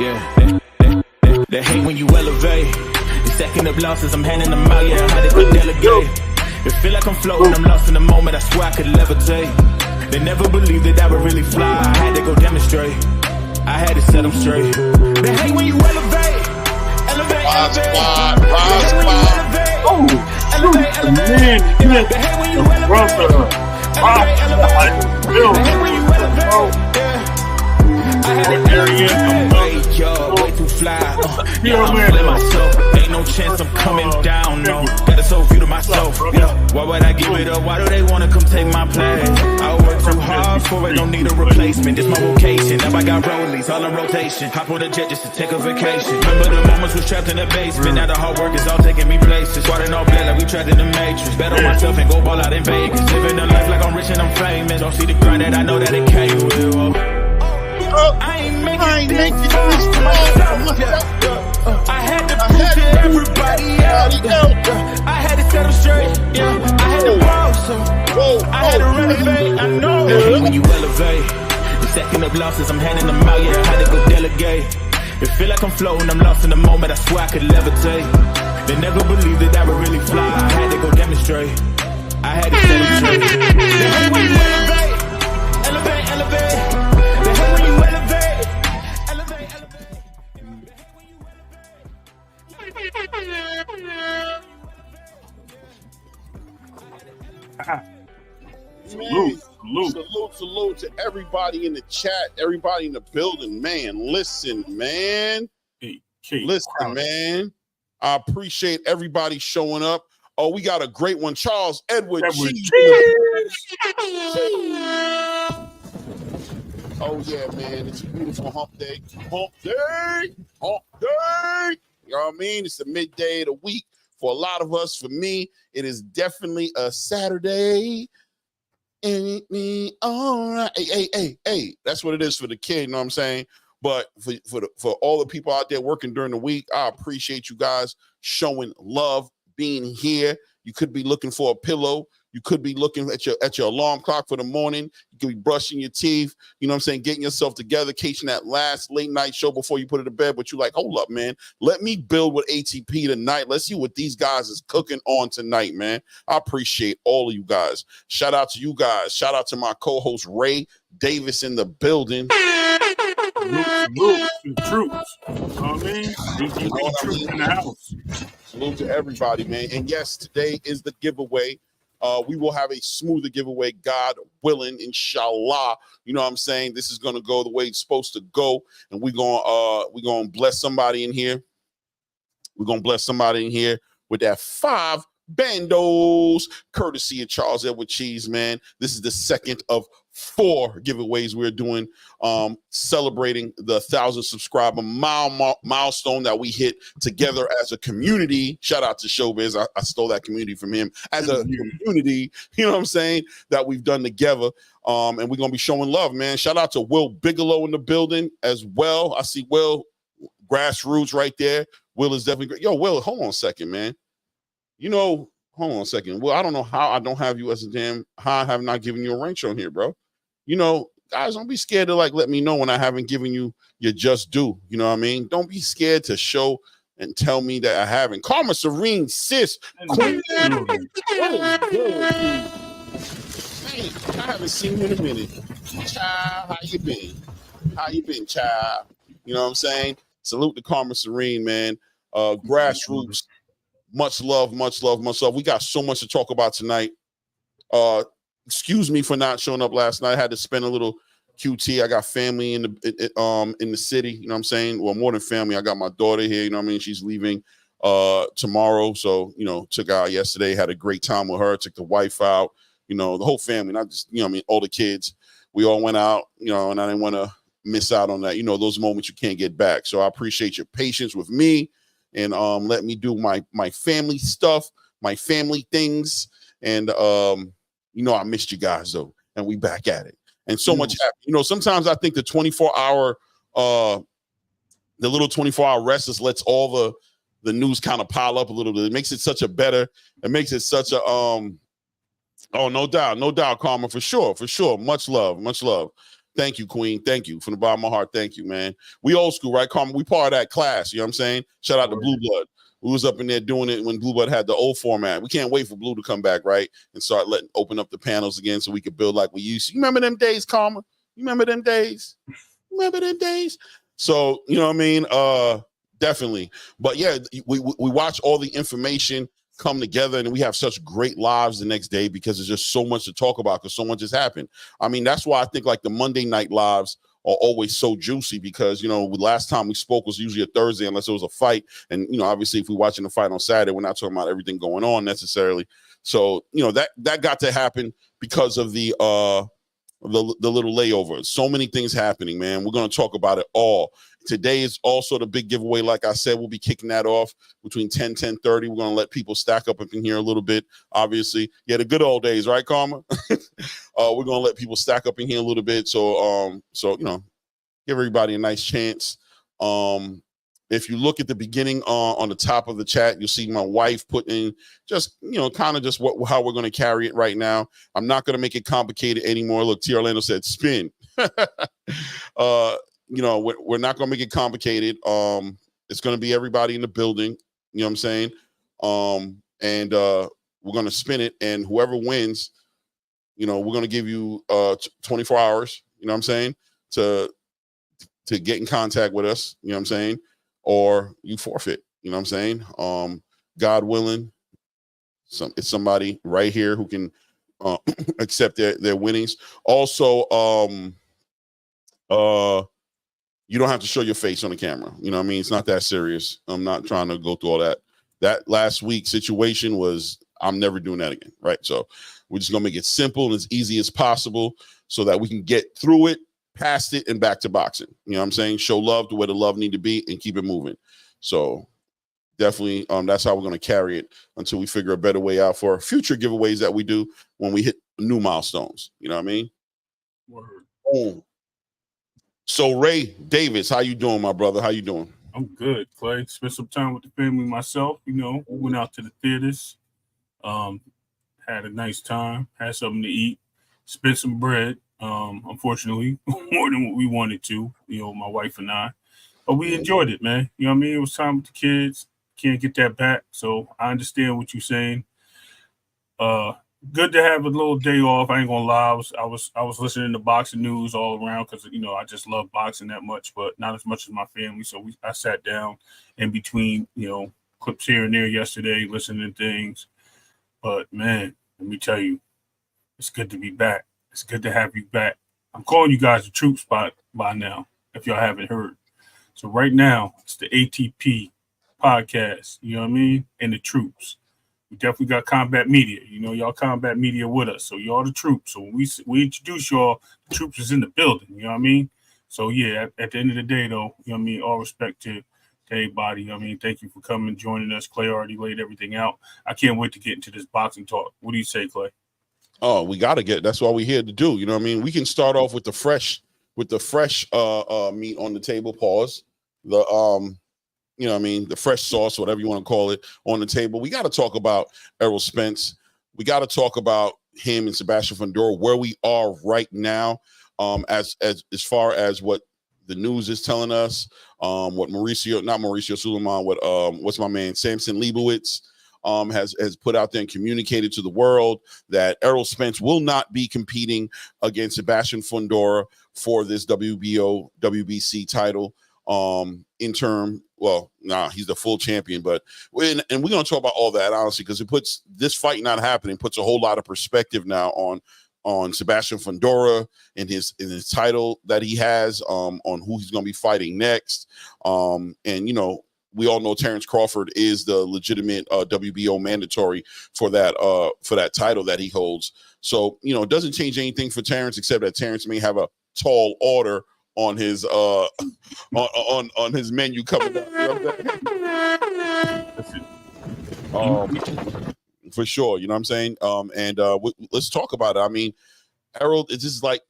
Yeah, they hate when you elevate. The second of losses, I'm handing them out. Yeah, I had to go delegate. It feel like I'm floating, I'm lost in the moment. I swear I could levitate. They never believed that I would really fly. I had to go demonstrate. I had to set them straight. They hate when you elevate. Elevate, elevate. Elevate, elevate. They hate when you elevate. Elevate, elevate. They hate when you elevate. I had to elevate. I'm way too fly. Yeah, I'm feeling myself. Ain't no chance I'm coming down, no. Got a soul view to myself. Yeah. Why would I give it up? Why do they wanna come take my place? I work too hard for it, don't need a replacement. This my vocation. Now I got rollies all in rotation. Hop on a jet just to take a vacation. Remember the moments was trapped in the basement. Now the hard work is all taking me places. Squatting all black like we trapped in the matrix. Bet on myself and go ball out in Vegas. Living a life like I'm rich and I'm famous. Don't see the grind that I know that it came with. I ain't making this for myself. I had to prove to everybody else. I had to set them straight. Yeah, I had to boss them. I had to renovate. I know. When you elevate, the second of losses, I'm handing them out. Yeah, I had to go delegate. It feel like I'm floating, I'm lost in the moment. I swear I could levitate. They never believed that I would really fly. I had to go demonstrate. I had to set them straight. They hate when you elevate, elevate, elevate. They hate when you elevate, elevate, elevate. Salute to everybody in the chat, everybody in the building, man. Listen, man. Listen, man. I appreciate everybody showing up. Oh, we got a great one. Charles Edward. Oh, yeah, man. It's a beautiful hump day. Hump day. Hump day. You know what I mean? It's the midday of the week. For a lot of us, for me, it is definitely a Saturday. And me, all right. Hey. That's what it is for the kid, you know what I'm saying? But for all the people out there working during the week, I appreciate you guys showing love, being here. You could be looking for a pillow. You could be looking at your alarm clock for the morning. You could be brushing your teeth, you know what I'm saying, getting yourself together, catching that last late night show before you put it to bed. But you're like, hold up, man. Let me build with ATP tonight. Let's see what these guys is cooking on tonight, man. I appreciate all of you guys. Shout out to you guys. Shout out to my co-host, Ray Davis, in the building. Salute to troops. You know what I mean? Troops in the house. Salute to everybody, man. And yes, today is the giveaway. We will have a smoother giveaway, God willing, inshallah. You know what I'm saying? This is going to go the way it's supposed to go. And we're going to bless somebody in here. We're going to bless somebody in here with that 5 bandos, courtesy of Charles Edward Cheese, man. This is the second of 4 giveaways we're doing, celebrating the 1,000 subscriber milestone that we hit together as a community. Shout out to Showbiz. I stole that community from him. As a community, you know what I'm saying, that we've done together. And we're going to be showing love, man. Shout out to Will Bigelow in the building as well. I see Will, Grassroots right there. Will is definitely great. Yo, Will, hold on a second, man. You know, hold on a second. Well, I don't know how I don't have you as how I have not given you a range on here, bro. You know, guys, don't be scared to let me know when I haven't given you your just due. You know what I mean? Don't be scared to show and tell me that I haven't. Karma Serene, sis. Queen. I haven't seen you in a minute. Child, how you been? How you been, child? You know what I'm saying? Salute to Karma Serene, man. Grassroots. Much love, much love, much love. We got so much to talk about tonight. Excuse me for not showing up last night. I had to spend a little QT. I got family in the city, you know what I'm saying? Well, more than family. I got my daughter here, you know what I mean? She's leaving tomorrow. So, you know, took her out yesterday, had a great time with her, took the wife out, you know, the whole family, not just, you know what I mean, all the kids. We all went out, you know, and I didn't want to miss out on that, you know, those moments you can't get back. So I appreciate your patience with me. And let me do my family stuff, my family things. And, you know, I missed you guys, though. And we back at it. And so much happened. You know, sometimes I think the 24-hour, the little 24-hour rest just lets all the news kind of pile up a little bit. It makes it such a better, it makes it such a, oh, no doubt, Karma, for sure. Much love, much love. Thank you, Queen. Thank you from the bottom of my heart. Thank you, man. We old school, right, Carmen? We part of that class. You know what I'm saying? Shout out to Blue Blood. We was up in there doing it when Blue Blood had the old format. We can't wait for Blue to come back, right? And start open up the panels again so we could build like we used to. You remember them days, Karma? You remember them days? Remember them days? So, you know what I mean? Definitely. But yeah, we watch all the information come together, and we have such great lives the next day because there's just so much to talk about because so much has happened. I mean, that's why I think like the Monday night lives are always so juicy because, you know, last time we spoke was usually a Thursday unless it was a fight. And, you know, obviously if we're watching the fight on Saturday, we're not talking about everything going on necessarily. So, you know, that got to happen because of the little layover. So many things happening, man. We're going to talk about it all. Today is also the big giveaway. Like I said, we'll be kicking that off between 10:30. We're going to let people stack up in here a little bit. Obviously, yeah, the good old days, right, Karma? We're going to let people stack up in here a little bit. So you know, give everybody a nice chance. If you look at the beginning on the top of the chat, you'll see my wife putting just, you know, kind of just how we're going to carry it right now. I'm not going to make it complicated anymore. Look, T. Orlando said spin. You know, we're not going to make it complicated. It's going to be everybody in the building. You know what I'm saying? And we're going to spin it. And whoever wins, you know, we're going to give you 24 hours, you know what I'm saying, to get in contact with us, you know what I'm saying? Or you forfeit, you know what I'm saying? God willing, it's somebody right here who can accept their winnings. Also, you don't have to show your face on the camera. You know what I mean? It's not that serious. I'm not trying to go through all that. That last week situation was, I'm never doing that again, right? So we're just going to make it simple and as easy as possible so that we can get through it, past it, and back to boxing. You know what I'm saying? Show love to where the love need to be and keep it moving. So definitely, that's how we're going to carry it until we figure a better way out for future giveaways that we do when we hit new milestones. You know what I mean? Word. Oh. So Ray Davis, how you doing, my brother? How you doing? I'm good, Clay. Spent some time with the family myself. You know, we went out to the theaters, had a nice time, had something to eat, spent some bread. Unfortunately, more than what we wanted to, you know, my wife and I. But we enjoyed it, man. You know what I mean? It was time with the kids. Can't get that back. So I understand what you're saying. Good to have a little day off. I ain't gonna lie. I was listening to boxing news all around because, you know, I just love boxing that much, but not as much as my family. So I sat down in between, you know, clips here and there yesterday, listening to things. But man, let me tell you, it's good to be back. It's good to have you back. I'm calling you guys the troop spot by now, if y'all haven't heard. So right now, it's the ATP podcast, you know what I mean? And the troops. We definitely got combat media. You know, y'all combat media with us. So y'all the troops. So when we introduce y'all, the troops is in the building. You know what I mean? So yeah, at the end of the day, though, you know what I mean? All respect to everybody. You know what I mean? Thank you for coming, joining us. Clay already laid everything out. I can't wait to get into this boxing talk. What do you say, Clay? Oh, we got to get, that's what we're here to do. You know what I mean? We can start off with the fresh meat on the table. Pause. You know what I mean, the fresh sauce, whatever you want to call it, on the table. We got to talk about Errol Spence. We got to talk about him and Sebastian Fundora, where we are right now, as far as what the news is telling us, what what's my man, Samson Leibowitz has put out there and communicated to the world that Errol Spence will not be competing against Sebastian Fundora for this WBC title. Interim, he's the full champion, but we're going to talk about all that, honestly, because it puts this fight not happening, puts a whole lot of perspective now on Sebastian Fundora and his title that he has, on who he's going to be fighting next. And, you know, we all know Terrence Crawford is the legitimate WBO mandatory for that title that he holds. So, you know, it doesn't change anything for Terrence, except that Terrence may have a tall order on his on his menu coming up. You know what I'm saying? For sure, you know what I'm saying? Let's talk about it. I mean, Errol, it's just like,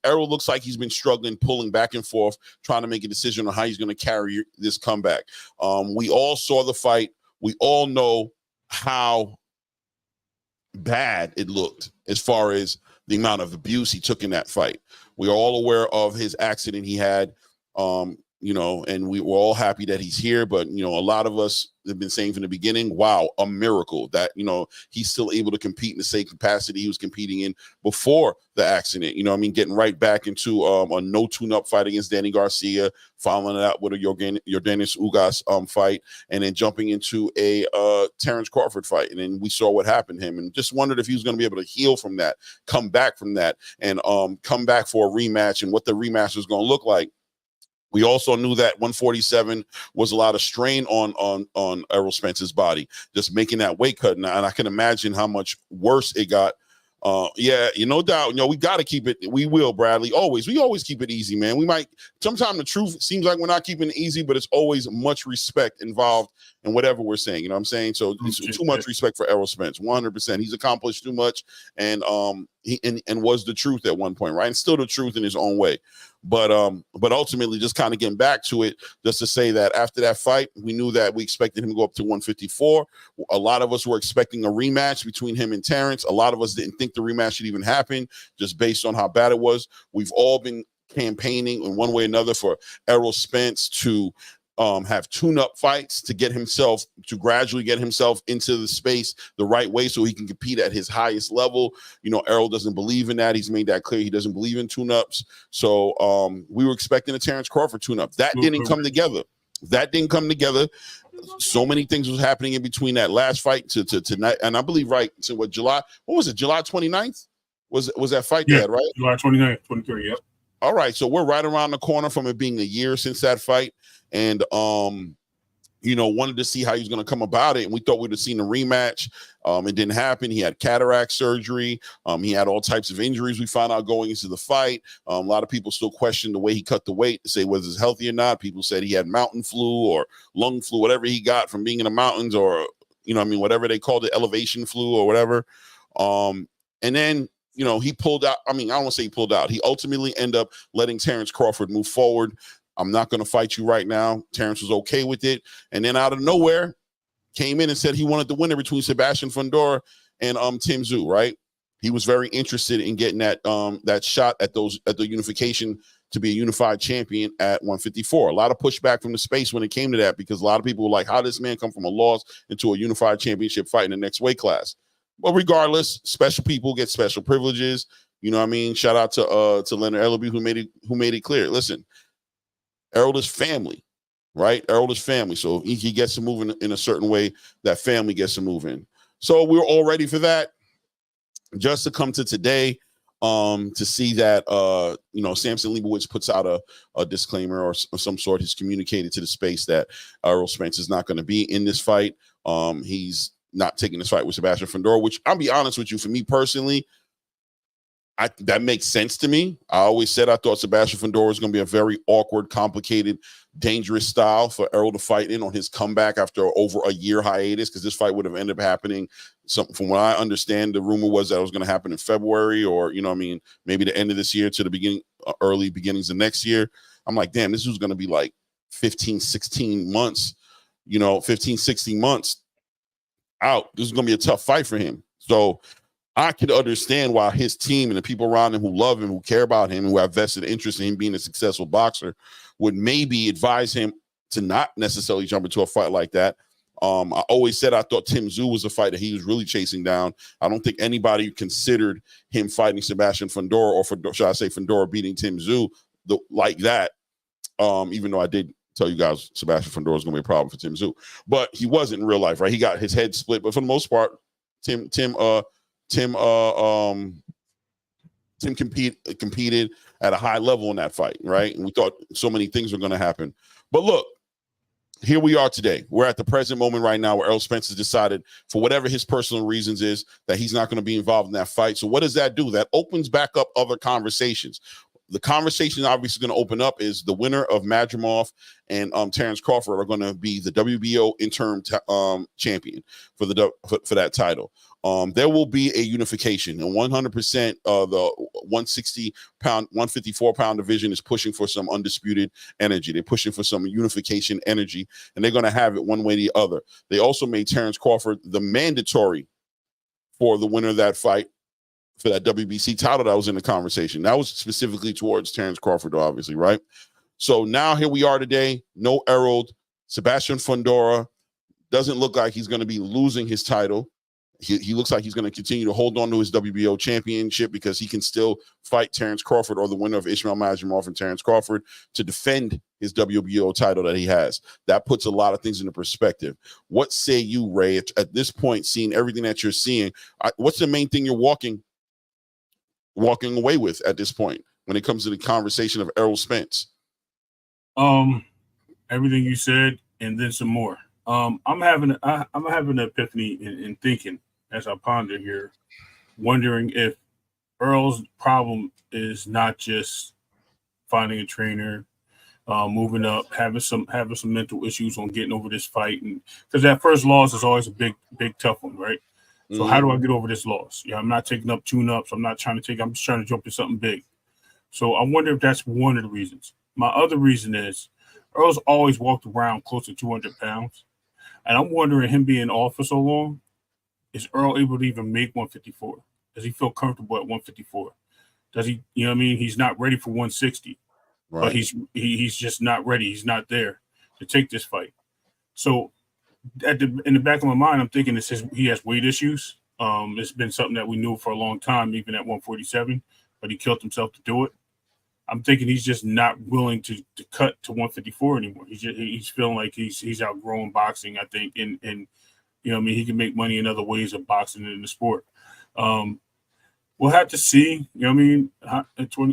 Errol looks like he's been struggling, pulling back and forth, trying to make a decision on how he's going to carry this comeback. We all saw the fight. We all know how bad it looked as far as the amount of abuse he took in that fight. We are all aware of his accident he had. You know, and we were all happy that he's here. But, you know, a lot of us have been saying from the beginning, wow, a miracle that, you know, he's still able to compete in the same capacity he was competing in before the accident. You know, I mean, getting right back into a no tune-up fight against Danny Garcia, following it out with a Yordenis Ugas fight, and then jumping into a Terrence Crawford fight. And then we saw what happened to him, and just wondered if he was going to be able to heal from that, come back from that, and come back for a rematch, and what the rematch was going to look like. We also knew that 147 was a lot of strain on Errol Spence's body, just making that weight cut. And I can imagine how much worse it got. Yeah, you no doubt. You know, we got to keep it. We will, Bradley. We always keep it easy, man. We might, sometimes the truth seems like we're not keeping it easy, but it's always much respect involved in whatever we're saying. You know what I'm saying? So it's too much respect for Errol Spence. 100%. He's accomplished too much, and he was the truth at one point, right? And still the truth in his own way. But ultimately, just kind of getting back to it, just to say that after that fight, we knew that we expected him to go up to 154. A lot of us were expecting a rematch between him and Terrence. A lot of us didn't think the rematch should even happen, just based on how bad it was. We've all been campaigning in one way or another for Errol Spence to have tune-up fights, to get himself, to gradually get himself into the space the right way so he can compete at his highest level. You know, Errol doesn't believe in that. He's made that clear. He doesn't believe in tune-ups. So we were expecting a Terrence Crawford tune-up. That didn't come together. So many things was happening in between that last fight to tonight. And I believe July 29th? Was that fight they had, right? July 29th, 23, yep. All right, so we're right around the corner from it being a year since that fight. And, you know, wanted to see how he was going to come about it. And we thought we'd have seen a rematch. It didn't happen. He had cataract surgery. He had all types of injuries we found out going into the fight. A lot of people still question the way he cut the weight to say whether it's healthy or not. People said he had mountain flu or lung flu, whatever he got from being in the mountains, or, you know, I mean, whatever they called it, elevation flu or whatever. And then, you know, he pulled out. I mean, I don't want to say he pulled out. He ultimately ended up letting Terrence Crawford move forward. I'm not going to fight you right now. Terrence was okay with it. And then out of nowhere, came in and said he wanted the winner between Sebastian Fundora and Tszyu, right? He was very interested in getting that shot at the unification to be a unified champion at 154. A lot of pushback from the space when it came to that, because a lot of people were like, how did this man come from a loss into a unified championship fight in the next weight class? But regardless, special people get special privileges. You know what I mean? Shout out to Leonard Ellaby who made it clear. Listen, Errol is family, right? Errol is family. So he gets to move in a certain way, that family gets to move in. So we're all ready for that. Just to come to today, to see that, you know, Samson Leibowitz puts out a disclaimer or some sort. He's communicated to the space that Errol Spence is not going to be in this fight. He's not taking this fight with Sebastian Fundora, which I'll be honest with you, for me personally, that makes sense to me. I always said I thought Sebastian Fundora was going to be a very awkward, complicated, dangerous style for Errol to fight in on his comeback after over a year hiatus, because this fight would have ended up happening. From what I understand, the rumor was that it was going to happen in February, or, you know what I mean, maybe the end of this year to the beginning, early beginnings of next year. I'm like, damn, this was going to be like 15, 16 months, you know, 15, 16 months out. This is going to be a tough fight for him. So I could understand why his team and the people around him who love him, who care about him, who have vested interest in him being a successful boxer, would maybe advise him to not necessarily jump into a fight like that. I always said I thought Tszyu was a fight that he was really chasing down. I don't think anybody considered him fighting Sebastian Fundora, or should I say Fundora beating Tszyu like that. Even though I did tell you guys Sebastian Fundora is going to be a problem for Tszyu, but he wasn't in real life, right? He got his head split, but for the most part, Tim competed at a high level in that fight, right? And we thought so many things were going to happen. But look, here we are today. We're at the present moment right now where Errol Spence has decided, for whatever his personal reasons is, that he's not going to be involved in that fight. So what does that do? That opens back up other conversations. The conversation obviously going to open up is the winner of Madrimov and Terrence Crawford are going to be the WBO interim champion for that title. There will be a unification, and 100% the 154-pound division is pushing for some undisputed energy. They're pushing for some unification energy, and they're going to have it one way or the other. They also made Terrence Crawford the mandatory for the winner of that fight for that WBC title that was in the conversation. That was specifically towards Terrence Crawford, obviously, right? So now here we are today. No Errol. Sebastian Fundora doesn't look like he's going to be losing his title. He looks like he's going to continue to hold on to his WBO championship because he can still fight Terrence Crawford or the winner of Ismail Majumov and Terrence Crawford to defend his WBO title that he has. That puts a lot of things into perspective. What say you, Ray, at this point, seeing everything that you're seeing? What's the main thing you're walking away with at this point when it comes to the conversation of Errol Spence? Everything you said, and then some more. I'm having an epiphany in thinking as I ponder here, wondering if Earl's problem is not just finding a trainer, moving up, having some mental issues on getting over this fight, and because that first loss is always a big tough one, right? So how do I get over this loss? Yeah, I'm not taking up tune-ups. I'm just trying to jump to something big. So I wonder if that's one of the reasons. My other reason is Earl's always walked around close to 200 pounds. And I'm wondering, him being off for so long, is Earl able to even make 154? Does he feel comfortable at 154? Does he, you know what I mean? He's not ready for 160. Right. But he's just not ready. He's not there to take this fight. So in the back of my mind, I'm thinking he has weight issues. It's been something that we knew for a long time, even at 147, but he killed himself to do it. I'm thinking he's just not willing to cut to 154 anymore. He's feeling like he's outgrown boxing, I think, and you know what I mean, he can make money in other ways of boxing in the sport. We'll have to see. You know what I mean?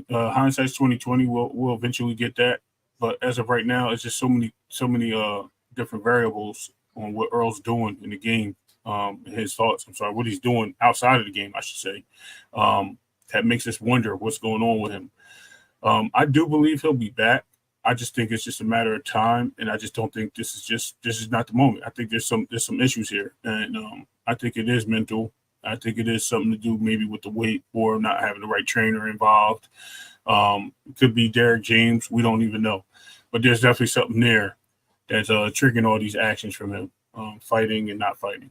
Hindsight's 2020. We'll eventually get that, but as of right now, it's just so many different variables on what Earl's doing in the game. His thoughts. I'm sorry, what he's doing outside of the game, I should say. That makes us wonder what's going on with him. I do believe he'll be back. I just think it's just a matter of time, and I just don't think this is not the moment. I think there's some issues here, and I think it is mental. I think it is something to do maybe with the weight or not having the right trainer involved. It could be Derek James. We don't even know, but there's definitely something there that's triggering all these actions from him, fighting and not fighting.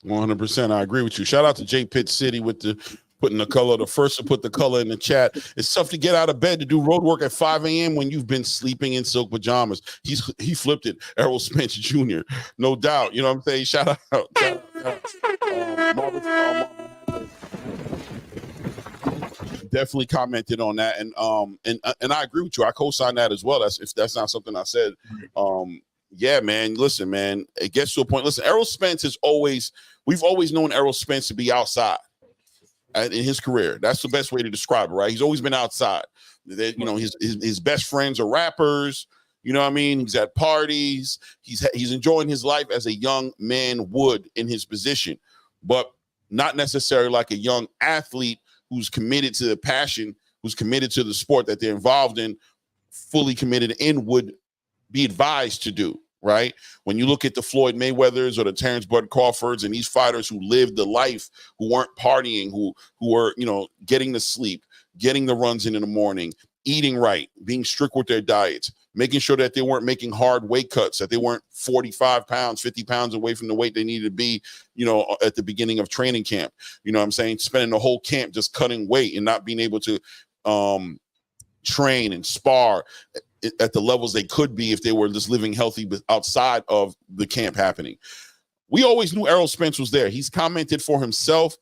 100%. I agree with you. Shout out to J Pitt City with putting the color, the first to put the color in the chat. It's tough to get out of bed to do road work at 5 a.m. when you've been sleeping in silk pajamas. He flipped it. Errol Spence Jr. No doubt. You know what I'm saying? Shout out. Definitely commented on that. And I agree with you. I co-sign that as well. That's not something I said. Yeah, man. Listen, man, it gets to a point. Listen, Errol Spence we've always known Errol Spence to be outside. In his career, that's the best way to describe it, right? He's always been outside. You know, his best friends are rappers. You know what I mean? He's at parties. He's enjoying his life as a young man would in his position, but not necessarily like a young athlete who's committed to the passion, who's committed to the sport that they're involved in, fully committed and would be advised to do. Right? When you look at the Floyd Mayweathers or the Terrence Bud Crawfords and these fighters who lived the life, who weren't partying, who were, you know, getting the sleep, getting the runs in the morning, eating right, being strict with their diets, making sure that they weren't making hard weight cuts, that they weren't 45 pounds, 50 pounds away from the weight they needed to be, you know, at the beginning of training camp. You know what I'm saying? Spending the whole camp just cutting weight and not being able to train and spar at the levels they could be if they were just living healthy outside of the camp happening. We always knew Errol Spence was there. He's commented for himself.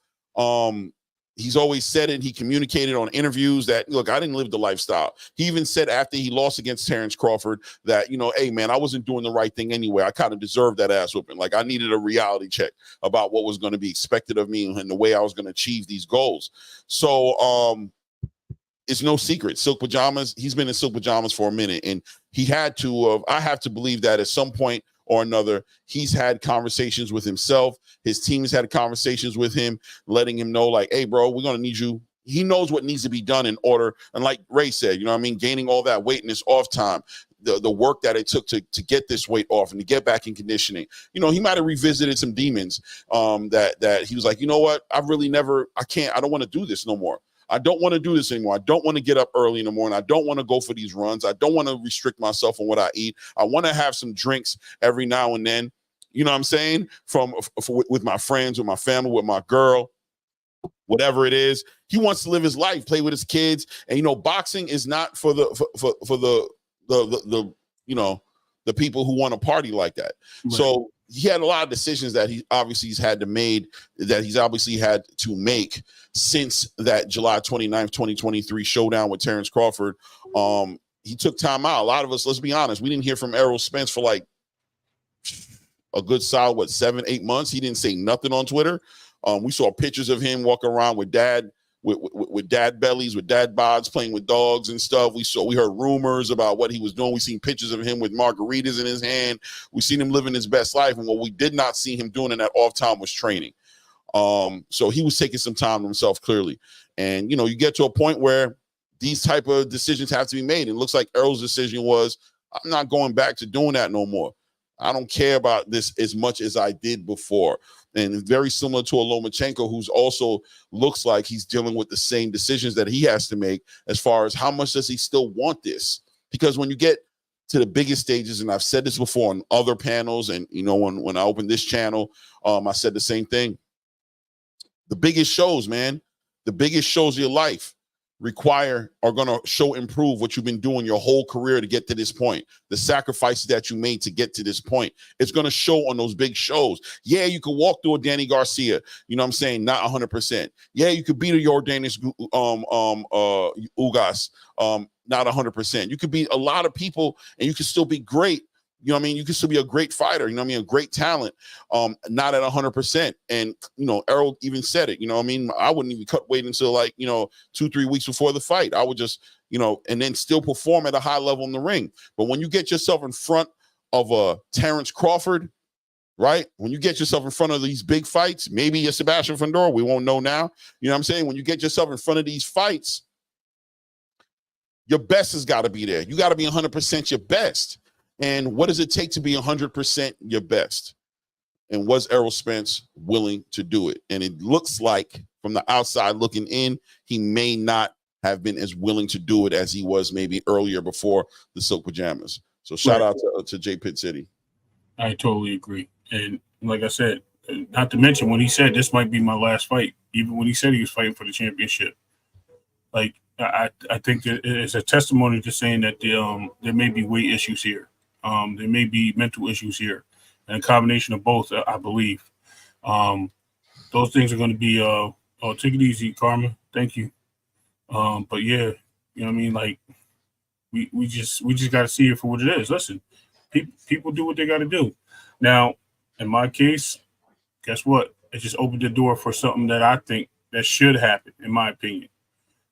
He's always said it. He communicated on interviews that, look, I didn't live the lifestyle. He even said after he lost against Terrence Crawford that, you know, hey, man, I wasn't doing the right thing anyway. I kind of deserved that ass whooping. Like, I needed a reality check about what was going to be expected of me and the way I was going to achieve these goals. So, it's no secret. Silk pajamas. He's been in silk pajamas for a minute, and he had to. I have to believe that at some point or another, he's had conversations with himself. His team has had conversations with him, letting him know, like, "Hey, bro, we're gonna need you." He knows what needs to be done in order. And like Ray said, you know what I mean, gaining all that weight in this off time, the work that it took to get this weight off and to get back in conditioning. You know, he might have revisited some demons. That he was like, you know what, I don't want to do this no more. I don't want to do this anymore. I don't want to get up early in the morning. I don't want to go for these runs. I don't want to restrict myself on what I eat. I want to have some drinks every now and then. You know what I'm saying? With my friends, with my family, with my girl. whatever it is. He wants to live his life, play with his kids. And, you know, boxing is not for the people who want to party like that. Right. So he had a lot of decisions that he's had to make since that July 29th, 2023 showdown with Terrence Crawford. He took time out. A lot of us, let's be honest, we didn't hear from Errol Spence for like a good solid, 7-8 months. He didn't say nothing on Twitter. We saw pictures of him walking around with dad bellies, with dad bods, playing with dogs and stuff. We heard rumors about what he was doing. We seen pictures of him with margaritas in his hand. We seen him living his best life. And what we did not see him doing in that off time was training. So he was taking some time to himself, clearly. And, you know, you get to a point where these type of decisions have to be made. And it looks like Errol's decision was, I'm not going back to doing that no more. I don't care about this as much as I did before. And very similar to a Lomachenko, who's also looks like he's dealing with the same decisions that he has to make as far as how much does he still want this? Because when you get to the biggest stages, and I've said this before on other panels, and, you know, when I opened this channel, I said the same thing. The biggest shows, man, the biggest shows of your life are going to show improve what you've been doing your whole career to get to this point. The sacrifices that you made to get to this point, it's going to show on those big shows. Yeah, you could walk through a Danny Garcia, you know what I'm saying, not 100%. Yeah, you could beat a Yordanis Ugas, not 100%. You could beat a lot of people and you could still be great. You know what I mean? You can still be a great fighter, you know what I mean? A great talent, not at 100%. And, you know, Errol even said it, you know what I mean? I wouldn't even wait until 2-3 weeks before the fight. I would just, and then still perform at a high level in the ring. But when you get yourself in front of a Terrence Crawford, right? When you get yourself in front of these big fights, maybe a Sebastian Fundora, we won't know now. You know what I'm saying? When you get yourself in front of these fights, your best has got to be there. You got to be 100% your best. And what does it take to be 100% your best? And was Errol Spence willing to do it? And it looks like from the outside looking in, he may not have been as willing to do it as he was maybe earlier before the silk pajamas. So shout out to J Pitt City. I totally agree. And like I said, not to mention when he said this might be my last fight, even when he said he was fighting for the championship, like I think that it's a testimony to saying that there may be weight issues here. There may be mental issues here, and a combination of both, I believe. Those things are going to be, take it easy, Karma. Thank you. But yeah, you know what I mean? Like, we just got to see it for what it is. Listen, people do what they got to do. Now, in my case, guess what? It just opened the door for something that I think that should happen, in my opinion.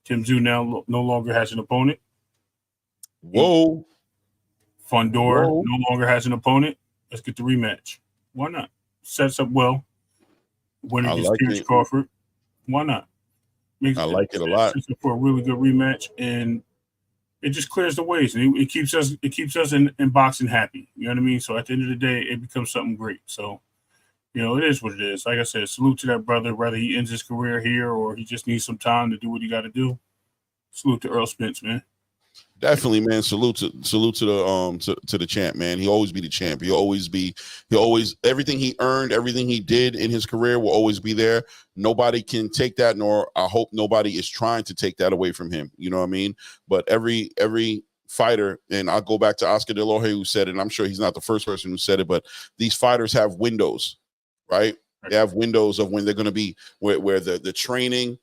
Tszyu now no longer has an opponent. Whoa. Fundora no longer has an opponent. Let's get the rematch. Why not? Sets up well. Winner against Terrence Crawford. Why not? I like it a lot. Sets up for a really good rematch, and it just clears the ways. And it keeps us in boxing happy. You know what I mean? So at the end of the day, it becomes something great. So, you know, it is what it is. Like I said, salute to that brother, whether he ends his career here or he just needs some time to do what he got to do. Salute to Errol Spence, man. Definitely, man. Salute to the champ, man. He'll always be the champ. He'll always everything he earned, everything he did in his career will always be there. Nobody can take that, nor I hope nobody is trying to take that away from him. You know what I mean? But every fighter, and I'll go back to Oscar De La Hoya who said it, and I'm sure he's not the first person who said it, but these fighters have windows, right? They have windows of when they're going to be where the training,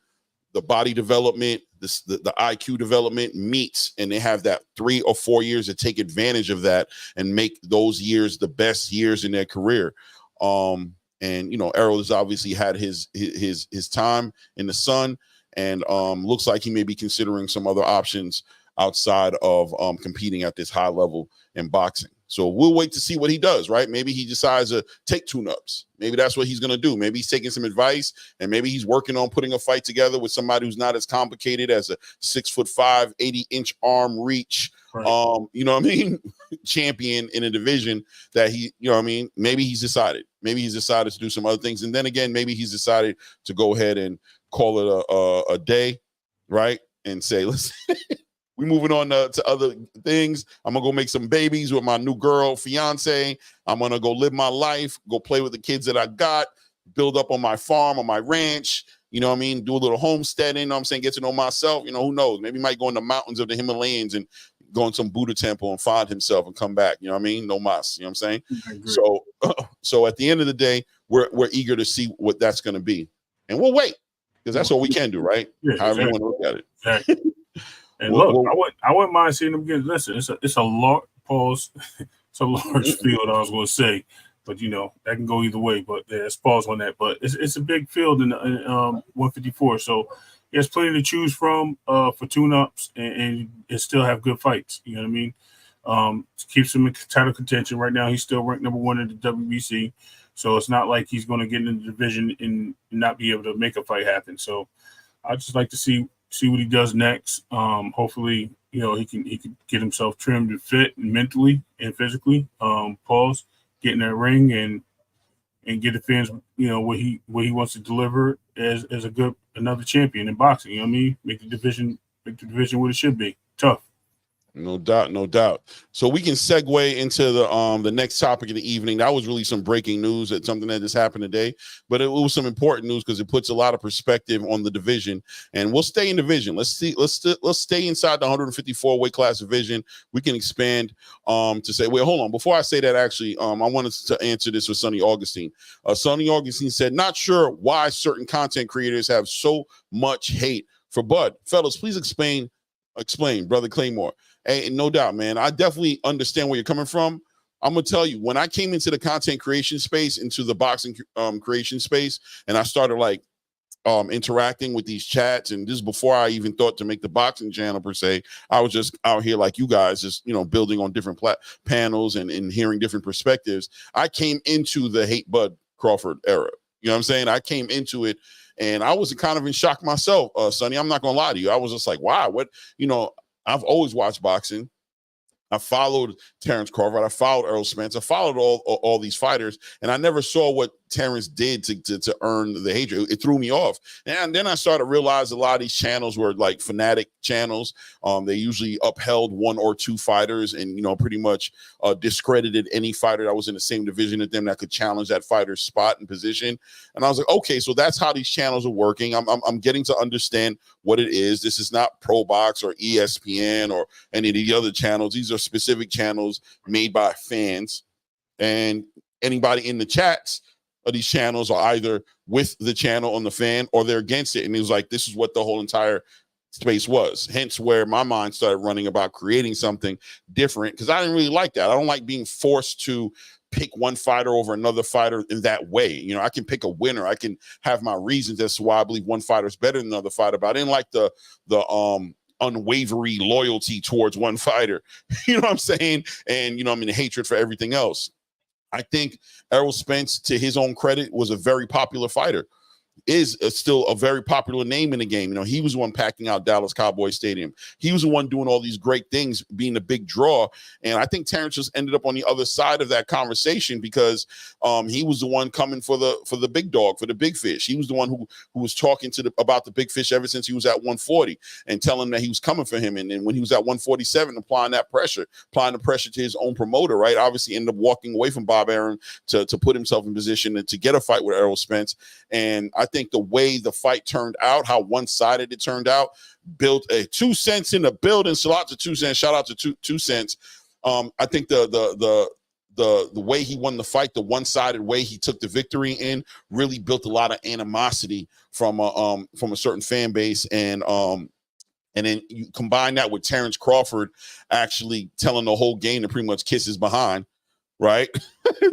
the body development, the IQ development meets, and they have that 3 or 4 years to take advantage of that and make those years the best years in their career. And you know, Errol has obviously had his time in the sun, and looks like he may be considering some other options outside of competing at this high level in boxing. So we'll wait to see what he does, right? Maybe he decides to take tune-ups. Maybe that's what he's going to do. Maybe he's taking some advice, and maybe he's working on putting a fight together with somebody who's not as complicated as a 6'5", 80-inch arm reach, right. You know what I mean? Champion in a division that he, you know what I mean? Maybe he's decided. Maybe he's decided to do some other things. And then again, maybe he's decided to go ahead and call it a day, right? And say, listen, we moving on to other things. I'm going to go make some babies with my new girl, fiance. I'm going to go live my life, go play with the kids that I got. build up on my farm, on my ranch, you know what I mean? Do a little homesteading, you know what I'm saying? Get to know myself, you know, who knows? Maybe he might go in the mountains of the Himalayas and go in some Buddha temple and find himself and come back, you know what I mean? No mas, you know what I'm saying? So at the end of the day, we're eager to see what that's going to be. And we'll wait, because that's all we can do, right? Yeah, however you want to look at it. Exactly. And look, I wouldn't mind seeing them again. Listen, it's a large pause. It's a large field, I was going to say, but you know that can go either way. But there's pause on that. But it's a big field in 154, so there's plenty to choose from for tune-ups and still have good fights. You know what I mean? Keeps him in title contention right now. He's still ranked number 1 in the WBC, so it's not like he's going to get in the division and not be able to make a fight happen. So I just like to see what he does next. Hopefully, you know, he can get himself trimmed and fit and mentally and physically. Pause, get in that ring and get the fans, you know, what he wants to deliver as another champion in boxing. You know what I mean? Make the division what it should be. Tough. No doubt, no doubt. So we can segue into the next topic of the evening. That was really some breaking news. It's something that just happened today, but it was some important news because it puts a lot of perspective on the division. And we'll stay in division. Let's stay inside the 154 weight class division. We can expand to say, wait, hold on. Before I say that, actually, I wanted to answer this with Sonny Augustine. Sonny Augustine said, not sure why certain content creators have so much hate for Bud. Fellas, please explain, Brother Claymore. Hey, no doubt, man. I definitely understand where you're coming from. I'm going to tell you, when I came into the content creation space, into the boxing creation space, and I started like interacting with these chats, and this is before I even thought to make the boxing channel per se. I was just out here like you guys, just, you know, building on different panels and hearing different perspectives. I came into the hate Bud Crawford era. You know what I'm saying? I came into it and I was kind of in shock myself, Sonny. I'm not going to lie to you. I was just like, wow, what, you know, I've always watched boxing. I followed Terrence Crawford. I followed Errol Spence. I followed all these fighters, and I never saw what Terrence did to earn the hatred. It threw me off. And then I started to realize a lot of these channels were like fanatic channels. They usually upheld 1 or 2 fighters and, you know, pretty much discredited any fighter that was in the same division as them that could challenge that fighter's spot and position. And I was like, okay, so that's how these channels are working. I'm getting to understand what it is. This is not Pro Box or ESPN or any of the other channels. These are specific channels made by fans, and anybody in the chats of these channels are either with the channel on the fan or they're against it. And it was like, this is what the whole entire space was. Hence where my mind started running about creating something different, because I didn't really like that. I don't like being forced to pick one fighter over another fighter in that way. You know, I can pick a winner. I can have my reasons as to why I believe one fighter is better than another fighter, but I didn't like the unwavering loyalty towards one fighter. You know what I'm saying? And, you know, I mean, the hatred for everything else. I think Errol Spence, to his own credit, was a very popular fighter. Is still a very popular name in the game. You know, he was the one packing out Dallas Cowboy Stadium. He was the one doing all these great things, being a big draw. And I think Terrence just ended up on the other side of that conversation because he was the one coming for the big dog, for the big fish. He was the one who was talking about the big fish ever since he was at 140 and telling him that he was coming for him. And then when he was at 147, applying the pressure to his own promoter, right? Obviously ended up walking away from Bob Arum to put himself in position to get a fight with Errol Spence. And I think the way the fight turned out, how one-sided it turned out, built a 2 cents in the building. Shout out to 2 cents. Shout out to 2 cents. I think the way he won the fight, the one-sided way he took the victory in, really built a lot of animosity from a certain fan base. And then you combine that with Terrence Crawford actually telling the whole game to pretty much kiss his behind. Right?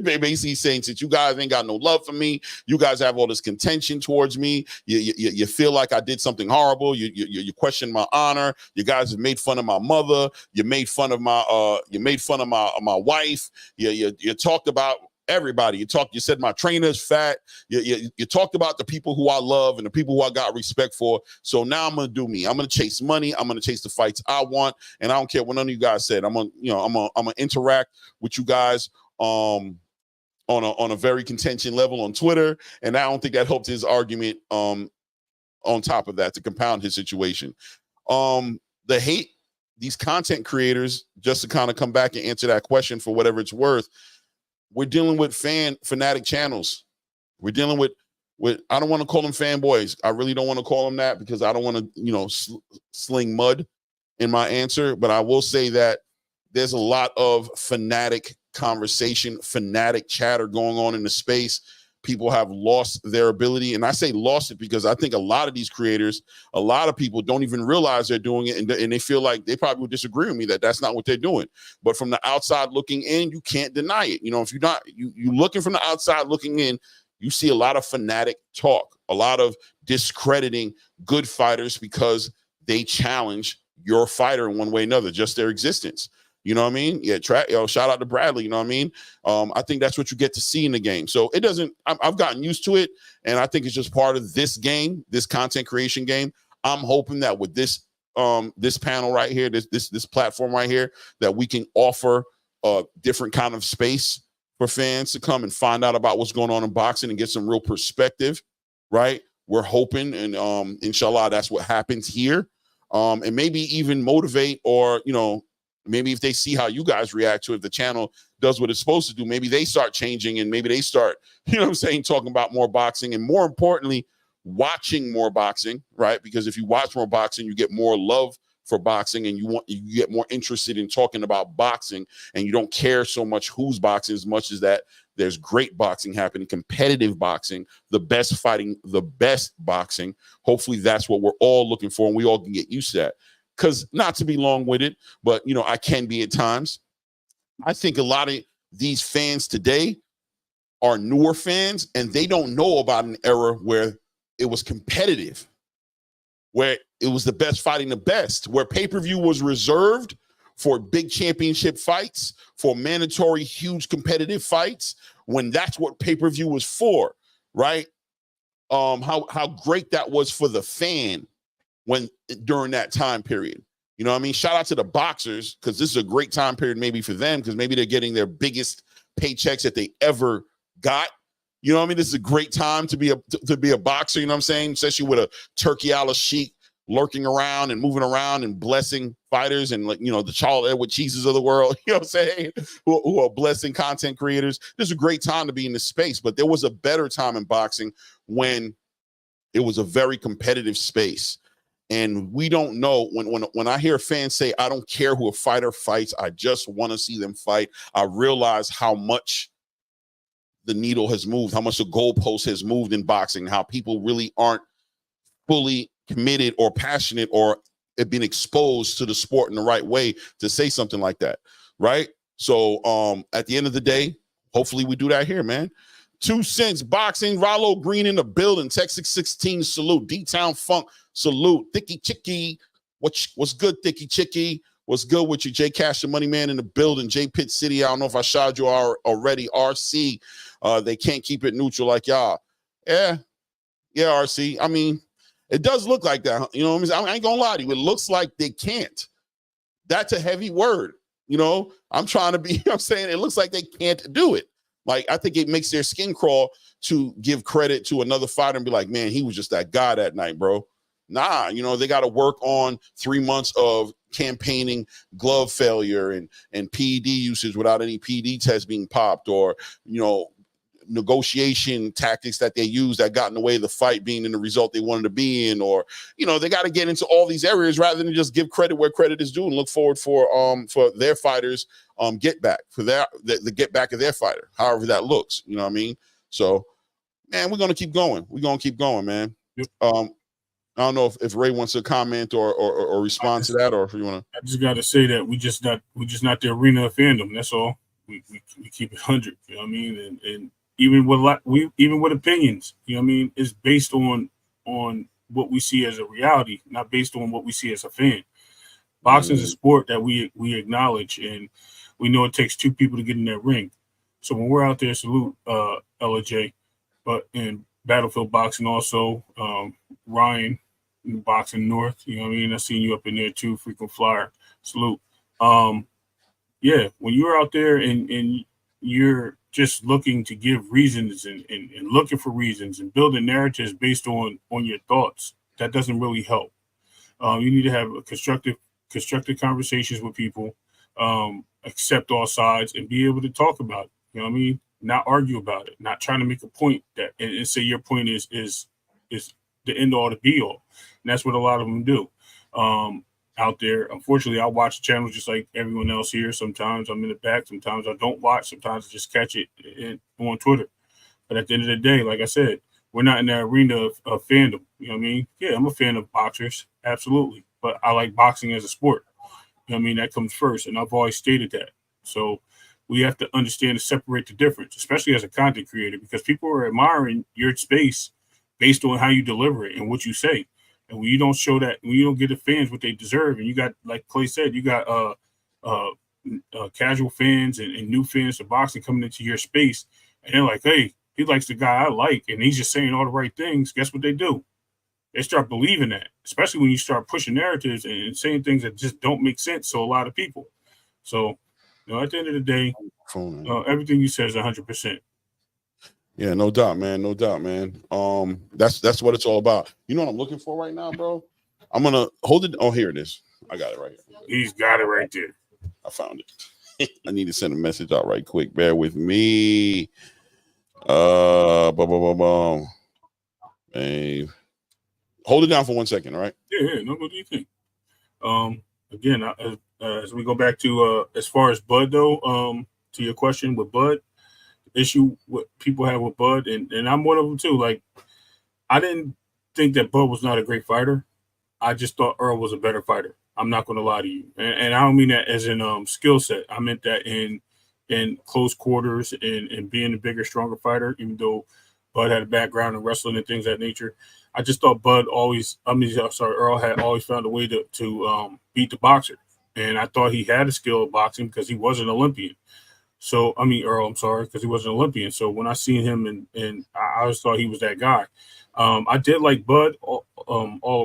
Basically saying that you guys ain't got no love for me. You guys have all this contention towards me. You feel like I did something horrible. You question my honor. You guys have made fun of my mother. You made fun of my wife. You talked about everybody. You said my trainer's fat. You talked about the people who I love and the people who I got respect for. So now I'm gonna do me. I'm gonna chase money. I'm gonna chase the fights I want, and I don't care what none of you guys said. I'm gonna interact with you guys on a very contention level on Twitter, and I don't think that helped his argument. On top of that, to compound his situation, the hate, these content creators, just to kind of come back and answer that question for whatever it's worth. We're dealing with fanatic channels. We're dealing with I don't want to call them fanboys. I really don't want to call them that because I don't want to, you know, sling mud in my answer. But I will say that there's a lot of fanatic conversation, fanatic chatter going on in the space. People have lost their ability. And I say lost it because I think a lot of these creators, a lot of people don't even realize they're doing it. And they feel like they probably would disagree with me that that's not what they're doing. But from the outside looking in, you can't deny it. You know, if you're not, you looking from the outside looking in, you see a lot of fanatic talk, a lot of discrediting good fighters because they challenge your fighter in one way or another, just their existence. You know what I mean? Yeah, shout out to Bradley. You know what I mean? I think that's what you get to see in the game. So it doesn't, I've gotten used to it. And I think it's just part of this game, this content creation game. I'm hoping that with this panel right here, this platform right here, that we can offer a different kind of space for fans to come and find out about what's going on in boxing and get some real perspective, right? We're hoping, and inshallah, that's what happens here. And maybe even motivate, or, you know, maybe if they see how you guys react to it, the channel does what it's supposed to do, maybe they start changing and maybe they start, you know what I'm saying, talking about more boxing, and more importantly, watching more boxing, right? Because if you watch more boxing, you get more love for boxing, and you get more interested in talking about boxing, and you don't care so much who's boxing as much as that there's great boxing happening, competitive boxing, the best fighting, the best boxing. Hopefully that's what we're all looking for, and we all can get used to that. Because not to be long-winded, but, you know, I can be at times. I think a lot of these fans today are newer fans, and they don't know about an era where it was competitive, where it was the best fighting the best, where pay-per-view was reserved for big championship fights, for mandatory, huge competitive fights, when that's what pay-per-view was for, right? How great that was for the fan during that time period. You know what I mean? Shout out to the boxers, because this is a great time period maybe for them, because maybe they're getting their biggest paychecks that they ever got. You know what I mean? This is a great time to be a boxer, you know what I'm saying? Especially with a Turkey Al-Sheikh lurking around and moving around and blessing fighters, and, like, you know, the Charles Edward Cheeses of the world, you know what I'm saying, who are blessing content creators. This is a great time to be in this space, but there was a better time in boxing when it was a very competitive space. And we don't know, when I hear fans say, I don't care who a fighter fights, I just want to see them fight, I realize how much the needle has moved, how much the goalpost has moved in boxing, how people really aren't fully committed or passionate or have been exposed to the sport in the right way to say something like that, right? So at the end of the day, hopefully we do that here, man. 2 cents boxing, Rollo Green in the building, Texas 16 salute, D-Town Funk salute, Thicky Chicky, what's good, Thicky Chicky? What's good with you? J Cash, the money man in the building. J Pitt City, I don't know if I shot you already. RC, they can't keep it neutral like y'all. Yeah, RC. I mean, it does look like that. You know what I mean? I ain't gonna lie to you. It looks like they can't. That's a heavy word. You know, I'm trying to be, you know what I'm saying? It looks like they can't do it. Like, I think it makes their skin crawl to give credit to another fighter and be like, man, he was just that guy that night, bro. Nah, you know, they got to work on 3 months of campaigning glove failure and PED usage without any PED test being popped, or, you know, negotiation tactics that they use that got in the way of the fight being in the result they wanted to be in, or, you know, they got to get into all these areas rather than just give credit where credit is due and look forward for their fighters get back, for the get back of their fighter, however that looks. You know what I mean? So, man, we're gonna keep going. We're gonna keep going, man. Yep. I don't know if Ray wants to comment or respond to that, or if you want to. I just got to say that we just not the arena of fandom. That's all. We keep it 100. You know what I mean? And even with opinions, you know what I mean, it's based on what we see as a reality, not based on what we see as a fan. Boxing is a sport that we acknowledge, and we know it takes 2 people to get in that ring. So when we're out there, salute LJ, but in Battlefield Boxing also, Ryan in Boxing North, you know what I mean? I seen you up in there too, frequent flyer, salute. Yeah, when you're out there and you're just looking to give reasons and looking for reasons and building narratives based on your thoughts, that doesn't really help. You need to have a constructive conversations with people, accept all sides, and be able to talk about it. You know what I mean? not argue about it, not trying to make a point that and say your point is the end all to be all. And that's what a lot of them do out there. Unfortunately, I watch channels just like everyone else here. Sometimes I'm in the back, sometimes I don't watch, sometimes I just catch it on Twitter. But at the end of the day, like I said, we're not in that arena of fandom. You know what I mean? Yeah, I'm a fan of boxers, absolutely. But I like boxing as a sport. You know what I mean? That comes first, and I've always stated that. So we have to understand to separate the difference, especially as a content creator, because people are admiring your space based on how you deliver it and what you say. And when you don't show that, when you don't give the fans what they deserve, and you got, like Clay said, you got casual fans and new fans of boxing coming into your space, and they're like, hey, he likes the guy I like, and he's just saying all the right things. Guess what they do? They start believing that, especially when you start pushing narratives and saying things that just don't make sense to a lot of people. So, at the end of the day, everything you said is 100%. Yeah, no doubt, man. No doubt, man. That's what it's all about. You know what I'm looking for right now, bro? I'm gonna hold it. Oh, here it is. I got it right here. He's got it right there. I found it. I need to send a message out right quick. Bear with me. Babe. Hold it down for 1 second, all right? Yeah. No, what do you think? Again, as we go back to as far as Bud though, to your question with Bud, issue what people have with Bud, and I'm one of them too. Like, I didn't think that Bud was not a great fighter. I just thought Earl was a better fighter. I'm not going to lie to you, and I don't mean that as in skill set. I meant that in close quarters and being a bigger, stronger fighter. Even though Bud had a background in wrestling and things of that nature, I just thought Earl had always found a way to beat the boxer, and I thought he had a skill of boxing because he was an Olympian. So, Earl, I'm sorry, because he was an Olympian. So when I seen him and I always thought he was that guy. I did like Bud all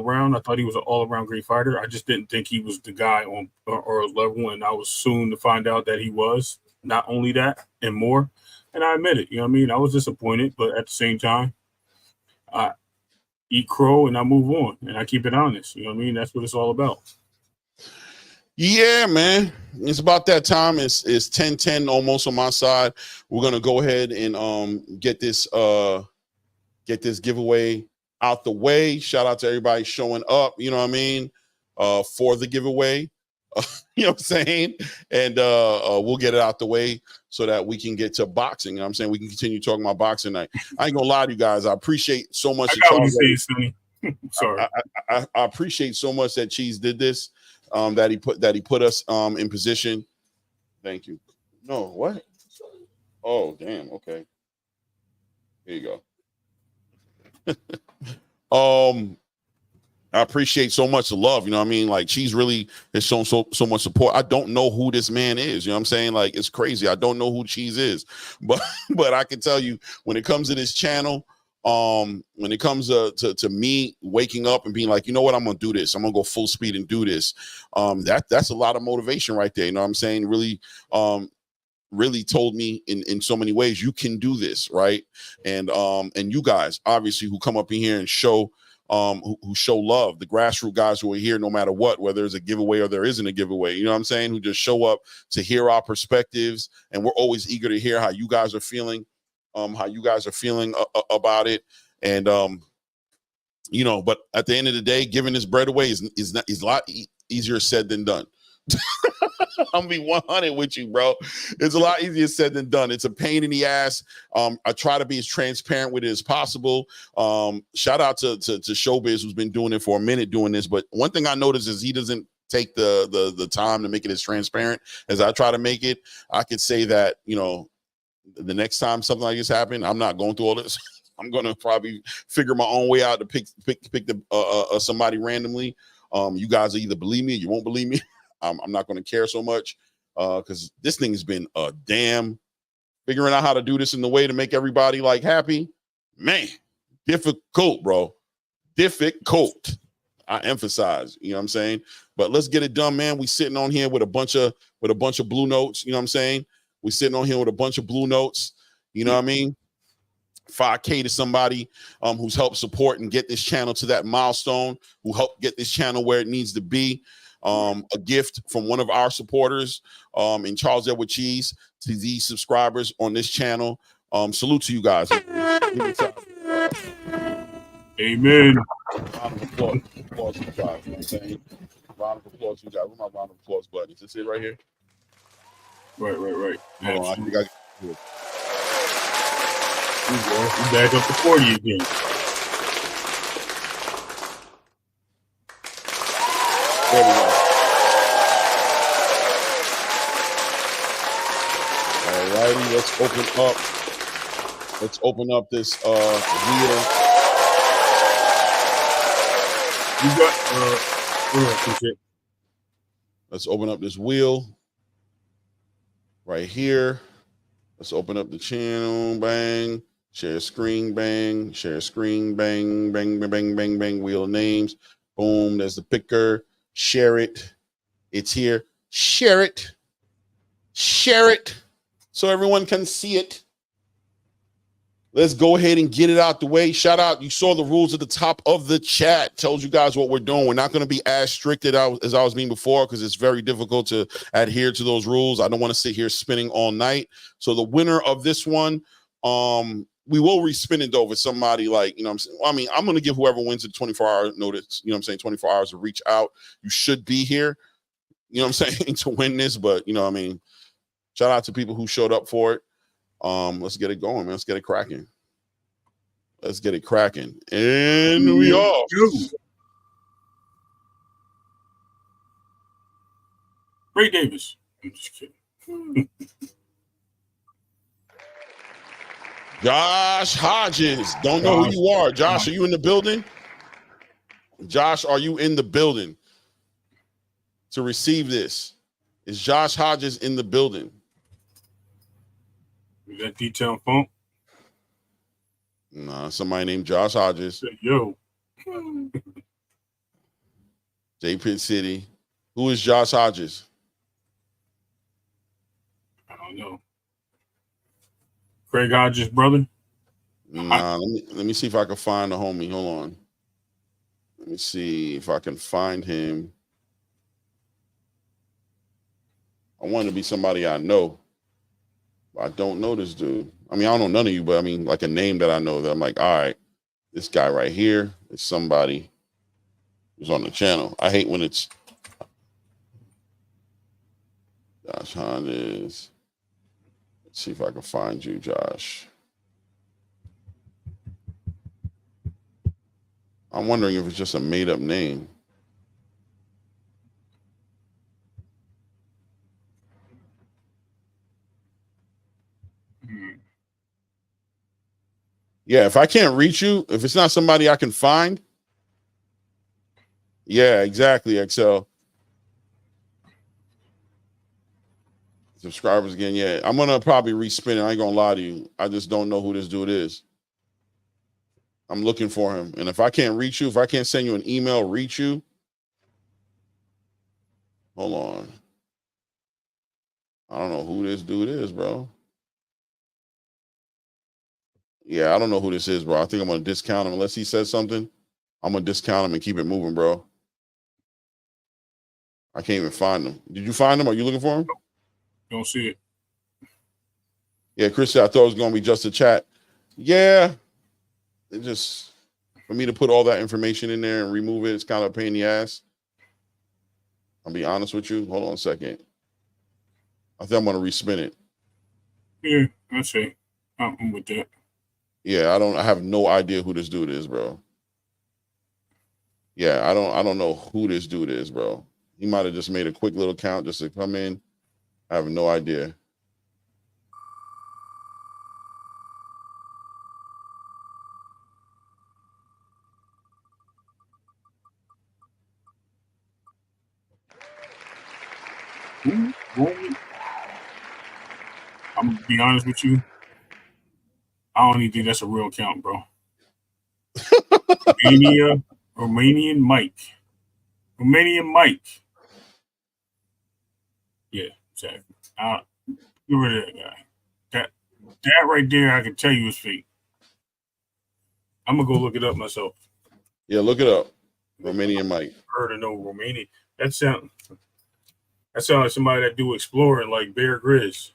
around. I thought he was an all-around great fighter. I just didn't think he was the guy on Earl's level, and I was soon to find out that he was. Not only that and more. And I admit it, I was disappointed, but at the same time, I eat crow and I move on and I keep it honest. That's what it's all about. Yeah, man. It's about that time. It's 10:10 almost on my side. We're gonna go ahead and get this giveaway out the way. Shout out to everybody showing up, for the giveaway. You know what I'm saying? And we'll get it out the way so that we can get to boxing. You know what I'm saying? We can continue talking about boxing night. I ain't gonna lie to you guys. I appreciate so much. I got what you say, Sonny. Sorry. I appreciate so much that Cheese did this. That he put us in position. Thank you. No, what? Oh, damn. Okay. Here you go. I appreciate so much the love. Like, Cheese really has shown so much support. I don't know who this man is. You know what I'm saying? Like, it's crazy. I don't know who Cheese is, but I can tell you when it comes to this channel. When it comes to me waking up and being like, you know what, I'm gonna do this. I'm gonna go full speed and do this. That's a lot of motivation right there. You know what I'm saying? Really, really told me in so many ways you can do this, right? And you guys obviously who come up in here and show who show love, the grassroots guys who are here no matter what, whether there's a giveaway or there isn't a giveaway. You know what I'm saying? Who just show up to hear our perspectives, and we're always eager to hear how you guys are feeling. About it, and but at the end of the day, giving this bread away is a lot easier said than done. I'm gonna be 100 with you, bro. It's a lot easier said than done. It's a pain in the ass. I try to be as transparent with it as possible. Shout out to Showbiz, who's been doing it for a minute doing this. But one thing I noticed is he doesn't take the time to make it as transparent as I try to make it. I could say that, the next time something like this happens, I'm not going through all this. I'm gonna probably figure my own way out to pick the somebody randomly. You guys will either believe me or you won't believe me. I'm not gonna care so much because this thing has been a damn figuring out how to do this in the way to make everybody like happy. Man, difficult, bro. Difficult. I emphasize, you know what I'm saying? But let's get it done, man. We sitting on here with a bunch of blue notes, you know what I'm saying? We're sitting on here with a bunch of blue notes. You know what I mean? 5K to somebody who's helped support and get this channel to that milestone, who helped get this channel where it needs to be. a gift from one of our supporters in Charles Edward Cheese to these subscribers on this channel. Salute to you guys. Amen. Round of applause to you guys. You know what I'm saying? Round of applause to you guys. Where's my round of applause button? Is this it right here? Right. Hold on, I think I can do it. We back up to 40 again. There we go. All righty, let's open up this wheel. You got Let's open up this wheel right here. Let's open up the channel. Bang. Share screen. Bang. Share screen. Bang. Bang. Bang. Bang. Bang. Bang. Wheel of names. Boom. There's the picker. Share it. It's here. Share it. Share it so everyone can see it. Let's go ahead and get it out the way. Shout out. You saw the rules at the top of the chat. Tells you guys what we're doing. We're not going to be as strict as I was being before because it's very difficult to adhere to those rules. I don't want to sit here spinning all night. So the winner of this one, we will respin it though with somebody like, you know what I'm saying? Well, I mean, I'm going to give whoever wins a 24-hour notice, you know what I'm saying, 24 hours to reach out. You should be here, you know what I'm saying, to win this. But, you know what I mean, shout out to people who showed up for it. Let's get it going, man. Let's get it cracking. Let's get it cracking. And we are. Ray Davis. I'm just kidding. Josh Hodges. Don't know who you are. Josh, are you in the building? Josh, are you in the building to receive this? Is Josh Hodges in the building? Is that detailed phone? Nah, somebody named Josh Hodges. Yo. J Pit City. Who is Josh Hodges? I don't know. Craig Hodges' brother? Nah, let me see if I can find the homie. Hold on. Let me see if I can find him. I want to be somebody I know. I don't know this dude. I mean, I don't know none of you, but I mean, like a name that I know that I'm like, all right, this guy right here is somebody who's on the channel. I hate when it's Josh Hodges. Let's see if I can find you, Josh. I'm wondering if it's just a made-up name. Yeah, if I can't reach you, if it's not somebody I can find. Yeah, exactly, Excel. Subscribers again, yeah. I'm going to probably respin it. I ain't going to lie to you. I just don't know who this dude is. I'm looking for him. And if I can't reach you, if I can't send you an email, reach you. Hold on. I don't know who this dude is, bro. Yeah, I don't know who this is, bro. I think I'm going to discount him. Unless he says something, I'm going to discount him and keep it moving, bro. I can't even find him. Did you find him? Are you looking for him? Don't see it. Yeah, Chris said I thought it was going to be just a chat. Yeah. It just, for me to put all that information in there and remove it, it's kind of a pain in the ass. I'll be honest with you. Hold on a second. I think I'm going to respin it. Yeah, I see. I'm with that. Yeah, I have no idea who this dude is, bro. Yeah, I don't know who this dude is, bro. He might have just made a quick little count just to come in. I have no idea. I'm gonna be honest with you. I don't even think that's a real count, bro. Romanian Mike. Yeah, exactly. Get rid of that guy. That right there, I can tell you is fake. I'm gonna go look it up myself. Yeah, look it up. Romanian Mike. Heard of no Romanian. That sound like somebody that do exploring like Bear Grylls.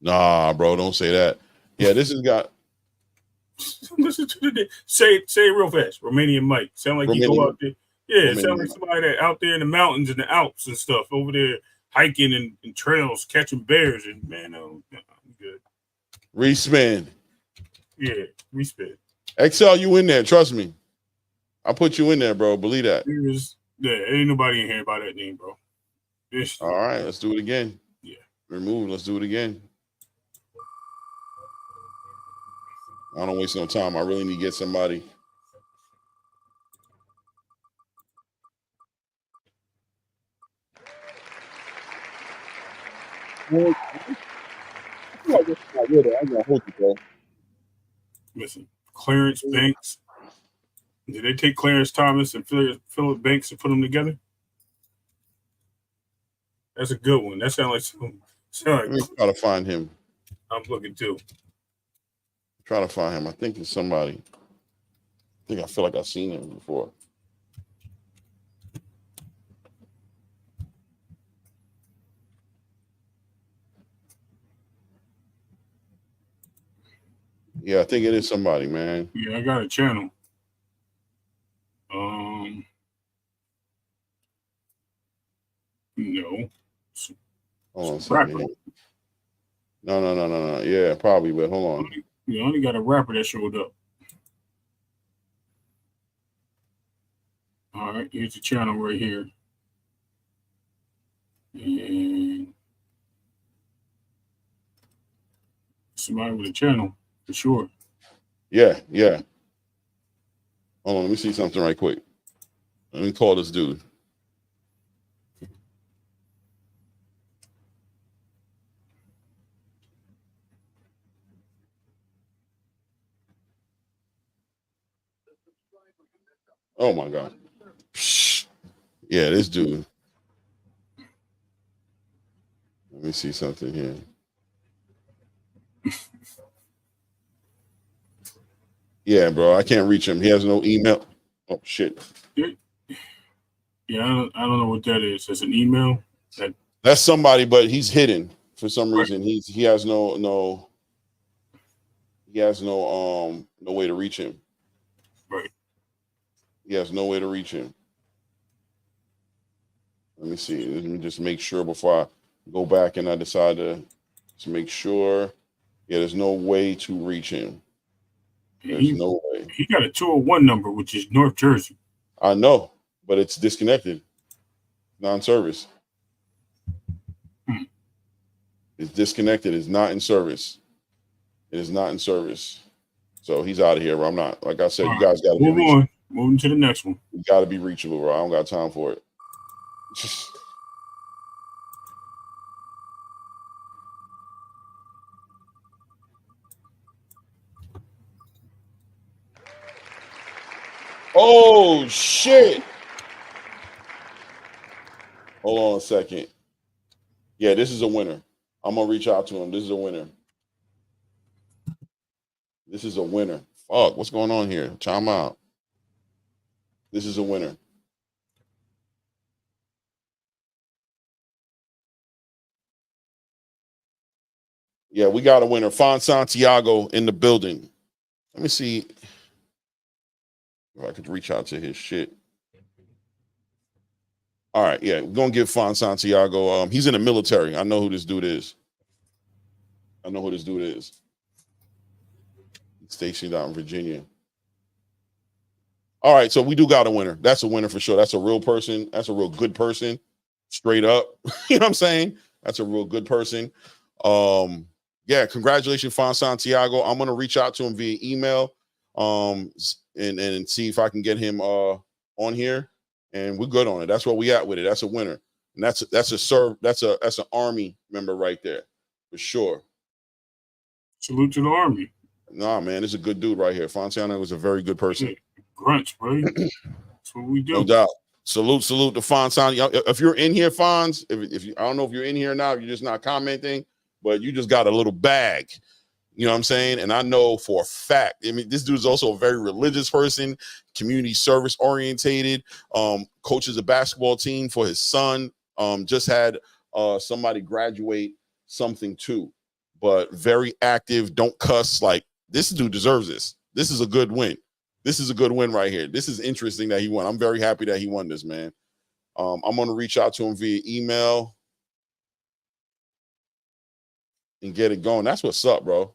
Nah, bro, don't say that. Yeah, this has got. Listen to the say it real fast. Romanian Mike. Sound like he go out there. Yeah, it sound like somebody that out there in the mountains and the Alps and stuff over there hiking and trails, catching bears. And man, I'm good. Respin. Yeah, respin. XL, you in there? Trust me. I put you in there, bro. Believe that. Ain't nobody in here by that name, bro. All right, let's do it again. Yeah. Remove. Let's do it again. I don't waste no time. I really need to get somebody. Listen, Clarence Banks. Did they take Clarence Thomas and Philip Banks and put them together? That's a good one. That sounds like something. Let me try to find him. I'm looking too. Try to find him. I think it's somebody. I feel like I've seen him before. Yeah, I think it is somebody, man. Yeah, I got a channel. No. Hold on a second. No. Yeah, probably, but hold on. You only got a rapper that showed up. All right, here's the channel right here. And somebody with a channel, for sure. Yeah. Hold on, let me see something right quick. Let me call this dude. Oh my God. Yeah, this dude. Let me see something here. Yeah, bro, I can't reach him. He has no email. Oh shit. Yeah, I don't know what that is. That's an email. That's somebody, but he's hidden for some reason. Right. He has no way to reach him. Right. He has no way to reach him. Let me see. Let me just make sure before I go back and I decide to make sure. Yeah, there's no way to reach him. There's no way. He got a 201 number, which is North Jersey. I know, but it's disconnected. Non-service. It's disconnected. It's not in service. It is not in service. So he's out of here, bro. I'm not. Like I said, you guys got to be reachable. Moving to the next one. You got to be reachable, bro. I don't got time for it. Oh, shit. Hold on a second. Yeah, this is a winner. I'm going to reach out to him. This is a winner. This is a winner. Fuck, what's going on here? Time out. This is a winner. Yeah, we got a winner. Fon Santiago in the building. Let me see if I could reach out to his shit. All right, yeah, we're going to give Fon Santiago. He's in the military. I know who this dude is. Stationed out in Virginia. All right, so we do got a winner. That's a winner for sure. That's a real person. That's a real good person. Straight up. You know what I'm saying? That's a real good person. Yeah, congratulations, Fon Santiago. I'm gonna reach out to him via email and see if I can get him on here. And we're good on it. That's where we at with it. That's a winner. And that's an Army member right there, for sure. Salute to the Army. Nah, man, this is a good dude right here. Fontana was a very good person. Grunts, bro. That's what we do. No doubt. Salute to Fontana. If you're in here, Fonz, if you, I don't know if you're in here now, you're just not commenting, but you just got a little bag. You know what I'm saying? And I know for a fact, I mean, this dude is also a very religious person, community service orientated, coaches a basketball team for his son, just had somebody graduate something too, but very active, don't cuss. Like, this dude deserves this. This is a good win. This is a good win right here. This is interesting that he won. I'm very happy that he won this, man. I'm going to reach out to him via email and get it going. That's what's up, bro.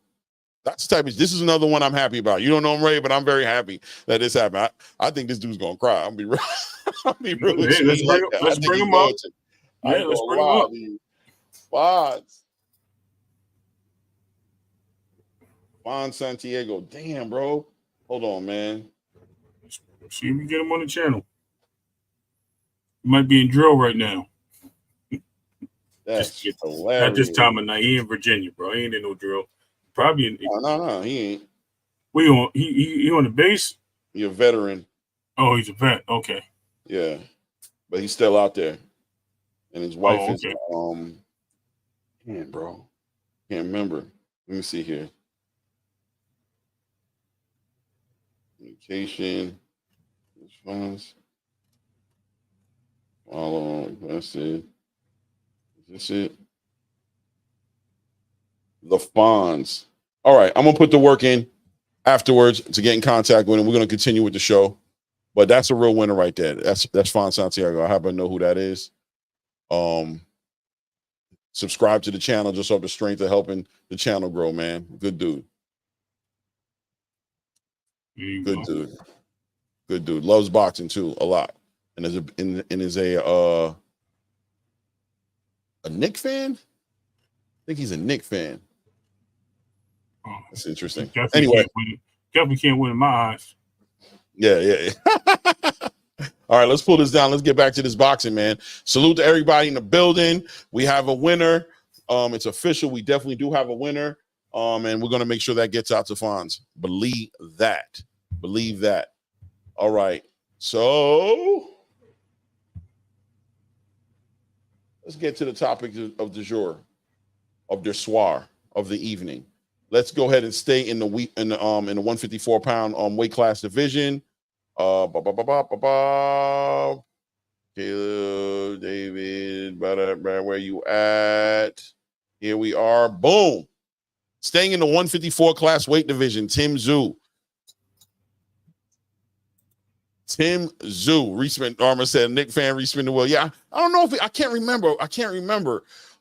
That's the type of, this is another one I'm happy about. You don't know him, Ray, but I'm very happy that this happened. I think this dude's gonna cry. I'll be real. I'll be real. Hey, let's bring him up. Yeah, let's bring him up. Juan Santiago. Damn, bro. Hold on, man. See if we get him on the channel. He might be in drill right now. That's hilarious. At this time of night, he in Virginia, bro. He ain't in no drill. Probably in. No, he ain't. We on he on the base? He's a veteran. Oh, he's a vet. Okay. Yeah, but he's still out there, and his wife is man, bro. Can't remember. Let me see here. Communication. Response. Follow. That's it. Is this it? The Fonz. All right, I'm gonna put the work in afterwards to get in contact with him. We're gonna continue with the show, but that's a real winner right there. That's Fonz Santiago. I happen to know who that is. Subscribe to the channel just off the strength of helping the channel grow, man. Good dude. Good dude. Loves boxing too a lot, and is a Nick fan. I think he's a Nick fan. That's interesting. Anyway, definitely can't win in my eyes. Yeah. All right, let's pull this down. Let's get back to this boxing, man. Salute to everybody in the building. We have a winner. It's official. We definitely do have a winner. And we're gonna make sure that gets out to Fonz. Believe that. All right. So let's get to the topic of du jour, of the soir, of the evening. Let's go ahead and stay in the 154-pound weight class division. Caleb, David, where you at? Here we are. Boom. Staying in the 154 class weight division, Tszyu. Respin Armor said, Nick fan, respin the wheel. Yeah, I don't know if I can't remember.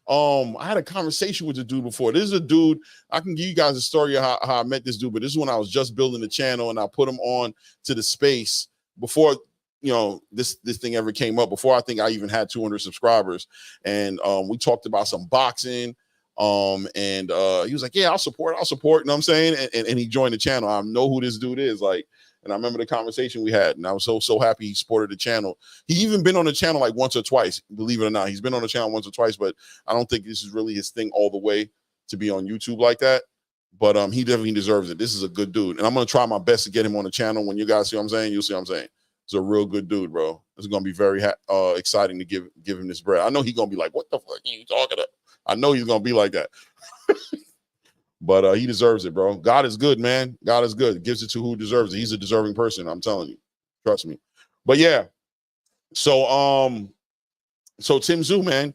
I had a conversation with the dude before. This is a dude, I can give you guys a story of how I met this dude, but this is when I was just building the channel and I put him on to the space before, this thing ever came up, before I think I even had 200 subscribers. And we talked about some boxing. And he was like, yeah, I'll support, you know what I'm saying? And he joined the channel. I know who this dude is, like, and I remember the conversation we had, and I was so happy he supported the channel. He even been on the channel like once or twice, believe it or not. He's been on the channel once or twice, but I don't think this is really his thing all the way to be on YouTube like that. But he definitely deserves it. This is a good dude, and I'm gonna try my best to get him on the channel. When you guys see what I'm saying, you'll see what I'm saying. He's a real good dude, bro. It's gonna be very exciting to give him this bread. I know he's gonna be like, "What the fuck are you talking about?" I know he's gonna be like that. But he deserves it, bro. God is good, man. God is good. Gives it to who deserves it. He's a deserving person. I'm telling you. Trust me. But yeah. So Tszyu, man,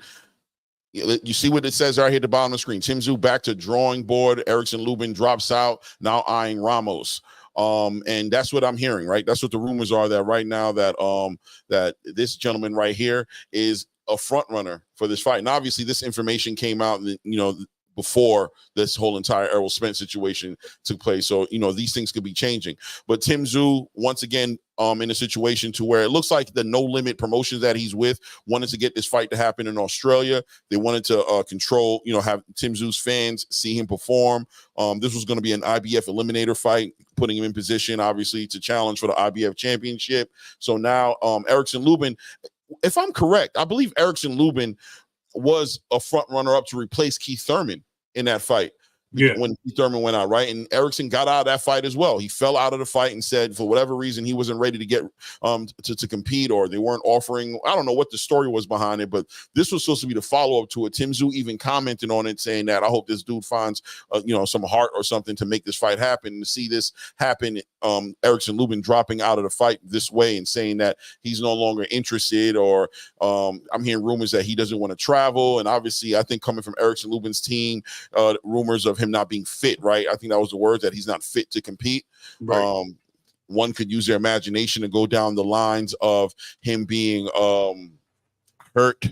you see what it says right here at the bottom of the screen. Tszyu back to drawing board. Erikson Lubin drops out, now eyeing Ramos. And that's what I'm hearing, right? That's what the rumors are, that right now that this gentleman right here is a front runner for this fight. And obviously this information came out, before this whole entire Errol Spence situation took place. So, these things could be changing. But Tszyu, once again, in a situation to where it looks like the No Limit promotions that he's with wanted to get this fight to happen in Australia. They wanted to control, have Tszyu's fans see him perform. This was going to be an IBF eliminator fight, putting him in position, obviously, to challenge for the IBF championship. So now Erikson Lubin, if I'm correct, I believe Erikson Lubin was a front runner up to replace Keith Thurman in that fight. when Thurman went out, right? And Erikson got out of that fight as well. He fell out of the fight and said for whatever reason he wasn't ready to get to compete, or they weren't offering. I don't know what the story was behind it, but this was supposed to be the follow-up to it. Tszyu even commented on it, saying that I hope this dude finds some heart or something to make this fight happen. And to see this happen, Erikson Lubin dropping out of the fight this way and saying that he's no longer interested, or I'm hearing rumors that he doesn't want to travel. And obviously I think coming from Erikson Lubin's team, rumors of him not being fit, right? I think that was the word, that he's not fit to compete. Right. One could use their imagination to go down the lines of him being hurt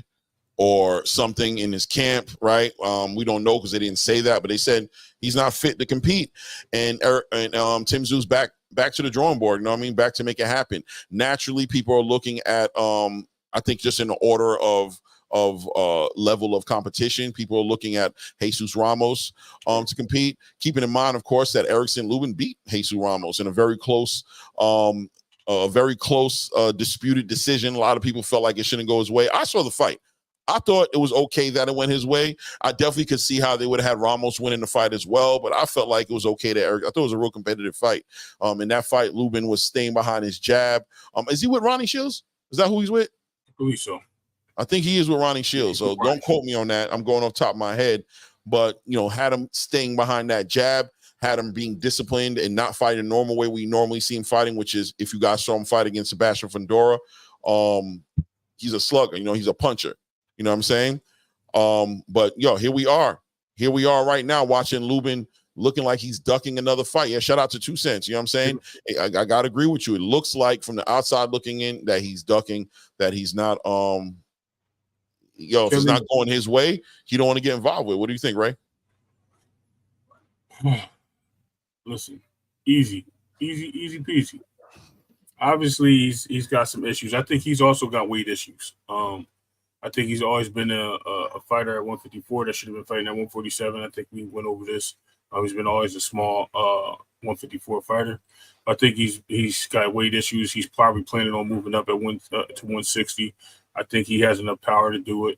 or something in his camp, right? We don't know because they didn't say that, but they said he's not fit to compete. And Tszyu's back to the drawing board, you know what I mean? Back to make it happen. Naturally, people are looking at, I think just in the order of level of competition, people are looking at Jesus Ramos to compete, keeping in mind, of course, that Erikson Lubin beat Jesus Ramos in a very close disputed decision. A lot of people felt like it shouldn't go his way. I saw the fight. I thought it was okay that it went his way. I definitely could see how they would have had Ramos winning the fight as well, but I felt like it was okay that I thought it was a real competitive fight. In that fight, Lubin was staying behind his jab. Is he with Ronnie Shields? Is that who he's with? I believe so. I think he is with Ronnie Shields, so don't quote me on that. I'm going off the top of my head, but had him staying behind that jab, had him being disciplined and not fighting the normal way we normally see him fighting, which is if you guys saw him fight against Sebastian Fundora, he's a slugger, he's a puncher. You know what I'm saying? But here we are. Here we are right now watching Lubin looking like he's ducking another fight. Yeah, shout out to 2 Cents. You know what I'm saying? I gotta agree with you. It looks like from the outside looking in that he's ducking, that he's not if it's not going his way, he don't want to get involved with. What do you think, Ray? Listen, easy peasy. Obviously, he's got some issues. I think he's also got weight issues. I think he's always been a fighter at 154 that should have been fighting at 147. I think we went over this. He's been always a small 154 fighter. I think he's got weight issues. He's probably planning on moving up at to 160. I think he has enough power to do it.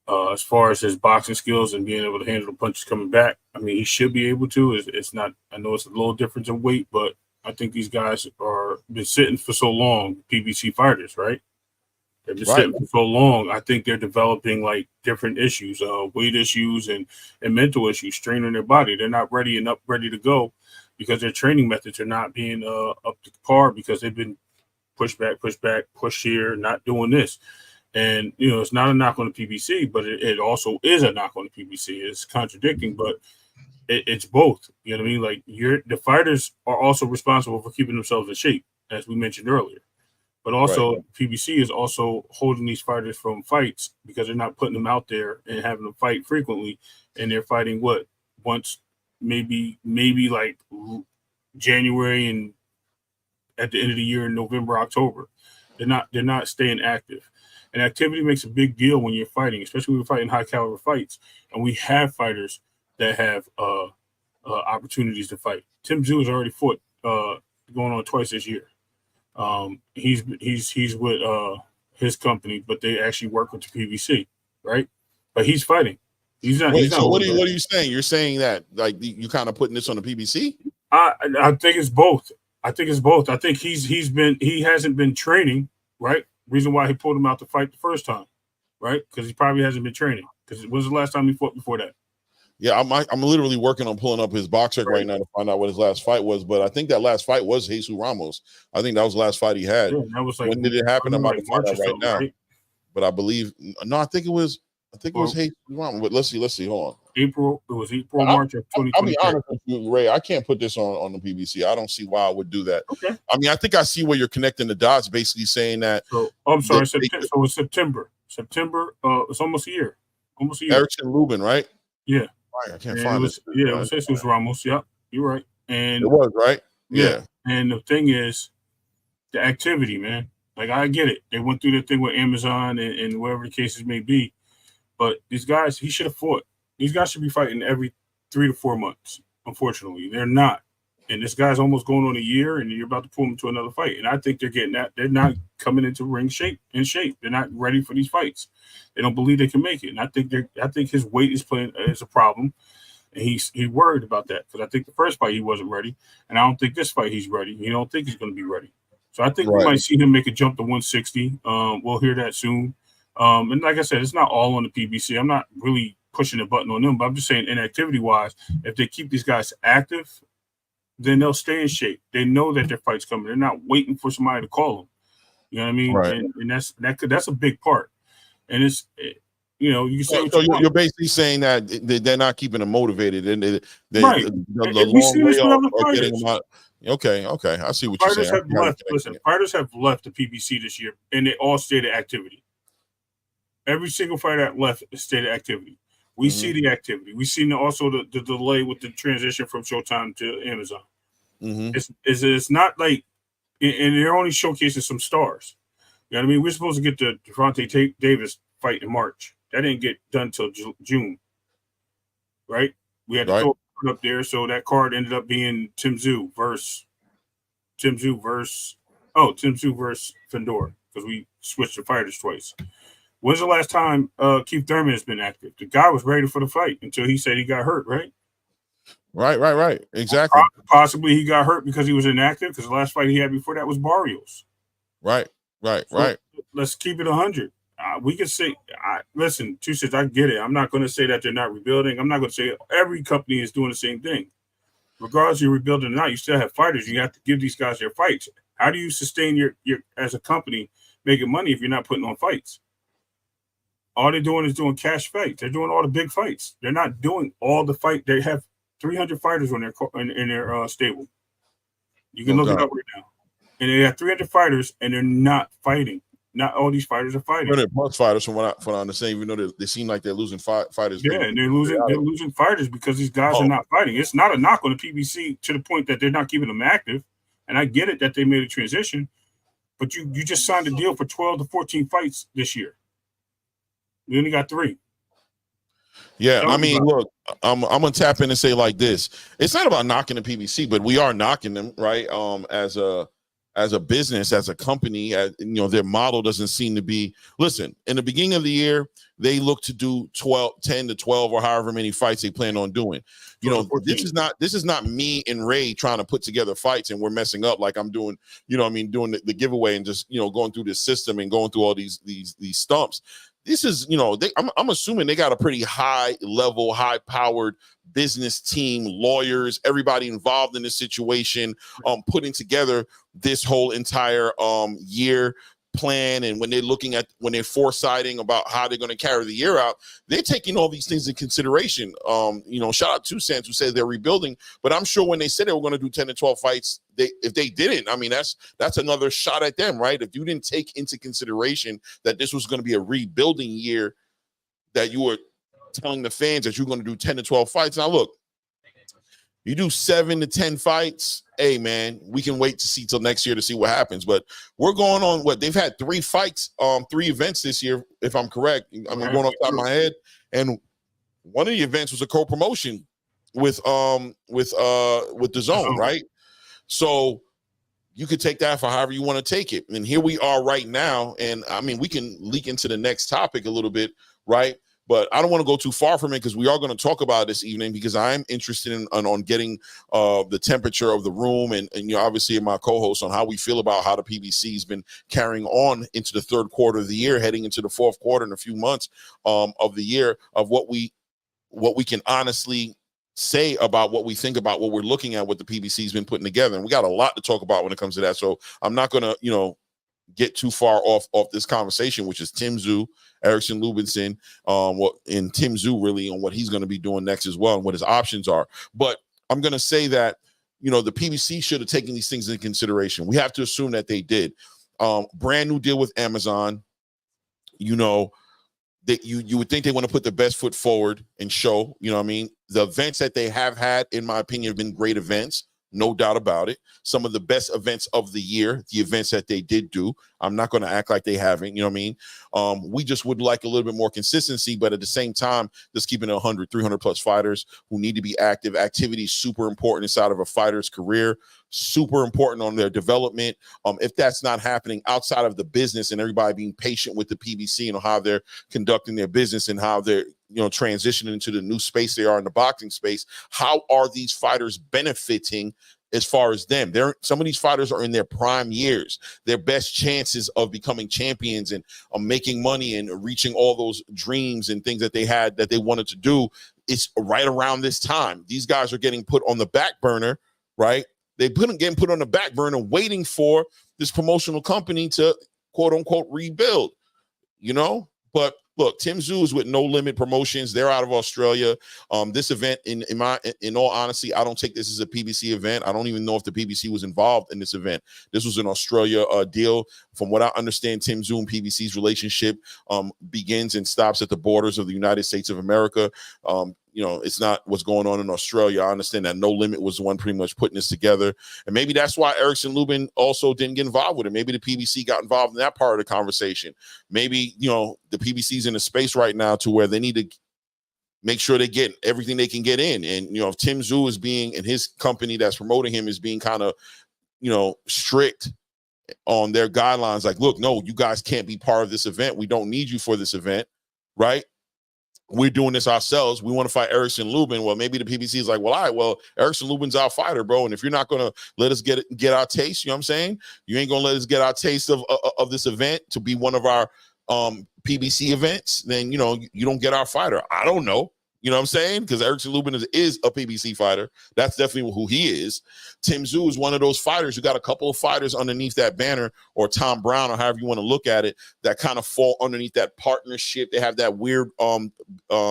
As far as his boxing skills and being able to handle the punches coming back, I mean, he should be able to. It's not. I know it's a little difference in weight, but I think these guys are been sitting for so long. PBC fighters, right? They've been sitting for so long. I think they're developing like different issues, weight issues and mental issues, straining their body. They're not ready to go because their training methods are not being up to par because they've been push back, push here, not doing this. And, it's not a knock on the PBC, but it also is a knock on the PBC. It's contradicting, but it's both. You know what I mean? Like the fighters are also responsible for keeping themselves in shape, as we mentioned earlier. But also PBC is also holding these fighters from fights because they're not putting them out there and having them fight frequently. And they're fighting once, maybe like January and at the end of the year in November, October. They're not staying active. And activity makes a big deal when you're fighting, especially when you're fighting high caliber fights. And we have fighters that have opportunities to fight. Tszyu has already fought going on twice this year. He's with his company, but they actually work with the PBC, right? But he's fighting. He's not. So what are you saying? You're saying that like you kind of putting this on the PBC? I think it's both. I think he hasn't been training, right? Reason why he pulled him out to fight the first time, right? Because he probably hasn't been training. Because when's the last time he fought before that? Yeah, I'm literally working on pulling up his boxer right now to find out what his last fight was. But I think that last fight was Jesus Ramos. I think that was the last fight he had. Yeah, that was like, when did it happen? I'm about to find out right now. Right? But I believe I think it was Jesus Ramos. But let's see. Hold on. It was April, March of 2020. I'll be honest with you, Ray. I can't put this on the PBC. I don't see why I would do that. Okay. I mean, I think I see where you're connecting the dots, basically saying that. So I'm sorry, September. So it's September. It's almost a year. Erikson Lubin, right? Yeah. I can't find it. Yeah, it was Jesus Ramos. Yep, you're right. And it was right. Yeah. And the thing is, the activity, man. Like I get it. They went through the thing with Amazon and whatever the cases may be, but these guys, he should have fought. These guys should be fighting every 3 to 4 months. Unfortunately, they're not. And this guy's almost going on a year, and you're about to pull him to another fight. And I think they're getting that. They're not coming into ring shape. They're not ready for these fights. They don't believe they can make it. And I think his weight is a problem. And he worried about that because I think the first fight he wasn't ready, and I don't think this fight he's ready. He don't think he's going to be ready. So I think we might see him make a jump to 160. We'll hear that soon. And like I said, it's not all on the PBC. I'm not really pushing the button on them, but I'm just saying inactivity-wise, if they keep these guys active, then they'll stay in shape. They know that their fight's coming. They're not waiting for somebody to call them. You know what I mean? Right. And that's a big part. And it's you say so you're basically saying that they're not keeping them motivated, and the long layoff are getting them out. Okay, I see what you're saying. Fighters have left the PBC this year, and they all stayed at activity. Every single fighter that left stayed at activity. We see the activity. We see also the delay with the transition from Showtime to Amazon. It's not like, and they're only showcasing some stars. You know what I mean? We're supposed to get the Devontae Davis fight in March. That didn't get done till June, right? We had to throw it up there, so that card ended up being Tszyu versus Fundora because we switched the fighters twice. When's the last time Keith Thurman has been active? The guy was ready for the fight until he said he got hurt, right? Right. Exactly. Possibly he got hurt because he was inactive because the last fight he had before that was Barrios. Right. Let's keep it 100. We can say, listen, Two says I get it. I'm not going to say that they're not rebuilding. I'm not going to say every company is doing the same thing. Regardless of you're rebuilding or not, you still have fighters. You have to give these guys their fights. How do you sustain your as a company making money if you're not putting on fights? All they're doing is doing cash fights. They're doing all the big fights. They're not doing all the fight. They have 300 fighters on in their stable. You can look it up right now. And they have 300 fighters, and they're not fighting. Not all these fighters are fighting. 300 plus fighters, from what I understand, even though they seem like they're losing fighters. Yeah, and they're losing fighters because these guys are not fighting. It's not a knock on the PBC to the point that they're not keeping them active. And I get it that they made a transition, but you just signed a deal for 12 to 14 fights this year. We only got 3. Yeah, I mean, look, I'm gonna tap in and say like this: it's not about knocking the PBC, but we are knocking them, right? As a business, as a company, their model doesn't seem to be. Listen, in the beginning of the year, they look to do 10 to 12 or however many fights they plan on doing. This is not me and Ray trying to put together fights and we're messing up like I'm doing. Doing the giveaway and just going through this system and going through all these stumps. This is, I'm assuming they got a pretty high level, high powered business team, lawyers, everybody involved in this situation, putting together this whole entire year plan. And when they're foresighting about how they're going to carry the year out, they're taking all these things in consideration. Shout out to Sands who said they're rebuilding, but I'm sure when they said they were going to do 10 to 12 fights, if they didn't, I mean, that's another shot at them, right? If you didn't take into consideration that this was going to be a rebuilding year, that you were telling the fans that you're going to do 10 to 12 fights. Now, look, you do 7 to 10 fights. Hey, man, we can wait to see till next year to see what happens. But we're going on they've had 3 fights, 3 events this year, if I'm correct. I'm going off the top of my head. And one of the events was a co-promotion with the Zone, right? So you could take that for however you want to take it. And here we are right now. And I mean, we can leak into the next topic a little bit, right? But I don't want to go too far from it because we are going to talk about it this evening because I'm interested on getting the temperature of the room and obviously my co-host on how we feel about how the PBC has been carrying on into the 3rd quarter of the year, heading into the 4th quarter in a few months of the year, of what we can honestly say about what we think about what we're looking at, what the PBC has been putting together. And we got a lot to talk about when it comes to that. So I'm not going to, get too far off this conversation, which is Tszyu, Erikson Lubin, and Tszyu really on what he's going to be doing next as well and what his options are. But I'm going to say that, the PBC should have taken these things into consideration. We have to assume that they did. Brand new deal with Amazon, that you would think they want to put the best foot forward and show, the events that they have had, in my opinion, have been great events. No doubt about it. Some of the best events of the year, the events that they did do. I'm not going to act like they haven't, we just would like a little bit more consistency, but at the same time, just keeping it 300 plus fighters who need to be active. Activity is super important inside of a fighter's career, super important on their development. If that's not happening outside of the business and everybody being patient with the PBC and how they're conducting their business and how they're transitioning into the new space they are in the boxing space. How are these fighters benefiting as far as them? Some of these fighters are in their prime years, their best chances of becoming champions and making money and reaching all those dreams and things that they had that they wanted to do. It's right around this time. These guys are getting put on the back burner, right? Getting put on the back burner, waiting for this promotional company to quote unquote rebuild, But look, Tszyu is with No Limit Promotions. They're out of Australia. This event, in all honesty, I don't take this as a PBC event. I don't even know if the PBC was involved in this event. This was an Australia deal. From what I understand, Tszyu and PBC's relationship begins and stops at the borders of the United States of America. It's not what's going on in Australia. I understand that No Limit was the one pretty much putting this together. And maybe that's why Erikson Lubin also didn't get involved with it. Maybe the PBC got involved in that part of the conversation. Maybe, the PBC's in a space right now to where they need to make sure they get everything they can get in. And, if Tszyu is being, and his company that's promoting him is being kind of, strict on their guidelines, like, look, no, you guys can't be part of this event. We don't need you for this event, right? We're doing this ourselves. We want to fight Erikson Lubin. Well, maybe the PBC is like, well, all right, Erikson Lubin's our fighter, bro. And if you're not going to let us get our taste, you know what I'm saying? You ain't going to let us get our taste of this event to be one of our PBC events, then, you don't get our fighter. I don't know. You know what I'm saying? Because Erikson Lubin is a PBC fighter. That's definitely who he is. Tszyu is one of those fighters. You got a couple of fighters underneath that banner, or Tom Brown, or however you want to look at it, that kind of fall underneath that partnership. They have that weird deal, you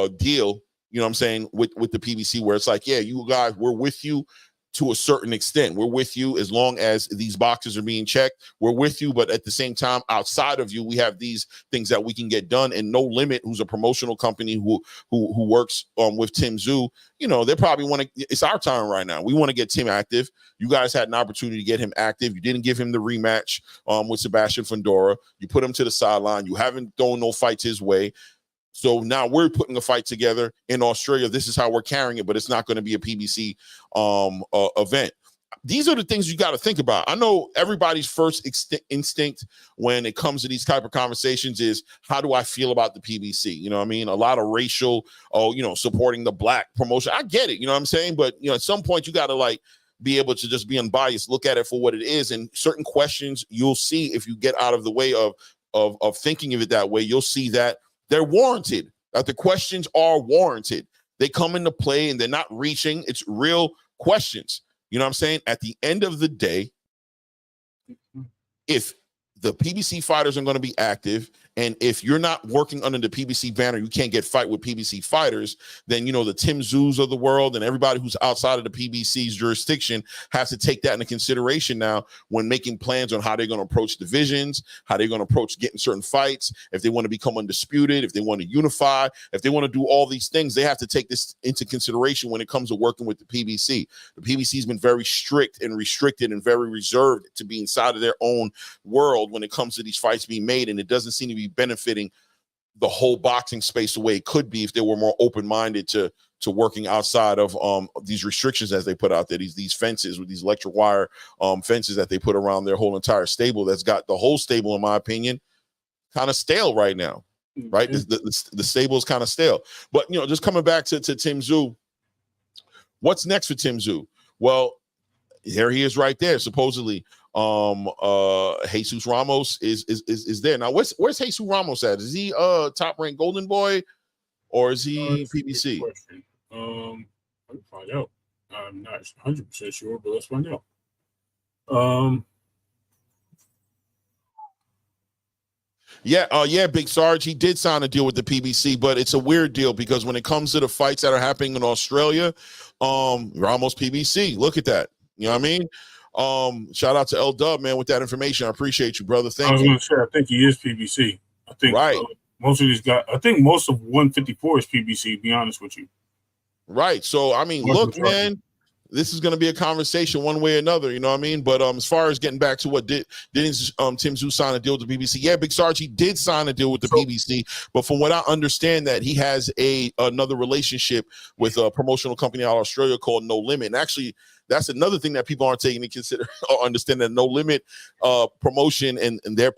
know what I'm saying, with the PBC, where it's like, yeah, you guys, we're with you to a certain extent. We're with you as long as these boxes are being checked. We're with you, but at the same time, outside of you, we have these things that we can get done. And No Limit, who's a promotional company who works with Tszyu, they probably want to. It's our time right now. We want to get Tim active. You guys had an opportunity to get him active. You didn't give him the rematch with Sebastian Fundora. You put him to the sideline. You haven't thrown no fights his way. So now we're putting a fight together in Australia. This is how we're carrying it, but it's not going to be a PBC event. These are the things you got to think about. I know everybody's first instinct when it comes to these type of conversations is, how do I feel about the PBC? You know what I mean? A lot of racial, supporting the black promotion. I get it. You know what I'm saying? But, at some point you got to be able to just be unbiased, look at it for what it is. And certain questions you'll see, if you get out of the way of thinking of it that way, you'll see that they're warranted. That the questions are warranted. They come into play and they're not reaching. It's real questions. You know what I'm saying? At the end of the day, if the PBC fighters are going to be active, and if you're not working under the PBC banner, you can't get fight with PBC fighters, then, the Tszyus of the world and everybody who's outside of the PBC's jurisdiction has to take that into consideration now when making plans on how they're going to approach divisions, how they're going to approach getting certain fights, if they want to become undisputed, if they want to unify, if they want to do all these things, they have to take this into consideration when it comes to working with the PBC. The PBC has been very strict and restricted and very reserved to be inside of their own world when it comes to these fights being made, and it doesn't seem to be benefiting the whole boxing space the way it could be if they were more open-minded to working outside of these restrictions as they put out there, these fences with these electric wire fences that they put around their whole entire stable. That's got the whole stable, in my opinion, kind of stale right now. Right, the stable is kind of stale. But just coming back to Tszyu, what's next for Tszyu? Well, here he is right there, supposedly. Jesus Ramos is there now. Where's Jesus Ramos at? Is he top ranked Golden Boy, or is he PBC? Let me find out. I'm not 100% sure, but let's find out. Yeah, Big Sarge, he did sign a deal with the PBC, but it's a weird deal because when it comes to the fights that are happening in Australia, Ramos PBC. Look at that. You know what I mean? Shout out to L Dub, man, with that information. I appreciate you, brother. Thank you. I was going to say, I think he is PBC. I think right. Most of these guys, I think most of 154 is PBC, to be honest with you. Right. So, I mean, look, man, this is going to be a conversation one way or another, you know what I mean? But as far as getting back to what didn't Tszyu sign a deal with the PBC? Yeah, Big Sarge, he did sign a deal with the PBC, but from what I understand, that he has another relationship with a promotional company out of Australia called No Limit. And actually, that's another thing that people aren't taking into consider or understand, that No Limit promotion and their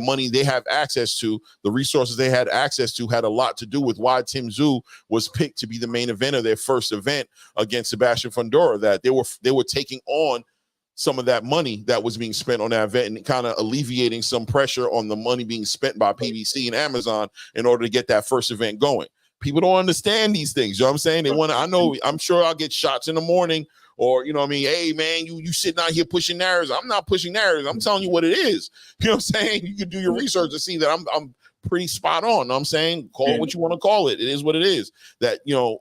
money they have access to, the resources they had access to, had a lot to do with why Tszyu was picked to be the main event of their first event against Sebastian Fundora, that they were taking on some of that money that was being spent on that event and kind of alleviating some pressure on the money being spent by PBC and Amazon in order to get that first event going. People don't understand these things. You know what I'm saying? They want to, I'm sure I'll get shots in the morning, or, you know what I mean? Hey man, you sitting out here pushing narratives. I'm not pushing narratives. I'm telling you what it is. You know what I'm saying? You can do your research to see that I'm pretty spot on. You know what I'm saying? Call it what you want to call it. It is what it is. That, you know,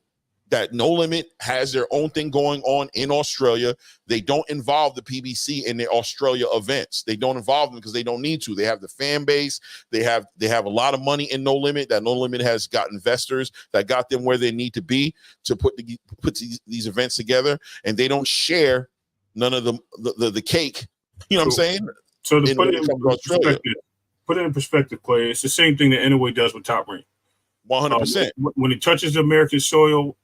that No Limit has their own thing going on in Australia. They don't involve the PBC in their Australia events. They don't involve them because they don't need to. They have the fan base. They have a lot of money in No Limit. That No Limit has got investors that got them where they need to be to put these events together, and they don't share none of the cake. You know what I'm saying? So to put it in perspective, Clay, it's the same thing that NOA does with Top Rank. 100%. When it touches American soil,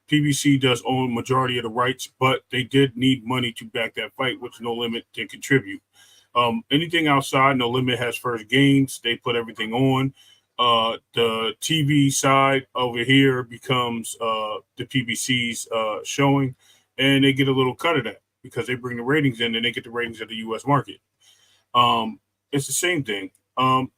PBC does own majority of the rights, but they did need money to back that fight, which No Limit can contribute. Anything outside, No Limit has first gains. They put everything on. The TV side over here becomes the PBC's showing, and they get a little cut of that because they bring the ratings in, and they get the ratings of the U.S. market. It's the same thing. And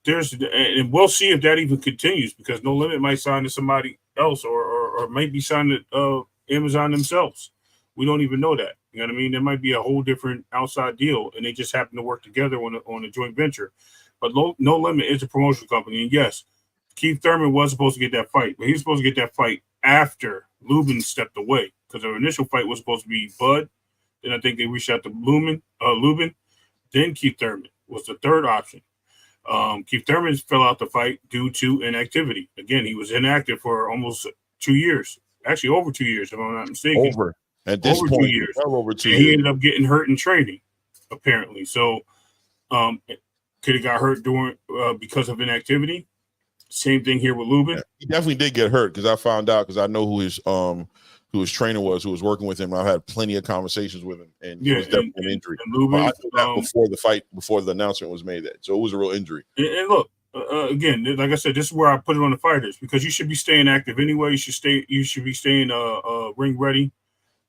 we'll see if that even continues, because No Limit might sign to somebody else, or might be signed to Amazon themselves. We don't even know that. You know what I mean? There might be a whole different outside deal, and they just happen to work together on a joint venture. But No Limit is a promotional company, and yes, Keith Thurman was supposed to get that fight, but he was supposed to get that fight after Lubin stepped away, because their initial fight was supposed to be Bud. Then I think they reached out to Lubin. Then Keith Thurman was the third option. Keith Thurman fell out the fight due to inactivity. Again, he was inactive for almost 2 years, actually over 2 years, if I'm not mistaken. At this point, 2 years. Over 2 years. He ended up getting hurt in training, apparently. So, could have got hurt because of inactivity. Same thing here with Lubin. Yeah, he definitely did get hurt, because I found out, because I know who his trainer was, who was working with him. I've had plenty of conversations with him, and it was definitely an injury. And Lubin, I knew that before the announcement was made, so it was a real injury. And look, again, like I said, this is where I put it on the fighters, because you should be staying active anyway. You should be staying ring ready,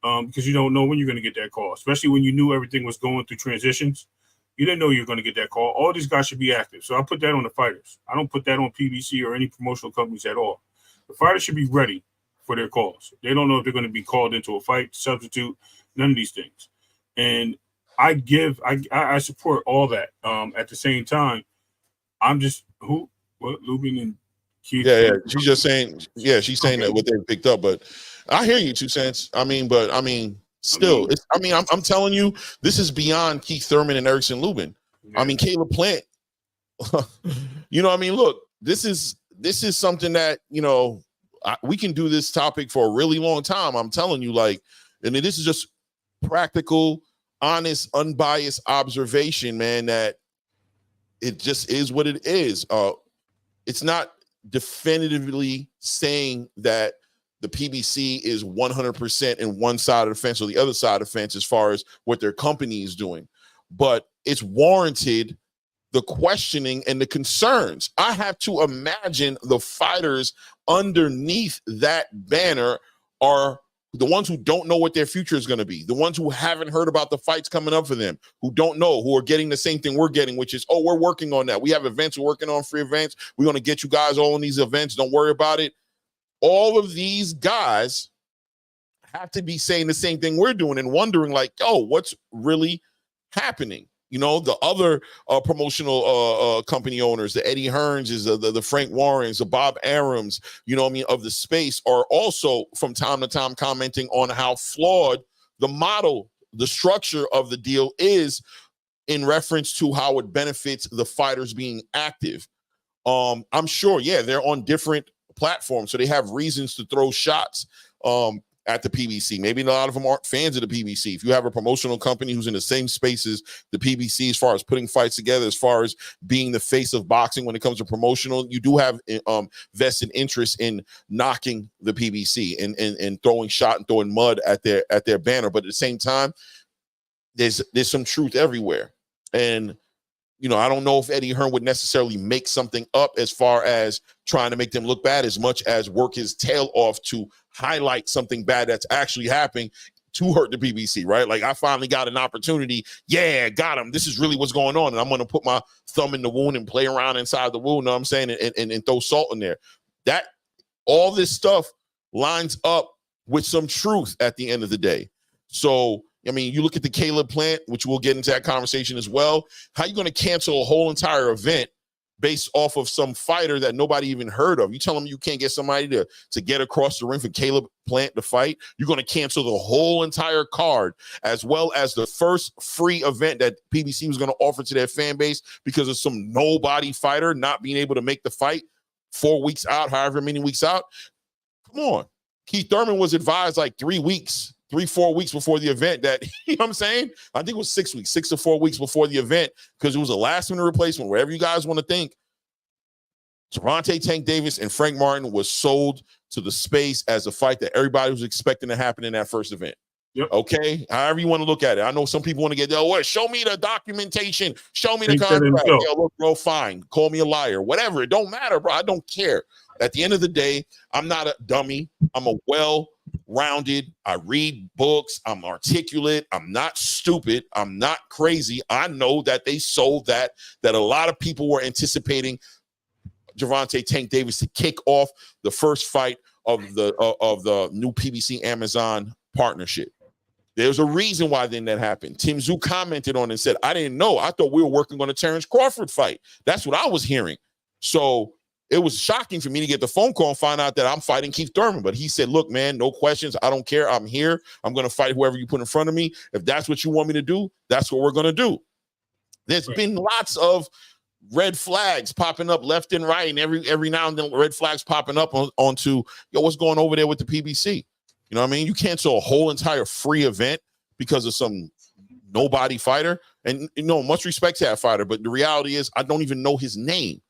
because you don't know when you're going to get that call, especially when you knew everything was going through transitions. You didn't know you were going to get that call. All these guys should be active. So I put that on the fighters. I don't put that on PBC or any promotional companies at all. The fighters should be ready for their calls. They don't know if they're going to be called into a fight, substitute, none of these things. And I support all that. At the same time, I'm just Lubin and Keith. Yeah. She's saying that what they picked up, but I hear you, 2 cents. Still, I'm telling you, this is beyond Keith Thurman and Erikson Lubin. Yeah. Caleb Plant. You know what I mean? Look, this is something that, we can do this topic for a really long time. I'm telling you, and this is just practical, honest, unbiased observation, man, that it just is what it is. It's not definitively saying that the PBC is 100% in one side of the fence or the other side of the fence as far as what their company is doing, but it's warranted the questioning and the concerns. I have to imagine the fighters underneath that banner are the ones who don't know what their future is going to be, the ones who haven't heard about the fights coming up for them, who don't know, who are getting the same thing we're getting, which is, we're working on that. We have events, we're working on free events. We're going to get you guys all in these events. Don't worry about it. All of these guys have to be saying the same thing we're doing and wondering what's really happening? The other promotional company owners, the Eddie Hearns, the Frank Warrens, the Bob Arams, of the space, are also from time to time commenting on how flawed the model, the structure of the deal is in reference to how it benefits the fighters being active. I'm sure, they're on different platforms, so they have reasons to throw shots. at the PBC. Maybe a lot of them aren't fans of the PBC. If you have a promotional company who's in the same space as the PBC as far as putting fights together, as far as being the face of boxing when it comes to promotional, you do have vested interest in knocking the PBC and throwing shot and throwing mud at their banner. But at the same time, there's some truth everywhere. And I don't know if Eddie Hearn would necessarily make something up as far as trying to make them look bad, as much as work his tail off to highlight something bad that's actually happening to hurt the PBC, right? Like, I finally got an opportunity. Yeah, got him. This is really what's going on. And I'm going to put my thumb in the wound and play around inside the wound, know what I'm saying? And throw salt in there. That, all this stuff lines up with some truth at the end of the day. So, I mean, you look at the Caleb Plant, which we'll get into that conversation as well. How are you going to cancel a whole entire event based off of some fighter that nobody even heard of? You tell them you can't get somebody to get across the ring for Caleb Plant to fight. You're going to cancel the whole entire card, as well as the first free event that PBC was going to offer to their fan base because of some nobody fighter not being able to make the fight 4 weeks out, however many weeks out. Come on. Keith Thurman was advised like 3 weeks. 3-4 weeks before the event that, you know what I'm saying? I think it was 6 weeks, 6 to 4 weeks before the event, because it was a last-minute replacement, wherever you guys want to think. Gervonta Tank Davis and Frank Martin was sold to the space as a fight that everybody was expecting to happen in that first event. Yep. Okay? However you want to look at it. I know some people want to get, what? Show me the documentation. Show me the contract. Yeah, look, bro, fine. Call me a liar. Whatever. It don't matter, bro. I don't care. At the end of the day, I'm not a dummy. I'm a well-rounded. I read books. I'm articulate. I'm not stupid. I'm not crazy. I know that they sold that a lot of people were anticipating Gervonta Tank Davis to kick off the first fight of the new PBC Amazon partnership. There's a reason why then that happened. Tszyu commented on it and said, I didn't know. I thought we were working on a Terrence Crawford fight. That's what I was hearing. So it was shocking for me to get the phone call and find out that I'm fighting Keith Thurman. But he said, look, man, no questions. I don't care. I'm here. I'm going to fight whoever you put in front of me. If that's what you want me to do, that's what we're going to do. There's been lots of red flags popping up left and right. And every now and then red flags popping up onto, what's going over there with the PBC? You know what I mean? You cancel a whole entire free event because of some nobody fighter. And, much respect to that fighter. But the reality is I don't even know his name.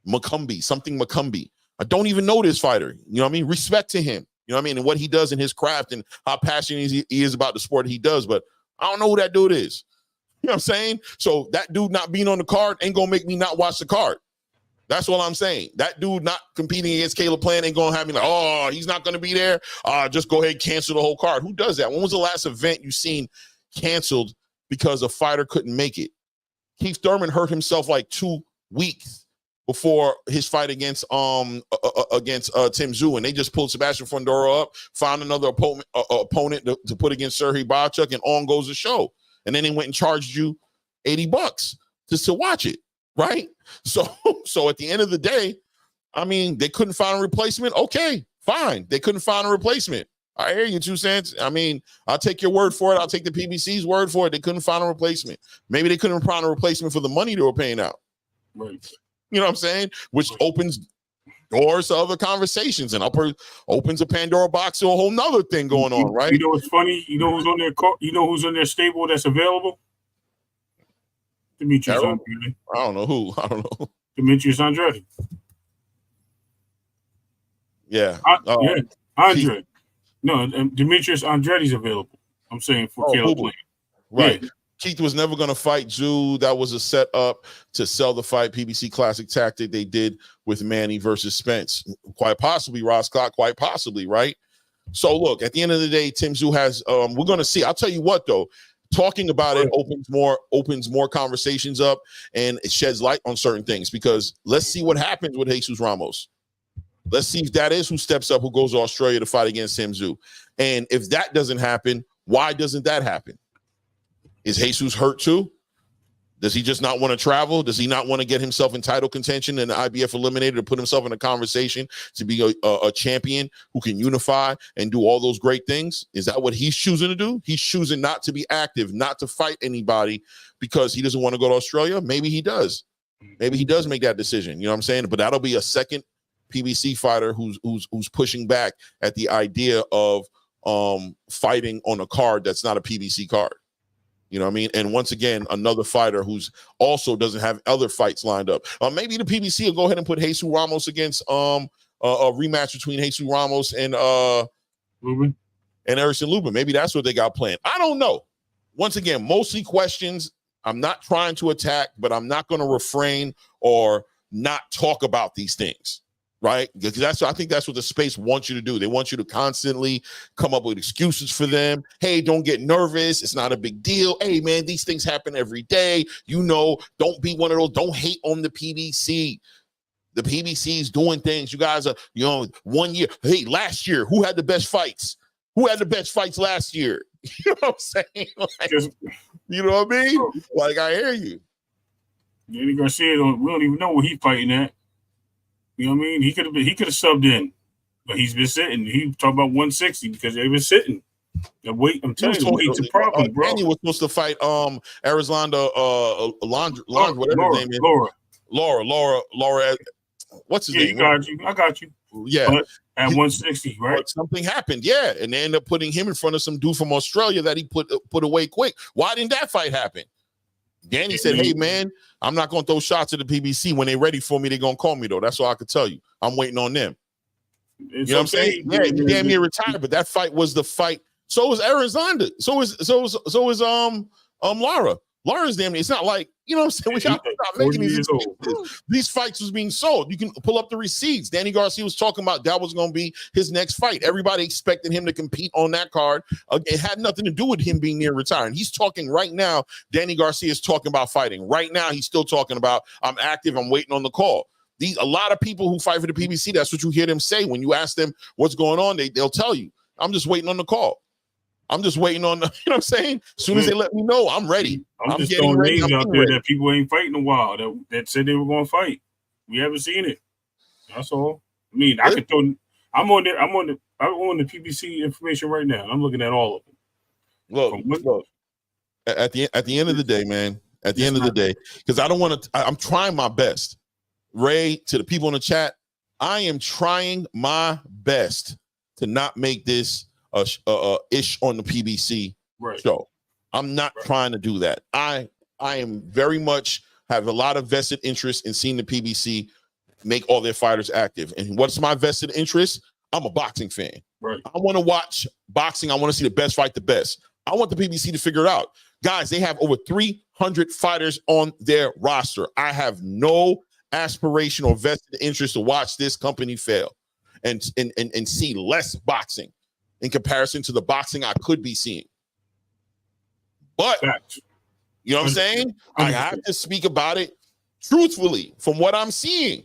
Macumbi. I don't even know this fighter. You know what I mean? Respect to him. You know what I mean? And what he does in his craft and how passionate he is about the sport he does. But I don't know who that dude is. You know what I'm saying? So that dude not being on the card ain't going to make me not watch the card. That's what I'm saying. That dude not competing against Caleb Plant ain't going to have me like, oh, he's not going to be there. Just go ahead and cancel the whole card. Who does that? When was the last event you seen canceled because a fighter couldn't make it? Keith Thurman hurt himself like 2 weeks before his fight against Tszyu, and they just pulled Sebastian Fundora up, found another opponent to put against Serhii Bohachuk, and on goes the show. And then they went and charged you $80 just to watch it, right? So at the end of the day, I mean, they couldn't find a replacement. Okay, fine. They couldn't find a replacement. I hear you, 2 cents. I mean, I'll take your word for it. I'll take the PBC's word for it. They couldn't find a replacement. Maybe they couldn't find a replacement for the money they were paying out. Right. You know what I'm saying? Which opens doors to other conversations and opens a Pandora box to a whole nother thing going on, right? You know what's funny? You know who's on their who's on their stable that's available? Demetrius Andretti. I don't know who. I don't know. Demetrius Andretti. Yeah. Andre. No, Demetrius Andretti's available. I'm saying for Caleb Plant. Right. Yeah. Keith was never going to fight Tszyu. That was a setup to sell the fight. PBC classic tactic they did with Manny versus Spence. Quite possibly, Ross Scott, quite possibly, right? So, look, at the end of the day, Tszyu has we're going to see. I'll tell you what, though. Talking about it opens more conversations up, and it sheds light on certain things, because let's see what happens with Jesus Ramos. Let's see if that is who steps up, who goes to Australia to fight against Tszyu. And if that doesn't happen, why doesn't that happen? Is Jesus hurt too? Does he just not want to travel? Does he not want to get himself in title contention and the IBF eliminator to put himself in a conversation to be a champion who can unify and do all those great things? Is that what he's choosing to do? He's choosing not to be active, not to fight anybody because he doesn't want to go to Australia. Maybe he does. Maybe he does make that decision. You know what I'm saying? But that'll be a second PBC fighter who's pushing back at the idea of fighting on a card that's not a PBC card. You know what I mean? And once again, another fighter who's also doesn't have other fights lined up. Maybe the PBC will go ahead and put Jesus Ramos against a rematch between Jesus Ramos and Lubin and Erikson Lubin. Maybe that's what they got planned. I don't know. Once again, mostly questions. I'm not trying to attack, but I'm not going to refrain or not talk about these things. Right? Because I think that's what the space wants you to do. They want you to constantly come up with excuses for them. Hey, don't get nervous. It's not a big deal. Hey, man, these things happen every day. You know, don't be one of those. Don't hate on the PBC. The PBC is doing things. You guys are, 1 year. Hey, last year, who had the best fights? Who had the best fights last year? You know what I'm saying? Like, you know what I mean? Like, I hear you. Danny Garcia, we don't even know what he's fighting at. You know what I mean? He could have subbed in, but he's been sitting. He talked about 160 because they've been sitting. The weight, I'm telling you, weight's a problem, bro. Danny was supposed to fight Arizona whatever his name is. Laura. What's his name? I got you. Yeah. But at 160, right? But something happened, yeah. And they ended up putting him in front of some dude from Australia that he put away quick. Why didn't that fight happen? Danny said, hey, man, I'm not going to throw shots at the PBC. When they're ready for me, they're going to call me, though. That's all I could tell you. I'm waiting on them. You know what I'm saying? Yeah, he damn near retired, but that fight was the fight. So was Arizona. So was Lara. Lara's damn near. It's not like, you know what I'm saying? We got to stop making these excuses. These fights was being sold. You can pull up the receipts. Danny Garcia was talking about that was going to be his next fight. Everybody expected him to compete on that card. It had nothing to do with him being near retiring. He's talking right now. Danny Garcia is talking about fighting. Right now, he's still talking about, I'm active. I'm waiting on the call. A lot of people who fight for the PBC, that's what you hear them say. When you ask them what's going on, they'll tell you, I'm just waiting on the call. I'm just waiting on, you know what I'm saying? As soon as they let me know, I'm ready. I'm just throwing names out there that people ain't fighting in a while that said they were going to fight. We haven't seen it. That's all. I mean, I could throw. I'm on the PBC information right now. I'm looking at all of them. Look. At the end of the day, man. At the end of the day, because I don't want to. I'm trying my best. Ray, to the people in the chat, I am trying my best to not make this ish on the PBC show. I'm not trying to do that. I am very much have a lot of vested interest in seeing the PBC make all their fighters active. And what's my vested interest? I'm a boxing fan. Right. I want to watch boxing. I want to see the best fight the best. I want the PBC to figure it out. Guys, they have over 300 fighters on their roster. I have no aspiration or vested interest to watch this company fail and see less boxing in comparison to the boxing I could be seeing. But, you know what I'm saying? I have to speak about it truthfully from what I'm seeing.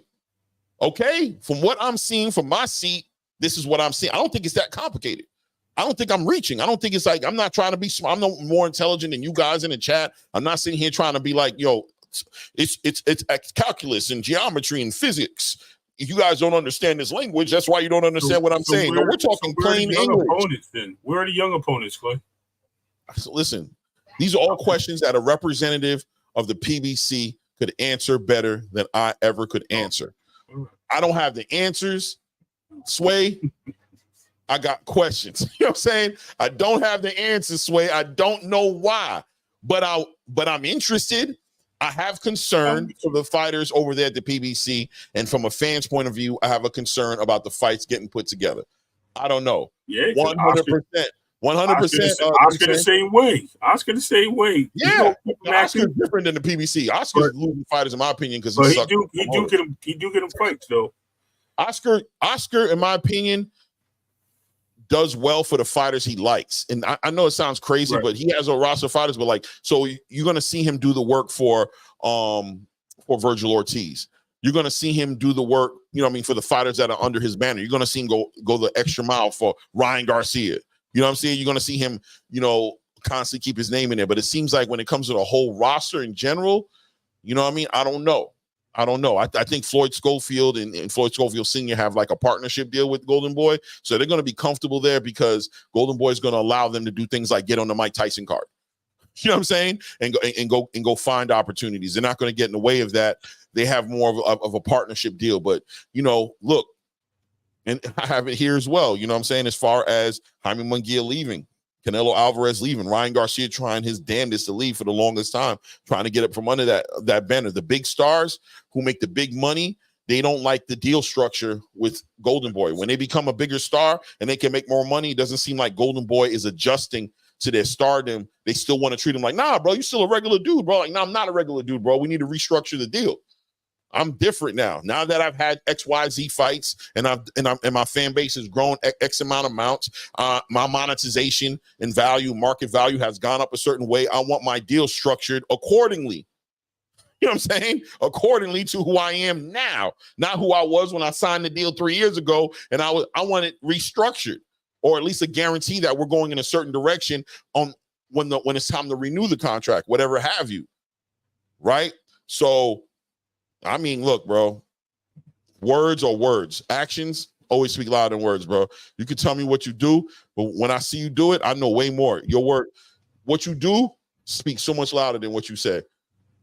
Okay? From what I'm seeing from my seat, this is what I'm seeing. I don't think it's that complicated. I don't think I'm reaching. I don't think it's like, I'm not trying to be smart. I'm no more intelligent than you guys in the chat. I'm not sitting here trying to be like, yo, it's calculus and geometry and physics. If you guys don't understand this language, that's why you don't understand what I'm saying. No, we're talking plain English. Opponents, then. Where are the young opponents, Clay? So listen, these are all questions that a representative of the PBC could answer better than I ever could answer. I don't have the answers, Sway. I got questions. You know what I'm saying? I don't have the answers, Sway. I don't know why, but I'm interested. I have concern for the fighters over there at the PBC, and from a fan's point of view, I have a concern about the fights getting put together. I don't know. Yeah, 100%. 100%. Oscar the same way. Oscar the same way. Yeah, Oscar's different than the PBC. Oscar's losing fighters, in my opinion, because he do get him fights though. Oscar, in my opinion, does well for the fighters he likes. And I know it sounds crazy, but he has a roster of fighters, but like, so you're going to see him do the work for Virgil Ortiz. You're going to see him do the work, you know what I mean, for the fighters that are under his banner. You're going to see him go the extra mile for Ryan Garcia. You know what I'm saying? You're going to see him, you know, constantly keep his name in there. But it seems like when it comes to the whole roster in general, you know what I mean? I don't know. I think Floyd Schofield and Floyd Schofield Sr. have like a partnership deal with Golden Boy. So they're going to be comfortable there because Golden Boy is going to allow them to do things like get on the Mike Tyson card. You know what I'm saying? And go find opportunities. They're not going to get in the way of that. They have more of a partnership deal. But, you know, look, And I have it here as well. You know what I'm saying? As far as Jaime Munguia leaving, Canelo Alvarez leaving, Ryan Garcia trying his damnedest to leave for the longest time, trying to get up from under that banner. The big stars who make the big money, they don't like the deal structure with Golden Boy. When they become a bigger star and they can make more money, it doesn't seem like Golden Boy is adjusting to their stardom. They still want to treat him like, nah, bro, you still a regular dude, bro. Like, no, I'm not a regular dude, bro. We need to restructure the deal. I'm different now. Now that I've had XYZ fights and my fan base has grown X amount of amounts, my monetization and market value has gone up a certain way. I want my deal structured accordingly. You know what I'm saying? Accordingly to who I am now, not who I was when I signed the deal 3 years ago. And I want it restructured, or at least a guarantee that we're going in a certain direction on when it's time to renew the contract, whatever have you. Right? So, I mean, look, bro, words are words. Actions always speak louder than words, bro. You can tell me what you do, but when I see you do it, I know way more. Your word, what you do speaks so much louder than what you say.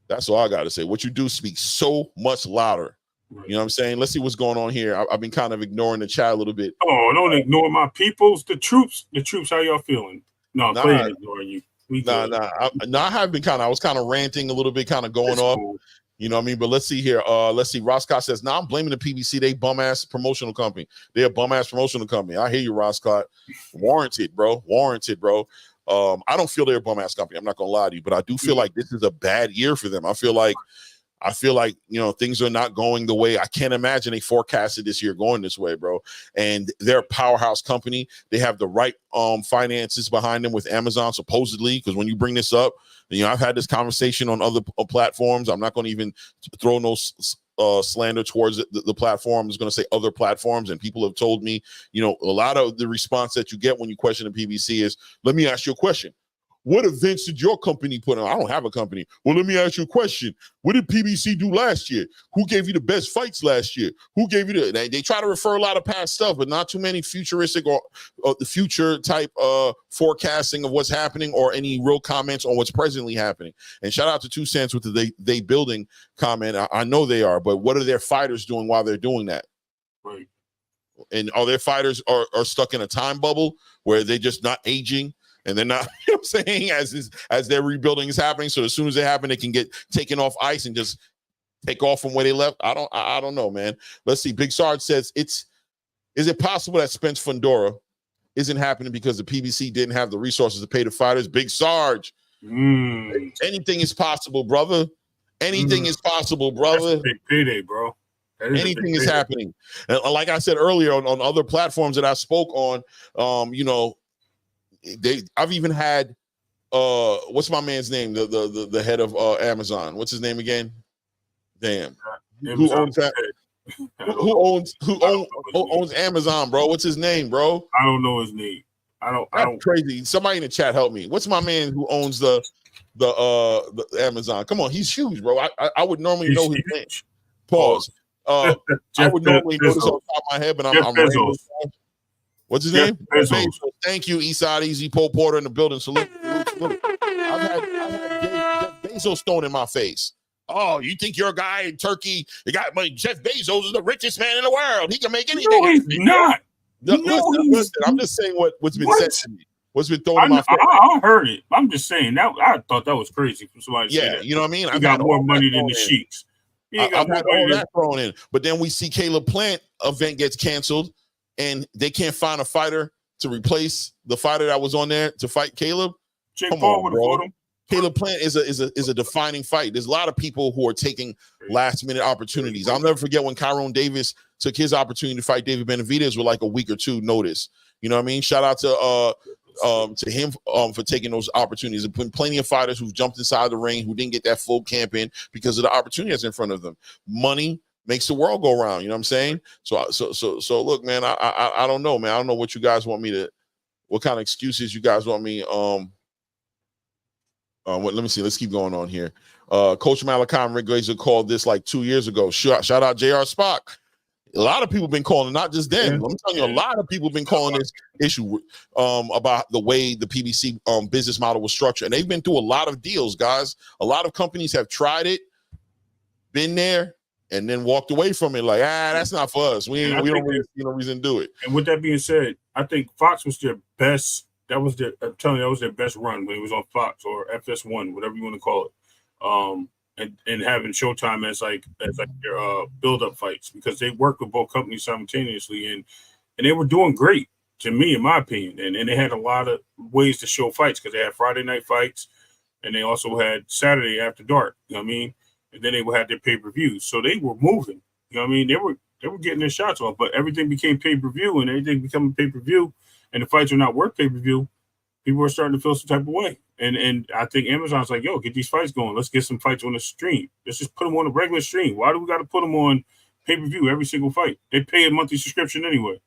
That's all I got to say. What you do speaks so much louder. You know what I'm saying? Let's see what's going on here. I've been kind of ignoring the chat a little bit. Oh, don't ignore my peoples. The troops, how y'all feeling? No, I'm playing ignoring you. I have been I was kind of ranting a little bit, kind of going off. Cool. You know what I mean? But let's see here. Let's see. Roscott says, I'm blaming the PBC. They bum-ass promotional company. They're a bum-ass promotional company. I hear you, Roscott. Warranted, bro. Warranted, bro. I don't feel they're a bum-ass company. I'm not going to lie to you. But I do feel like this is a bad year for them. I feel like, you know, things are not going the way I can't imagine they forecasted this year going this way, bro. And they're a powerhouse company. They have the right finances behind them with Amazon, supposedly, because when you bring this up, you know, I've had this conversation on other platforms. I'm not going to even throw no slander towards the platform. I'm just going to say other platforms, and people have told me, you know, a lot of the response that you get when you question the PBC is, let me ask you a question. What events did your company put on? I don't have a company. Well, let me ask you a question. What did PBC do last year? Who gave you the best fights last year? Who gave you they try to refer a lot of past stuff, but not too many futuristic or the future type forecasting of what's happening or any real comments on what's presently happening. And shout out to 2 Cents with the they building comment. I know they are, but what are their fighters doing while they're doing that? Right. And are their fighters are stuck in a time bubble where they're just not aging? And they're not, you know what I'm saying, as their rebuilding is happening. So as soon as they happen, they can get taken off ice and just take off from where they left. I don't know, man. Let's see. Big Sarge says, is it possible that Spence Fundora isn't happening because the PBC didn't have the resources to pay the fighters? Big Sarge. Anything is possible, brother. Anything is possible, brother. That's a big payday, bro. Anything is happening. And like I said earlier on other platforms that I spoke on, you know, I've even had what's my man's name, the head of Amazon, what's his name again? Damn. Who owns that? Who owns Amazon, bro? What's his name, bro? I don't know his name. I don't crazy. Somebody in the chat help me. What's my man who owns the Amazon? Come on, he's huge, bro. I would normally know his name. Pause. I would normally know this off the top of my head, but I'm random. What's his name? Bezos. Thank you, Eastside Easy Pole Porter in the building. So look. I've had Jeff Bezos thrown in my face. Oh, you think you're a guy in Turkey? Jeff Bezos is the richest man in the world. He can make anything. No, he's not. Listen, I'm just saying what's been said to me. What's been thrown in my face. I heard it. I'm just saying that I thought that was crazy from somebody. Yeah, you know what I mean? He got more money than the Sheiks. I've had all that thrown in. But then we see Caleb Plant event gets canceled, and they can't find a fighter to replace the fighter that was on there to fight Caleb. Jake Paul would have fought him. Caleb Plant is a defining fight. There's a lot of people who are taking last minute opportunities. I'll never forget when Kyron Davis took his opportunity to fight David Benavidez with like a week or two notice. You know what I mean? Shout out to him for taking those opportunities. There's been plenty of fighters who've jumped inside the ring who didn't get that full camp in because of the opportunity that's in front of them. Money makes the world go round. You know what I'm saying? So look, man, I don't know, man. I don't know what you guys want me to, what kind of excuses you guys want me. Let me see. Let's keep going on here. Coach Malachi and Rick Glazer called this like 2 years ago. Shout out J.R. Spock. A lot of people have been calling, not just then. Yeah. I'm telling you, a lot of people have been calling this issue about the way the PBC business model was structured. And they've been through a lot of deals, guys. A lot of companies have tried it, been there, and then walked away from it like, that's not for us. We don't really see no reason to do it. And with that being said, I think Fox was their best. I'm telling you, that was their best run when it was on Fox or FS1, whatever you want to call it. And having Showtime as like their build-up fights, because they worked with both companies simultaneously, and they were doing great, to me, in my opinion. And they had a lot of ways to show fights, because they had Friday night fights, and they also had Saturday after dark. You know what I mean? And then they would have their pay-per-views. So they were moving. You know what I mean? They were getting their shots off, but everything became pay-per-view, and everything becoming pay-per-view, and the fights are not worth pay-per-view. People are starting to feel some type of way. And I think Amazon's like, yo, get these fights going. Let's get some fights on the stream. Let's just put them on a regular stream. Why do we got to put them on pay-per-view every single fight? They pay a monthly subscription anyway.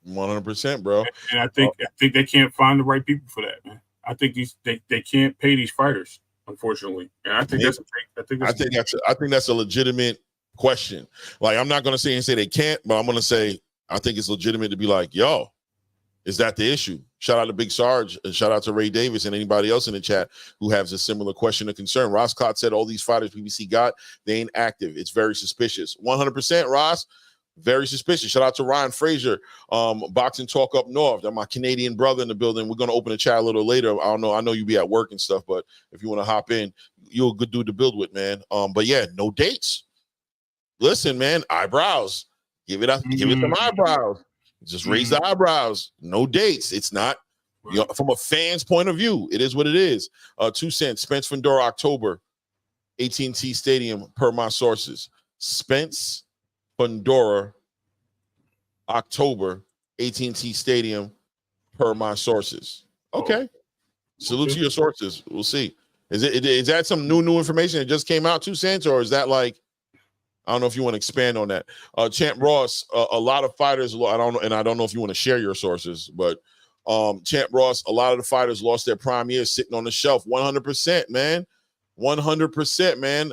100%, bro. And I think they can't find the right people for that, man. I think they can't pay these fighters, unfortunately. And I think that's a legitimate question. Like, I'm not gonna say they can't, but I'm gonna say I think it's legitimate to be like, yo, is that the issue? Shout out to Big Sarge, and shout out to Ray Davis and anybody else in the chat who has a similar question or concern. Ross Cott said all these fighters PBC got, they ain't active. It's very suspicious. 100%, Ross. Very suspicious. Shout out to Ryan Frazier, Boxing Talk Up North. That's my Canadian brother in the building. We're going to open the chat a little later. I know you be at work and stuff, but if you want to hop in, you're a good dude to build with, man. But yeah, no dates. Listen, man, eyebrows. Give it some eyebrows. Just raise the eyebrows. No dates. It's not, from a fan's point of view, it is what it is. 2 cents. Spence Fundora, October, AT&T Stadium, per my sources. Spence Fundora, October, AT&T Stadium, per my sources. Okay. Salute to your sources. We'll see. Is that some new information that just came out, 2 cents, or is that like, I don't know if you want to expand on that. Champ Ross, a lot of fighters, I don't know if you want to share your sources, but Champ Ross, a lot of the fighters lost their prime years sitting on the shelf. 100%, man. 100%, man.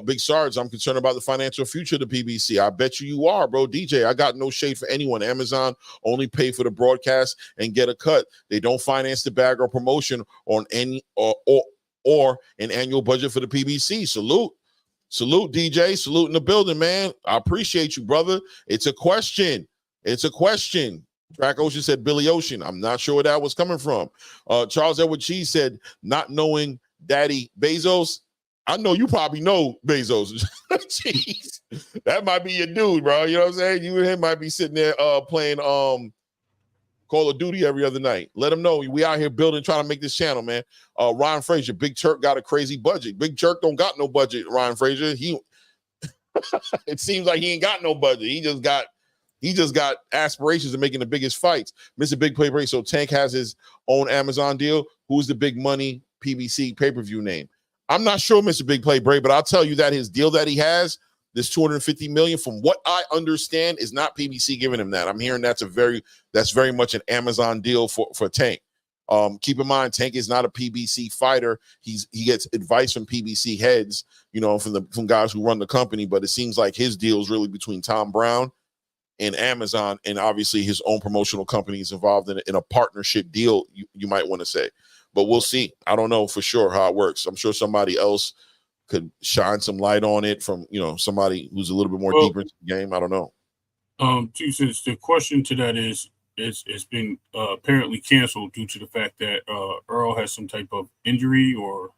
Big Sarge, I'm concerned about the financial future of the PBC. I bet you are, bro. DJ, I got no shade for anyone. Amazon only pay for the broadcast and get a cut. They don't finance the bag or promotion on any or an annual budget for the PBC. Salute, DJ. Salute in the building, man. I appreciate you, brother. It's a question. Track Ocean said Billy Ocean. I'm not sure where that was coming from. Charles Edward Cheese said, not knowing Daddy Bezos. I know you probably know Bezos. Jeez. That might be your dude, bro. You know what I'm saying? You and him might be sitting there playing Call of Duty every other night. Let him know we out here building, trying to make this channel, man. Ryan Frazier, Big Turk got a crazy budget. Big Turk don't got no budget, Ryan Frazier. It seems like he ain't got no budget. He just got aspirations of making the biggest fights. Mr. Big Play Break. So Tank has his own Amazon deal. Who's the big money PBC pay-per-view name? I'm not sure, Mr. Big Play Break, but I'll tell you that his deal that he has, this $250 million, from what I understand, is not PBC giving him that. I'm hearing that's very much an Amazon deal for Tank. Keep in mind, Tank is not a PBC fighter. He gets advice from PBC heads, from guys who run the company. But it seems like his deal is really between Tom Brown and Amazon, and obviously his own promotional company is involved in a partnership deal. You might want to say, but we'll see. I don't know for sure how it works. I'm sure somebody else could shine some light on it from somebody who's a little bit more deeper into the game. I don't know. Since the question to that is it's been apparently canceled due to the fact that Earl has some type of injury or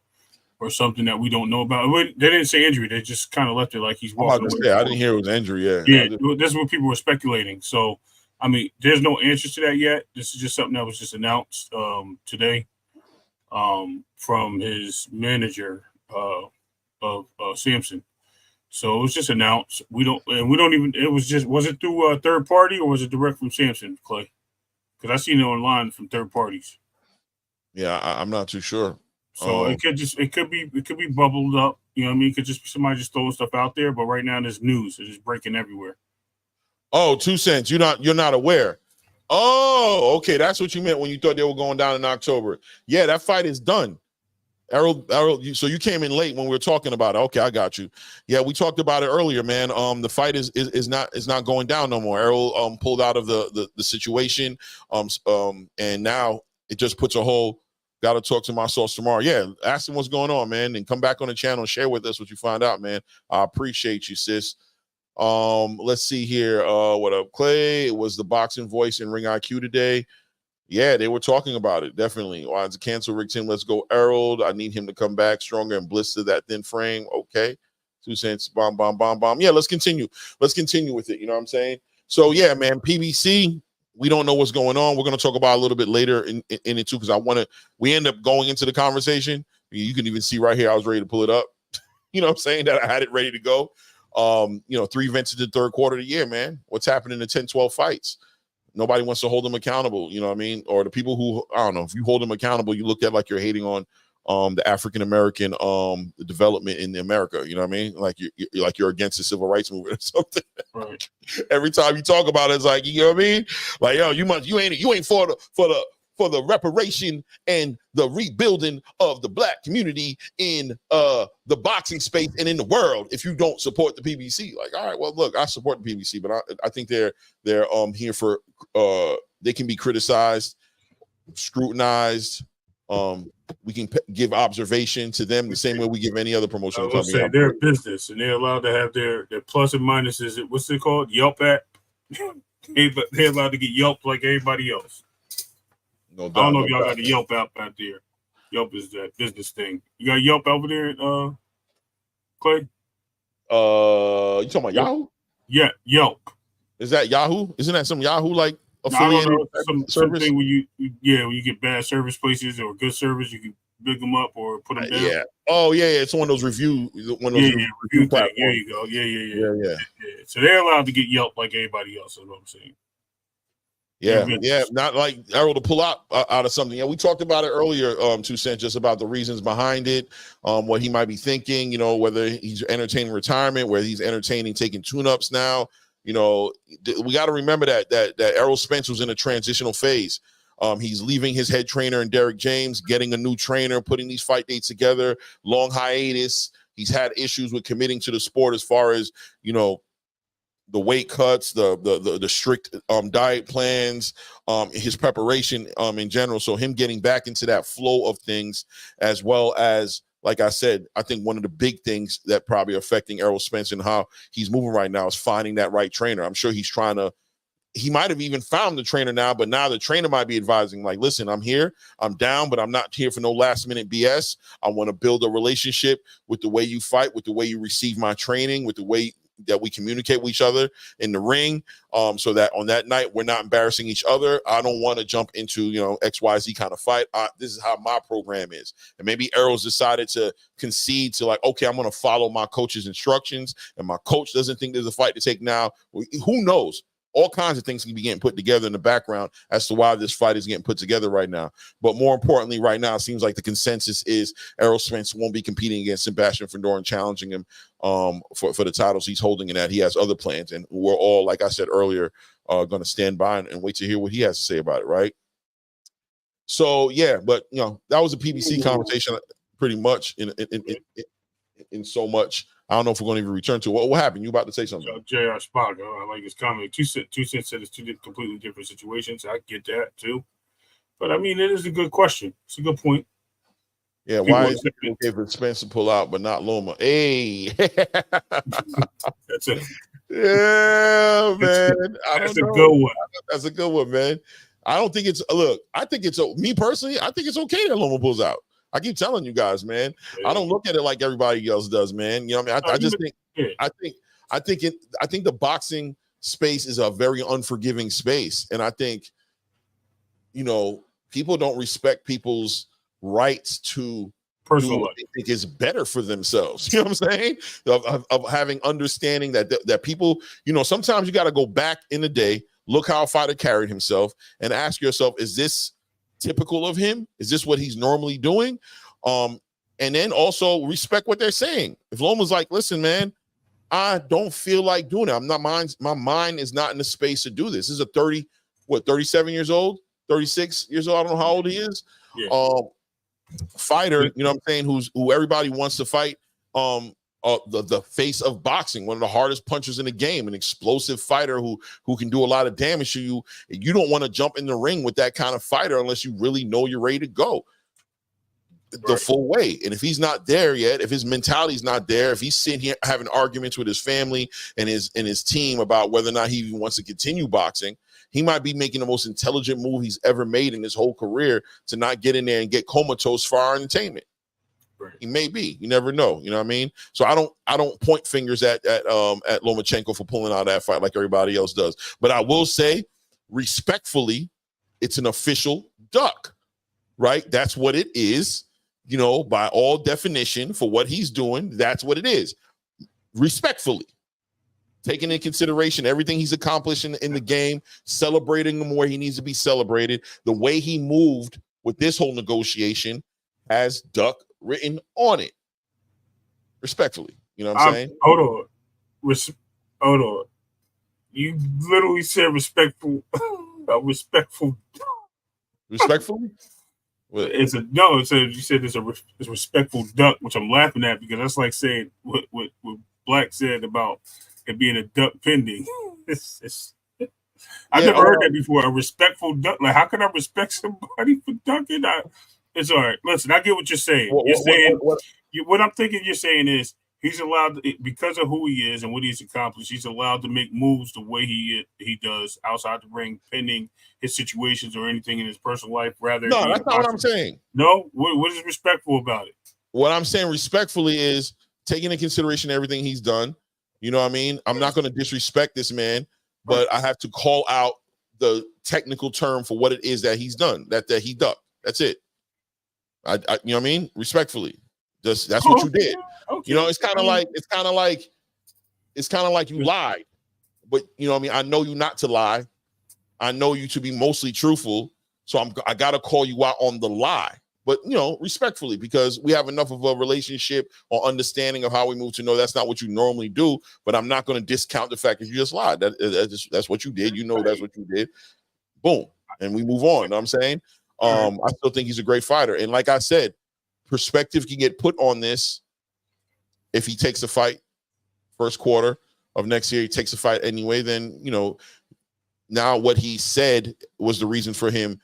something that we don't know about. They didn't say injury. They just kind of left it like he's walking away. I didn't hear it was injury. Yeah, this is what people were speculating. So, I mean, there's no answers to that yet. This is just something that was just announced today from his manager of Samson. So it was just announced. Was it through a third party or was it direct from Samson, Clay? Because I seen it online from third parties. Yeah, I'm not too sure. So it could be bubbled up. You know what I mean? It could just be somebody just throwing stuff out there. But right now there's news. It's just breaking everywhere. Oh, 2 cents. You're not aware. Oh, okay. That's what you meant when you thought they were going down in October. Yeah, that fight is done. Errol, so you came in late when we were talking about it. Okay, I got you. Yeah, we talked about it earlier, man. The fight is not going down no more. Errol pulled out of the situation. And now it just puts a whole Got to talk to my source tomorrow. Yeah, ask him what's going on, man, and come back on the channel and share with us what you find out, man. I appreciate you, sis. Let's see here. What up, Clay? It was the boxing voice in Ring IQ today. Yeah, they were talking about it. Definitely. Why to cancel Rick Tim? Let's go, Errol. I need him to come back stronger and blister that thin frame. Okay. 2 cents. Bomb, bomb, bomb, bomb. Yeah, let's continue. Let's continue with it. You know what I'm saying? So yeah, man, PBC. We don't know what's going on. We're going to talk about it a little bit later in it too, because we end up going into the conversation. You can even see right here, I was ready to pull it up. You know what I'm saying? That I had it ready to go. 3 events in the third quarter of the year, man. What's happening in the 10, 12 fights? Nobody wants to hold them accountable. You know what I mean? Or the people who, I don't know, if you hold them accountable, you look at like you're hating on the African-American development in America. You know what I mean? Like you're against the civil rights movement or something. Right. Every time you talk about it, it's like, you know what I mean? Like, yo, you ain't for the reparation and the rebuilding of the black community in the boxing space and in the world if you don't support the PBC. Like, all right, well, look, I support the PBC, but I think they're here for they can be criticized, scrutinized. We can give observation to them the same way we give any other promotional company. Say they're a business and they're allowed to have their plus and minuses. What's it called? Yelp app. They're allowed to get Yelp like everybody else. No doubt, I don't know if y'all got a Yelp app out there. Yelp is that business thing. You got Yelp over there, Clay? You talking about Yahoo? Yeah, Yelp. Is that Yahoo? Isn't that some Yahoo like affiliated service? Something when you get bad service places or good service, you can big them up or put them down. Yeah. Oh yeah, it's one of those review. Review platforms. There you go. Yeah. So they're allowed to get Yelp like everybody else. Is what I'm saying. Yeah, not like Errol to pull out of something. Yeah, we talked about it earlier, 2 cents, just about the reasons behind it, what he might be thinking, whether he's entertaining retirement, whether he's entertaining taking tune-ups now. We got to remember that Errol Spence was in a transitional phase. He's leaving his head trainer in Derek James, getting a new trainer, putting these fight dates together, long hiatus. He's had issues with committing to the sport as far as, the weight cuts, the strict diet plans, his preparation in general. So him getting back into that flow of things, as well as, like I said, I think one of the big things that probably affecting Errol Spence and how he's moving right now is finding that right trainer. I'm sure he might have even found the trainer now, but now the trainer might be advising, like, listen, I'm here, I'm down, but I'm not here for no last minute BS. I want to build a relationship with the way you fight, with the way you receive my training, with the way that we communicate with each other in the ring, so that on that night we're not embarrassing each other. I don't want to jump into XYZ kind of fight. This is how my program is. And maybe Errol's decided to concede to, like, okay, I'm going to follow my coach's instructions, and my coach doesn't think there's a fight to take now. Who knows? All kinds of things can be getting put together in the background as to why this fight is getting put together right now. But more importantly, right now, it seems like the consensus is Errol Spence won't be competing against Sebastian Fundora and challenging him for the titles he's holding, and that he has other plans. And we're all, like I said earlier, going to stand by and wait to hear what he has to say about it, right? So, yeah, but, that was a PBC conversation pretty much in so much. I don't know if we're going to even return to it. What happened? You about to say something? J.R. Spock, I like his comment. 2 cents said it's two completely different situations. I get that too. But I mean, it is a good question. It's a good point. Yeah, why is it okay for Spence to pull out, but not Loma? Hey. That's it. Yeah, man. That's a good one. That's a good one, man. I don't think it's, look, I think it's, me personally, I think it's okay that Loma pulls out. I keep telling you guys, man. Yeah. I don't look at it like everybody else does, man. You know what I mean? I just think, I think the boxing space is a very unforgiving space, and I think, people don't respect people's rights to personal life. They think is better for themselves. You know what I'm saying? Of having understanding that people, sometimes you got to go back in the day, look how a fighter carried himself, and ask yourself, is this typical of him? Is this what he's normally doing? And then also respect what they're saying. If Loma's like, listen, man, I don't feel like doing it. My mind is not in the space to do this. This is a 37 years old, 36 years old. I don't know how old he is. Yeah. Fighter, you know what I'm saying, who everybody wants to fight. The face of boxing, one of the hardest punchers in the game, an explosive fighter who can do a lot of damage to you. You don't want to jump in the ring with that kind of fighter unless you really know you're ready to go. the full way. And if he's not there yet, if his mentality's not there, if he's sitting here having arguments with his family and his team about whether or not he even wants to continue boxing, he might be making the most intelligent move he's ever made in his whole career to not get in there and get comatose for our entertainment. Right. He may be. You never know. You know what I mean? So I don't point fingers at Lomachenko for pulling out that fight like everybody else does. But I will say, respectfully, it's an official duck, right? That's what it is. You know, by all definition, for what he's doing, that's what it is. Respectfully, taking into consideration everything he's accomplished in the game, celebrating him where he needs to be celebrated, the way he moved with this whole negotiation has duck written on it. Respectfully, you know what I'm saying? Hold on. You literally said respectful. Respectfully? You said it's a respectful duck, which I'm laughing at because that's like saying what Black said about it being a duck pending. I've never heard that before. A respectful duck. Like, how can I respect somebody for ducking? It's all right. Listen, I get what you're saying. What I'm thinking you're saying is he's allowed to, because of who he is and what he's accomplished, he's allowed to make moves the way he does outside the ring, pending his situations or anything in his personal life. No, that's not what I'm saying. No? What is respectful about it? What I'm saying respectfully is taking into consideration everything he's done. You know what I mean? I'm not going to disrespect this man, but I have to call out the technical term for what it is that he's done, that he ducked. That's it. You know what I mean? Respectfully. That's what you did. Okay. You know, it's kind of like you lied. But you know what I mean? I know you not to lie. I know you to be mostly truthful. So I gotta call you out on the lie. But you know, respectfully, because we have enough of a relationship or understanding of how we move to know that's not what you normally do. But I'm not going to discount the fact that you just lied. That's what you did. You know that's what you did. Boom, and we move on. You know what I'm saying? I still think he's a great fighter, and like I said, perspective can get put on this if he takes a fight first quarter of next year. He takes a fight anyway. Then you know, now what he said was the reason for him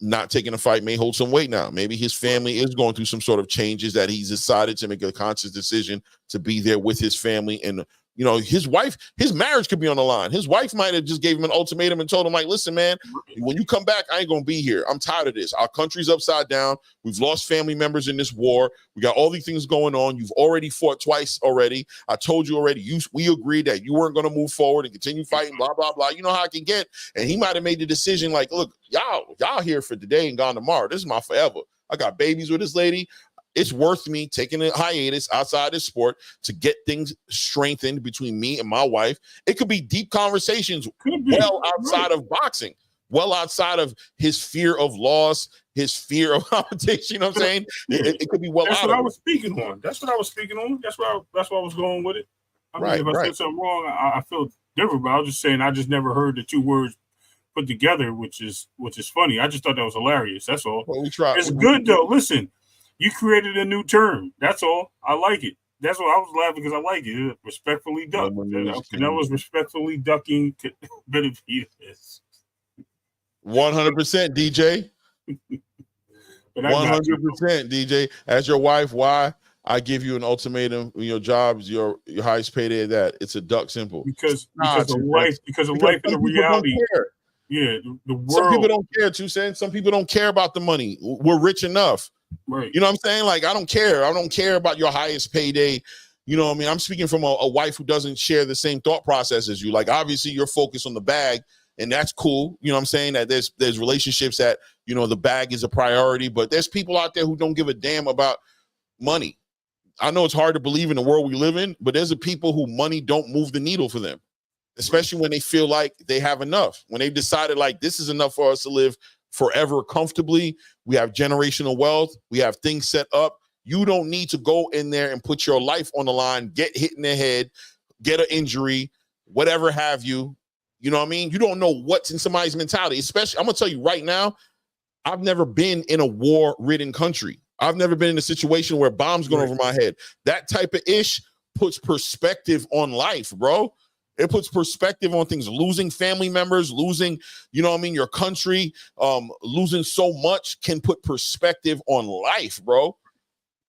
not taking a fight may hold some weight now. Maybe his family is going through some sort of changes that he's decided to make a conscious decision to be there with his family. And, you know, his wife, his marriage could be on the line. His wife might have just gave him an ultimatum and told him, like, listen, man, when you come back, I ain't going to be here. I'm tired of this. Our country's upside down. We've lost family members in this war. We got all these things going on. You've already fought twice already. I told you already, we agreed that you weren't going to move forward and continue fighting, blah, blah, blah. You know how I can get. And he might have made the decision like, look, y'all here for today and gone tomorrow. This is my forever. I got babies with this lady. It's worth me taking a hiatus outside this sport to get things strengthened between me and my wife. It could be deep conversations well outside of boxing, well outside of his fear of loss, his fear of competition. You know what I'm saying? It could be well That's out what of I was speaking on. That's what I was speaking on. That's why I was going with it. I mean, if I said something wrong, I feel different, but I was just saying I just never heard the two words put together, which is funny. I just thought that was hilarious. That's all. Well, we tried. It's good though. Listen. You created a new term. That's all. I like it. That's why I was laughing because I like it. Respectfully duck. Canelo's respectfully ducking Benavidez. 100%, DJ. 100%, DJ. As your wife, why I give you an ultimatum? Your job's your highest payday. That it's a duck. Simple. Because of life and the reality. Yeah, the world. Some people don't care. Some people don't care about the money. We're rich enough. Right. You know what I'm saying? Like, I don't care. I don't care about your highest payday. You know what I mean? I'm speaking from a wife who doesn't share the same thought process as you. Like, obviously, you're focused on the bag, and that's cool. You know what I'm saying? That there's relationships that, you know, the bag is a priority, but there's people out there who don't give a damn about money. I know it's hard to believe in the world we live in, but there's a people who money don't move the needle for them, especially when they feel like they have enough. When they've decided, like, this is enough for us to live forever comfortably. We have generational wealth. We have things set up. You don't need to go in there and put your life on the line, get hit in the head, get an injury, whatever have you. You know what I mean? You don't know what's in somebody's mentality. Especially, I'm going to tell you right now, I've never been in a war-ridden country. I've never been in a situation where bombs going over my head. That type of ish puts perspective on life, bro. It puts perspective on things. Losing family members, losing, you know what I mean, your country, losing so much can put perspective on life, bro.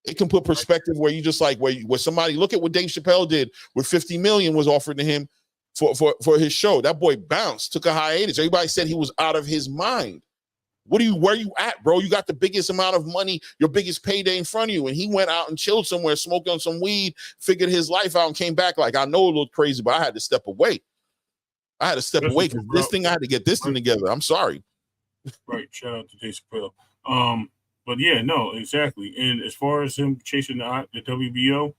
It can put perspective where you just like where somebody look at what Dave Chappelle did with 50 million was offered to him for his show. That boy bounced, took a hiatus. Everybody said he was out of his mind. Where you at, bro? You got the biggest amount of money, your biggest payday in front of you. And he went out and chilled somewhere, smoked on some weed, figured his life out, and came back like, I know a little crazy, but I had to step away. I had to step away because this thing, I had to get this thing together. I'm sorry. Right. Shout out to Dave Chappelle. But yeah, no, exactly. And as far as him chasing the WBO,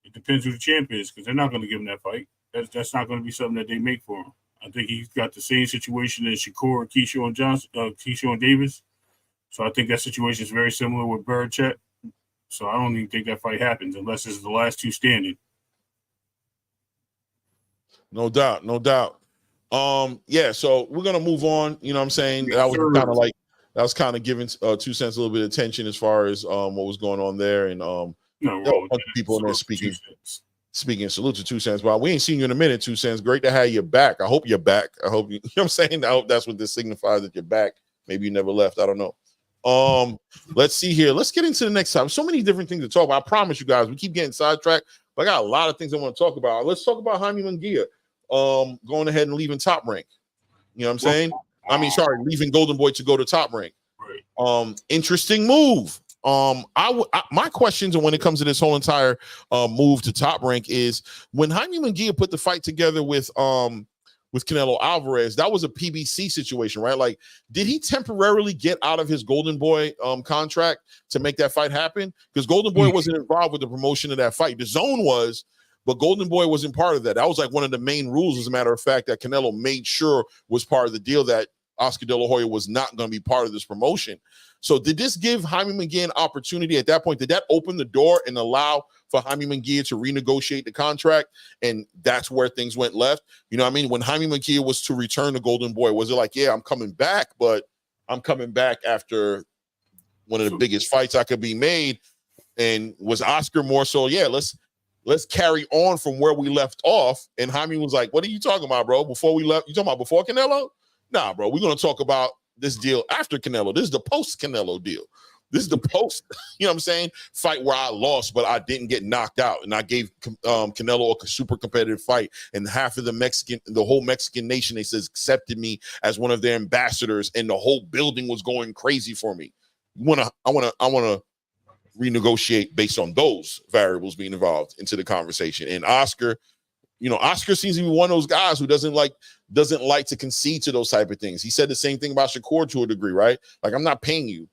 it depends who the champ is, because they're not going to give him that fight. That's not going to be something that they make for him. I think he's got the same situation as SHAKUR, Tszyu and Davis. So I think that situation is very similar with Berichek. So I don't even think that fight happens unless it's the last two standing. No doubt, no doubt. Yeah, so we're gonna move on. You know what I'm saying? That was kind of giving 2 Cents a little bit of attention as far as what was going on there, and people in there speaking. Salute to 2 Cents. Well, we ain't seen you in a minute, 2 Cents. Great to have you back. I hope you're back. I hope you know what I'm saying. I hope that's what this signifies, that you're back. Maybe you never left. I don't know. Let's see here. Let's get into the next time. So many different things to talk about. I promise you guys, we keep getting sidetracked, but I got a lot of things I want to talk about. Let's talk about Jaime Munguia going ahead and leaving Top Rank. You know what I'm saying? Leaving Golden Boy to go to Top Rank. Right. Interesting move. My questions, and when it comes to this whole entire move to Top Rank, is when Jaime Munguia put the fight together with Canelo Alvarez, that was a PBC situation, right? Like, did he temporarily get out of his Golden Boy contract to make that fight happen? Because Golden Boy wasn't involved with the promotion of that fight. The Zone was, but Golden Boy wasn't part of that. That was like one of the main rules, as a matter of fact, that Canelo made sure was part of the deal, that Oscar De La Hoya was not going to be part of this promotion. So did this give Jaime Munguia an opportunity at that point? Did that open the door and allow for Jaime Munguia to renegotiate the contract? And that's where things went left. You know what I mean? When Jaime Munguia was to return to Golden Boy, was it like, yeah, I'm coming back, but I'm coming back after one of the biggest fights I could be made? And was Oscar more so, yeah, let's carry on from where we left off? And Jaime was like, what are you talking about, bro? Before we left, you talking about before Canelo? Nah, bro, we're going to talk about this deal after Canelo. This is the post-Canelo deal. This is the post, you know what I'm saying, fight where I lost, but I didn't get knocked out. And I gave Canelo a super competitive fight. And half of the whole Mexican nation, they says, accepted me as one of their ambassadors. And the whole building was going crazy for me. I want to renegotiate based on those variables being involved into the conversation. And Oscar, you know, Oscar seems to be one of those guys who doesn't like to concede to those type of things. He said the same thing about SHAKUR to a degree, right? Like, I'm not paying you.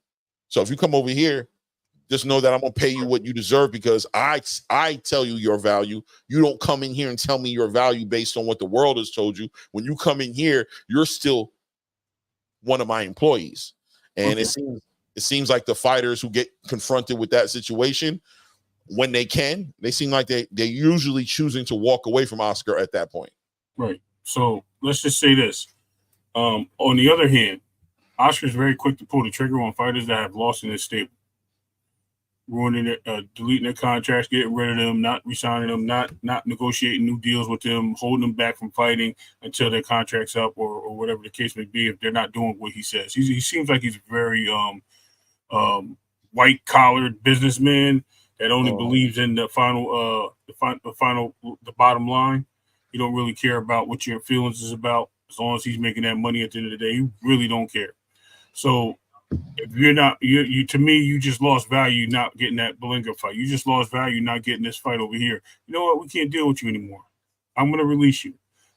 So if you come over here, just know that I'm going to pay you what you deserve, because I tell you your value. You don't come in here and tell me your value based on what the world has told you. When you come in here, you're still one of my employees. And it seems like the fighters who get confronted with that situation, when they seem like they're usually choosing to walk away from Oscar at that point. Right. So let's just say this. On the other hand, Oscar's very quick to pull the trigger on fighters that have lost in his stable, ruining it, deleting their contracts, getting rid of them, not re-signing them, not negotiating new deals with them, holding them back from fighting until their contract's up, or whatever the case may be, if they're not doing what he says. He seems like he's a very white-collared businessman that only believes in the bottom line. He don't really care about what your feelings is about. As long as he's making that money at the end of the day, you really don't care. So if you're not, you to me, you just lost value not getting that Berlanga fight. You just lost value not getting this fight over here. You know what? We can't deal with you anymore. I'm going to release you.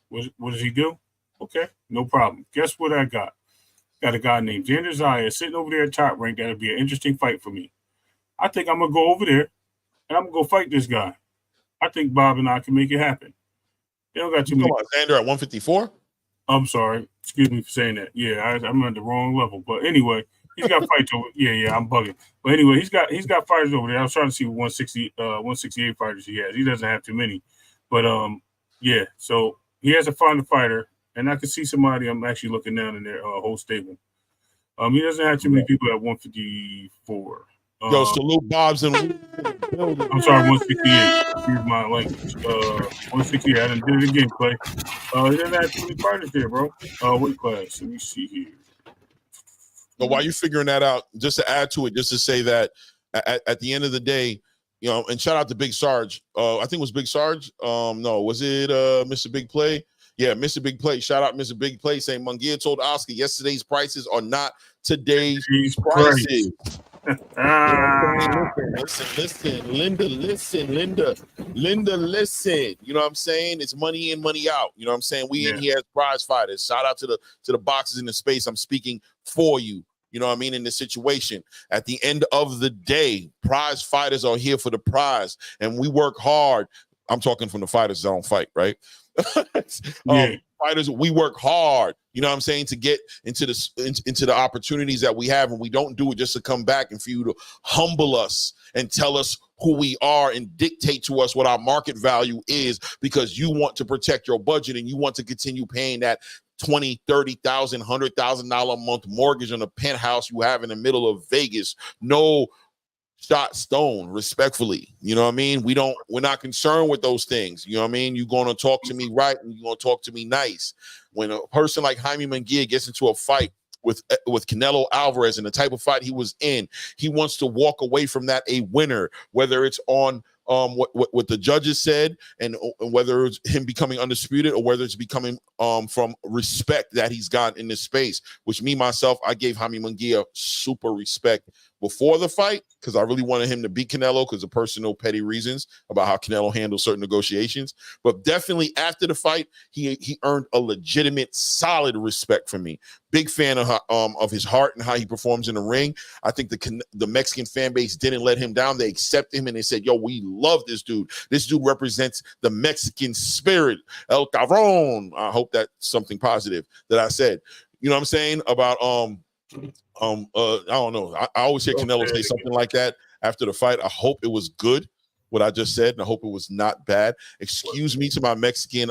What does he do? Okay, no problem. Guess what I got? Got a guy named Xander Zaya sitting over there at Top Rank. That'll be an interesting fight for me. I think I'm going to go over there and I'm going to go fight this guy. I think Bob and I can make it happen. They don't got too many. Xander at 154? I'm sorry. Excuse me for saying that. Yeah, I'm at the wrong level. But anyway, he's got fights over. Yeah, I'm bugging. But anyway, he's got fighters over there. I was trying to see what 168 fighters he has. He doesn't have too many. But yeah, so he has to find a fighter, and I can see somebody. I'm actually looking down in their whole stable. He doesn't have too many people at 154. Yo, salute Bob's and I'm sorry, 168. Here's my language. 168. I done did it again, Clay. He didn't have too many fighters there, bro. Weight class. Let me see here. So while you're figuring that out, just to add to it, just to say that at the end of the day, you know, and shout out to Big Sarge. I think it was Big Sarge. No, was it Mr. Big Play? Yeah, Mr. Big Play. Shout out Mr. Big Play saying Munguia told Oscar yesterday's prices are not today's prices. Listen, Linda, listen. You know what I'm saying? It's money in, money out. You know what I'm saying? We in here as prize fighters. Shout out to the boxers in the space. I'm speaking for you. You know what I mean? In this situation, at the end of the day, prize fighters are here for the prize, and we work hard. I'm talking from the fighters that don't fight, right? Fighters, we work hard, you know what I'm saying, to get into the opportunities that we have, and we don't do it just to come back and for you to humble us and tell us who we are and dictate to us what our market value is, because you want to protect your budget and you want to continue paying that $20,000, $30,000, $100,000 a month mortgage on a penthouse you have in the middle of Vegas. No shot stone, respectfully. You know what I mean? We're not concerned with those things. You know what I mean? You're going to talk to me right and you're going to talk to me nice. When a person like Jaime Munguia gets into a fight with Canelo Alvarez and the type of fight he was in, he wants to walk away from that a winner, whether it's on what the judges said and whether it's him becoming undisputed or whether it's becoming from respect that he's got in this space, which myself, I gave Jaime Munguia super respect before the fight because I really wanted him to beat Canelo because of personal petty reasons about how Canelo handles certain negotiations. But definitely after the fight, he earned a legitimate, solid respect from me. Big fan of his heart and how he performs in the ring. I think the Mexican fan base didn't let him down. They accepted him and they said, yo, we love this dude. This dude represents the Mexican spirit. El Cabron. I hope that's something positive that I said. You know what I'm saying? About I don't know. I always hear Canelo say something like that after the fight. I hope it was good, what I just said, and I hope it was not bad. Excuse me to my Mexican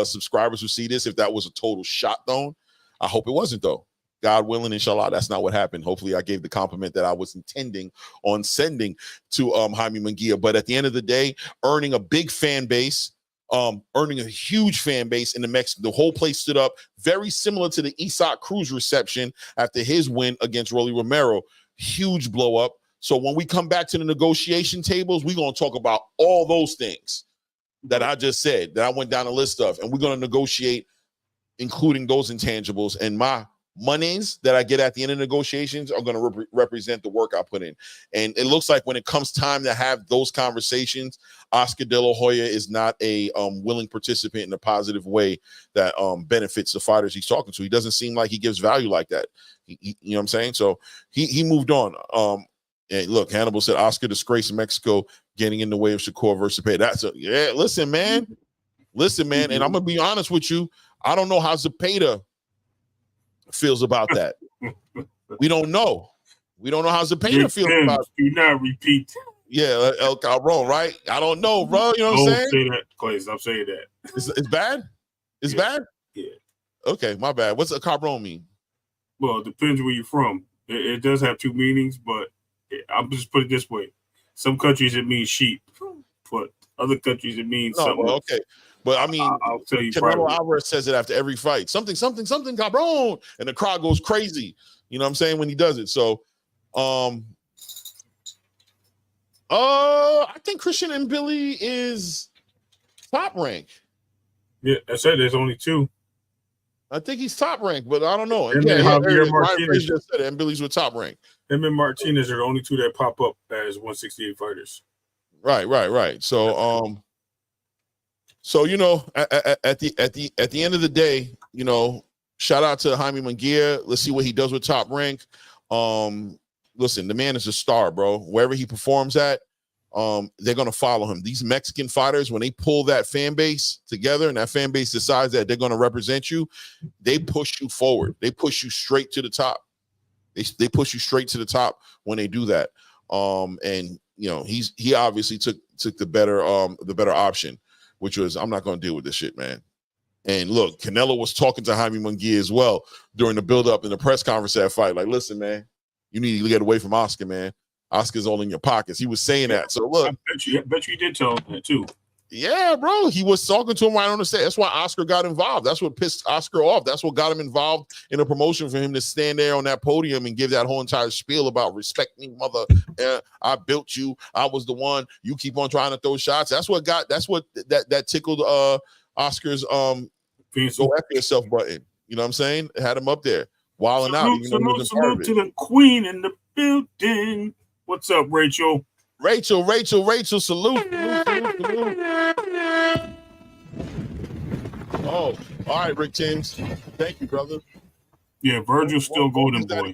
subscribers who see this if that was a total shot thrown. I hope it wasn't, though. God willing, inshallah, that's not what happened. Hopefully, I gave the compliment that I was intending on sending to Jaime Munguia. But at the end of the day, earning a big fan base, earning a huge fan base in the whole place stood up, very similar to the Isaac Cruz reception after his win against Rolly Romero. Huge blow up. So when we come back to the negotiation tables, we're going to talk about all those things that I just said, that I went down a list of, and we're going to negotiate, including those intangibles. And my monies that I get at the end of negotiations are going to represent the work I put in. And it looks like when it comes time to have those conversations, Oscar De La Hoya is not a willing participant in a positive way that benefits the fighters he's talking to. He doesn't seem like he gives value like that. You know what I'm saying? So he moved on. And look, Hannibal said Oscar disgraced Mexico getting in the way of SHAKUR versus Zepeda. Listen, man. And I'm going to be honest with you. I don't know how Zepeda feels about that. We don't know. We don't know how Zepeda feels about it. Do not repeat. Yeah, El Cabron, right? I don't know, bro. You know what I'm saying? Say that, Clay. Stop saying that. It's bad? It's bad? Yeah. Okay, my bad. What's El Cabron mean? Well, it depends where you're from. It does have two meanings, but I'll just put it this way. Some countries it means sheep, but other countries it means something. Well, okay. But I mean, I'll tell you, Canelo Alvarez says it after every fight. Something, Cabron, and the crowd goes crazy. You know what I'm saying, when he does it. So, I think Christian and Billy is top rank. Yeah, I said there's only two. I think he's top rank, but I don't know. And Javier Martinez just said it, and Billy's with top rank. Him and Martinez are the only two that pop up as 168 fighters. Right. So you know, at the end of the day, you know, shout out to Jaime Munguia. Let's see what he does with top rank. Listen, the man is a star, bro. Wherever he performs at, they're gonna follow him. These Mexican fighters, when they pull that fan base together and that fan base decides that they're gonna represent you, they push you forward. They push you straight to the top. They push you straight to the top when they do that. And you know, he obviously took the better option, which was, I'm not going to deal with this shit, man. And look, Canelo was talking to Jaime Munguia as well during the build-up in the press conference at that fight. Like, listen, man, you need to get away from Oscar, man. Oscar's all in your pockets. He was saying that. So look, I bet you did tell him that too. Yeah, bro. He was talking to him right on the stage. That's why Oscar got involved. That's what pissed Oscar off. That's what got him involved in a promotion for him to stand there on that podium and give that whole entire spiel about respect me, mother. I built you. I was the one. You keep on trying to throw shots. That's what that tickled Oscar's go after yourself button. You know what I'm saying? It had him up there wilding out. Even though he wasn't part of it. To the queen in the building. What's up, Rachel? Rachel, salute. Oh, all right, Rick James. Thank you, brother. Yeah, Virgil's still golden boy.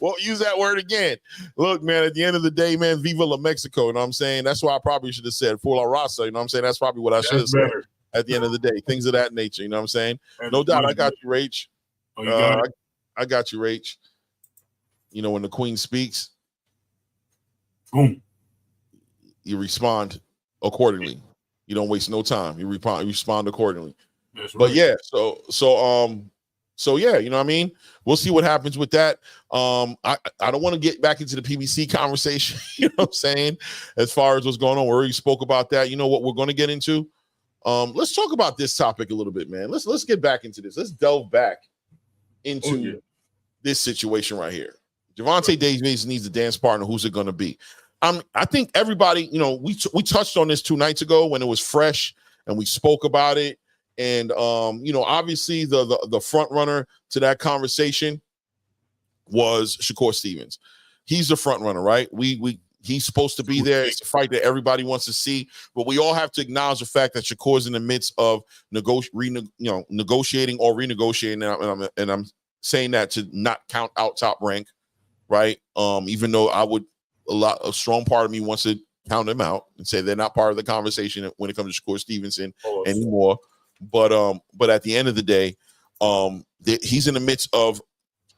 Won't use that word again. Look, man, at the end of the day, man, Viva la Mexico, you know what I'm saying? That's why I probably should have said For la Raza, you know what I'm saying? That's probably what I should have said at the end of the day. Things of that nature, you know what I'm saying? No doubt, I got you, Rach. Oh, you got it? I got you, Rach. You know, when the queen speaks, boom, you respond accordingly. You don't waste no time. You respond accordingly. That's right. But yeah, so yeah, you know what I mean? We'll see what happens with that. I don't want to get back into the PBC conversation, you know what I'm saying? As far as what's going on, we already spoke about that. You know what we're going to get into? Let's talk about this topic a little bit, man. Let's get back into this. Let's delve back into this situation right here. Gervonta Davis needs a dance partner. Who's it going to be? I think everybody, you know, we touched on this 2 nights ago when it was fresh and we spoke about it. And, you know, obviously the front runner to that conversation was Shakur Stevens. He's the front runner, right? He's supposed to be there. It's a fight that everybody wants to see, but we all have to acknowledge the fact that Shakur's in the midst of negotiating or renegotiating. And I'm saying that to not count out Top Rank, right? Even though a strong part of me wants to count them out and say they're not part of the conversation when it comes to Shakur Stevenson anymore. But at the end of the day, he's in the midst of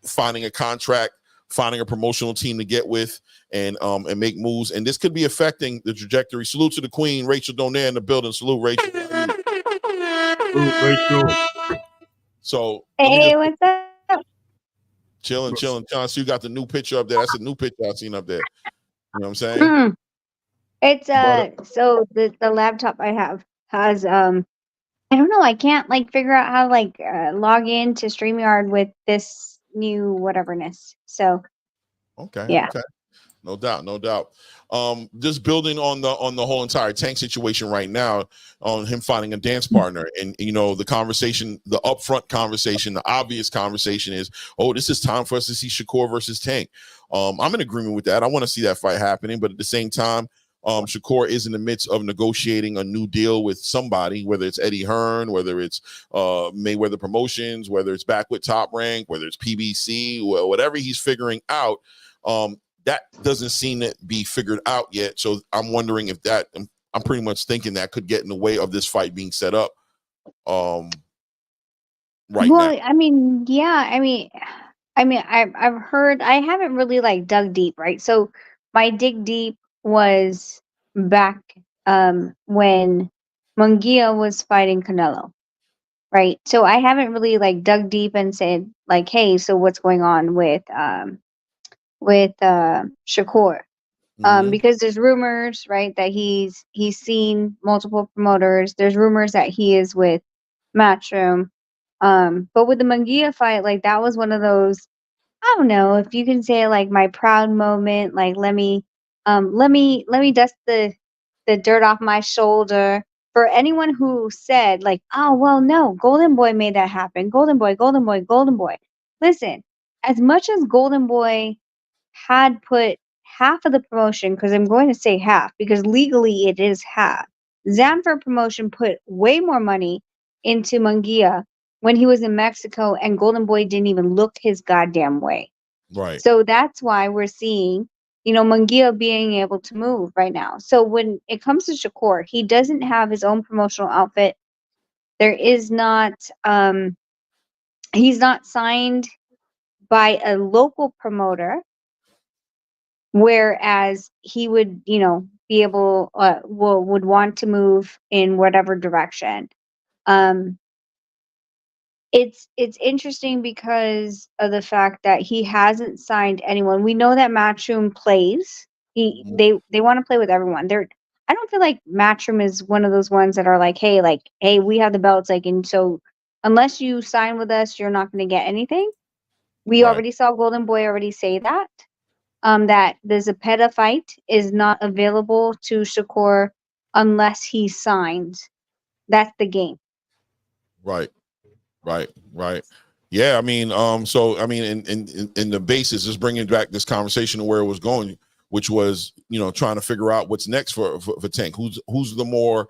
finding a contract, finding a promotional team to get with, and make moves. And this could be affecting the trajectory. Salute to the queen, Rachel Donaire in the building. Salute, Rachel. Salute, Rachel. So hey, what's up? Chilling. John, so you got the new picture up there. That's a new picture I've seen up there. You know what I'm saying? It's so the laptop I have has I don't know, I can't figure out how to log in to StreamYard with this new whateverness. So okay. Yeah. Okay. No doubt. Just building on the whole entire Tank situation right now, on him finding a dance partner, and you know the conversation, the upfront conversation, the obvious conversation is, oh, this is time for us to see Shakur versus Tank. I'm in agreement with that. I want to see that fight happening, but at the same time, Shakur is in the midst of negotiating a new deal with somebody, whether it's Eddie Hearn, whether it's Mayweather Promotions, whether it's back with Top Rank, whether it's PBC, whatever he's figuring out. That doesn't seem to be figured out yet. So I'm wondering if I'm pretty much thinking that could get in the way of this fight being set up right now. I mean, yeah, I've heard, I haven't really dug deep, right? So my dig deep was back when Munguia was fighting Canelo, right? So I haven't really dug deep and said hey, so what's going on with Shakur? Because there's rumors, right, that he's seen multiple promoters. There's rumors that he is with Matchroom. But with the Munguia fight, that was one of those, I don't know if you can say my proud moment, let me dust the dirt off my shoulder. For anyone who said oh well, no, Golden Boy made that happen. Golden Boy. Listen, as much as Golden Boy had put half of the promotion, because I'm going to say half because legally it is half. Zamfir Promotion put way more money into Munguia when he was in Mexico, and Golden Boy didn't even look his goddamn way. Right. So that's why we're seeing, Munguia being able to move right now. So when it comes to Shakur, he doesn't have his own promotional outfit. There is not, he's not signed by a local promoter, whereas he would, be able, would want to move in whatever direction. it's interesting because of the fact that he hasn't signed anyone. We know that Matchroom plays. They want to play with everyone. I don't feel like Matchroom is one of those ones that are like, hey, we have the belts, like, and so unless you sign with us, you're not going to get anything. We already saw Golden Boy already say that that the Zepeda fight is not available to SHAKUR unless he signs. That's the game. Right. Yeah, I mean, so I mean, in the basis, just bringing back this conversation to where it was going, which was, you know, trying to figure out what's next for Tank. Who's the more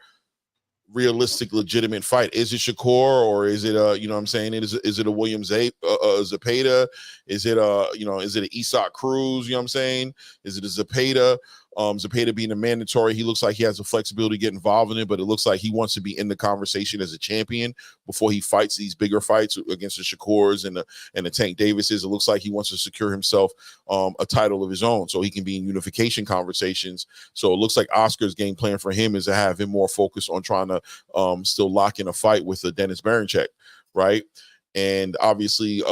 realistic, legitimate fight? Is it SHAKUR, or is it you know what I'm saying? Is it a William Zepeda? Is it is it an Isaac Cruz? You know what I'm saying? Is it a Zepeda? Zepeda being a mandatory, he looks like he has the flexibility to get involved in it, but it looks like he wants to be in the conversation as a champion before he fights these bigger fights against the SHAKURs and the Tank Davises. It looks like he wants to secure himself a title of his own so he can be in unification conversations. So it looks like Oscar's game plan for him is to have him more focused on trying to still lock in a fight with Dennis Berinchyk, right? And obviously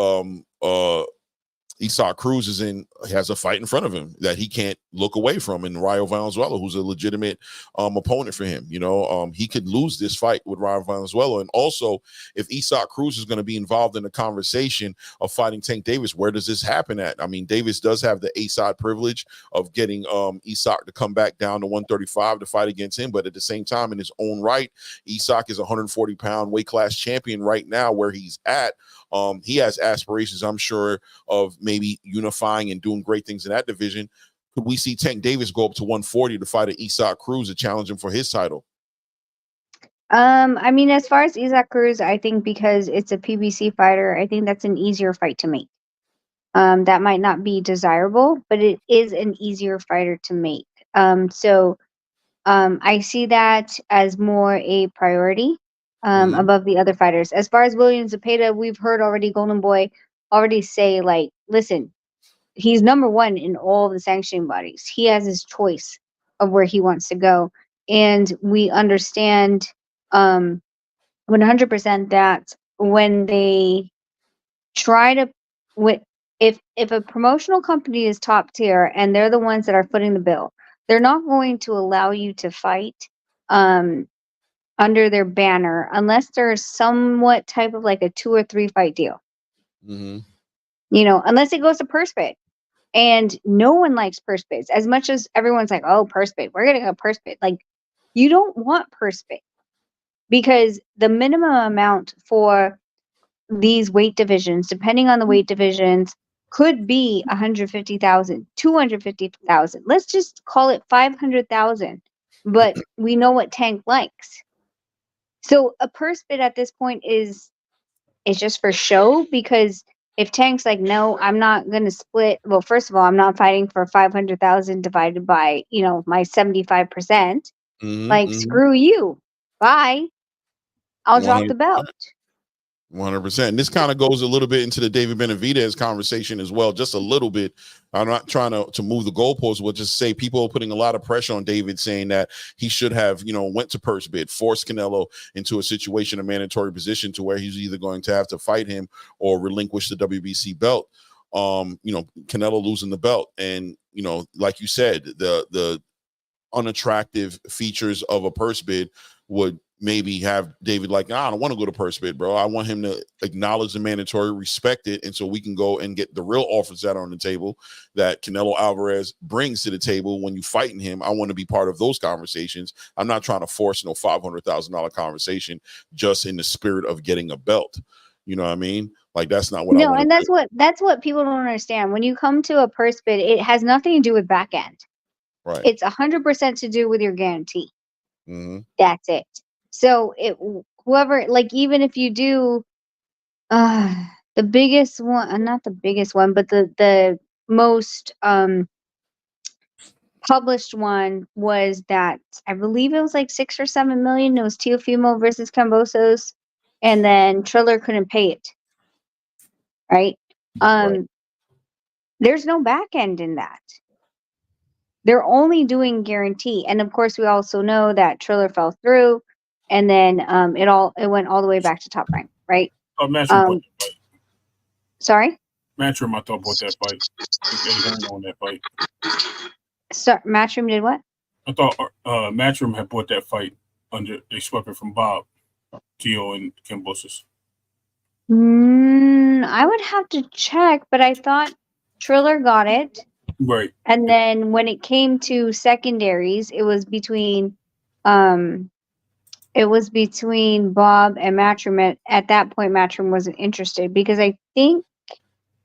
Isaac Cruz has a fight in front of him that he can't look away from, and Rayo Valenzuela, who's a legitimate opponent for him. You know, he could lose this fight with Rayo Valenzuela. And also, if Isaac Cruz is going to be involved in the conversation of fighting Tank Davis, where does this happen at? I mean, Davis does have the A-side privilege of getting Isaac to come back down to 135 to fight against him, but at the same time, in his own right, Isaac is a 140-pound weight class champion right now where he's at. He has aspirations, I'm sure, of maybe unifying and doing great things in that division. Could we see Tank Davis go up to 140 to fight Isaac Cruz to challenge him for his title? I mean, as far as Isaac Cruz, I think because it's a PBC fighter, I think that's an easier fight to make. That might not be desirable, but it is an easier fighter to make. So I see that as more a priority above the other fighters. As far as William Zepeda, we've heard already Golden Boy already say, like, listen, he's number one in all of the sanctioning bodies. He has his choice of where he wants to go. And we understand 100% that when they try to, if a promotional company is top tier and they're the ones that are footing the bill, they're not going to allow you to fight under their banner unless there's somewhat type of like a 2 or 3 fight deal. You know, unless it goes to purse bid. And no one likes purse bids. As much as everyone's like, oh, purse bid, we're going to go purse bid. Like, you don't want purse bid because the minimum amount for these weight divisions, depending on the weight divisions, could be 150,000, 250,000. Let's just call it 500,000. But we know what Tank likes. So a purse bid at this point is just for show, because if Tank's like, no, I'm not going to split. Well, first of all, I'm not fighting for 500,000 divided by, you know, my 75%. Like, screw you. Bye. I'll drop the belt. 100%. And this kind of goes a little bit into the David Benavidez conversation as well, just a little bit. I'm not trying to move the goalposts, but just say people are putting a lot of pressure on David, saying that he should have, you know, went to purse bid, forced Canelo into a situation, a mandatory position to where he's either going to have to fight him or relinquish the WBC belt. You know, Canelo losing the belt. And, you know, like you said, the unattractive features of a purse bid would maybe have David like, nah, I don't want to go to purse bid, bro. I want him to acknowledge the mandatory, respect it, and so we can go and get the real offers that are on the table that Canelo Alvarez brings to the table when you fighting him. I want to be part of those conversations. I'm not trying to force no $500,000 conversation just in the spirit of getting a belt. You know what I mean? Like, that's not what I want. And that's what people don't understand. When you come to a purse bid, it has nothing to do with back end. Right. It's 100% to do with your guarantee. That's it. So whoever, like, even if you do the biggest one, not the biggest one, but the most published one was that I believe it was like 6 or 7 million. It was Teofimo versus Cambosos, and then Triller couldn't pay it. Right? There's no back end in that. They're only doing guarantee. And of course, we also know that Triller fell through, and then it went all the way back to Top Rank, right? Matchroom bought that fight. Sorry? Matchroom, I thought, bought that fight. They ran on that fight. So, Matchroom did what? I thought Matchroom had bought that fight under. They swept it from Bob, Tszyu, and Kambosos. I would have to check, but I thought Triller got it. Right. And then when it came to secondaries, it was between Bob and Matchroom. At that point, Matchroom wasn't interested because I think,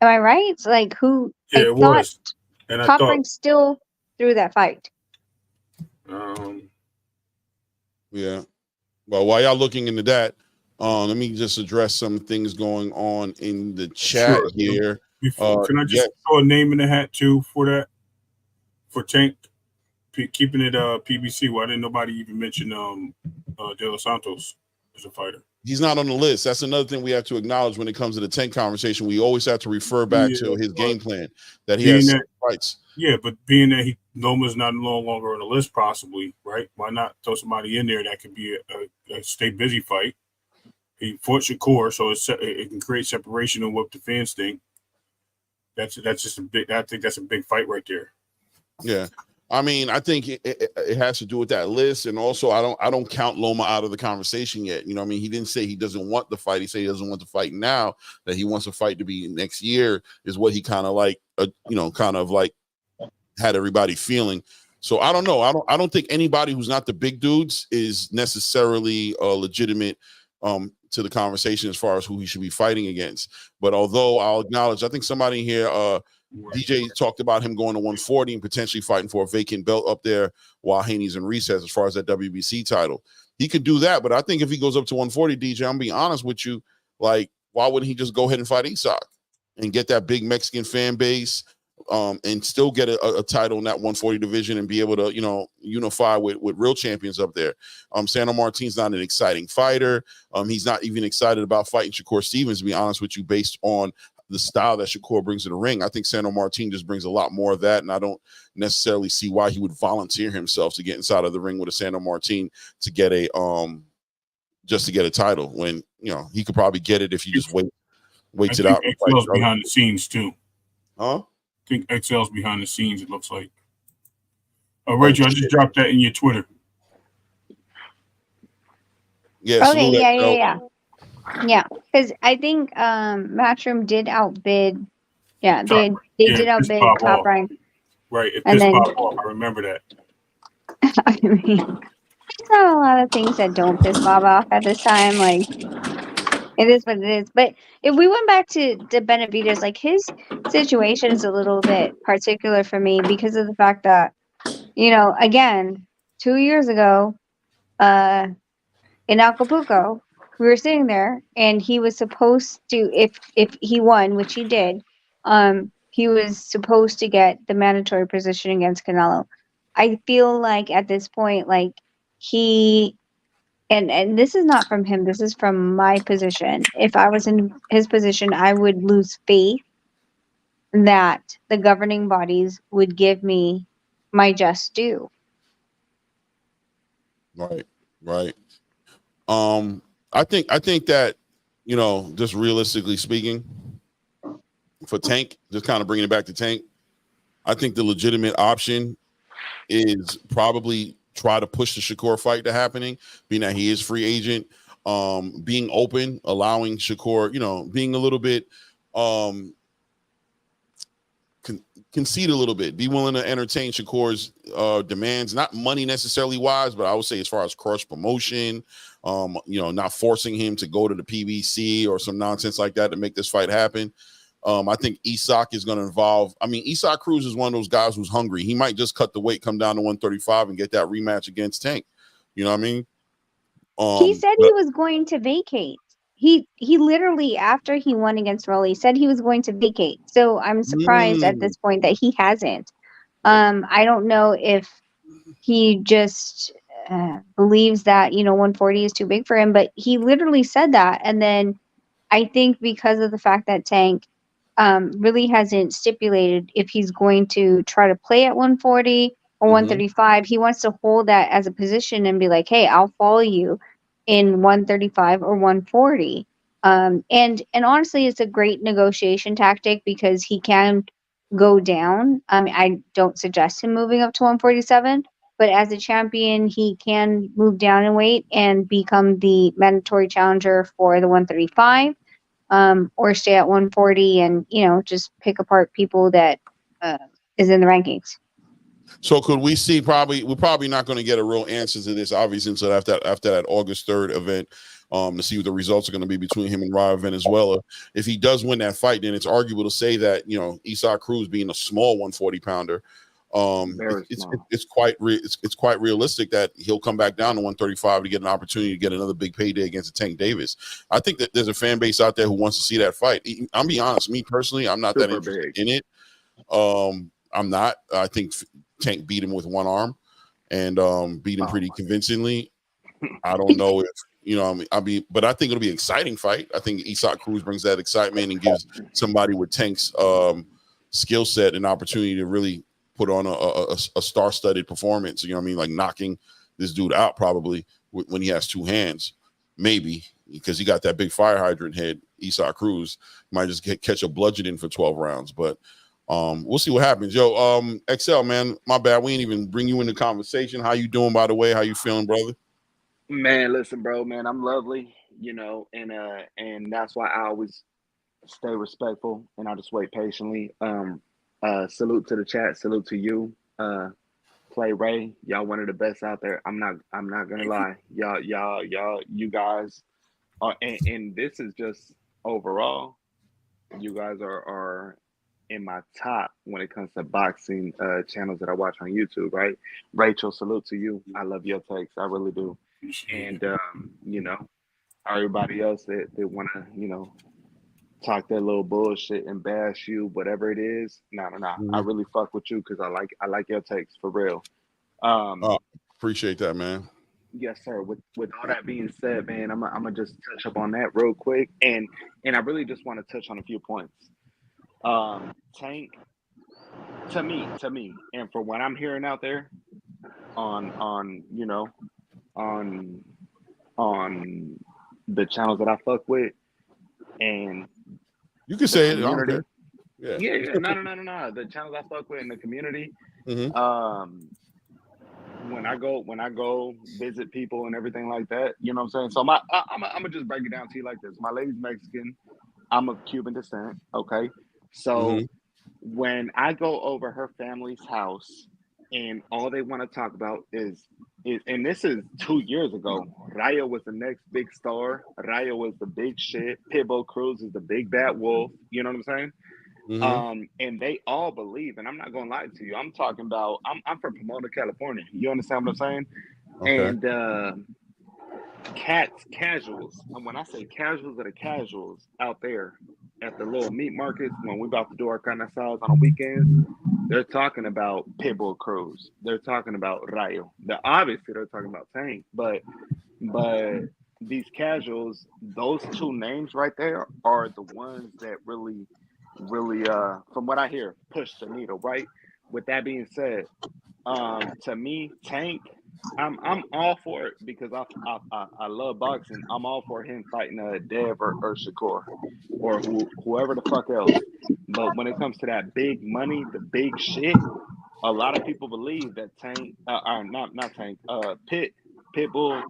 am I right? It's like who? Yeah, I it thought was. And Top Rank still threw that fight. Yeah. Well, while y'all looking into that, let me just address some things going on in the chat here. Can I just throw a name in the hat too for that? For Tank, keeping it PBC. Why didn't nobody even mention De Los Santos as a fighter? He's not on the list. That's another thing we have to acknowledge when it comes to the Tank conversation. We always have to refer back to his game plan that he has fights. Yeah, but being that Loma's not no longer on the list, possibly, right? Why not throw somebody in there that could be a stay busy fight? He fought Shakur, so it can create separation and what the fans think. That's just a big. I think that's a big fight right there. Yeah, I mean, I think it has to do with that list, and also I don't count Loma out of the conversation yet. You know, I mean, he didn't say he doesn't want the fight. He said he doesn't want the fight now. That he wants the fight to be next year is what he kind of like, kind of like had everybody feeling. So I don't know. I don't think anybody who's not the big dudes is necessarily legitimate to the conversation as far as who he should be fighting against. But although I'll acknowledge, I think somebody here, DJ talked about him going to 140 and potentially fighting for a vacant belt up there while Haney's in recess as far as that WBC title. He could do that, but I think if he goes up to 140, DJ, I'm being honest with you, like, why wouldn't he just go ahead and fight Isak and get that big Mexican fan base and still get a title in that 140 division and be able to, unify with real champions up there. Sandor Martin's not an exciting fighter. He's not even excited about fighting Shakur Stevens, to be honest with you, based on the style that Shakur brings to the ring. I think Sandor Martin just brings a lot more of that, and I don't necessarily see why he would volunteer himself to get inside of the ring with a Sandor Martin to get just to get a title when, he could probably get it if he just waits it out. XL's behind the scenes too. Huh? I think XL's behind the scenes, it looks like. Rachel, I just dropped that in your Twitter. Yeah. Okay, yeah. Because I think Matchroom did outbid. Yeah, they did outbid Top Rank. Right, it pissed Bob off. I remember that. I mean, there's not a lot of things that don't piss Bob off at this time. Like, it is what it is. But if we went back to Benavidez, like, his situation is a little bit particular for me because of the fact that, again, 2 years ago, in Acapulco, we were sitting there, and he was supposed to, if he won, which he did, he was supposed to get the mandatory position against Canelo. I feel like at this point, like, he, and this is not from him, this is from my position. If I was in his position, I would lose faith that the governing bodies would give me my just due. Right. I think that, just realistically speaking, for Tank, just kind of bringing it back to Tank, I think the legitimate option is probably try to push the Shakur fight to happening, being that he is free agent, being open, allowing Shakur, being a little bit concede a little bit, be willing to entertain Shakur's demands, not money necessarily wise, but I would say as far as cross promotion, not forcing him to go to the PBC or some nonsense like that to make this fight happen. I think Isak is going to involve. I mean, Isak Cruz is one of those guys who's hungry. He might just cut the weight, come down to 135, and get that rematch against Tank. You know what I mean? He said he was going to vacate. He literally, after he won against Rolly, said he was going to vacate. So I'm surprised at this point that he hasn't. I don't know if he just believes that 140 is too big for him, but he literally said that. And then I think because of the fact that Tank really hasn't stipulated if he's going to try to play at 140 or 135, he wants to hold that as a position and be like, hey, I'll follow you in 135 or 140. And honestly, it's a great negotiation tactic because he can go down. I don't suggest him moving up to 147, but as a champion, he can move down in weight and become the mandatory challenger for the 135, or stay at 140 and just pick apart people that is in the rankings. So could we see we're probably not going to get a real answer to this, obviously, until after that August 3rd event, to see what the results are going to be between him and Rayo Venezuela. If he does win that fight, then it's arguable to say that, Isaac Cruz being a small 140 pounder, it's quite realistic that he'll come back down to 135 to get an opportunity to get another big payday against Tank Davis. I think that there's a fan base out there who wants to see that fight. I'll be honest, me personally, I'm not that interested in it. I'm not. I think Tank beat him with one arm and beat him pretty convincingly. I don't know if but I think it'll be an exciting fight. I think Isaac Cruz brings that excitement and gives somebody with Tank's skill set an opportunity to really put on a star-studded performance. Like knocking this dude out probably when he has two hands, maybe because he got that big fire hydrant head. Isaac Cruz might just catch a bludgeoning for 12 rounds, but. We'll see what happens. Yo, XL, man, my bad. We ain't even bring you in the conversation. How you doing, by the way? How you feeling, brother? Man, listen, bro, man, I'm lovely, and that's why I always stay respectful and I just wait patiently. Salute to the chat, salute to you. Play Ray, y'all one of the best out there. I'm not gonna lie. Y'all, you guys are, and this is just overall, you guys are in my top when it comes to boxing channels that I watch on YouTube, right? Rachel, salute to you. I love your takes. I really do. And, everybody else that want to, talk that little bullshit and bash you, whatever it is. No. Mm-hmm. I really fuck with you because I like your takes for real. Appreciate that, man. Yes, sir. With all that being said, man, I'm gonna just touch up on that real quick. And I really just want to touch on a few points. Tank, to me, and for what I'm hearing out there on the channels that I fuck with, and you can say it. Yeah. No. The channels I fuck with in the community. Mm-hmm. When I go visit people and everything like that, you know what I'm saying? So I'm gonna just break it down to you like this. My lady's Mexican. I'm of Cuban descent. Okay. So when I go over her family's house and all they want to talk about is, and this is 2 years ago, Rayo was the next big star. Rayo was the big shit. Pitbull Cruz is the big bad wolf. You know what I'm saying? Mm-hmm. And they all believe, and I'm not gonna lie to you. I'm talking about I'm from Pomona, California. You understand what I'm saying? Okay. And casuals, and when I say casuals, are the casuals out there at the little meat markets when we're about to do our kind of sales on the weekends, they're talking about Pitbull Cruz. They're talking about Rayo. Obviously they're talking about Tank, but these casuals, those two names right there are the ones that really from what I hear, push the needle, right? With that being said, to me, Tank, I'm all for it because I love boxing. I'm all for him fighting Dev or SHAKUR or whoever the fuck else. But when it comes to that big money, the big shit, a lot of people believe that Tank, not Tank, Pitbull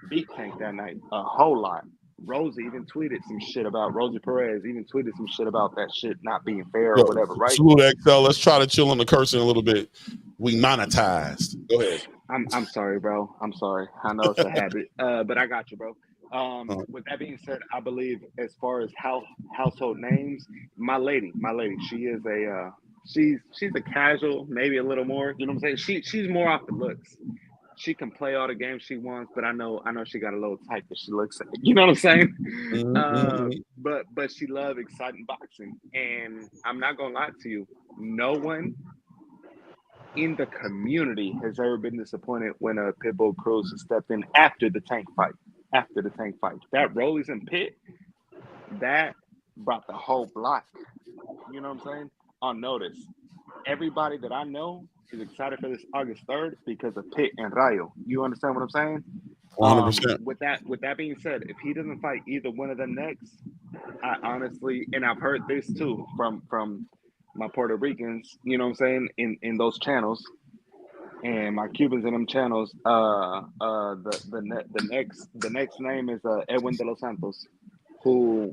beat Tank that night a whole lot. Rosie even tweeted some shit about Rosie Perez, even tweeted some shit about that shit not being fair or whatever, right? Salute XL. Let's try to chill on the cursing a little bit. We monetized. Go ahead. I'm sorry, bro. I'm sorry. I know it's a habit, but I got you, bro. With that being said, I believe as far as household names, my lady, she is she's a casual, maybe a little more. You know what I'm saying? She's more off the looks. She can play all the games she wants, but I know she got a little type that she looks at. You know what I'm saying? Mm-hmm. But she loves exciting boxing, and I'm not gonna lie to you. No one in the community has ever been disappointed when a Pitbull Cruz has stepped in after the Tank fight. That Rollies and Pit, that brought the whole block. You know what I'm saying? On notice. Everybody that I know is excited for this August 3rd because of Pit and Rayo. You understand what I'm saying? 100%. With that being said, if he doesn't fight either one of them next, I honestly, and I've heard this too from my Puerto Ricans, you know what I'm saying, in those channels, and my Cubans in them channels. The next name is Edwin de los Santos, who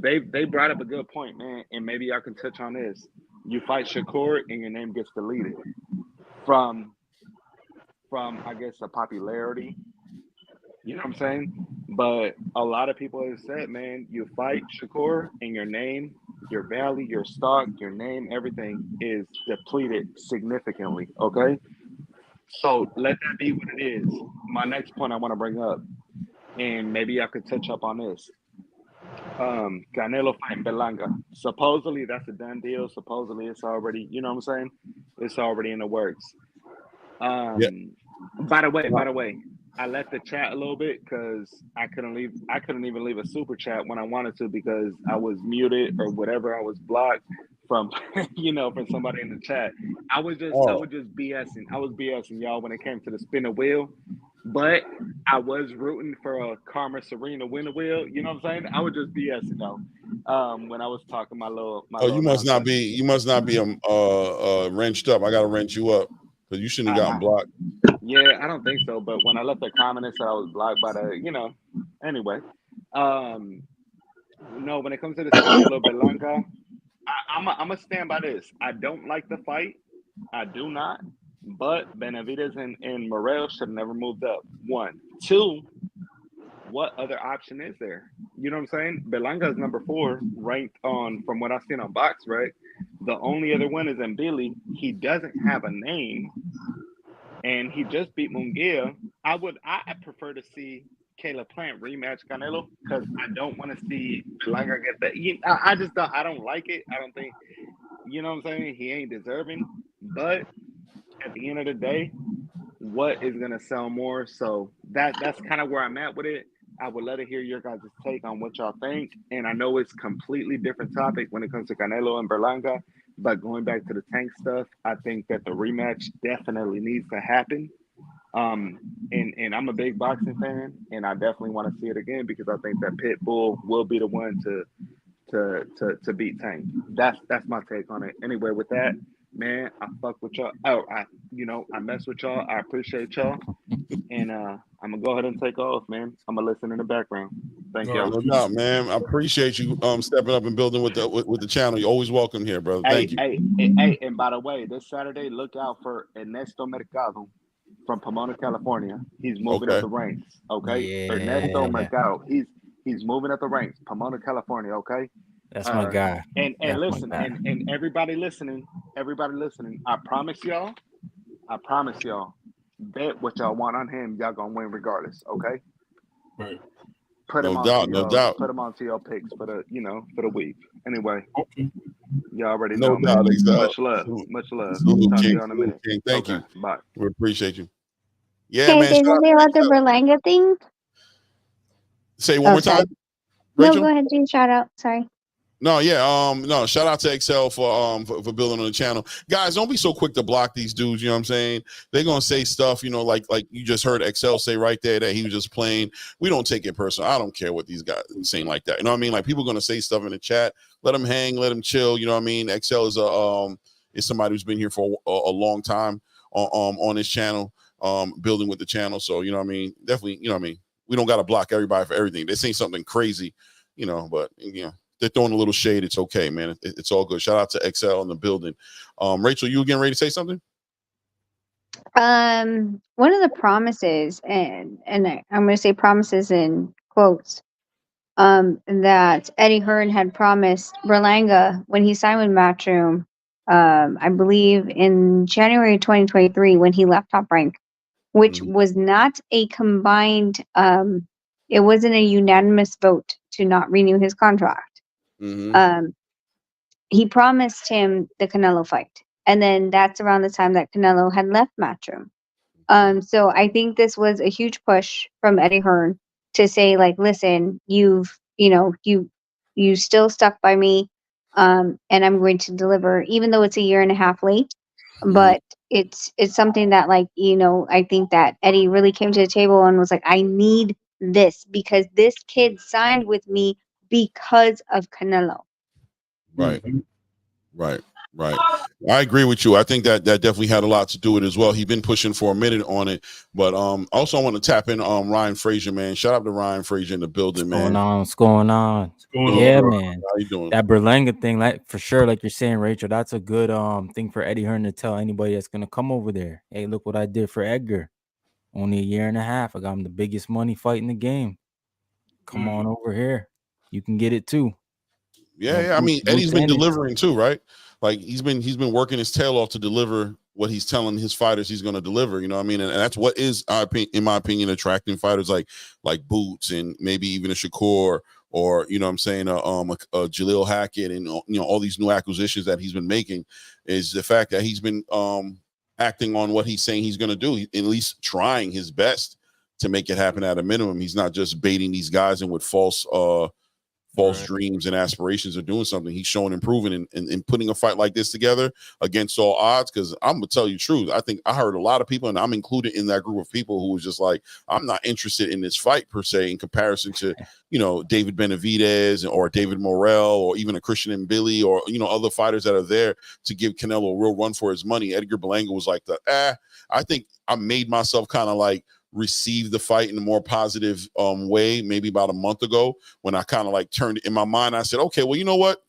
they brought up a good point, man, and maybe I can touch on this. You fight SHAKUR and your name gets deleted from I guess a popularity. You know what I'm saying? But a lot of people have said, man, you fight SHAKUR and your name, your value, your stock, your name, everything is depleted significantly. Okay. So let that be what it is. My next point I want to bring up, and maybe I could touch up on this. Canelo fighting Berlanga. Supposedly that's a done deal. Supposedly it's already, you know what I'm saying? It's already in the works. Yeah. By the way, I left the chat a little bit because I couldn't even leave a super chat when I wanted to because I was muted or whatever. I was blocked from from somebody in the chat. I was just BSing. I was BSing y'all when it came to the spin the wheel. But I was rooting for a Karma Serena win the wheel. You know what I'm saying? I was just BSing though. When I was talking my little you must not be wrenched up. I gotta wrench you up because you shouldn't have gotten blocked. Yeah, I don't think so. But when I left the comment, it said I was blocked by the, anyway. No, when it comes to the Canelo Berlanga, I'm gonna stand by this. I don't like the fight. I do not. But Benavidez and Morel should have never moved up. 1, 2. What other option is there? You know what I'm saying? Berlanga is number 4, ranked on from what I've seen on Box, right? The only other one is in Billy. He doesn't have a name, and he just beat Munguia. I prefer to see Caleb Plant rematch Canelo because I don't want to see Berlanga get that. I just don't. I don't like it. I don't think. You know what I'm saying? He ain't deserving, but at the end of the day, what is gonna sell more? So that's kind of where I'm at with it. I would love to hear your guys' take on what y'all think. And I know it's completely different topic when it comes to Canelo and Berlanga, but going back to the Tank stuff, I think that the rematch definitely needs to happen. And I'm a big boxing fan, and I definitely want to see it again because I think that Pitbull will be the one to beat Tank. That's my take on it. Anyway, with that, man, I fuck with y'all. I mess with y'all. I appreciate y'all. And I'm gonna go ahead and take off, man. I'm gonna listen in the background. Thank y'all. No doubt, man. I appreciate you stepping up and building with the channel. You're always welcome here, brother. Thank you. Hey, and by the way, this Saturday, look out for Ernesto Mercado from Pomona, California. He's moving up the ranks. Okay, yeah. Ernesto Mercado. He's moving up the ranks. Pomona, California. Okay. That's my guy. And listen, and everybody listening, I promise y'all, bet what y'all want on him, y'all gonna win regardless, okay? Right. Put him No doubt. Put him onto your picks for the week. Anyway, okay. Y'all already No know, doubt, man. exactly. Much love. Salute, Talk to King. you in a minute. King. Thank you. Bye. We appreciate you. Yeah, Can I man. say something about the Berlanga thing? Say one more time. No, Rachel? go ahead, do shout out. Sorry. No, yeah. No, shout out to Excel for building on the channel. Guys, don't be so quick to block these dudes, you know what I'm saying? They're gonna say stuff, like you just heard Excel say right there that he was just playing. We don't take it personal. I don't care what these guys are saying like that. You know what I mean? Like people gonna say stuff in the chat. Let them hang, let them chill, you know what I mean? Excel is somebody who's been here for a long time on this channel, building with the channel. So, you know what I mean? Definitely, you know what I mean? We don't gotta block everybody for everything. They say something crazy, but they're throwing a little shade. It's okay, man. It's all good. Shout out to XL in the building. Rachel, you getting ready to say something? One of the promises, and I'm going to say promises in quotes, that Eddie Hearn had promised Berlanga when he signed with Matchroom, I believe in January 2023 when he left Top Rank, which was not a combined, it wasn't a unanimous vote to not renew his contract. He promised him the Canelo fight, and then that's around the time that Canelo had left Matchroom. So I think this was a huge push from Eddie Hearn to say, like, listen, you still stuck by me, and I'm going to deliver, even though it's a year and a half late. But it's something that, like, you know, I think that Eddie really came to the table and was like, I need this because this kid signed with me because of Canelo. Right. Right. Right. I agree with you. I think that definitely had a lot to do with it as well. He's been pushing for a minute on it, but also I want to tap in Ryan Frazier, man. Shout out to Ryan Frazier in the building, man. What's going on? Yeah, man. How you doing? That Berlanga thing, like for sure, like you're saying, Rachel, that's a good thing for Eddie Hearn to tell anybody that's gonna come over there. Hey, look what I did for Edgar. Only a year and a half. I got him the biggest money fight in the game. Come on over here. You can get it too. Yeah. I mean, Eddie's been delivering too, right? Like he's been working his tail off to deliver what he's telling his fighters he's going to deliver. You know what I mean? And that's what is, in my opinion, attracting fighters like Boots and maybe even a Shakur or, you know what I'm saying, a Jaleel Hackett and, you know, all these new acquisitions that he's been making is the fact that he's been acting on what he's saying he's going to do, at least trying his best to make it happen at a minimum. He's not just baiting these guys in with false dreams and aspirations of doing something. He's showing improving and putting a fight like this together against all odds. Because I'm gonna tell you the truth, I think I heard a lot of people, and I'm included in that group of people, who was just like, I'm not interested in this fight per se in comparison to, you know, David Benavidez or David Morrell or even a Christian Mbili or, you know, other fighters that are there to give Canelo a real run for his money. Edgar Berlanga was like I think I made myself kind of like receive the fight in a more positive way maybe about a month ago, when I kind of like turned in my mind. I said, okay, well, you know what,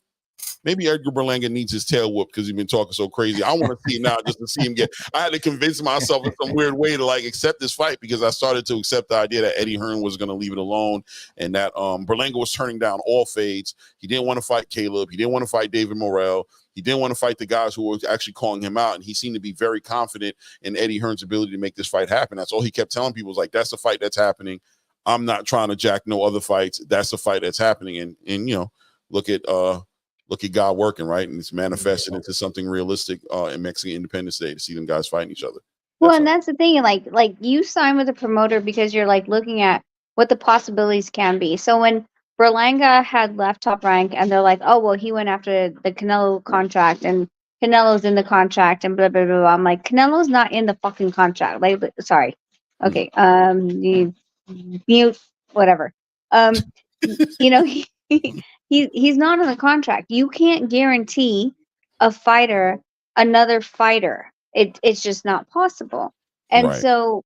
maybe Edgar Berlanga needs his tail whooped because he's been talking so crazy. I want to see him now just to see him get. I had to convince myself in some weird way to like accept this fight, because I started to accept the idea that Eddie Hearn was going to leave it alone, and that Berlanga was turning down all fades. He didn't want to fight Caleb. He didn't want to fight David Morrell. He didn't want to fight the guys who were actually calling him out, and he seemed to be very confident in Eddie Hearn's ability to make this fight happen. That's all he kept telling people, was like, that's the fight that's happening. I'm not trying to jack no other fights. That's the fight that's happening. And you know, look at God working, right? And it's manifested into something realistic in Mexican Independence Day to see them guys fighting each other. That's the thing. Like you sign with a promoter because you're like looking at what the possibilities can be. So when Berlanga had left Top Rank and they're like, oh, well, he went after the Canelo contract and Canelo's in the contract and blah, blah, blah, blah. I'm like, Canelo's not in the fucking contract. Like, sorry. Okay. Mute, whatever. You know, he's not in the contract. You can't guarantee a fighter another fighter. It's just not possible. And so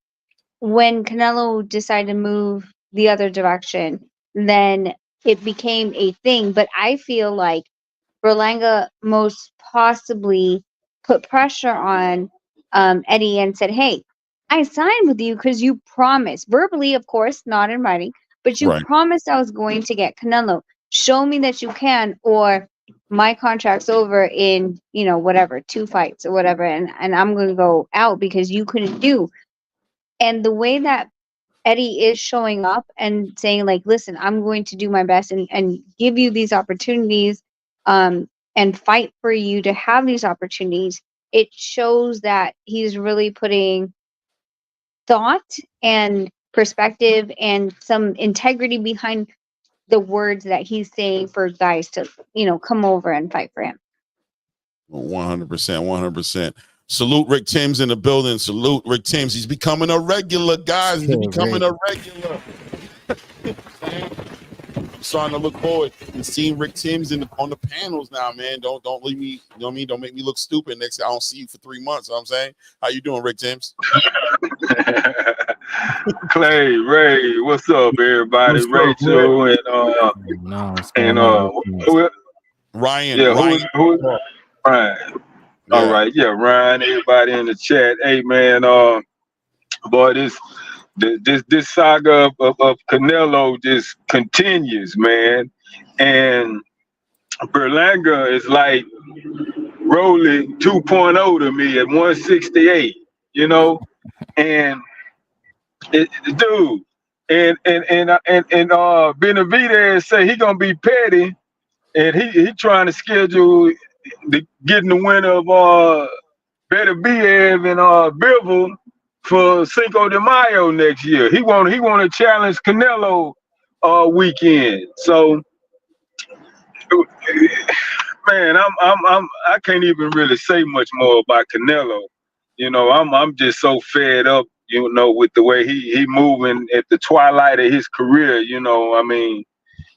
when Canelo decided to move the other direction, then it became a thing. But I feel like Berlanga most possibly put pressure on Eddie and said, hey, I signed with you because you promised, verbally, of course, not in writing, but you promised I was going to get Canelo. Show me that you can, or my contract's over in, you know, whatever, 2 fights or whatever, and I'm going to go out because you couldn't do. And the way that Eddie is showing up and saying, like, listen, I'm going to do my best and give you these opportunities and fight for you to have these opportunities, it shows that he's really putting thought and perspective and some integrity behind the words that he's saying for guys to, you know, come over and fight for him. 100%. Salute Rick Timms in the building. Salute Rick Timms. He's becoming a regular, guys. He's becoming a regular. I'm starting to look forward to seeing Rick Timms on the panels now, man. Don't leave me, you know what I mean? Don't make me look stupid next. I don't see you for 3 months. You know what I'm saying? How you doing, Rick Timms? Clay, Ray, what's up, everybody? What's Rachel up, Ryan. Yeah, Ryan. Who? Ryan. Yeah. All right, yeah, Ryan. Everybody in the chat. Hey, man. Boy, this saga of Canelo just continues, man. And Berlanga is like Rolly 2.0 to me at 168. You know, and dude, and Benavidez say he gonna be petty, and he trying to schedule getting the winner of Benavidez and Bivol for Cinco de Mayo next year. He want to challenge Canelo weekend. So, man, I can't even really say much more about Canelo. You know, I'm just so fed up, you know, with the way he moving at the twilight of his career. You know, I mean,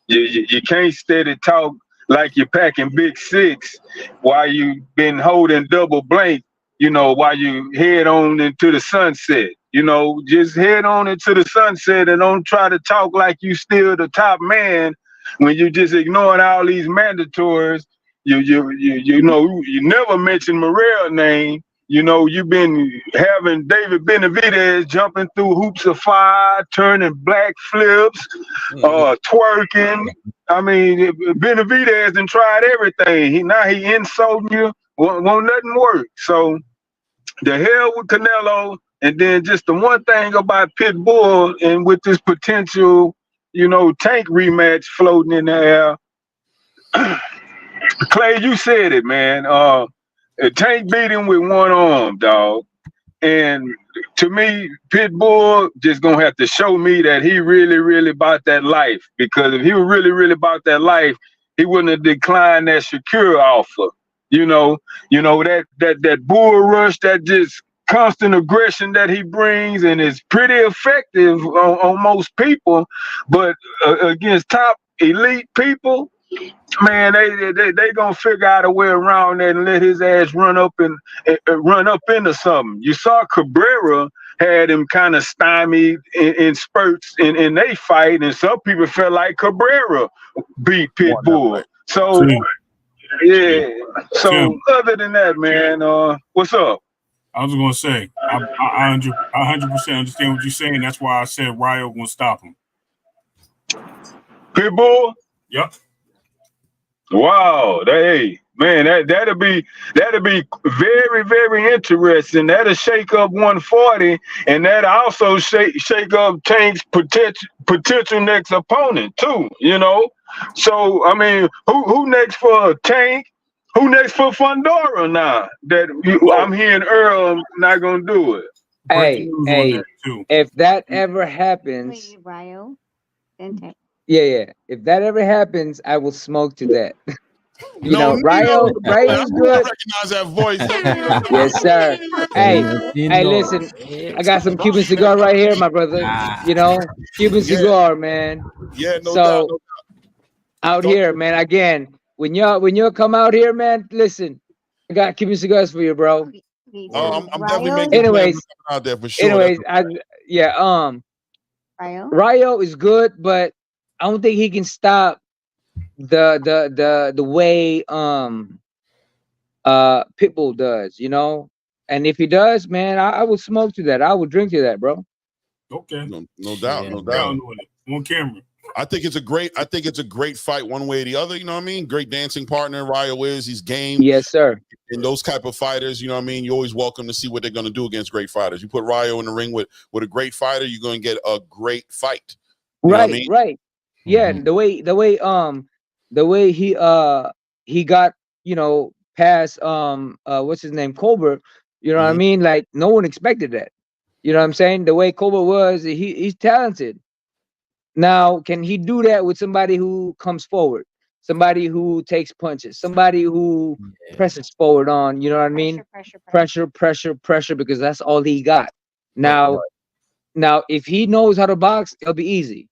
you can't steady talk like you're packing big six while you been holding double blank, you know, while you head on into the sunset. You know, just head on into the sunset and don't try to talk like you still the top man when you just ignoring all these mandatories. You know, you never mention Morrell's name. You know, you've been having David Benavidez jumping through hoops of fire, turning black flips, twerking. I mean, Benavidez done tried everything. Now he insulting you. Won't nothing work. So the hell with Canelo. And then just the one thing about Pitbull and with this potential, you know, Tank rematch floating in the air. Clay, you said it, man. Tank beat him with one arm, dog. And to me, Pitbull just gonna have to show me that he really, really about that life. Because if he was really, really about that life, he wouldn't have declined that SHAKUR offer. You know that bull rush, that just constant aggression that he brings, and is pretty effective on most people. But against top elite people, man, they gonna figure out a way around that and let his ass run up into something. You saw Cabrera had him kind of stymied in spurts in they fight, and some people felt like Cabrera beat Pitbull. So yeah. So other than that, man, what's up? I was gonna say I 100% understand what you're saying. That's why I said Ryo gonna stop him. Pitbull? Yep. Wow, hey man, that'll be very, very interesting. That'll shake up 140, and that'll also shake up Tank's potential next opponent too. You know, so I mean, who next for Tank? Who next for Fundora now? I'm hearing Earl not gonna do it. Hey, if that ever happens, Ryo, then Tank. Yeah. If that ever happens, I will smoke to that. You No, know, Ryo's good. Recognize that voice. Yes, sir. Hey, listen, I got some Cuban cigar right here, my brother. You know, Cuban cigar, man. Yeah, no so, doubt. Out here, man. Again, when y'all come out here, man, listen, I got Cuban cigars for you, bro. I'm definitely making anyways, plans out there for sure. Anyways, Ryo is good, but I don't think he can stop the way Pitbull does, you know. And if he does, man, I would smoke to that. I would drink to that, bro. Okay. No doubt, no doubt. On camera. I think it's a great fight one way or the other, you know what I mean? Great dancing partner, Ryo is, he's game. Yes, sir. And those type of fighters, you know what I mean? You're always welcome to see what they're going to do against great fighters. You put Ryo in the ring with a great fighter, you're going to get a great fight. You know what I mean? Right. Yeah, the way he got, you know, past what's his name, Colbert, you know what I mean? Like no one expected that. You know what I'm saying? The way Colbert was, he's talented. Now, can he do that with somebody who comes forward, somebody who takes punches, somebody who presses forward on, you know what I mean? Pressure, because that's all he got. Now, if he knows how to box, it'll be easy.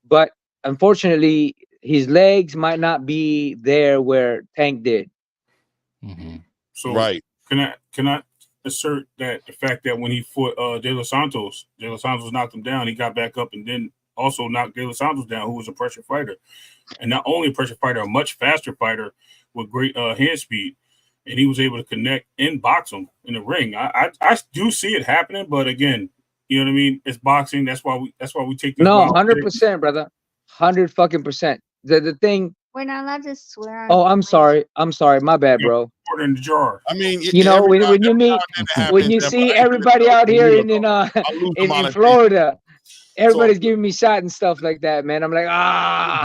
But unfortunately, his legs might not be there where Tank did. So can I assert that the fact that when he fought De Los Santos knocked him down, he got back up and then also knocked De Los Santos down, who was a pressure fighter, and not only a pressure fighter, a much faster fighter with great hand speed, and he was able to connect and box him in the ring. I do see it happening, but again, you know what I mean? It's boxing. That's why we take this. No, 100%, brother, 100%. The thing. We're not allowed to swear. Oh, I'm sorry. My bad, bro. In the jar. I mean, you know, when you see everybody out here in Florida. Everybody's giving me shot and stuff like that, man. I'm like,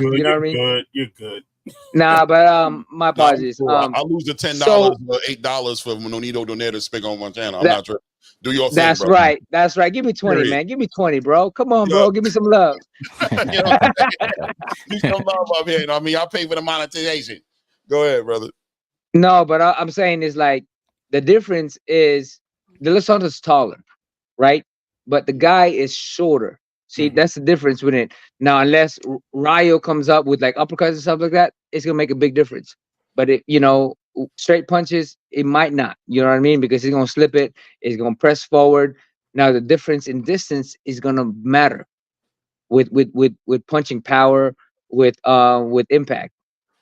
you know what I mean? You're good. Nah, but my apologies. I lose the $10 or $8 for Nonito Donaire to speak on my channel. I'm not sure. Do your thing, That's bro. right. That's right. Give me 20, man. Give me 20, bro. Come on, bro. Give me some love. You know, give some love up here. You know what I mean? I'll pay for the monetization. Go ahead, brother. No, but I'm saying is like the difference is De Los Santos is taller, right? But the guy is shorter. See, that's the difference with it. Now, unless Rayo comes up with like uppercuts and stuff like that, it's gonna make a big difference. But it, straight punches, it might not. You know what I mean? Because he's gonna slip it. He's gonna press forward. Now, the difference in distance is gonna matter with punching power, with impact.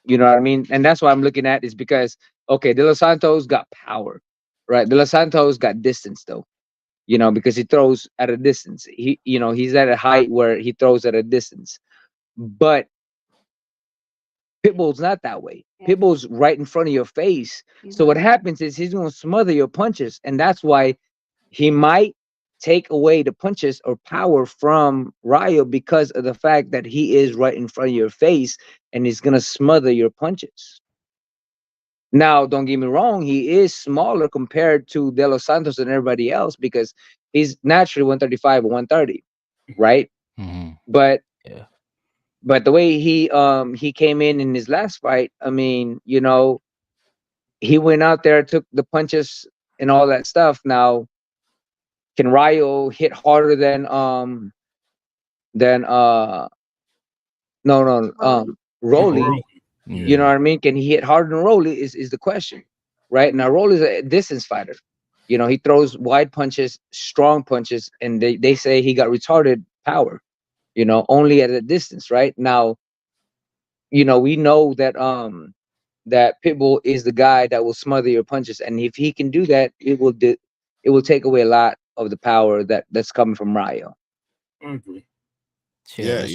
You know what I mean? And that's what I'm looking at is because okay, De Los Santos got power, right? De Los Santos got distance though. Because he throws at a distance. He's at a height where he throws at a distance. But Pitbull's not that way. Pitbull's right in front of your face. So what happens is he's going to smother your punches, and that's why he might take away the punches or power from Rayo because of the fact that he is right in front of your face and he's going to smother your punches. Now, don't get me wrong, he is smaller compared to De Los Santos and everybody else because he's naturally 135 or 130, right? But the way he came in his last fight, I mean, he went out there, took the punches and all that stuff. Now, can Rayo hit harder than Rolly? You know what I mean? Can he hit harder than Rolly is the question, right? Now Rolly is a distance fighter. He throws wide punches, strong punches, and they say he got retarded power, only at a distance, right? Now, we know that that Pitbull is the guy that will smother your punches, and if he can do that, it will take away a lot of the power that's coming from Rayo. Yeah,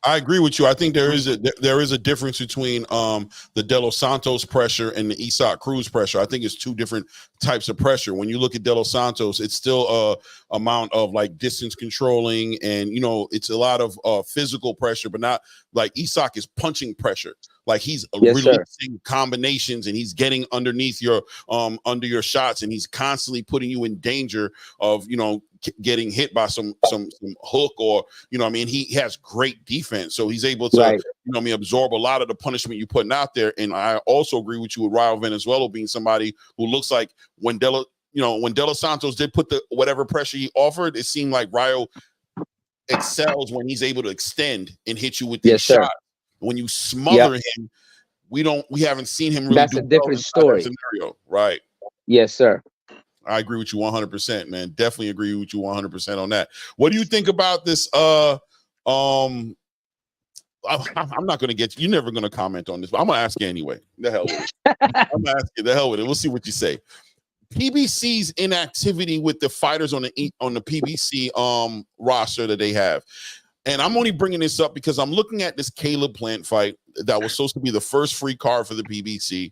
I agree with you. I think there is a difference between the De Los Santos pressure and the Isaac Cruz pressure. I think it's two different types of pressure. When you look at De Los Santos, it's still a amount of like distance controlling, and it's a lot of physical pressure, but not like Isaac is punching pressure. Like he's releasing combinations, and he's getting underneath your under your shots, and he's constantly putting you in danger of getting hit by some hook, or he has great defense, so he's able to absorb a lot of the punishment you're putting out there. And I also agree with you with Rayo Venezuela being somebody who looks like when De Los Santos did put the whatever pressure he offered, it seemed like Rayo excels when he's able to extend and hit you with these shots. When you smother him, we haven't seen him really. That's a different story. Scenario, right? Yes, sir. I agree with you 100%, man. Definitely agree with you 100% on that. What do you think about this? I'm not going to get you. You're never going to comment on this, but I'm going to ask you anyway. The hell with it. I'm going to ask you. The hell with it. We'll see what you say. PBC's inactivity with the fighters on the PBC roster that they have. And I'm only bringing this up because I'm looking at this Caleb Plant fight that was supposed to be the first free card for the PBC.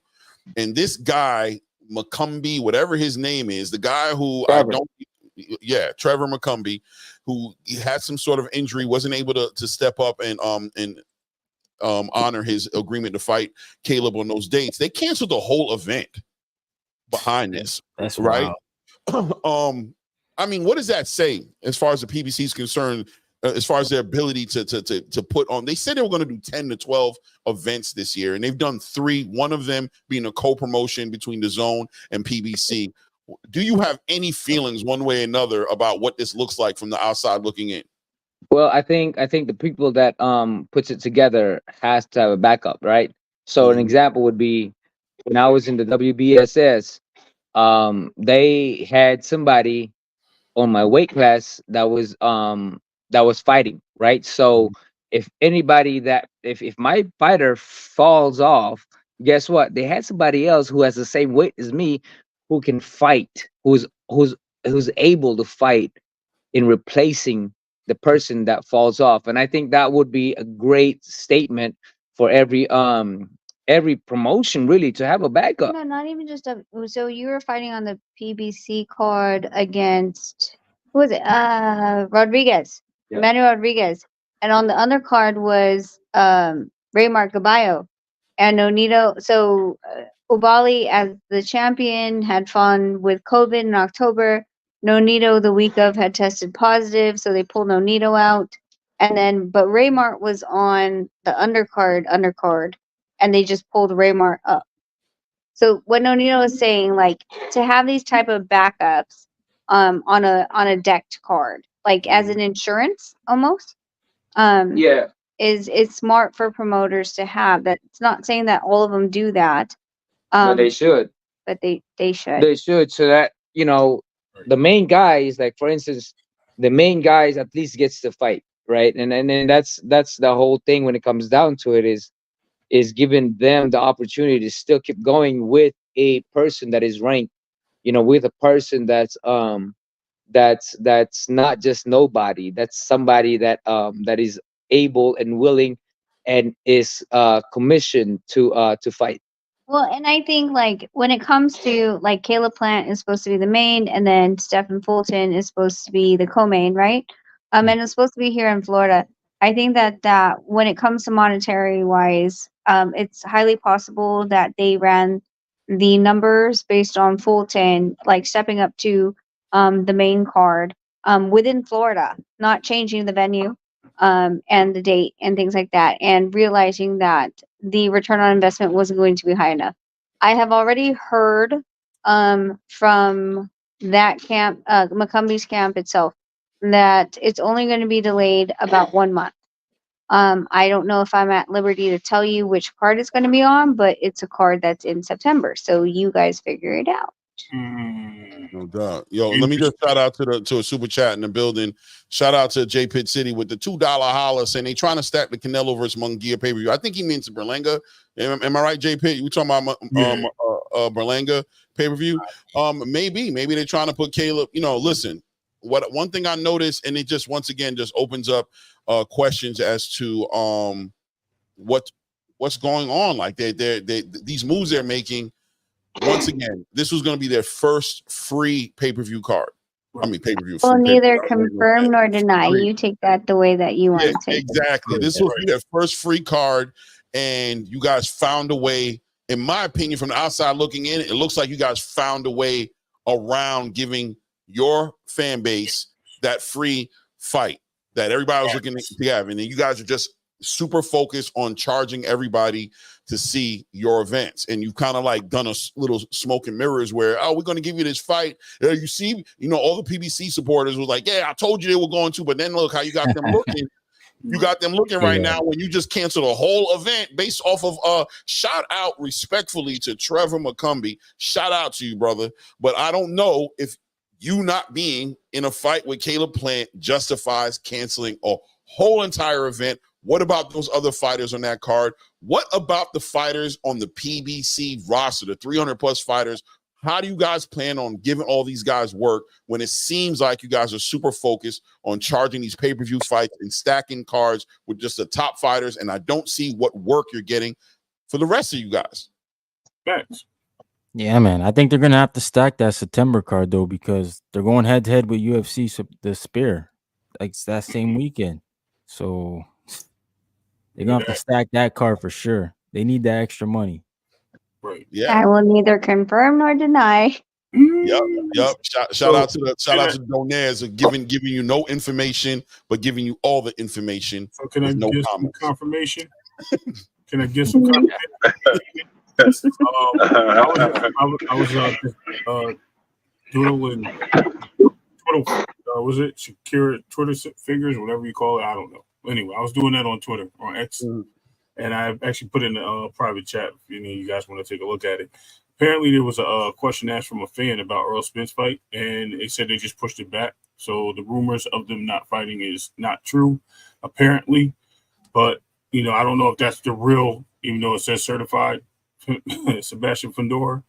And this guy, McCumbee, whatever his name is, the guy who Trevor McCumbee, who had some sort of injury, wasn't able to step up and honor his agreement to fight Caleb on those dates. They canceled the whole event behind this. That's right. I mean, what does that say as far as the PBC is concerned? As far as their ability to put on, they said they were going to do 10 to 12 events this year, and they've done 3, one of them being a co-promotion between the Zone and PBC. Do you have any feelings one way or another about what this looks like from the outside looking in? Well, I think the people that puts it together has to have a backup, right? So an example would be when I was in the WBSS, they had somebody on my weight class that was fighting, right? So if my fighter falls off, guess what? They had somebody else who has the same weight as me who can fight, who's able to fight in replacing the person that falls off. And I think that would be a great statement for every promotion, really, to have a backup. No, not even just so you were fighting on the PBC card against who was it? Rodriguez. Yeah. Manny Rodriguez. And on the undercard was Raymar Caballo and Nonito. So Ubali, as the champion, had fought with COVID in October. Nonito the week of had tested positive, so they pulled Nonito out. And then, but Raymar was on the undercard, and they just pulled Raymar up. So what Nonito is saying, like, to have these type of backups on a decked card, like as an insurance almost. Yeah, It's smart for promoters to have that. It's not saying that all of them do that, but they should. but they should. They should, so that the main guys, like for instance, the main guys at least gets to fight, right? And then that's the whole thing when it comes down to it, is giving them the opportunity to still keep going with a person that is ranked, with a person that's not just nobody, that's somebody that is able and willing and is commissioned to fight. Well, and I think like when it comes to like Caleb Plant is supposed to be the main, and then Stephen Fulton is supposed to be the co-main, right? And it's supposed to be here in Florida. I think that when it comes to monetary wise, it's highly possible that they ran the numbers based on Fulton, like stepping up to the main card within Florida, not changing the venue and the date and things like that, and realizing that the return on investment wasn't going to be high enough. I have already heard from that camp, Macumbi's camp itself, that it's only going to be delayed about 1 month. I don't know if I'm at liberty to tell you which card it's going to be on, but it's a card that's in September, so you guys figure it out. No doubt. Yo, let me just shout out to a super chat in the building. Shout out to J Pit City with the $2 holler saying they trying to stack the Canelo versus Munguia pay-per-view. I think he means Berlanga. Am I right, J Pit? You talking about Berlanga pay-per-view? Maybe they're trying to put Caleb. Listen. One thing I noticed, and it just once again just opens up questions as to what's going on. Like they these moves they're making. Once again, this was going to be their first free pay-per-view card. I mean, pay-per-view. Well, neither confirm nor deny. You take that the way that you want to take it. Exactly. This will be their first free card, and you guys found a way, in my opinion, from the outside looking in, it looks like you guys found a way around giving your fan base that free fight that everybody was looking to have. And then you guys are just super focused on charging everybody to see your events, and you've kind of like done a little smoke and mirrors where, we're going to give you this fight. You see, all the PBC supporters was like, yeah, I told you they were going to, but then look how you got them looking. You got them looking right now when you just canceled a whole event based off of shout out respectfully to Trevor Macumbi. Shout out to you, brother. But I don't know if you not being in a fight with Caleb Plant justifies canceling a whole entire event. What about those other fighters on that card? What about the fighters on the PBC roster, the 300 plus fighters? How do you guys plan on giving all these guys work when it seems like you guys are super focused on charging these pay-per-view fights and stacking cards with just the top fighters? And I don't see what work you're getting for the rest of you guys. Thanks. Yeah, man. I think they're going to have to stack that September card, though, because they're going head-to-head with UFC, the Spear. Like, it's that same weekend. So they're going to have to stack that card for sure. They need that extra money. Right. Yeah. I will neither confirm nor deny. Yep. Shout out to the donaires of giving you no information, but giving you all the information. So can I no get comments. some confirmation? Can I get some confirmation? I was doodling Twitter. Was it Shakira Twitter figures, whatever you call it? I don't know. Anyway, I was doing that on Twitter, on X, and I actually put in a private chat if any of you guys want to take a look at it. Apparently, there was a question asked from a fan about Errol Spence fight, and they said they just pushed it back. So the rumors of them not fighting is not true, apparently. But I don't know if that's the real, even though it says certified Sebastian Fundora,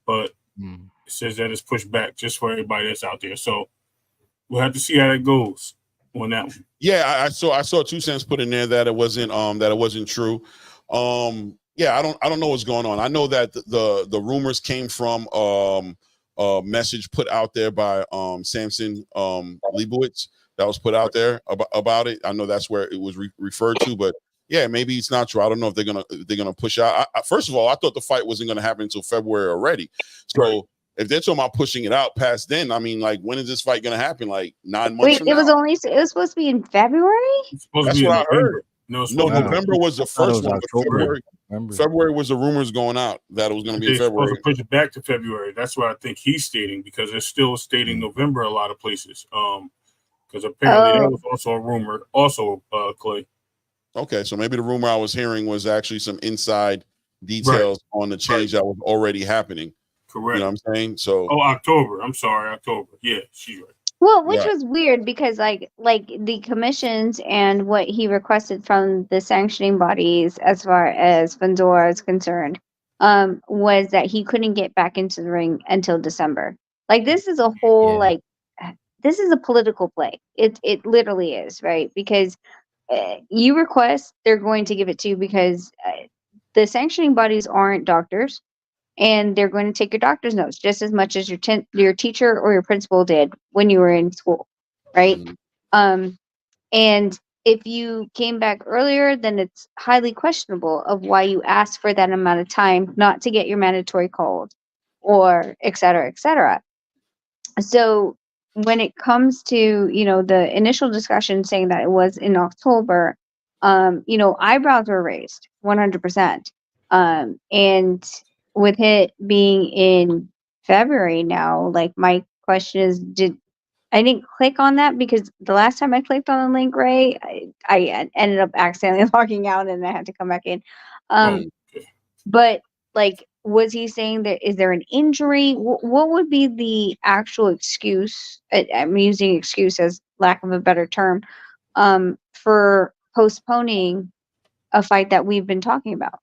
but it says that it's pushed back just for everybody that's out there. So we'll have to see how it goes on that one. Yeah, I saw 2 cents put in there that it wasn't true. Yeah, I don't know what's going on. I know that the rumors came from a message put out there by Samson Leibowitz that was put out there about it. I know that's where it was referred to, but yeah, maybe it's not true. I don't know if they're gonna push out. First of all, I thought the fight wasn't gonna happen until February already. So if they're talking about pushing it out past then, I mean, like, when is this fight gonna happen? Like 9 months? Wait, it was supposed to be in February. That's what I heard. No, it's No, supposed to be November was the thought it first was one, but October. February was the rumors going out that it was going to be in they're supposed February. to push it back to February. That's what I think he's stating, because it's still stating November a lot of places. Because apparently that was also a rumor, also Clay. Okay, so maybe the rumor I was hearing was actually some inside details on the change that was already happening. Correct. You know what I'm saying? So October. I'm sorry, October. Yeah, she's right. Well, which was weird because like the commissions and what he requested from the sanctioning bodies as far as Fundora is concerned, was that he couldn't get back into the ring until December. Like this is a whole this is a political play. It literally is, right? Because you request, they're going to give it to you because the sanctioning bodies aren't doctors. And they're going to take your doctor's notes just as much as your teacher or your principal did when you were in school, right? And if you came back earlier, then it's highly questionable of why you asked for that amount of time not to get your mandatory called, or et cetera, et cetera. So when it comes to the initial discussion saying that it was in October, eyebrows were raised 100%, and with it being in February now, like my question is, I didn't click on that because the last time I clicked on the link, Ray, I ended up accidentally logging out and I had to come back in. But like, was he saying that is there an injury? What would be the actual excuse? I'm using excuse as lack of a better term, for postponing a fight that we've been talking about.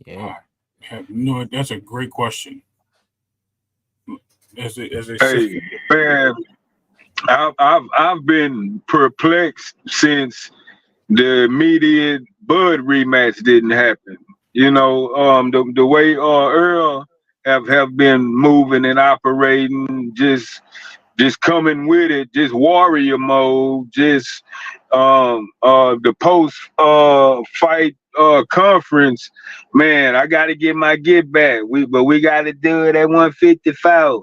Yeah, no, that's a great question. Hey man, I've been perplexed since the immediate Bud rematch didn't happen. The way Earl have been moving and operating, just coming with it, just warrior mode, just the post fight conference, man, I gotta get my get back. But we gotta do it at 155.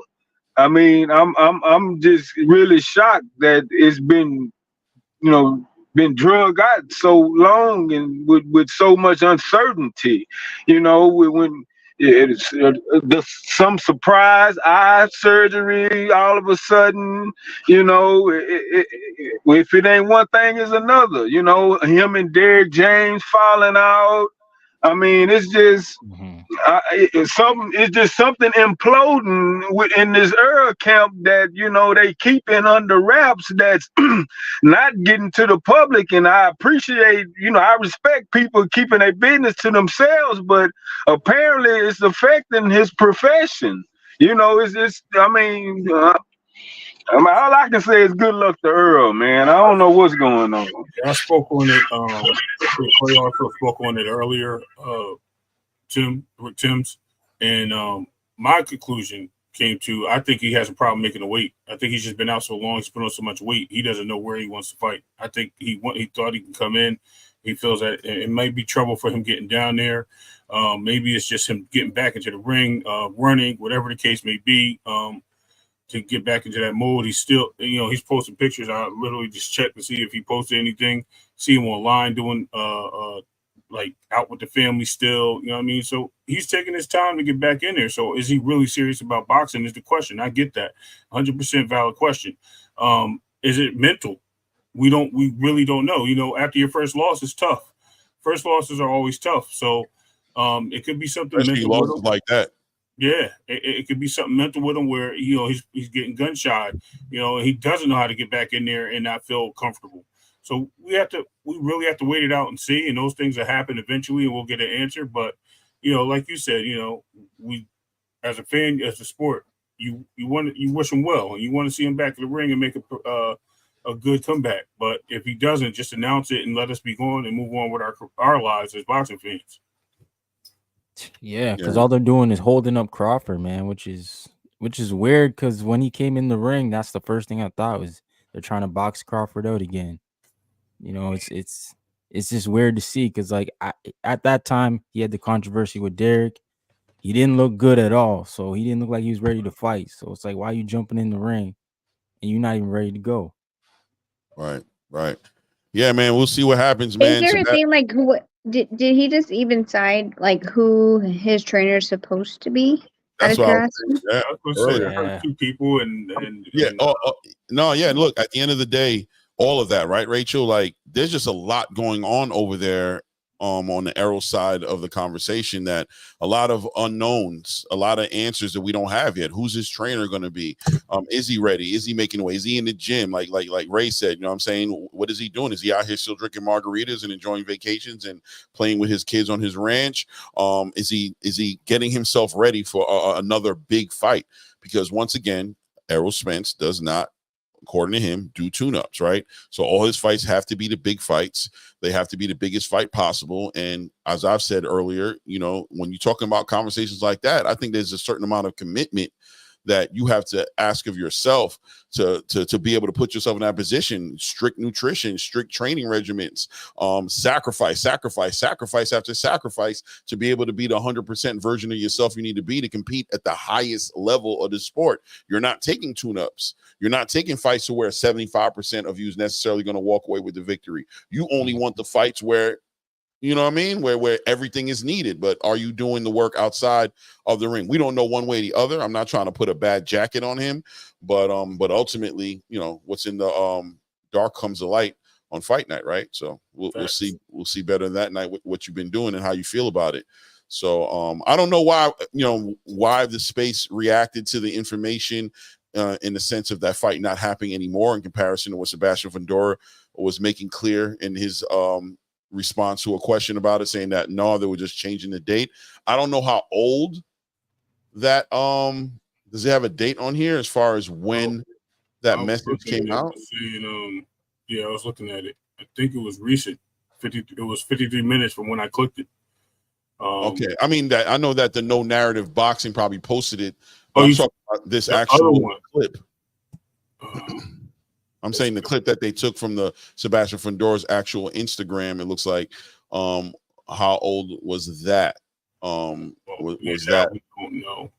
I mean, I'm just really shocked that it's been drug out so long and with so much uncertainty. When it's some surprise eye surgery all of a sudden, if it ain't one thing, is another. Him and Derek James falling out. I mean, it's just it's just something imploding within this Earl camp that they keeping under wraps. That's not getting to the public. And I appreciate, I respect people keeping their business to themselves, but apparently it's affecting his profession. All I can say is good luck to Earl, man. I don't know what's going on. I spoke on it. Clay also spoke on it earlier, Tim's, and my conclusion came to, I think he has a problem making the weight. I think he's just been out so long, he's put on so much weight, he doesn't know where he wants to fight. I think he thought he can come in. He feels that it might be trouble for him getting down there. Maybe it's just him getting back into the ring, running, whatever the case may be. To get back into that mode. He's still, he's posting pictures. I literally just checked to see if he posted anything. See him online doing, like out with the family still. You know what I mean? So he's taking his time to get back in there. So is he really serious about boxing? Is the question. I get that, 100% valid question. Is it mental? We really don't know. After your first loss, it's tough. First losses are always tough. So it could be something especially mental losses like that. Yeah, it could be something mental with him where he's getting gun shy, and he doesn't know how to get back in there and not feel comfortable. So we really have to wait it out and see, and those things will happen eventually, and we'll get an answer. But like you said, we as a fan, as a sport, you wish him well, and you want to see him back in the ring and make a good comeback. But if he doesn't, just announce it and let us be going and move on with our lives as boxing fans. Yeah, because all they're doing is holding up Crawford, man, which is weird. Because when he came in the ring, that's the first thing I thought was they're trying to box Crawford out again. It's just weird to see because at that time he had the controversy with Derek. He didn't look good at all, so he didn't look like he was ready to fight. So it's like, why are you jumping in the ring and you're not even ready to go? Right. Yeah, man, we'll see what happens, Is man. there a thing like who did he just even decide like who his trainer is supposed to be? Out That's of what I was curiosity. saying I was gonna say earlier. I heard Yeah. 2 people and Yeah. No, yeah. you know, Look, at the end of the day, all of that, right, Rachel? Like, there's just a lot going on over there on the Errol side of the conversation, that a lot of unknowns, a lot of answers that we don't have yet. Who's his trainer going to be? Is he ready? Is he making way? Is he in the gym? Like Ray said, you know what I'm saying? What is he doing? Is he out here still drinking margaritas and enjoying vacations and playing with his kids on his ranch? Is he getting himself ready for another big fight? Because once again, Errol Spence does not, according to him, do tune-ups, right? So all his fights have to be the big fights. They have to be the biggest fight possible. And as I've said earlier, you know, when you're talking about conversations like that, I think there's a certain amount of commitment that you have to ask of yourself to be able to put yourself in that position. Strict nutrition, strict training regimens, sacrifice after sacrifice to be able to be the 100% version of yourself you need to be to compete at the highest level of the sport. You're not taking tune-ups. You're not taking fights to where 75% of you is necessarily going to walk away with the victory. You only want the fights where, you know what I mean? Where everything is needed, but are you doing the work outside of the ring? We don't know one way or the other. I'm not trying to put a bad jacket on him, but ultimately, you know, what's in the dark comes to light on fight night, right? So we'll see better that night what you've been doing and how you feel about it. So I don't know why the space reacted to the information in the sense of that fight not happening anymore in comparison to what Sebastian Fundora was making clear in his response to a question about it, saying that no, they were just changing the date. I don't know how old that does it have a date on here as far as when that message came out? Yeah, I was looking at it. I think it was recent. It was 53 minutes from when I clicked it. Okay, I mean that I know that the No Narrative Boxing probably posted it. But I'm talking about this actual clip. I'm saying the clip that they took from the Sebastian Fundora's actual Instagram. It looks like, how old was that? Was that? We don't know.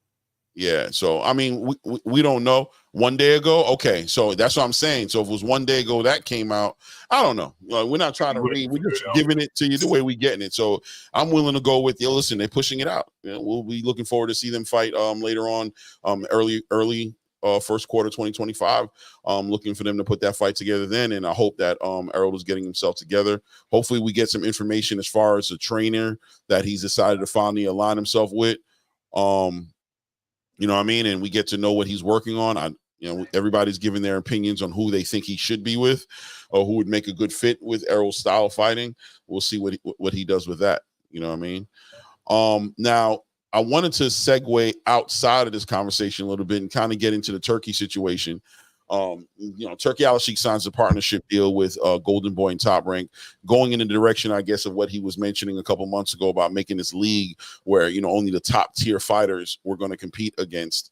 Yeah. So I mean, we don't know. 1 day ago, okay. So that's what I'm saying. So if it was 1 day ago that came out, I don't know. We're not trying to read. We're just giving it to you the way we're getting it. So I'm willing to go with you. Listen, they're pushing it out. You know, we'll be looking forward to see them fight later on, early first quarter 2025. Looking for them to put that fight together then, and I hope that Errol is getting himself together. Hopefully we get some information as far as the trainer that he's decided to finally align himself with. You know what I mean? And we get to know what he's working on. Everybody's giving their opinions on who they think he should be with or who would make a good fit with Errol's style of fighting. We'll see what he does with that. You know what I mean? Now I wanted to segue outside of this conversation a little bit and kind of get into the Turkey situation. Turkey Al-Sheikh signs a partnership deal with Golden Boy and Top Rank, going in the direction, I guess, of what he was mentioning a couple months ago about making this league where, only the top tier fighters were going to compete against,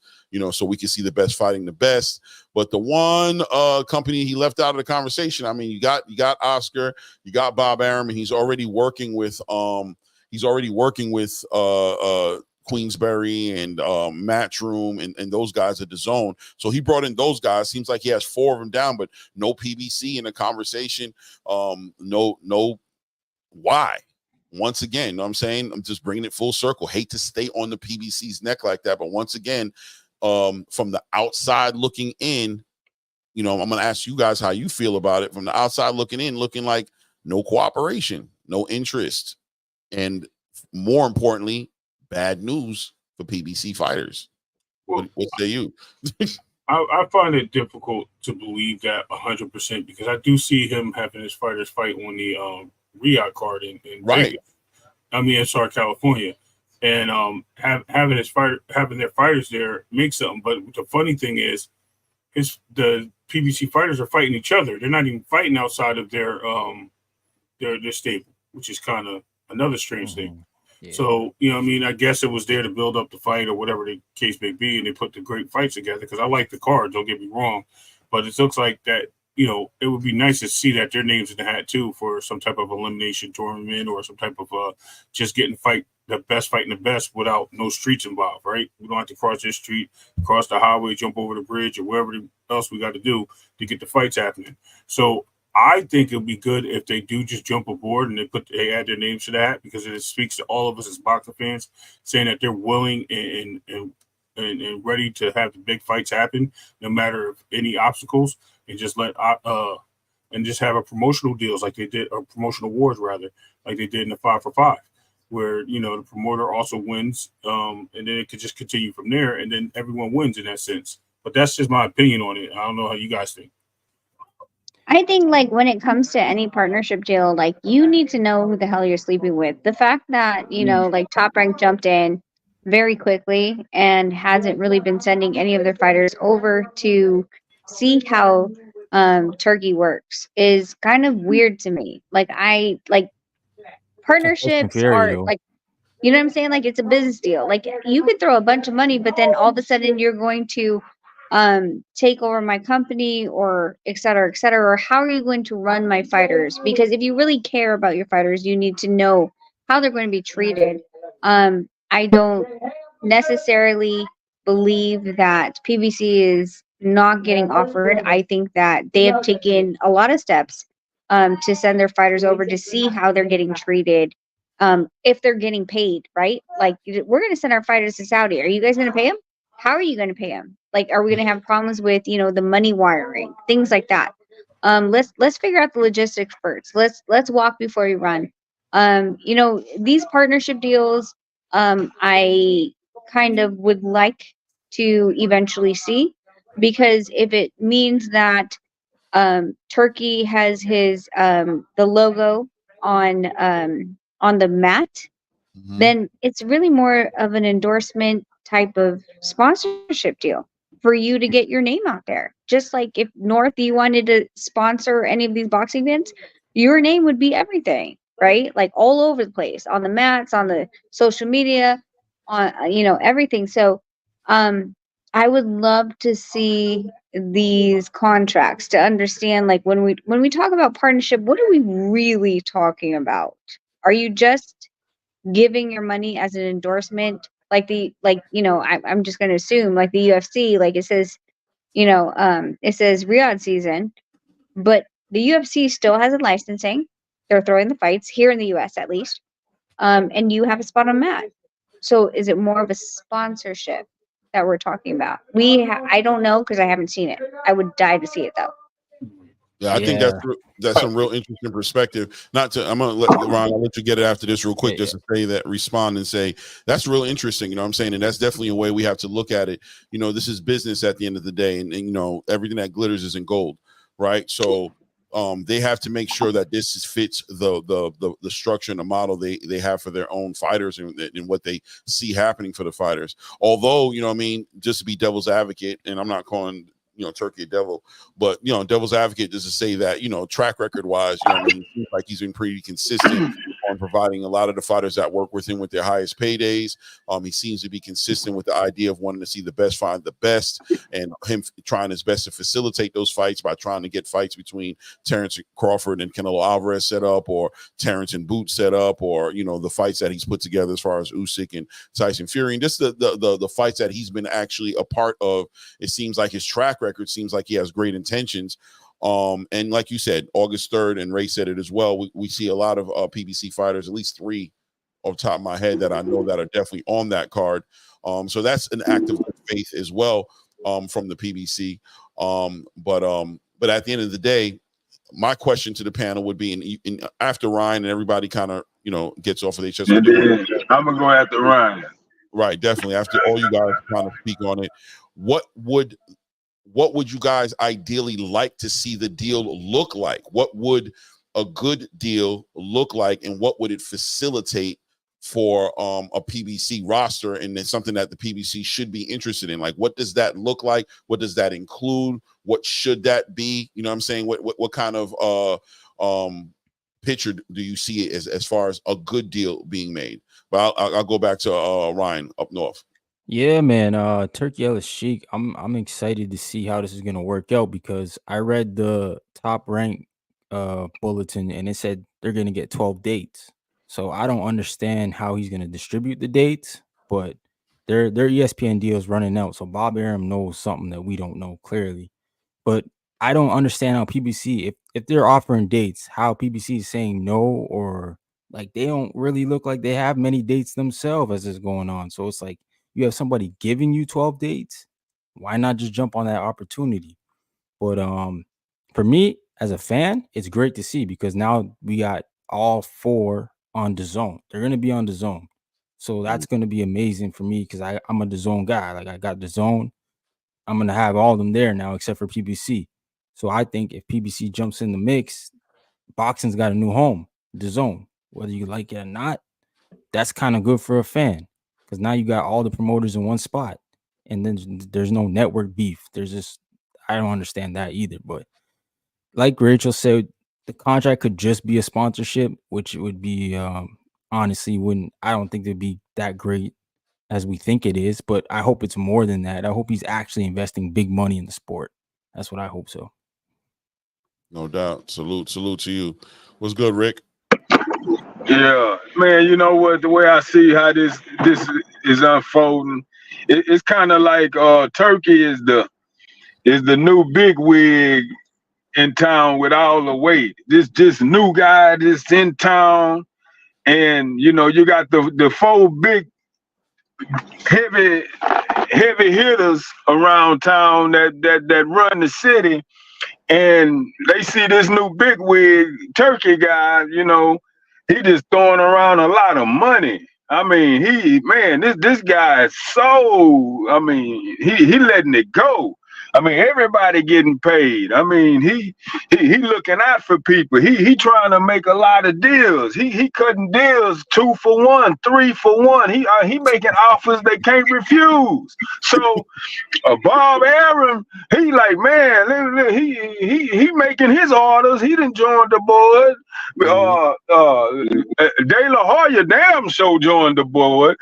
so we can see the best fighting the best. But the one company he left out of the conversation, I mean, you got Oscar, you got Bob Arum, and he's already working with Queensberry and Matchroom and those guys at the Zone. So he brought in those guys. Seems like he has 4 of them down, but no PBC in the conversation. No why? Once again, you know what I'm saying? I'm just bringing it full circle. Hate to stay on the PBC's neck like that, but once again, from the outside looking in, I'm going to ask you guys how you feel about it. From the outside looking in, looking like no cooperation, no interest, and more importantly, bad news for PBC fighters. What say you? I find it difficult to believe that 100% because I do see him having his fighters fight on the Riyadh card in right. Vegas. I mean, California, and having their fighters there makes something. But the funny thing is, the PBC fighters are fighting each other. They're not even fighting outside of their stable, which is kind of another strange thing. Yeah. So, I guess it was there to build up the fight or whatever the case may be, and they put the great fights together because I like the card, don't get me wrong. But it looks like that, it would be nice to see that their names in the hat too for some type of elimination tournament or some type of just getting the best fighting the best without no streets involved, right? We don't have to cross this street, cross the highway, jump over the bridge or wherever else we got to do to get the fights happening. So I think it'll be good if they do just jump aboard and they add their names to that, because it speaks to all of us as boxing fans, saying that they're willing and ready to have the big fights happen, no matter if any obstacles, and just and just have a promotional deals like they did, or promotional wars rather, like they did in the 5 for 5, where the promoter also wins, and then it could just continue from there, and then everyone wins in that sense. But that's just my opinion on it. I don't know how you guys think. I think like when it comes to any partnership deal, like you need to know who the hell you're sleeping with. The fact that, like Top Rank jumped in very quickly and hasn't really been sending any of their fighters over to see how Turkey works is kind of weird to me. Like partnerships are Inferior. like, you know what I'm saying? Like it's a business deal. Like you could throw a bunch of money, but then all of a sudden you're going to take over my company, or et cetera, et cetera. Or how are you going to run my fighters? Because if you really care about your fighters, you need to know how they're going to be treated. I don't necessarily believe that PBC is not getting offered. I think that they have taken a lot of steps to send their fighters over to see how they're getting treated, if they're getting paid, right? Like, we're going to send our fighters to Saudi. Are you guys going to pay them? How are you going to pay them? Like, are we going to have problems with, the money wiring, things like that? Let's figure out the logistics first. Let's walk before we run. These partnership deals, I kind of would like to eventually see, because if it means that Turkey has his the logo on the mat, then it's really more of an endorsement type of sponsorship deal for you to get your name out there. Just like if North, you wanted to sponsor any of these boxing events, your name would be everything, right? Like all over the place, on the mats, on the social media, on everything. So I would love to see these contracts to understand, like, when we talk about partnership, what are we really talking about? Are you just giving your money as an endorsement, like I'm just going to assume, like the UFC, like it says Riyadh season, but the UFC still has a licensing. They're throwing the fights here in the US at least, and you have a spot on mat. So is it more of a sponsorship that we're talking about? I don't know, because I haven't seen it. I would die to see it though. Yeah, I think that's some real interesting perspective. I'm gonna let Ron, I'll let you get it after this real quick, just to say that, respond and say that's real interesting. You know what I'm saying? And that's definitely a way we have to look at it. This is business at the end of the day, and everything that glitters isn't gold, right? So they have to make sure that this fits the structure and the model they have for their own fighters, and what they see happening for the fighters. Although, just to be devil's advocate, and I'm not calling Turkey a devil, but devil's advocate just to say that track record wise, it seems like he's been pretty consistent on providing a lot of the fighters that work with him with their highest paydays. He seems to be consistent with the idea of wanting to see the best find the best, and him trying his best to facilitate those fights by trying to get fights between Terrence Crawford and Canelo Alvarez set up, or Terrence and Boots set up, or the fights that he's put together as far as Usyk and Tyson Fury, and just the fights that he's been actually a part of. It seems like his track record seems like he has great intentions. And like you said, August 3rd, and Ray said it as well, we see a lot of PBC fighters, at least 3 off the top of my head that I know that are definitely on that card. So that's an act of good faith as well, from the PBC. But at the end of the day, my question to the panel would be, in after Ryan and everybody kind of gets off of their chest, I'm gonna go after Ryan. Right, definitely. After all you guys kind of speak on it, what would you guys ideally like to see the deal look like? What would a good deal look like, and what would it facilitate for a PBC roster, and it's something that the PBC should be interested in? Like, what does that look like? What does that include? What should that be? You know what I'm saying? What kind of picture do you see it as far as a good deal being made? But I'll go back to Ryan up north. Yeah, man. Turkey Al-Sheikh, I'm excited to see how this is gonna work out, because I read the Top Rank bulletin, and it said they're gonna get 12 dates. So I don't understand how he's gonna distribute the dates, but their ESPN deal is running out. So Bob Arum knows something that we don't know clearly. But I don't understand how PBC, if they're offering dates, how PBC is saying no, or like they don't really look like they have many dates themselves as is going on. So it's like you have somebody giving you 12 dates. Why not just jump on that opportunity? But for me as a fan, it's great to see because now we got all 4 on the zone. They're gonna be on the zone. So that's gonna be amazing for me because I'm a the zone guy. Like I got the zone. I'm gonna have all of them there now except for PBC. So I think if PBC jumps in the mix, boxing's got a new home, the zone. Whether you like it or not, that's kind of good for a fan because now you got all the promoters in one spot, and then there's no network beef. There's just I don't understand that either. But like Rachel said, the contract could just be a sponsorship, which would be honestly wouldn't. I don't think it'd be that great as we think it is, but I hope it's more than that. I hope he's actually investing big money in the sport. That's what I hope so. No doubt. Salute to you. What's good, Rick? Yeah, man. You know what? The way I see how this is unfolding, it's kind of like Turkey is the new big wig in town with all the weight. This new guy that's in town, and you know you got the 4 big heavy hitters around town that run the city, and they see this new big wig Turkey guy, you know, he just throwing around a lot of money. I mean, this guy is so, I mean, he letting it go. I mean, everybody getting paid. I mean, he looking out for people. He trying to make a lot of deals. He cutting deals 2 for 1, 3 for 1. He making offers they can't refuse. So Bob Aaron, he like, man, he making his orders. He done joined the board. De La Hoya damn sure joined the board.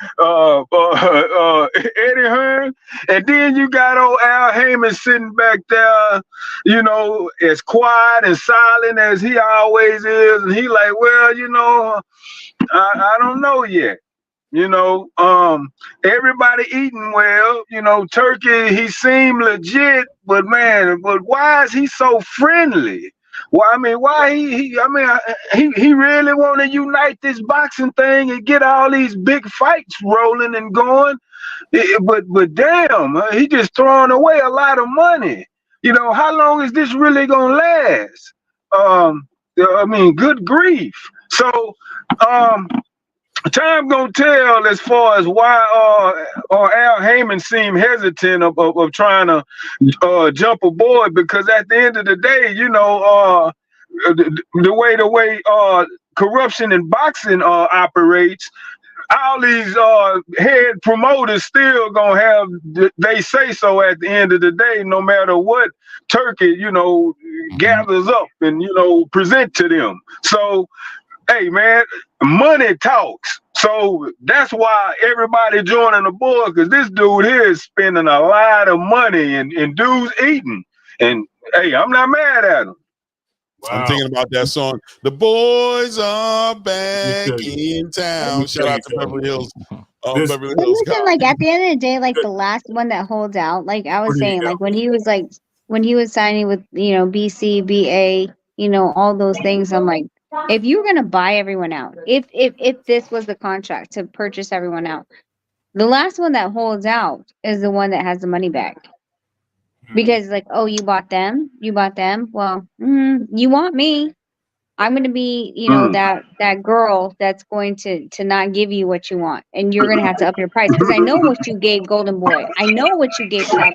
Eddie Hearn, and then you got old Al Heyman sitting back there, you know, as quiet and silent as he always is, and he like, well, you know, I don't know yet. You know, everybody eating well. You know, Turkey, he seemed legit, but man, but why is he so friendly? Well, I mean, why he really want to unite this boxing thing and get all these big fights rolling and going. But damn, he just throwing away a lot of money. You know, how long is this really gonna last? I mean, good grief. So, time gonna tell as far as why Al Heyman seemed hesitant of trying to jump aboard, because at the end of the day, you know, the way corruption in boxing operates, all these head promoters still gonna have they say so at the end of the day, no matter what Turkey, you know, gathers up and, you know, present to them. So hey man, money talks. So that's why everybody joining the board, because this dude here is spending a lot of money and dudes eating. And hey, I'm not mad at him. Wow. I'm thinking about that song. The boys are back in town. Shout out to Beverly Hills. Beverly Hills. Listen, like at the end of the day, like the last one that holds out, like I was saying, like when he was signing with, you know, BC, BA, you know, all those things, I'm like, if you were gonna buy everyone out, if this was the contract to purchase everyone out, the last one that holds out is the one that has the money back. Because like, oh, you bought them. Well, you want me? I'm gonna be, you know, that girl that's going to not give you what you want, and you're gonna have to up your price because I know what you gave Golden Boy. I know what you gave Top.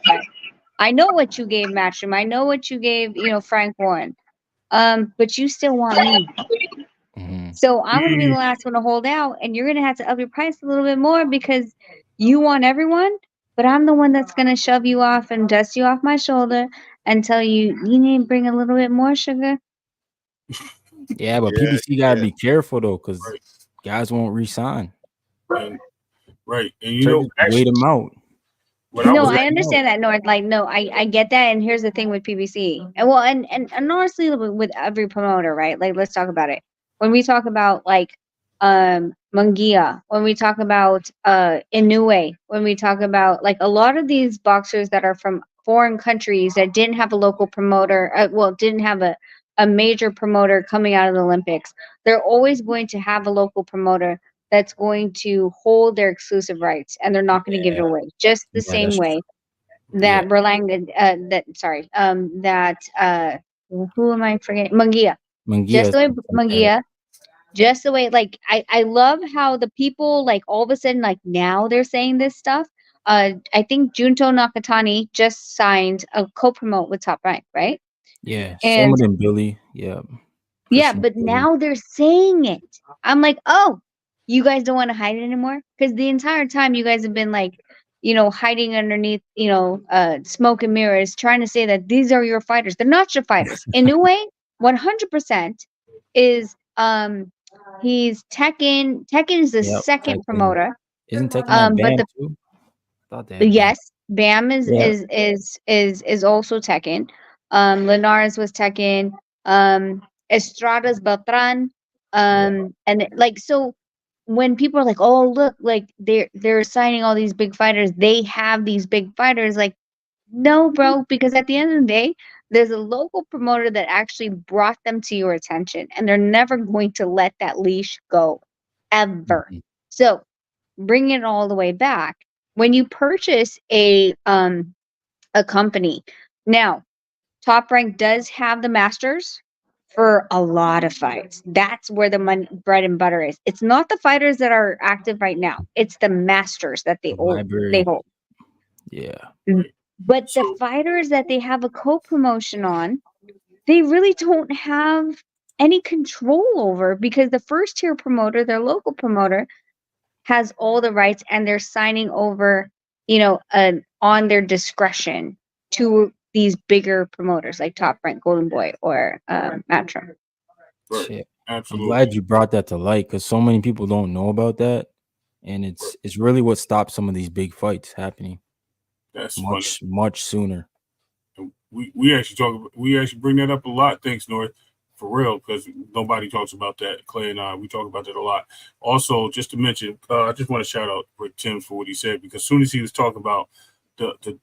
I know what you gave Matchroom. I know what you gave, you know, Frank Warren. But you still want me. So I'm gonna be the last one to hold out, and you're gonna have to up your price a little bit more because you want everyone, but I'm the one that's gonna shove you off and dust you off my shoulder and tell you need to bring a little bit more sugar. Yeah, but PBC gotta be careful though, because guys won't resign. Right, and you know, wait them out. No, I understand that. No, it's like no, I get that. And here's the thing with PBC, and well, and honestly, with every promoter, right? Like, let's talk about it. When we talk about like Munguia, when we talk about Inoue, when we talk about like a lot of these boxers that are from foreign countries that didn't have a local promoter, didn't have a major promoter coming out of the Olympics, they're always going to have a local promoter that's going to hold their exclusive rights, and they're not going to give it away. Just the Yeah, same that's way true. that Berlanga, who am I forgetting? Munguia. Munguia Just is the way like that. Munguia, just the way, like, I love how the people, like, all of a sudden, like, now they're saying this stuff. I think Junto Nakatani just signed a co-promote with Top Rank, right? Yeah, same And with him, Billy. Yeah, yeah, Christian but Billy. now they're saying it. I'm like, oh, you guys don't want to hide it anymore? Because the entire time you guys have been like, hiding underneath, smoke and mirrors, trying to say that these are your fighters. They're not your fighters. Inoue, 100% is he's Tekken. Tekken is the Yep, second Tekken. promoter. Isn't Tekken at But Bam the too? I thought they had Bam. yes, Bam is Yeah, is also Tekken. Linares was Tekken. Estrada's Beltran. yeah. And like, so when people are like, oh look, like they're signing all these big fighters, they have these big fighters. Like, no, bro, because at the end of the day, there's a local promoter that actually brought them to your attention, and they're never going to let that leash go, ever. Mhm. So, bring it all the way back. When you purchase a company, now Top Rank does have the masters for a lot of fights. That's where the money, bread and butter is. It's not the fighters that are active right now. It's the masters that The they library. hold. Yeah. But the So fighters that they have a co-promotion on, they really don't have any control over, because the first tier promoter, their local promoter, has all the rights, and they're signing over, on their discretion to these bigger promoters like Top Rank, Golden Boy, or Matchroom. right, Shit. I'm absolutely. glad you brought that to light, because so many people don't know about that, and it's really what stops some of these big fights happening That's funny. much sooner. We actually bring that up a lot. Thanks, North, for real, because nobody talks about that. Clay and I, we talk about that a lot. Also, just to mention, I just want to shout out Rick Timms for what he said, because as soon as he was talking about the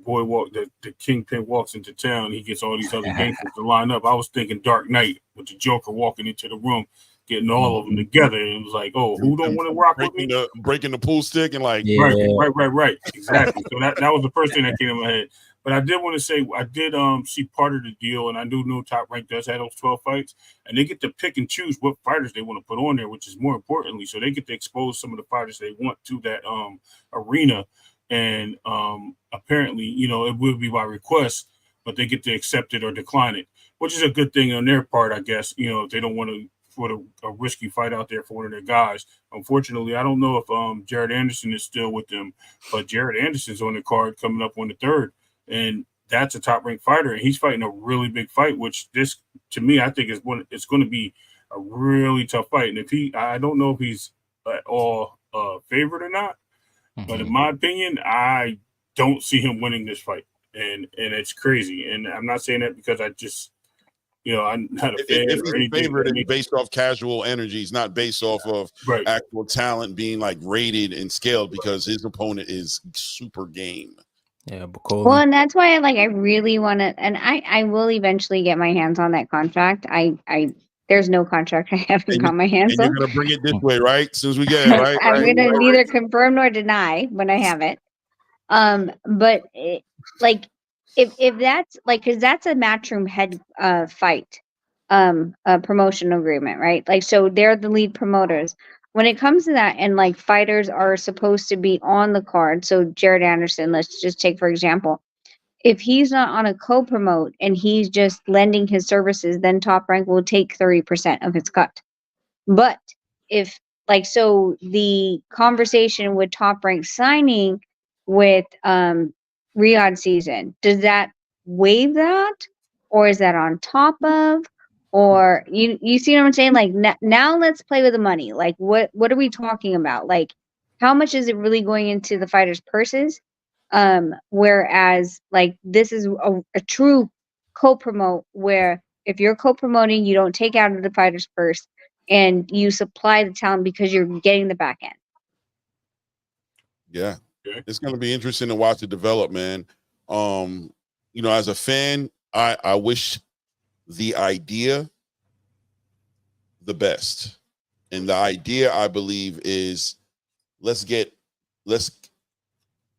boy the kingpin walks into town, he gets all these other gangsters to line up. I was thinking Dark Knight with the Joker walking into the room, getting all of them together, and it was like, oh, who don't want to rock with me? Breaking the pool stick and like, Yeah. Right. Exactly. So that was the first thing that came in my head. But I did want to say, I did see part of the deal, and I do know Top Rank does have those 12 fights, and they get to pick and choose what fighters they want to put on there, which is more importantly, so they get to expose some of the fighters they want to that arena. And apparently, it will be by request, but they get to accept it or decline it, which is a good thing on their part, I guess. If they don't want to put a risky fight out there for one of their guys. Unfortunately, I don't know if Jared Anderson is still with them, but Jared Anderson's on the card coming up on the 3rd. And that's a top-ranked fighter, and he's fighting a really big fight, which this, to me, I think it's going to be a really tough fight. And I don't know if he's at all favored or not, but in my opinion, I don't see him winning this fight, and it's crazy. And I'm not saying that because I just, I'm not a fan if or he's anything. favored, it's based off casual energies, not based off of actual talent being like rated and scaled, because his opponent is super game. Yeah, Bacoli. Well, and that's why I really want to, and I will eventually get my hands on that contract. There's no contract I haven't got my hands And on. you're gonna bring it this way, right? As soon as we get it, right? I'm gonna neither confirm nor deny when I have it. But if that's like, because that's a Matchroom head fight, a promotional agreement, right? Like, so they're the lead promoters. When it comes to that, and like fighters are supposed to be on the card. So Jared Anderson, let's just take for example, if he's not on a co-promote and he's just lending his services, then Top Rank will take 30% of his cut. But if, like, so the conversation with Top Rank signing with Riyadh season, does that waive that, or is that on top of, or you see what I'm saying? Like, now let's play with the money. Like, what are we talking about? Like, how much is it really going into the fighters' purses? Whereas like this is a true co-promote, where if you're co-promoting, you don't take out of the fighter's purse. and you supply the talent because you're getting the back end. Yeah, it's going to be interesting to watch it develop, man. You know, as a fan, I wish the idea the best, and the idea I believe is let's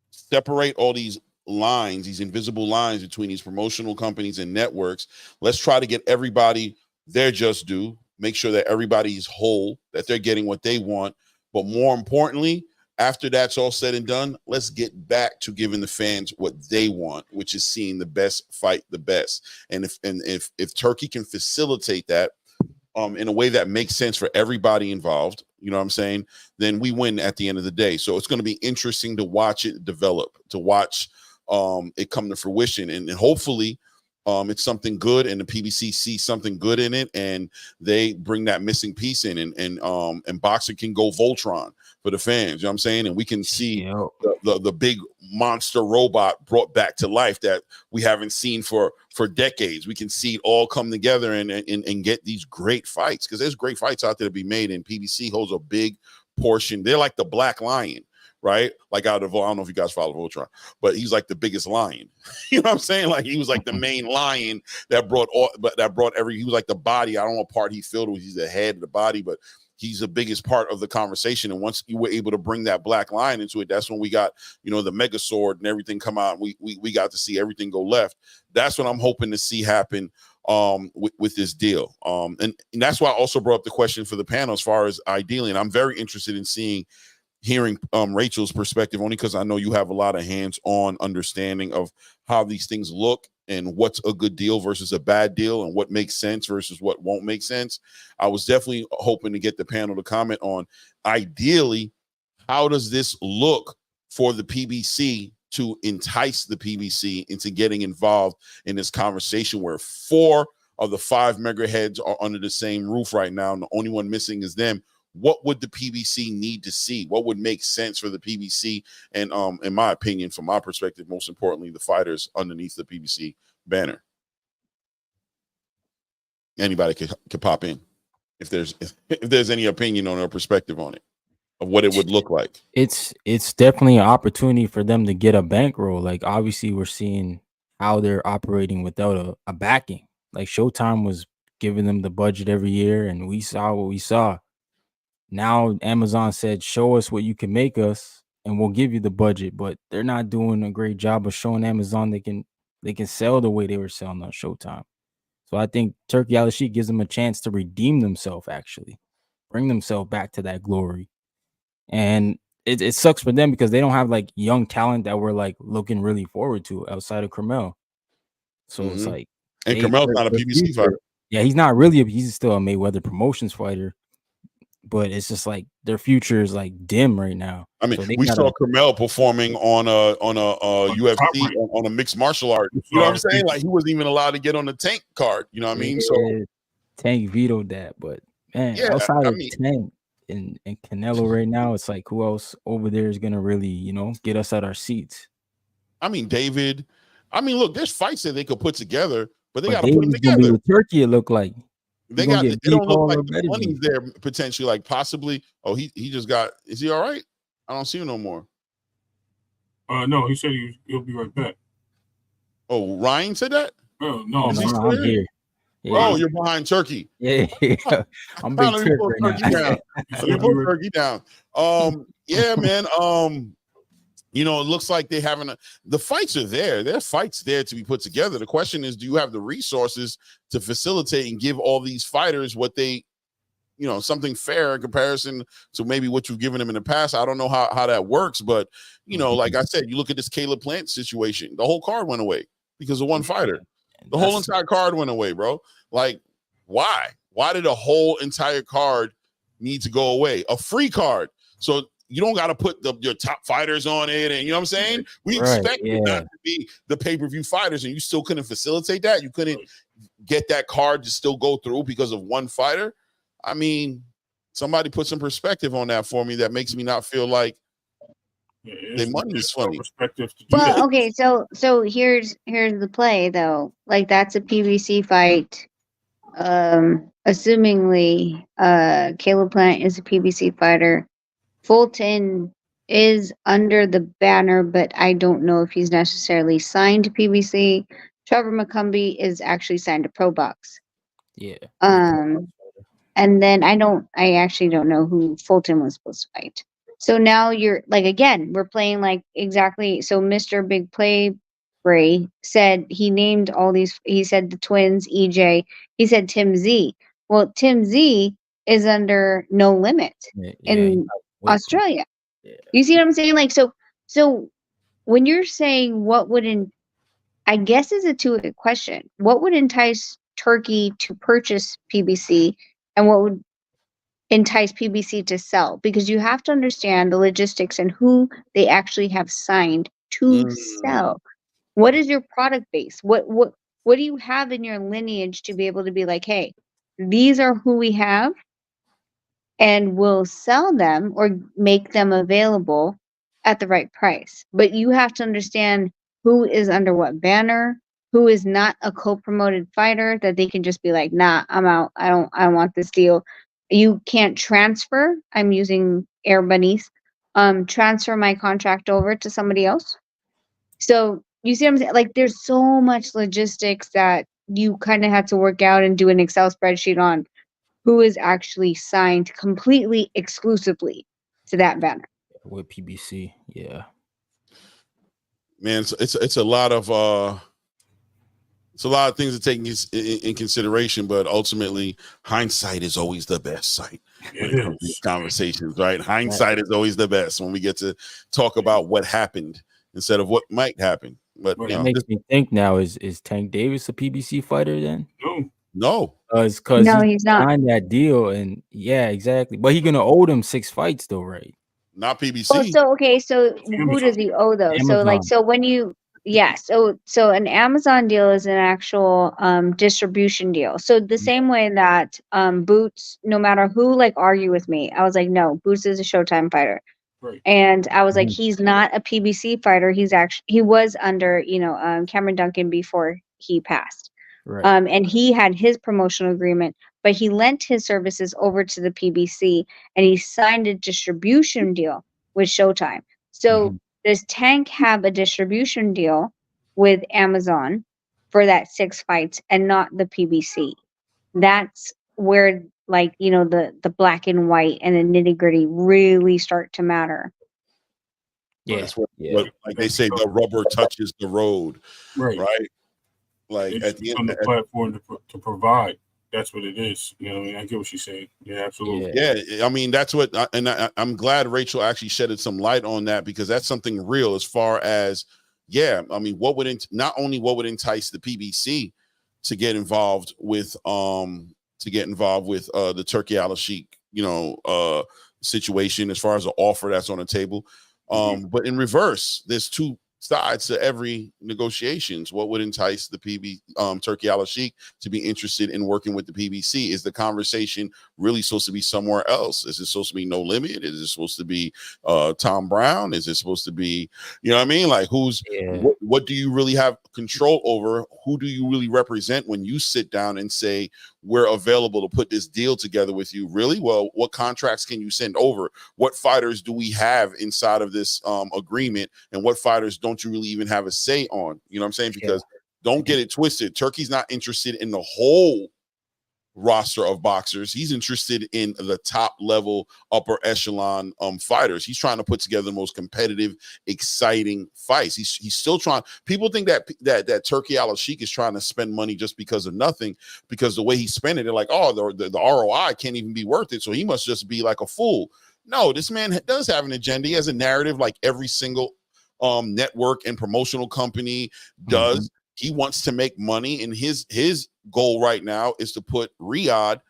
separate all these lines, these invisible lines between these promotional companies and networks. Let's try to get everybody their just due, make sure that everybody's whole, that they're getting what they want. But more importantly, after that's all said and done, let's get back to giving the fans what they want, which is seeing the best fight the best. And if Turkey can facilitate that in a way that makes sense for everybody involved, you know what I'm saying, then we win at the end of the day. So it's going to be interesting to watch it develop, to watch it come to fruition, and hopefully it's something good, and the PBC sees something good in it, and they bring that missing piece in, and boxing can go Voltron for the fans, you know what I'm saying, and we can see the big monster robot brought back to life that we haven't seen for decades. We can see it all come together and get these great fights, because there's great fights out there to be made, and PBC holds a big portion. They're like the Black Lion, right? Like out of, I don't know if you guys follow Voltron, but he's like the biggest lion. You know what I'm saying? Like he was like the main lion that brought he was like the body. I don't know what part he filled with. He's the head of the body, but he's the biggest part of the conversation. And once you were able to bring that Black Lion into it, that's when we got, you know, the Mega Sword and everything come out. We got to see everything go left. That's what I'm hoping to see happen with this deal. And that's why I also brought up the question for the panel as far as ideally, and I'm very interested in hearing Rachel's perspective, only because I know you have a lot of hands-on understanding of how these things look and what's a good deal versus a bad deal, and what makes sense versus what won't make sense. I was definitely hoping to get the panel to comment on, ideally, how does this look for the PBC to entice the PBC into getting involved in this conversation, where 4 of the 5 mega heads are under the same roof right now, and the only one missing is them. What would the PBC need to see? What would make sense for the PBC? And in my opinion, from my perspective, most importantly, the fighters underneath the PBC banner. Anybody could pop in if there's any opinion on or perspective on it, of what it would look like. It's definitely an opportunity for them to get a bankroll. Like, obviously we're seeing how they're operating without a backing. Like, Showtime was giving them the budget every year, and we saw what we saw. Now Amazon said, show us what you can make us and we'll give you the budget, but they're not doing a great job of showing Amazon they can sell the way they were selling on Showtime. So I think Turkey Al-Sheikh gives them a chance to redeem themselves, actually bring themselves back to that glory. And it sucks for them because they don't have like young talent that we're like looking really forward to outside of Carmel. So it's like, and Carmel's not a PBC fighter. Yeah, he's not really he's still a Mayweather Promotions fighter. But it's just like their future is like dim right now. I mean, we saw Carmel performing on a UFC on a mixed martial art. You know what I'm saying? Like he wasn't even allowed to get on the Tank card. You know what I mean? So Tank vetoed that. But man, outside of Tank and Canelo right now, it's like who else over there is gonna really, you know, get us out our seats? I mean, David. I mean, look, there's fights that they could put together, but they got to put them together. Be with Turkey, it looked like. They don't look like the money's there potentially, like possibly. Oh, he just got. Is he all right? I don't see him no more. No, he said he'll be right back. Oh, Ryan said that? Oh, no, I'm here. Yeah. Oh, you're behind Turkey. Yeah. I'm big Turkey right now. Let me put Turkey down. Yeah, man. You know, it looks like they're having the fights are there. There's fights there to be put together. The question is, do you have the resources to facilitate and give all these fighters what they, you know, something fair in comparison to maybe what you've given them in the past? I don't know how that works, but, you know, like I said, you look at this Caleb Plant situation. The whole card went away because of one fighter. The whole entire card went away, bro. Like, why? Why did a whole entire card need to go away? A free card. So you don't got to put your top fighters on it. And you know what I'm saying? We expect it not to be the pay-per-view fighters, and you still couldn't facilitate that. You couldn't get that card to still go through because of one fighter. I mean, somebody put some perspective on that for me that makes me not feel like the money is funny. Well, okay, so here's the play though. Like that's a PBC fight. assumingly, Caleb Plant is a PBC fighter. Fulton is under the banner, but I don't know if he's necessarily signed to PBC. Trevor McCumbee is actually signed to Pro Box. Yeah. And then I actually don't know who Fulton was supposed to fight. So now you're like, again, we're playing like exactly. So Mr. Big Play Bray said he named all these, he said the twins, EJ, he said Tim Z. Well, Tim Z is under No Limit in Australia. Yeah. You see what I'm saying? Like, so when you're saying what would, I guess is a two question. What would entice Turkey to purchase PBC, and what would entice PBC to sell? Because you have to understand the logistics and who they actually have signed to sell. What is your product base? What do you have in your lineage to be able to be like, hey, these are who we have, and we'll sell them or make them available at the right price. But you have to understand who is under what banner, who is not a co-promoted fighter that they can just be like, nah, I'm out. I don't want this deal. You can't transfer. I'm using Air Bunnies. Transfer my contract over to somebody else. So you see what I'm saying? Like, there's so much logistics that you kind of have to work out and do an Excel spreadsheet on who is actually signed completely exclusively to that banner with PBC. Yeah, man, it's a lot of things to take in consideration, but ultimately hindsight is always the best sight when it comes to these conversations, right? Hindsight is always the best when we get to talk about what happened instead of what might happen. But it makes me think now, is Tank Davis a PBC fighter then? No. Because no, he he's not. signed that deal, and yeah, exactly. But he's gonna owe them 6 fights though, right? Not PBC. Oh, so okay, so who does he owe though? Amazon. So like, so when you, yeah, so an Amazon deal is an actual distribution deal. So the same way that Boots, no matter who like argue with me, I was like, no, Boots is a Showtime fighter. Right. And I was like, he's not a PBC fighter. He was under, Cameron Duncan before he passed. Right. And he had his promotional agreement, but he lent his services over to the PBC, and he signed a distribution deal with Showtime. So does Tank have a distribution deal with Amazon for that 6 fights and not the PBC? That's where, like, the black and white and the nitty-gritty really start to matter. Yeah. That's what like they say, the rubber touches the road. Right. Like it's at the end on the platform to provide. That's what it is. You know, I get what she's saying. Yeah, absolutely. Yeah, I mean, that's what, I'm glad Rachel actually shedded some light on that, because that's something real as far as, I mean, what would entice the PBC to get involved with the Turkey Al-Sheikh, situation as far as the offer that's on the table. But in reverse, there's two sides to every negotiations. What would entice the Turkey Al-Sheikh to be interested in working with the PBC? Is the conversation really supposed to be somewhere else? Is it supposed to be No Limit? Is it supposed to be Tom Brown? Is it supposed to be, what I mean? Like, what do you really have control over? Who do you really represent when you sit down and say, we're available to put this deal together with you? Really? Well, what contracts can you send over? What fighters do we have inside of this agreement? And what fighters don't you really even have a say on? You know what I'm saying? Because don't get it twisted. Turkey's not interested in the whole roster of boxers. He's interested in the top level, upper echelon fighters. He's trying to put together the most competitive, exciting fights. He's still trying. People think that Turkey Al-Sheikh is trying to spend money just because of nothing, because the way he spent it, they're like, oh, the ROI can't even be worth it, so he must just be like a fool. No, this man does have an agenda. He has a narrative like every single network and promotional company does. He wants to make money, and his goal right now is to put Riyadh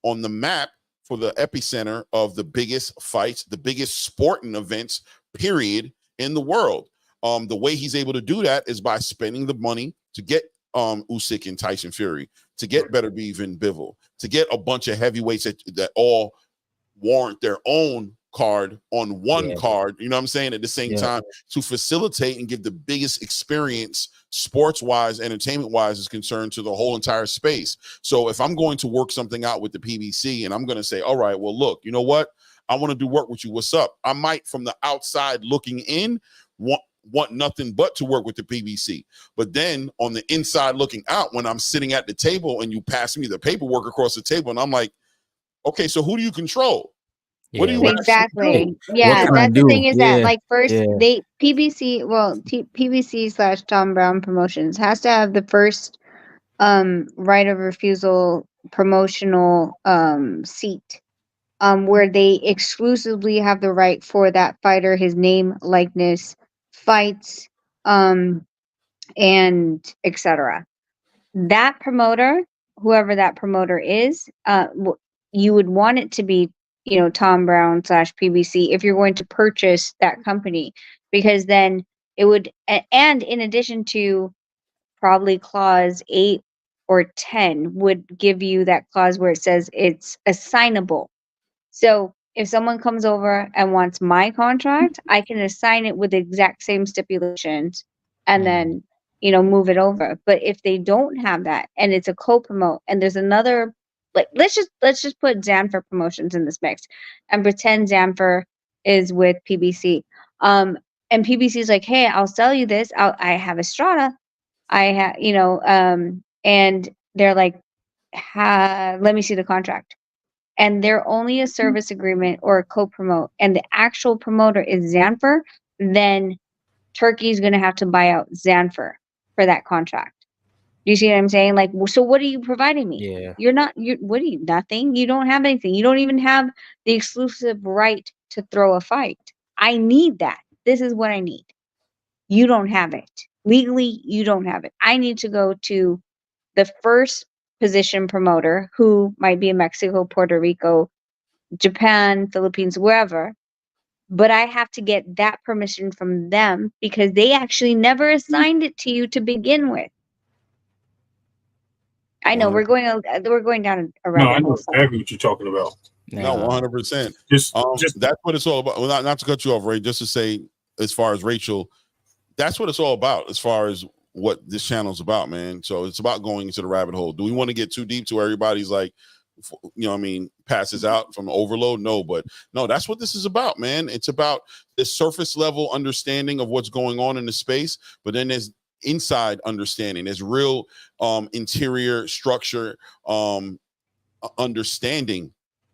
on the map for the epicenter of the biggest fights, the biggest sporting events, period, in the world. The way he's able to do that is by spending the money to get Usyk and Tyson Fury, to get Beterbiev and Bivol, to get a bunch of heavyweights that all warrant their own card on one card, you know what I'm saying, at the same time, to facilitate and give the biggest experience sports wise, entertainment wise is concerned to the whole entire space. So if I'm going to work something out with the PBC and I'm going to say, all right, well, look, you know what, I want to do work with you, what's up? I might from the outside looking in want nothing but to work with the PBC, but then on the inside looking out, when I'm sitting at the table and you pass me the paperwork across the table and I'm like, okay, so who do you control? What do you exactly? Yeah, that's the thing is that like first they PBC, well, PBC / Tom Brown Promotions has to have the first right of refusal promotional seat, where they exclusively have the right for that fighter, his name, likeness, fights, and etc. That promoter, whoever that promoter is, you would want it to be, you know, Tom Brown / PBC if you're going to purchase that company, because then it would, and in addition to probably clause 8 or 10 would give you that clause where it says it's assignable. So if someone comes over and wants my contract, I can assign it with the exact same stipulations and then, you know, move it over. But if they don't have that and it's a co-promote and there's another, like, let's just put Zanfer Promotions in this mix and pretend Zanfer is with PBC. And PBC is like, hey, I'll sell you this. I have Estrada. I have, you know, and they're like, let me see the contract. And they're only a service agreement or a co-promote, and the actual promoter is Zanfer, then Turkey's going to have to buy out Zanfer for that contract. Do you see what I'm saying? Like, so what are you providing me? Yeah. What are you, nothing? You don't have anything. You don't even have the exclusive right to throw a fight. I need that. This is what I need. You don't have it. Legally, you don't have it. I need to go to the first position promoter, who might be in Mexico, Puerto Rico, Japan, Philippines, wherever, but I have to get that permission from them because they actually never assigned it to you to begin with. I know we're going down a rabbit hole. No, I know exactly what you're talking about. No, 100%. Just that's what it's all about. Well, not to cut you off, Ray, just to say, as far as Rachel, that's what it's all about as far as what this channel is about, man. So it's about going into the rabbit hole. Do we want to get too deep to where everybody's like, you know what I mean, passes out from overload? No, but no, that's what this is about, man. It's about the surface level understanding of what's going on in the space, but then there's inside understanding. There's real interior structure understanding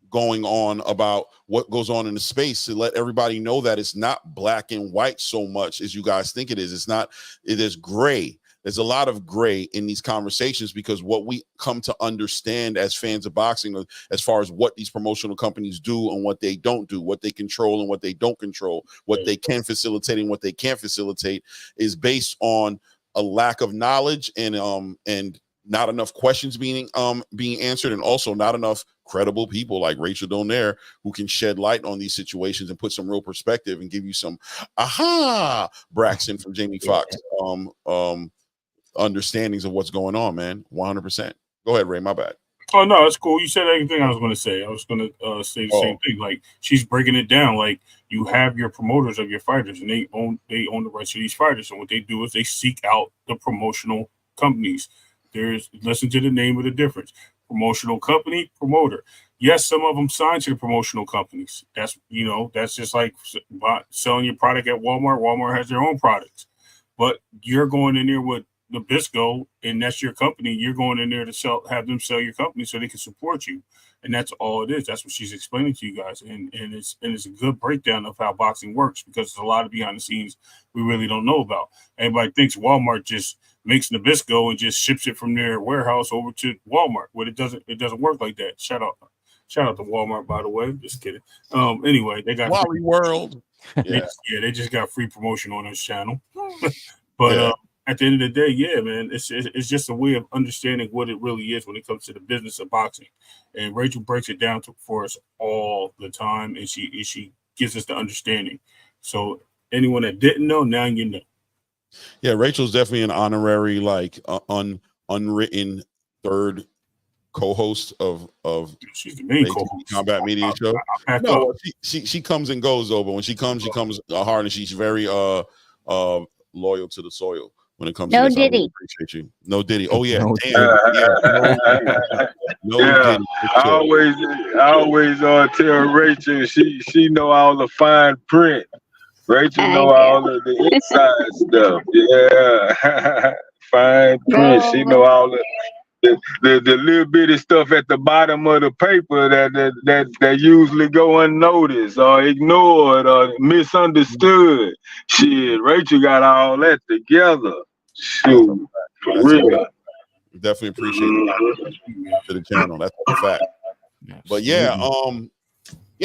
going on about what goes on in the space, to let everybody know that it's not black and white so much as you guys think it is. It's not. It is gray. There's a lot of gray in these conversations, because what we come to understand as fans of boxing, as far as what these promotional companies do and what they don't do, what they control and what they don't control, what they can facilitate and what they can't facilitate, is based on a lack of knowledge and not enough questions being answered, and also not enough credible people like Rachel Donaire who can shed light on these situations and put some real perspective and give you some Braxton from Jamie Foxx understandings of what's going on, man. 100%. Go ahead, Ray. My bad. Oh no, it's cool. You said everything I was going to say. I was going to say the same thing. Like, she's breaking it down. Like, you have your promoters of your fighters, and they own the rights to these fighters. And what they do is they seek out the promotional companies. Listen to the name of the difference: promotional company, promoter. Yes, some of them sign to the promotional companies. That's just like selling your product at Walmart. Walmart has their own products, but you're going in there with Nabisco, and that's your company. You're going in there to have them sell your company so they can support you, and that's all it is. That's what she's explaining to you guys, and it's a good breakdown of how boxing works, because there's a lot of behind the scenes we really don't know about. Everybody thinks Walmart just makes Nabisco and just ships it from their warehouse over to Walmart, but it doesn't work like that. Shout out to Walmart, by the way. Just kidding. Anyway, they got Wally World. They just got free promotion on this channel. But at the end of the day, yeah, man, it's just a way of understanding what it really is when it comes to the business of boxing. And Rachel breaks it down for us all the time, and she gives us the understanding. So anyone that didn't know, now you know. Yeah, Rachel's definitely an honorary, like unwritten third co-host of she's the main co-host. Combat Media Show. No, she comes and goes though, but when she comes hard, and she's very loyal to the soil when it comes to this. Diddy. I really appreciate you. No Diddy. Oh yeah, No damn. No Diddy. I always tell Rachel she know all the fine print. Rachel know all of the inside stuff. Yeah. Fine print. She know all the little bitty stuff at the bottom of the paper that usually go unnoticed or ignored or misunderstood. Shit, Rachel got all that together. Shoot, for real. Definitely appreciate that to the channel. That's a fact. But yeah,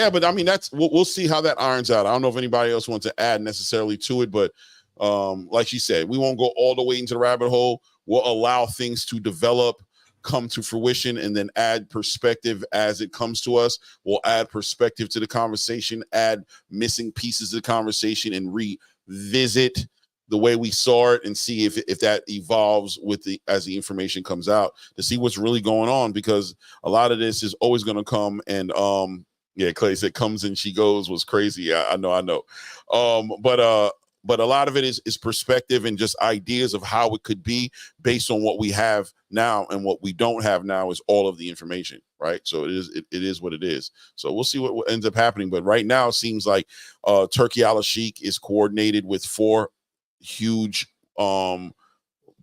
but I mean we'll see how that irons out. I don't know if anybody else wants to add necessarily to it, but like she said, we won't go all the way into the rabbit hole. We'll allow things to develop, come to fruition, and then add perspective as it comes to us. We'll add perspective to the conversation, add missing pieces of the conversation, and revisit the way we saw it and see if that evolves as the information comes out to see what's really going on, because a lot of this is always going to come. And Clay said comes and she goes was crazy. I know. But a lot of it is perspective and just ideas of how it could be based on what we have now, and what we don't have now is all of the information, right? So it is what it is. So we'll see what ends up happening. But right now it seems like Turkey Al-Sheikh is coordinated with 4 huge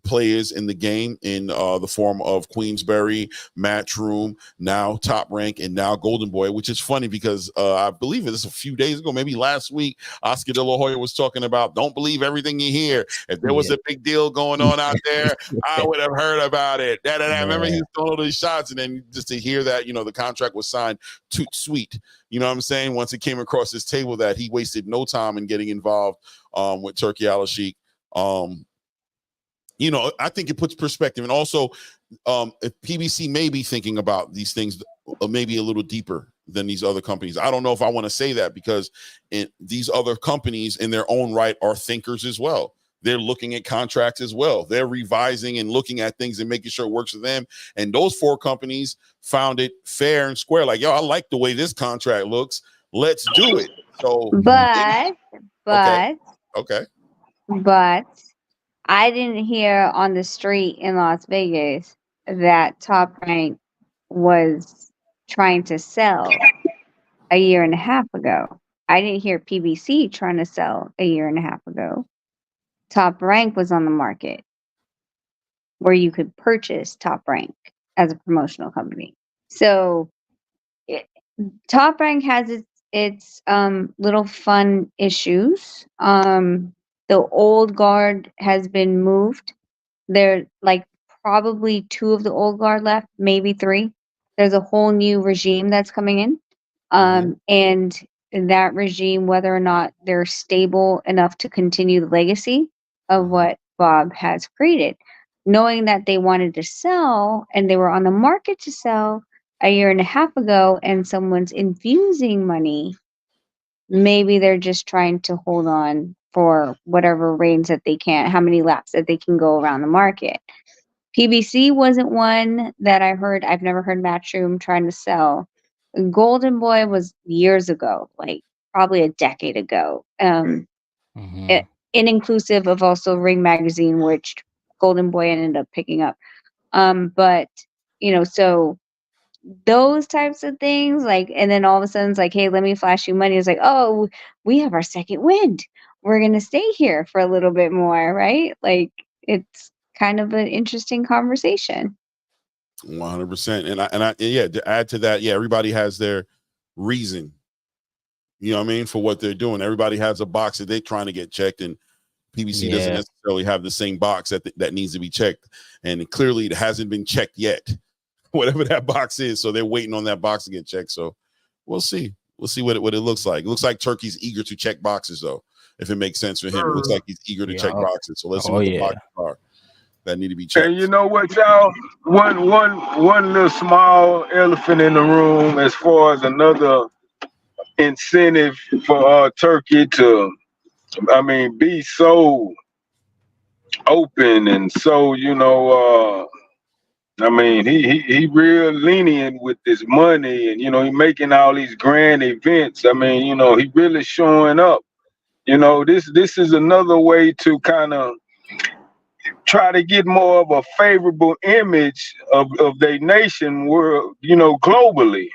players in the game in the form of Queensberry, Matchroom, now Top Rank, and now Golden Boy, which is funny because I believe it is a few days ago, maybe last week, Oscar De La Hoya was talking about don't believe everything you hear. If there was a big deal going on out there, I would have heard about it. I remember he was throwing all those shots, and then just to hear that, the contract was signed too sweet. You know what I'm saying? Once it came across his table that he wasted no time in getting involved with Turkey Al-Sheikh. I think it puts perspective. And also, if PBC may be thinking about these things maybe a little deeper than these other companies. I don't know if I want to say that, because these other companies in their own right are thinkers as well. They're looking at contracts as well. They're revising and looking at things and making sure it works for them. And those 4 companies found it fair and square. Like, yo, I like the way this contract looks. Let's do it. So, okay. But I didn't hear on the street in Las Vegas that Top Rank was trying to sell a year and a half ago. I didn't hear PBC trying to sell a year and a half ago. Top Rank was on the market where you could purchase Top Rank as a promotional company. So Top Rank has its little fun issues. The old guard has been moved. There like probably 2 of the old guard left, maybe 3. There's a whole new regime that's coming in. And that regime, whether or not they're stable enough to continue the legacy of what Bob has created, knowing that they wanted to sell and they were on the market to sell a year and a half ago, and someone's infusing money, maybe they're just trying to hold on for whatever reigns that they can, how many laps that they can go around the market. PBC wasn't one that I heard. I've never heard Matchroom trying to sell. Golden Boy was years ago, like probably a decade ago. Inclusive of also Ring Magazine, which Golden Boy ended up picking up. But so those types of things, like, and then all of a sudden it's like, hey, let me flash you money. It's like, oh, we have our second wind. We're gonna stay here for a little bit more, right? Like, it's kind of an interesting conversation. 100%. And to add to that, everybody has their reason, for what they're doing. Everybody has a box that they're trying to get checked, and PBC doesn't necessarily have the same box that needs to be checked, and clearly it hasn't been checked yet, whatever that box is. So they're waiting on that box to get checked. So we'll see what it looks like. It looks like Turkey's eager to check boxes, though, if it makes sense for him. It looks like he's eager to check boxes. So let's see what the boxes are that need to be checked. And you know what, y'all? One little small elephant in the room as far as another incentive for Turkey to, be so open and so, I mean, he real lenient with this money, and he making all these grand events. I mean, he really showing up. This is another way to kind of try to get more of a favorable image of their nation world, globally.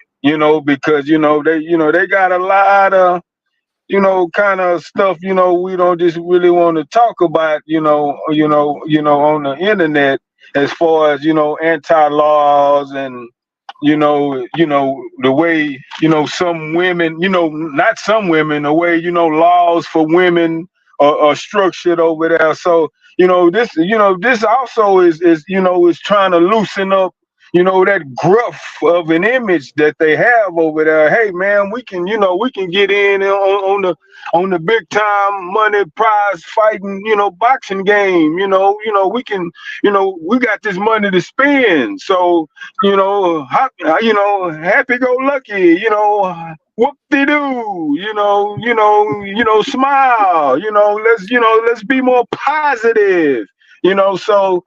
Because they got a lot of kind of stuff, we don't just really want to talk about, on the internet, as far as, anti-laws and, the way, some women, not some women, the way, laws for women are structured over there. So, this also is trying to loosen up, that gruff of an image that they have over there. Hey man, we can get in on the big time money prize fighting, boxing game. We can, we got this money to spend. So, happy go lucky, whoop-de-doo, smile, let's be more positive. So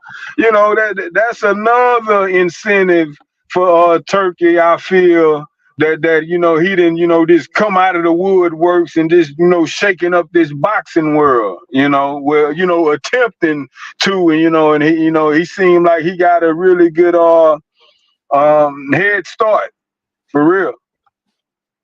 that's another incentive for Turkey. I feel that he didn't just come out of the woodworks and just shaking up this boxing world. Where attempting to, and he seemed like he got a really good head start for real.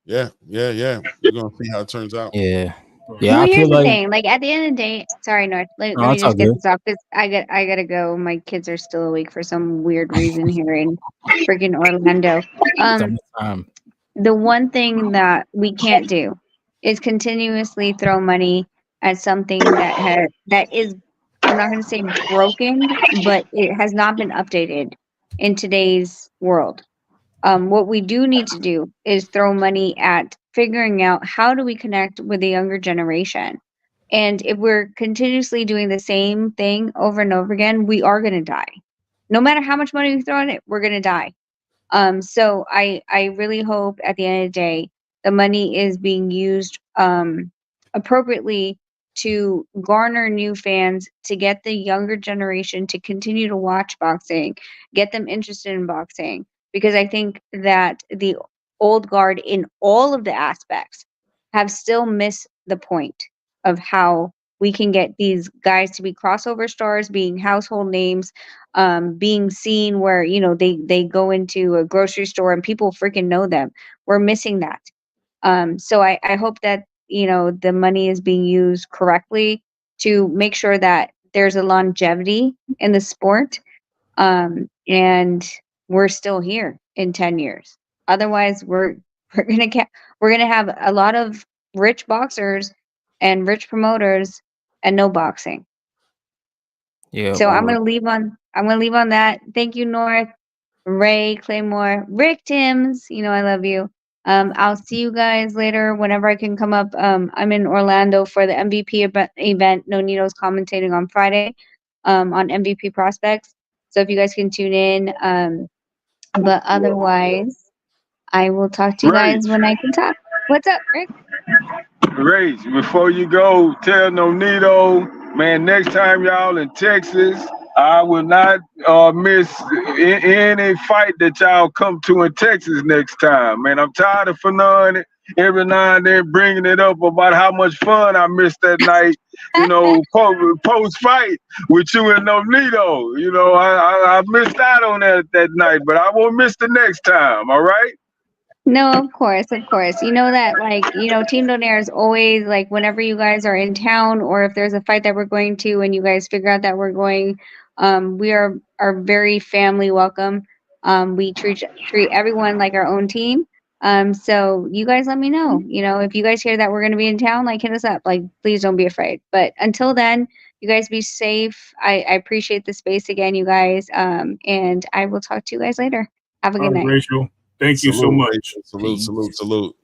Yeah. We're gonna see how it turns out. Yeah. Well, I here's feel the like thing. Like at the end of the day, sorry, North. Let no, me it's all just get good. this off because I gotta go. My kids are still awake for some weird reason here in freaking Orlando. Summertime. The one thing that we can't do is continuously throw money at something that is, I'm not going to say broken, but it has not been updated in today's world. What we do need to do is throw money at figuring out how do we connect with the younger generation. And if we're continuously doing the same thing over and over again, we are going to die. No matter how much money we throw at it, we're going to die. So I really hope at the end of the day the money is being used appropriately to garner new fans, to get the younger generation to continue to watch boxing, get them interested in boxing, because I think that the old guard in all of the aspects have still missed the point of how we can get these guys to be crossover stars, being household names, being seen where they go into a grocery store and people freaking know them. We're missing that. So I hope that the money is being used correctly to make sure that there's a longevity in the sport, and we're still here in 10 years. Otherwise, we're gonna have a lot of rich boxers and rich promoters and no boxing. Yeah. So I'm gonna leave on that. Thank you, North, Ray, Claymore, Rick, Timms. I love you. I'll see you guys later whenever I can come up. I'm in Orlando for the MVP event. Nonito's commentating on Friday on MVP prospects. So if you guys can tune in. But otherwise, I will talk to you guys when I can talk. What's up, Rick? Ray, before you go, tell Nonito, man, next time y'all in Texas, I will not miss any fight that y'all come to in Texas next time. Man, I'm tired of Fanon every now and then bringing it up about how much fun I missed that night, post-fight with you and Nonito. I missed out on that night, but I won't miss the next time, all right? No, of course, of course. You know that, Team Donaire is always like, whenever you guys are in town, or if there's a fight that we're going to, and you guys figure out that we're going, we are very family welcome. We treat everyone like our own team. So you guys let me know. If you guys hear that we're going to be in town, like, hit us up. Like, please don't be afraid. But until then, you guys be safe. I appreciate the space again, you guys. And I will talk to you guys later. Have a good night. Rachel. Thank you so much. Salute.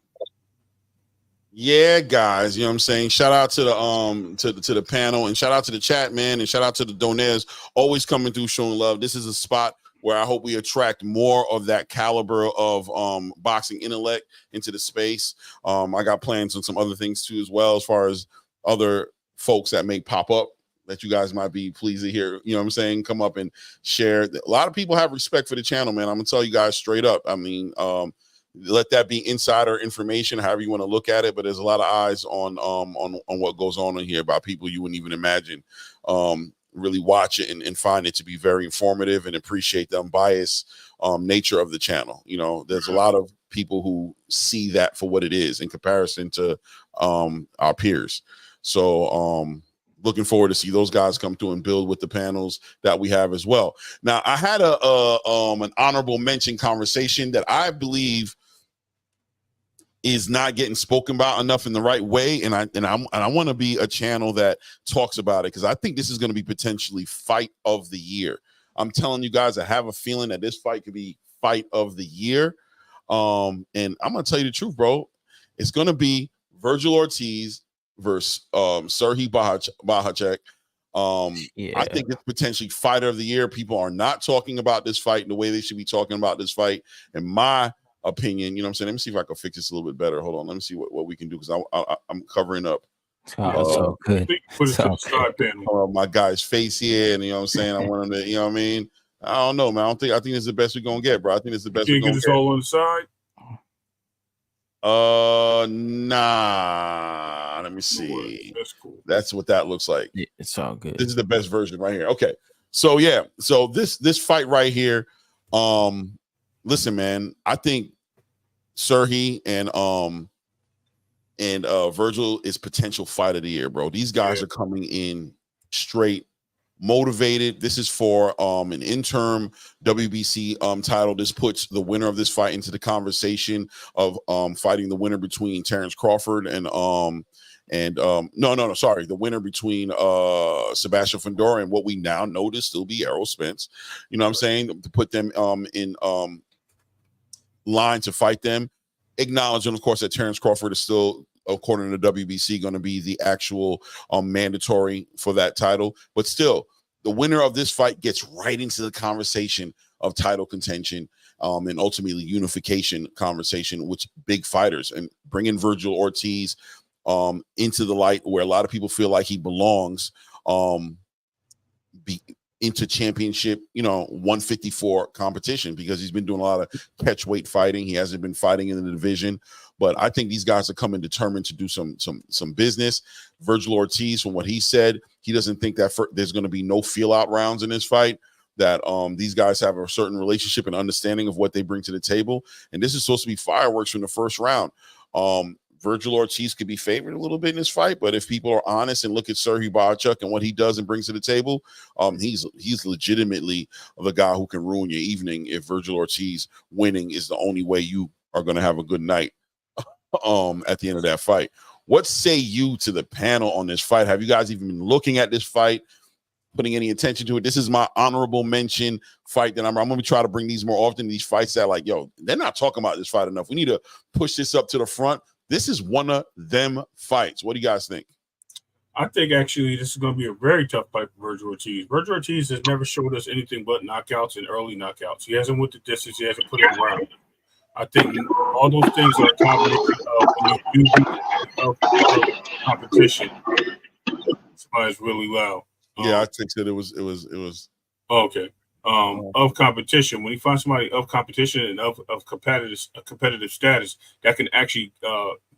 Yeah, guys, you know what I'm saying? Shout out to the to the panel, and shout out to the chat, man, and shout out to the donaires always coming through showing love. This is a spot where I hope we attract more of that caliber of boxing intellect into the space. I got plans on some other things too as well, as far as other folks that may pop up that you guys might be pleased to hear, you know what I'm saying, come up and share. A lot of people have respect for the channel, man. I'm gonna tell you guys straight up. I mean, let that be insider information, however you want to look at it, but there's a lot of eyes on what goes on in here by people you wouldn't even imagine. Really watch it and find it to be very informative and appreciate the unbiased nature of the channel. You know, there's a lot of people who see that for what it is in comparison to our peers. So looking forward to see those guys come through and build with the panels that we have as well. Now, I had an honorable mention conversation that I believe is not getting spoken about enough in the right way, and I want to be a channel that talks about it, because I think this is going to be potentially fight of the year. I'm telling you guys, I have a feeling that this fight could be fight of the year. And I'm gonna tell you the truth, bro. It's gonna be Vergil Ortiz versus Serhii Bohacek. I think it's potentially fighter of the year. People are not talking about this fight in the way they should be talking about this fight, in my opinion. You know what I'm saying? Let me see if I can fix this a little bit better. Hold on, let me see what we can do, because I'm covering up so good. Put it to the side panel. My guy's face here, and you know what I'm saying, I want him to, you know what I mean, I don't know, man. I think this is the best we're gonna get, bro. I think it's the best we're gonna get. All on the side. Nah, let me see. That's cool. That's what that looks like. Yeah, it's all good. This is the best version right here. Okay, so yeah, so this fight right here, listen, man, I think Serhii and Vergil is potential fight of the year, bro. These guys are coming in straight motivated. This is for an interim WBC title. This puts the winner of this fight into the conversation of fighting the winner between Terrence Crawford and the winner between Sebastian Fundora and what we now know to still be Errol Spence. You know what I'm saying? To put them in line to fight them, acknowledging, of course, that Terrence Crawford is still, according to WBC, going to be the actual mandatory for that title. But still, the winner of this fight gets right into the conversation of title contention and ultimately unification conversation with big fighters, and bringing Vergil Ortiz into the light where a lot of people feel like he belongs into championship, 154 competition, because he's been doing a lot of catch weight fighting. He hasn't been fighting in the division, but I think these guys are coming determined to do some business. Vergil Ortiz, from what he said, he doesn't think that there's going to be no feel out rounds in this fight, that these guys have a certain relationship and understanding of what they bring to the table. And this is supposed to be fireworks from the first round. Vergil Ortiz could be favored a little bit in this fight, but if people are honest and look at Serhii Bohacek and what he does and brings to the table, he's legitimately the guy who can ruin your evening if Vergil Ortiz winning is the only way you are going to have a good night at the end of that fight. What say you to the panel on this fight? Have you guys even been looking at this fight, putting any attention to it? This is my honorable mention fight that I'm going to try to bring these more often, these fights that, like, yo, they're not talking about this fight enough. We need to push this up to the front. This is one of them fights. What do you guys think? I think actually this is going to be a very tough fight for Vergil Ortiz. Vergil Ortiz has never showed us anything but knockouts and early knockouts. He hasn't went the distance. He hasn't put it around. I think all those things are a combination of when you do competition. Somebody's really loud. Yeah, I think that it was. Okay. Of competition, when he finds somebody of competition and of competitive status that can actually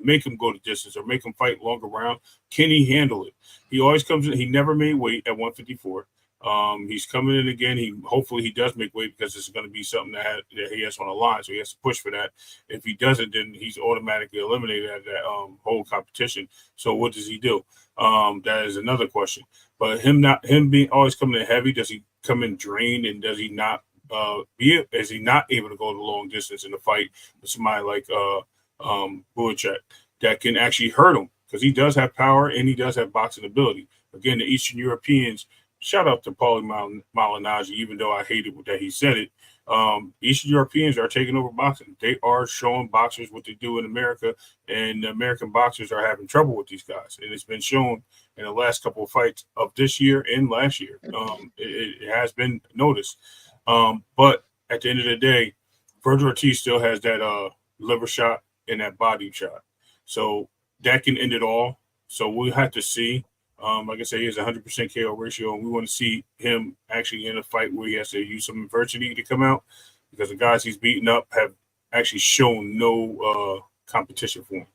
make him go the distance or make him fight longer round, can he handle it? He always comes in. He never made weight at 154. He's coming in again. Hopefully he does make weight, because this is going to be something that he has on the line, so he has to push for that. If he doesn't, then he's automatically eliminated at that whole competition. So what does he do? That is another question. But him being always coming in heavy, does he come in drained, and does he not is he not able to go the long distance in the fight with somebody like Bohacek that can actually hurt him, because he does have power and he does have boxing ability. Again, the Eastern Europeans, shout out to Paulie Malignaggi, even though I hated that he said it. Eastern Europeans are taking over boxing. They are showing boxers what they do in America, and American boxers are having trouble with these guys. And it's been shown in the last couple of fights of this year and last year. It has been noticed. But at the end of the day, Vergil Ortiz still has that liver shot and that body shot. So that can end it all. So we'll have to see. Like I said, he has 100% KO ratio, and we want to see him actually in a fight where he has to use some adversity to come out, because the guys he's beaten up have actually shown no competition for him.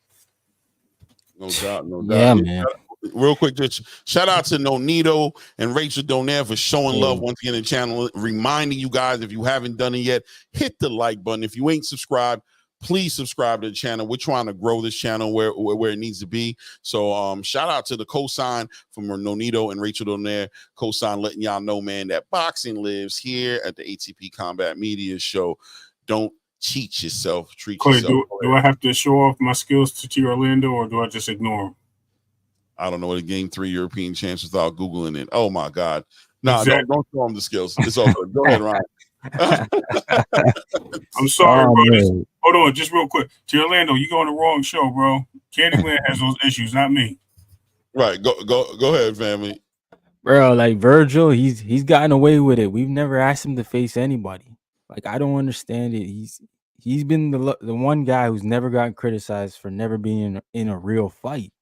No doubt, no doubt. Yeah, man. Real quick, just shout out to Nonito and Rachel Donaire for showing love once again in the channel. Reminding you guys, if you haven't done it yet, hit the like button. If you ain't subscribed, please subscribe to the channel. We're trying to grow this channel where it needs to be. So shout out to the cosign from Nonito and Rachel Donaire. Cosign letting y'all know, man, that boxing lives here at the ATP Combat Media Show. Don't cheat yourself. Treat yourself. Do I have to show off my skills to T. Orlando, or do I just ignore them? I don't know what to gain 3 European champs without Googling it. Oh my God. No, Exactly. don't show them the skills. It's all good. Go ahead, Ryan. I'm sorry, bro. Hold on, just real quick. To Orlando, you go on the wrong show, bro. Candyland has those issues, not me. Right. Go ahead, family. Bro, like Virgil, he's gotten away with it. We've never asked him to face anybody. Like, I don't understand it. He's been the one guy who's never gotten criticized for never being in a real fight.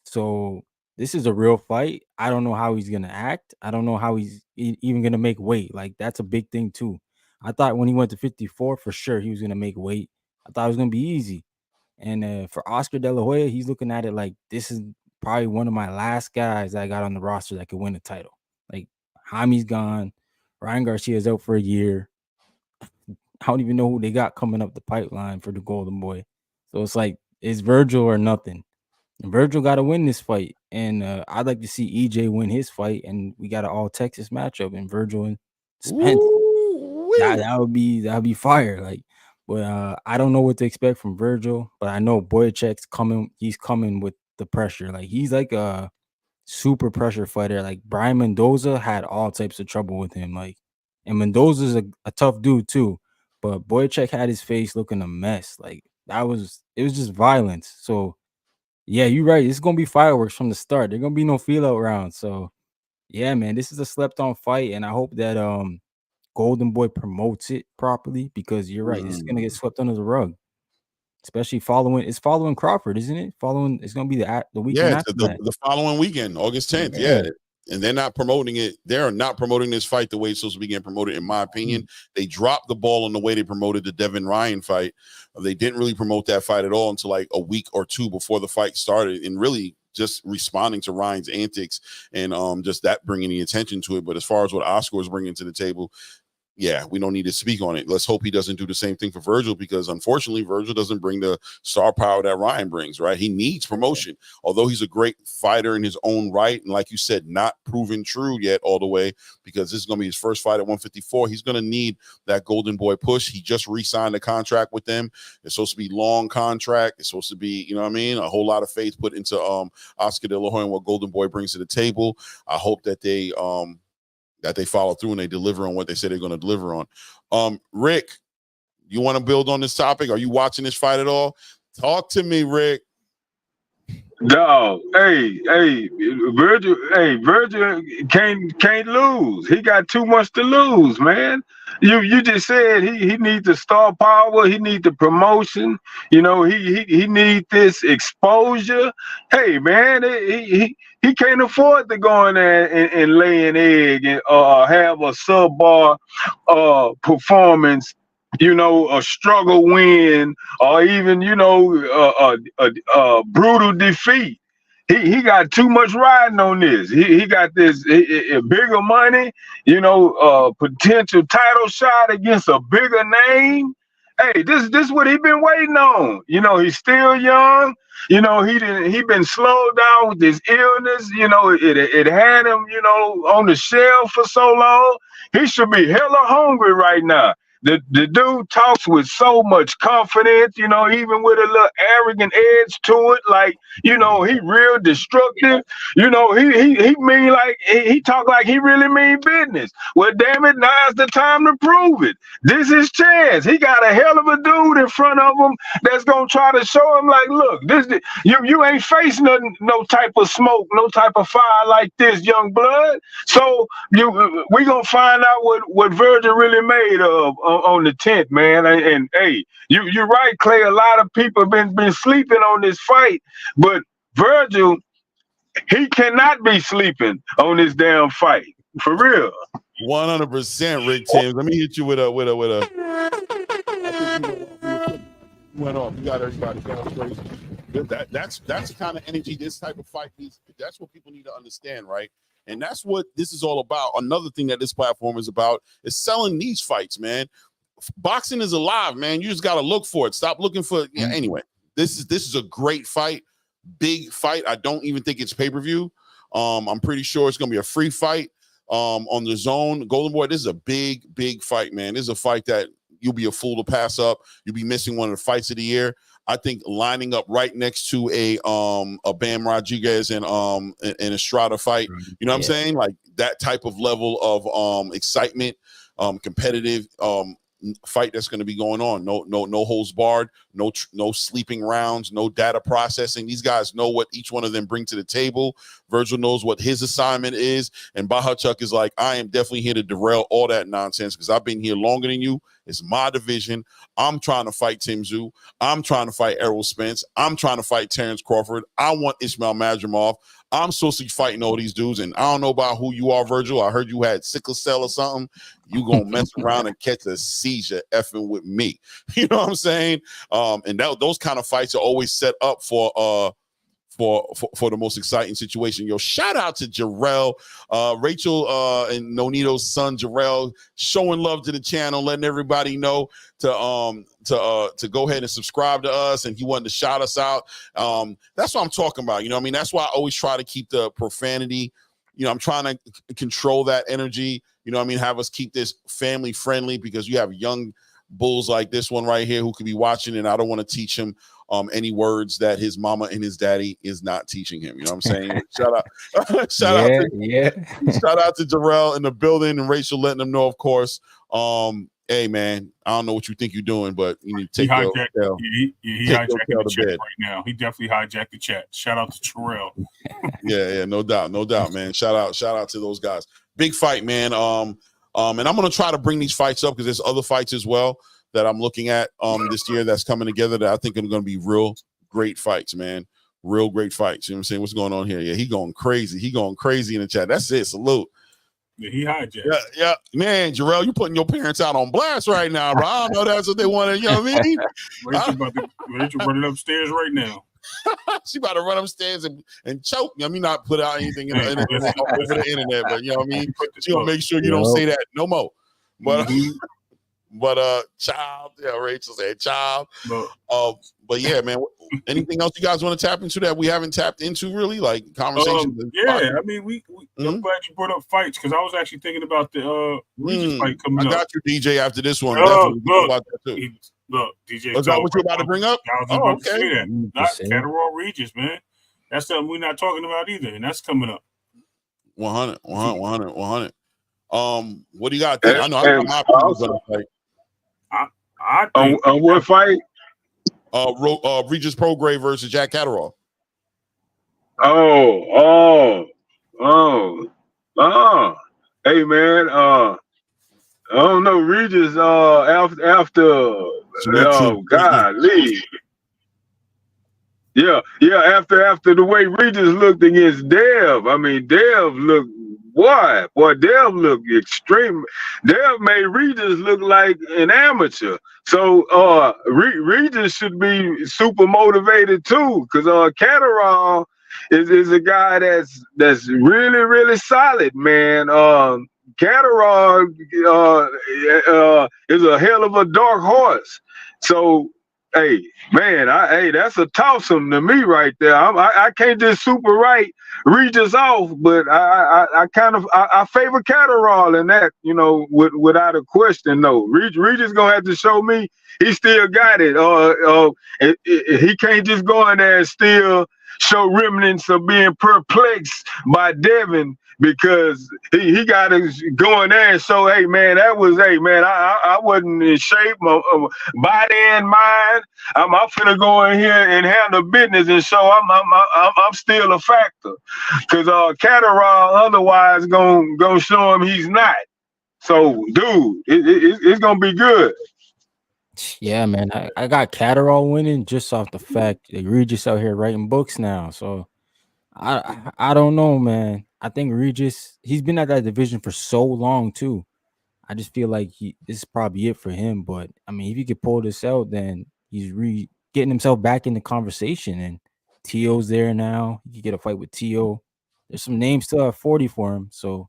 So this is a real fight. I don't know how he's gonna act. I don't know how he's even gonna make weight. Like, that's a big thing too. I thought when he went to 54, for sure he was gonna make weight. I thought it was gonna be easy. And for Oscar De La Hoya, he's looking at it like this is probably one of my last guys that I got on the roster that could win a title. Like, Jaime's gone, Ryan Garcia's out for a year. I don't even know who they got coming up the pipeline for the Golden Boy. So it's like, it's Virgil or nothing. And Virgil got to win this fight. And I'd like to see EJ win his fight. And we got an all Texas matchup in Virgil and Spence. That would be fire. Like, but I don't know what to expect from Virgil. But I know Boyachek's coming. He's coming with the pressure. Like, he's like a super pressure fighter. Like, Brian Mendoza had all types of trouble with him. Like, and Mendoza's a tough dude too. But Boyachek had his face looking a mess. Like, it was just violence. So yeah, you're right. It's gonna be fireworks from the start. There's gonna be no feel out round. So yeah, man, this is a slept on fight, and I hope that Golden Boy promotes it properly, because you're right, it's gonna get swept under the rug. Especially following Crawford, isn't it? It's gonna be the weekend after that. The following weekend, August 10th. Yeah. And they're not promoting it. They're not promoting this fight the way it's supposed to be getting promoted, in my opinion. They dropped the ball on the way they promoted the Devin Ryan fight. They didn't really promote that fight at all until like a week or two before the fight started, and really just responding to Ryan's antics and just that bringing the attention to it. But as far as what Oscar is bringing to the table, yeah, we don't need to speak on it. Let's hope he doesn't do the same thing for Virgil, because unfortunately Virgil doesn't bring the star power that Ryan brings, right? He needs promotion. Although he's a great fighter in his own right, and like you said, not proven true yet all the way, because this is going to be his first fight at 154. He's going to need that Golden Boy push. He just re-signed a contract with them. It's supposed to be long contract. It's supposed to be, you know what I mean, a whole lot of faith put into Oscar De La Hoya and what Golden Boy brings to the table. I hope that they follow through and they deliver on what they say they're going to deliver on. Rick, you want to build on this topic? Are you watching this fight at all? Talk to me, Rick. No, Virgil can't lose. He got too much to lose, man. You just said he needs the star power. He needs the promotion. You know, he needs this exposure. Hey, man, he can't afford to go in there and lay an egg and have a sub-bar performance. You know, a struggle win, or even, you know, a brutal defeat. He got too much riding on this. He got this bigger money, you know, potential title shot against a bigger name. Hey, this what he been waiting on. You know, he's still young. You know, he been slowed down with this illness. You know, it had him, you know, on the shelf for so long. He should be hella hungry right now. The dude talks with so much confidence, you know, even with a little arrogant edge to it. Like, you know, he real destructive. You know, he mean like he talk like he really mean business. Well, damn it, now's the time to prove it. This is chance. He got a hell of a dude in front of him that's gonna try to show him like, look, you ain't facing no type of smoke, no type of fire like this, young blood. So we gonna find out what Virgil really made of on the 10th, man. And hey, you're right, Clay. A lot of people been sleeping on this fight, but Virgil, he cannot be sleeping on this damn fight. For real. 100%, Rick Timms. Let me hit you with a. I think you went off. You got everybody going crazy. That's the kind of energy this type of fight needs. That's what people need to understand, right? And that's what this is all about. Another thing that this platform is about is selling these fights, man. Boxing is alive, man. You just got to look for it. Stop looking for. Yeah, anyway, this is a great fight, big fight. I don't even think it's pay-per-view. I'm pretty sure it's gonna be a free fight. On the zone, Golden Boy, this is a big fight, man. This is a fight that you'll be a fool to pass up. You'll be missing one of the fights of the year. I think lining up right next to a Bam Rodriguez and Estrada fight, you know what I'm saying? Like that type of level of excitement, competitive fight that's going to be going on. No holds barred, no sleeping rounds, no data processing. These guys know what each one of them bring to the table. Virgil knows what his assignment is, and Bahachuk is like, I am definitely here to derail all that nonsense because I've been here longer than you. It's my division. I'm trying to fight Tszyu. I'm trying to fight Errol Spence. I'm trying to fight Terrence Crawford. I want Ismail Madrimov. I'm supposed to be fighting all these dudes, and I don't know about who you are, Virgil. I heard you had sickle cell or something. You gonna mess around and catch a seizure effing with me. You know what I'm saying? And those kind of fights are always set up for the most exciting situation. Yo, shout out to Jarrell, Rachel, and Nonito's son Jarrell, showing love to the channel, letting everybody know to go ahead and subscribe to us, and he wanted to shout us out. That's what I'm talking about. You know what I mean? That's why I always try to keep the profanity. You know, I'm trying to control that energy. You know what I mean? Have us keep this family friendly because you have young bulls like this one right here who could be watching, and I don't want to teach him any words that his mama and his daddy is not teaching him. You know what I'm saying? Shout out shout out to Jarrell in the building, and Rachel letting them know, of course. Hey man, I don't know what you think you're doing, but you need to take your tail. He hijacked the chat right now. He definitely hijacked the chat. Shout out to Terrell. yeah, no doubt, man. Shout out to those guys. Big fight, man. And I'm gonna try to bring these fights up because there's other fights as well that I'm looking at this year that's coming together that I think are going to be real great fights, man. Real great fights. You know what I'm saying? What's going on here? Yeah, he going crazy. He going crazy in the chat. That's it. Salute. Yeah, he hijacked. Yeah. Man, Jarrell, you putting your parents out on blast right now, bro. I don't know that's what they want to, you know what I mean? Rachel running upstairs right now. She about to run upstairs and choke me. I mean, not put out anything over the internet, but you know what I mean? She gonna make sure you don't say that no more. But child, yeah, Rachel said child. But yeah, man. Anything else you guys want to tap into that we haven't tapped into really, like conversations? Yeah, I mean, I'm glad you brought up fights because I was actually thinking about the Regis fight coming up. I got you, DJ, after this one. Definitely about that too. Look, DJ. Is that what you're about to bring up? I was about to say that. Not Canelo Regis, man. That's something we're not talking about either, and that's coming up. 100. What do you got there? I know I got my opinions on the fight. I think on what fight? Regis Prograis versus Jack Catterall. Hey man, I don't know. Regis after golly. Yeah, after the way Regis looked against Dev. I mean, Dev looked Dev looked extreme. Dev made Regis look like an amateur. So Regis should be super motivated too, because Catterall is a guy that's really, really solid, man. Catterall is a hell of a dark horse. So hey, man, that's a toss-em to me right there. I can't just super write Regis off, but I favor Catterall in that, you know, without a question. No, Regis gonna have to show me he still got it. He can't just go in there and still show remnants of being perplexed by Devin, because he got to go in there and show, hey man, I wasn't in shape, body and mind. I'm finna go in here and handle business and show I'm still a factor, because Catterall otherwise gonna show him he's not. So dude, it's gonna be good. Yeah, man, I got Catterall winning just off the fact that Regis out here writing books now. So I don't know, man. I think Regis, he's been at that division for so long too. I just feel like this is probably it for him. But I mean, if he could pull this out, then he's getting himself back in the conversation. And Tio's there now. He could get a fight with Tio. There's some names still at 40 for him. So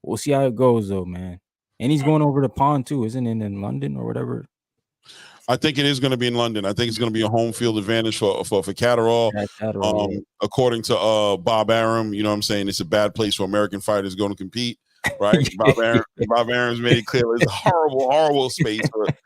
we'll see how it goes, though, man. And he's going over the pond too, isn't it, in London or whatever? I think it is going to be in London. I think it's going to be a home field advantage for Catterall. Yeah. According to Bob Arum, you know what I'm saying, it's a bad place for American fighters going to compete, right? Bob Arum's made it clear it's a horrible space.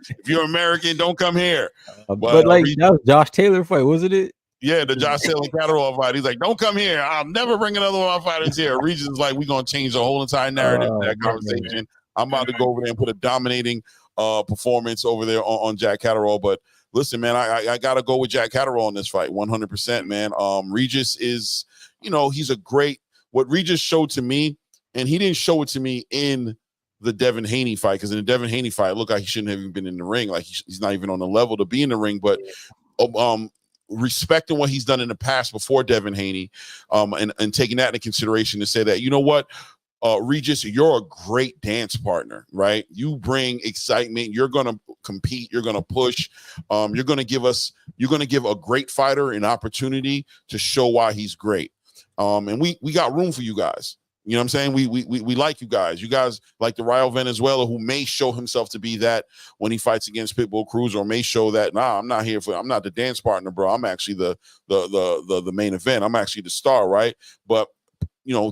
If you're American, don't come here. But like that was Josh Taylor fight, wasn't it? Yeah, the Josh Taylor Catterall fight. He's like, don't come here. I'll never bring another one of my fighters here. Regis is like, we're going to change the whole entire narrative of that conversation. Man. I'm about to go over there and put a dominating performance over there on Jack Catterall. But listen, man, I got to go with Jack Catterall in this fight, 100%, man. Regis is, he's a great, what Regis showed to me, and he didn't show it to me in the Devin Haney fight, because in the Devin Haney fight, it looked like he shouldn't have even been in the ring. Like he's not even on the level to be in the ring. But respecting what he's done in the past before Devin Haney, and taking that into consideration to say that, you know what, Regis, you're a great dance partner, right? You bring excitement. You're going to compete. You're going to push. You're going to give a great fighter an opportunity to show why he's great. And we got room for you guys. You know what I'm saying? We like you guys. You guys like the Rayo Venezuela, who may show himself to be that when he fights against Pitbull Cruz, or may show that, I'm not the dance partner, bro. I'm actually the main event. I'm actually the star, right? But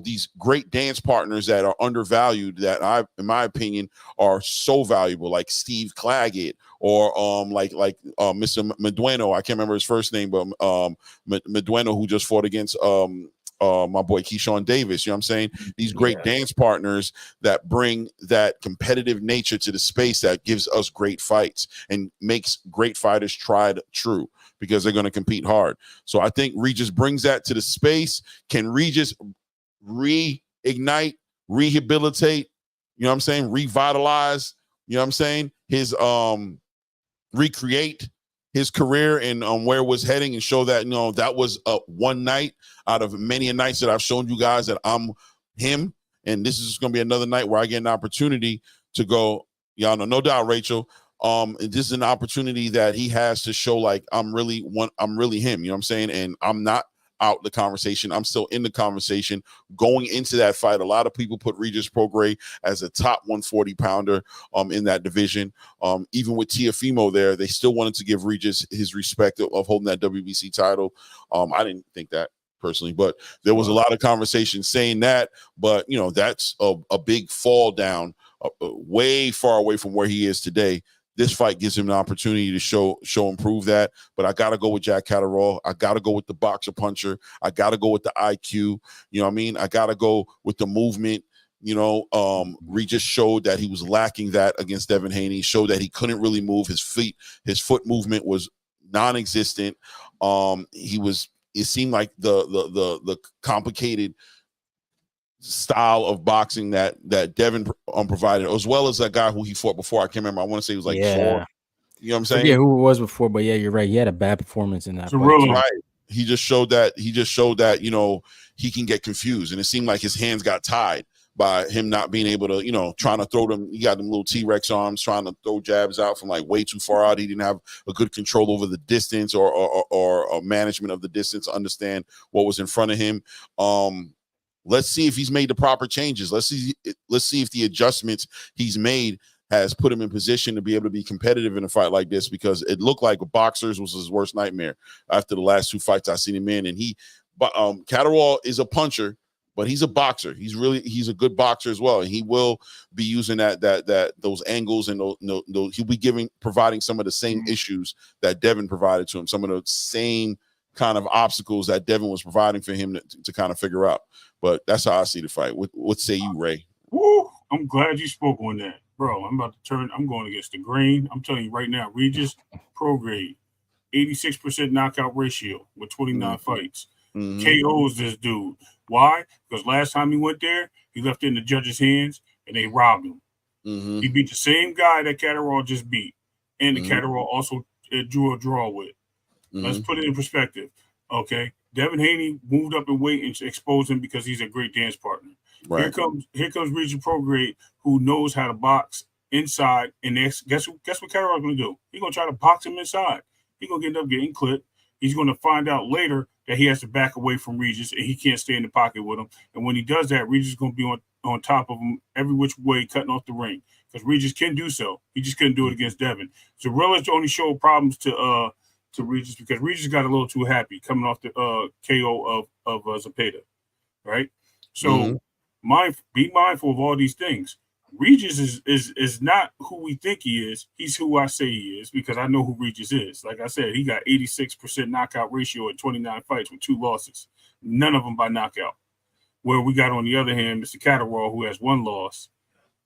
these great dance partners that are undervalued, that in my opinion, are so valuable, like Steve Claggett, or Mr. Medueno. I can't remember his first name, but Medueno, who just fought against my boy Keyshawn Davis. You know what I'm saying? These great dance partners that bring that competitive nature to the space that gives us great fights and makes great fighters tried true, because they're going to compete hard. So I think Regis brings that to the space. Can Regis reignite, rehabilitate, revitalize, his recreate his career and where it was heading, and show that that was one night out of many nights that I've shown you guys that I'm him, and this is going to be another night where I get an opportunity to go. Y'all know, no doubt, Rachel. This is an opportunity that he has to show, like, I'm really him. You know what I'm saying? And I'm not out the conversation. I'm still in the conversation going into that fight. A lot of people put Regis Prograis as a top 140 pounder in that division. Even with Teofimo there, they still wanted to give Regis his respect of holding that WBC title. I didn't think that personally, but there was a lot of conversation saying that. But that's a big fall down, way far away from where he is today. This fight gives him an opportunity to show and prove that. But I got to go with Jack Catterall. I got to go with the boxer puncher. I got to go with the IQ. You know what I mean? I got to go with the movement. Regis showed that he was lacking that against Devin Haney. Showed that he couldn't really move his feet. His foot movement was non-existent. It seemed like the complicated style of boxing that Devin provided, as well as that guy who he fought before. I can't remember. I want to say he was like 4. You know what I'm saying? Yeah, who it was before, but yeah, you're right. He had a bad performance in that. Right. He just showed that he can get confused, and it seemed like his hands got tied by him not being able to, trying to throw them. He got them little T-Rex arms, trying to throw jabs out from like way too far out. He didn't have a good control over the distance or management of the distance to understand what was in front of him. Let's see if he's made the proper changes. Let's see if the adjustments he's made has put him in position to be able to be competitive in a fight like this, because it looked like boxers was his worst nightmare after the last 2 fights I've seen him in. And Catterall is a puncher, but he's a boxer. He's a good boxer as well. And he will be using those angles, and he'll be providing some of the same issues that Devin provided to him, some of the same kind of obstacles that Devin was providing for him to kind of figure out. But that's how I see the fight. What say you, Ray? Woo, I'm glad you spoke on that, bro. I'm going against the grain. I'm telling you right now, Regis Prograis, 86% knockout ratio with 29 fights. KOs this dude. Why? Because last time he went there, he left it in the judges' hands and they robbed him. He beat the same guy that Catterall just beat, and the Catterall also drew a draw with. Let's put it in perspective. Okay, Devin Haney moved up in weight and exposed him because he's a great dance partner. Right. Here comes Regis Prograis, who knows how to box inside. And guess what Catterall's going to do? He's going to try to box him inside. He's going to end up getting clipped. He's going to find out later that he has to back away from Regis and he can't stay in the pocket with him. And when he does that, Regis is going to be on top of him every which way, cutting off the ring. Because Regis can do so. He just couldn't do it against Devin. So Zorrillo only showed problems to Regis because Regis got a little too happy coming off the KO of Zepeda, right? So be mindful of all these things. Regis is not who we think he is. He's who I say he is because I know who Regis is. Like I said, he got 86% knockout ratio at 29 fights with 2 losses, none of them by knockout. Where we got on the other hand, Mr. Catterall, who has 1 loss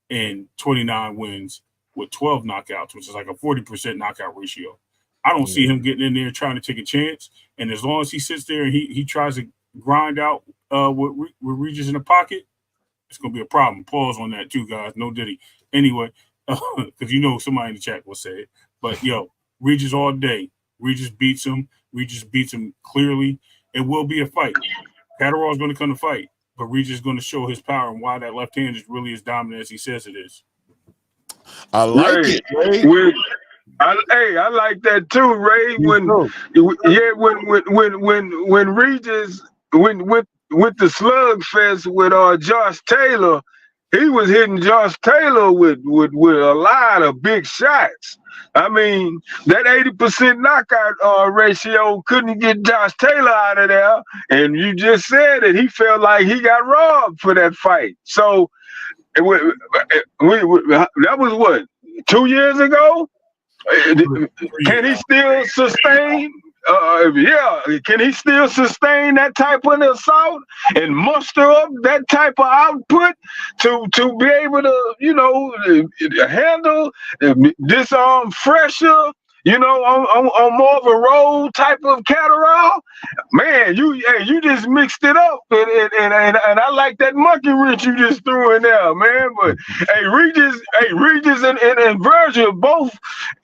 and 29 wins with 12 knockouts, which is like a 40% knockout ratio. I don't see him getting in there trying to take a chance. And as long as he sits there and he tries to grind out with Regis in the pocket, it's going to be a problem. Pause on that too, guys. No diddy. Anyway, because you know somebody in the chat will say it. But, Regis all day. Regis beats him. Regis beats him clearly. It will be a fight. Catterall's going to come to fight. But Regis is going to show his power and why that left hand is really as dominant as he says it is. I like it, Ray. I like that too, Ray. When Regis with the slugfest with Josh Taylor, he was hitting Josh Taylor with a lot of big shots. I mean, that 80% knockout ratio couldn't get Josh Taylor out of there. And you just said it. He felt like he got robbed for that fight. So that was what, 2 years ago? Can he still sustain? Can he still sustain that type of assault and muster up that type of output to be able to, handle, disarm fresher, on more of a roll type of Catterall? Man, you just mixed it up, and I like that monkey wrench you just threw in there, man. But Regis and Virgil both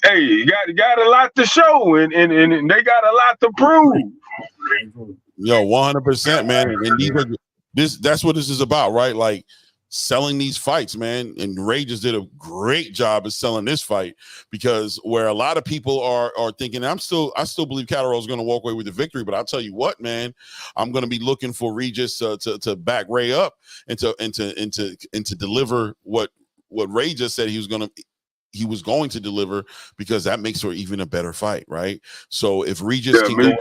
got a lot to show, and they got a lot to prove. Yo, 100%, man. And that's what this is about, right? Like selling these fights, man. And Ray just did a great job of selling this fight, because where a lot of people are thinking, I still believe Catterall is going to walk away with the victory, but I'll tell you what, man, I'm going to be looking for Regis to back Ray up and to deliver what Ray just said he was going to deliver, because that makes for even a better fight, right? So if Regis can go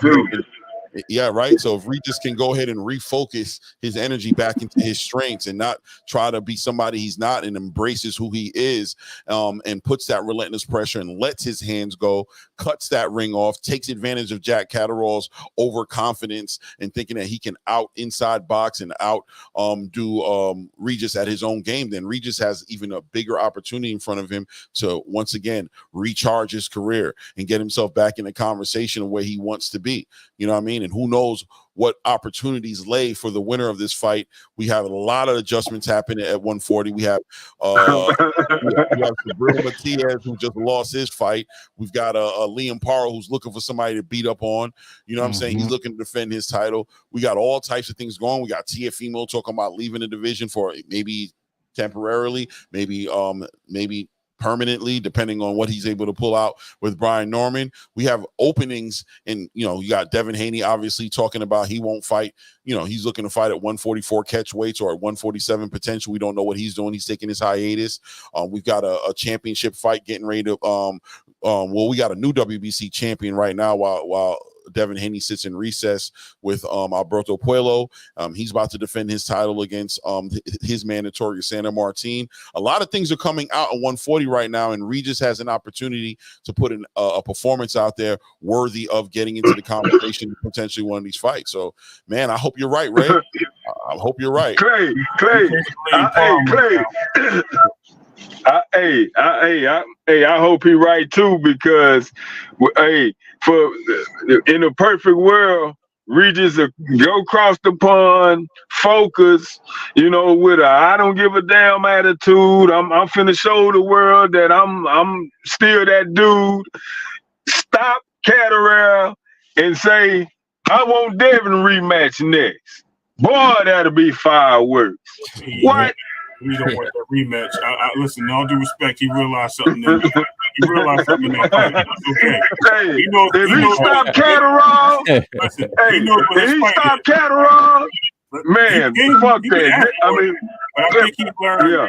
so if Regis can go ahead and refocus his energy back into his strengths and not try to be somebody he's not, and embraces who he is, and puts that relentless pressure and lets his hands go, cuts that ring off, takes advantage of Jack Catterall's overconfidence and thinking that he can out inside box and do Regis at his own game, then Regis has even a bigger opportunity in front of him to once again recharge his career and get himself back in the conversation of where he wants to be. You know what I mean? And who knows what opportunities lay for the winner of this fight. We have a lot of adjustments happening at 140. We have Sabrina Matias, who just lost his fight. We've got Liam Parra, who's looking for somebody to beat up on. You know what I'm saying? He's looking to defend his title. We got all types of things going. We got Tiafimo talking about leaving the division for maybe temporarily, maybe permanently, depending on what he's able to pull out with Brian Norman. We have openings, and you got Devin Haney obviously talking about he won't fight. He's looking to fight at 144 catch weights or at 147 potential. We don't know what he's doing. He's taking his hiatus. We've got a championship fight getting ready to we got a new WBC champion right now while Devin Haney sits in recess with Alberto Puello. He's about to defend his title against his mandatory Santa Martin. A lot of things are coming out at 140 right now, and Regis has an opportunity to put in a performance out there worthy of getting into the conversation to potentially one of these fights. So, man, I hope you're right, Ray. I hope you're right. Clay. I hope he right too, because for in a perfect world, Regis go across the pond, focus, with a I don't give a damn attitude. I'm finna show the world that I'm still that dude. Stop Catterall and say, I want Devin rematch next. Boy, that'll be fireworks. What? We don't want that rematch. Listen, all due respect, he realized something. He realized something in that fight. It's okay. Hey, if he stopped Catterall, listen, hey, if he stopped Catterall, man, fuck that. I mean, but I think he learned. Yeah.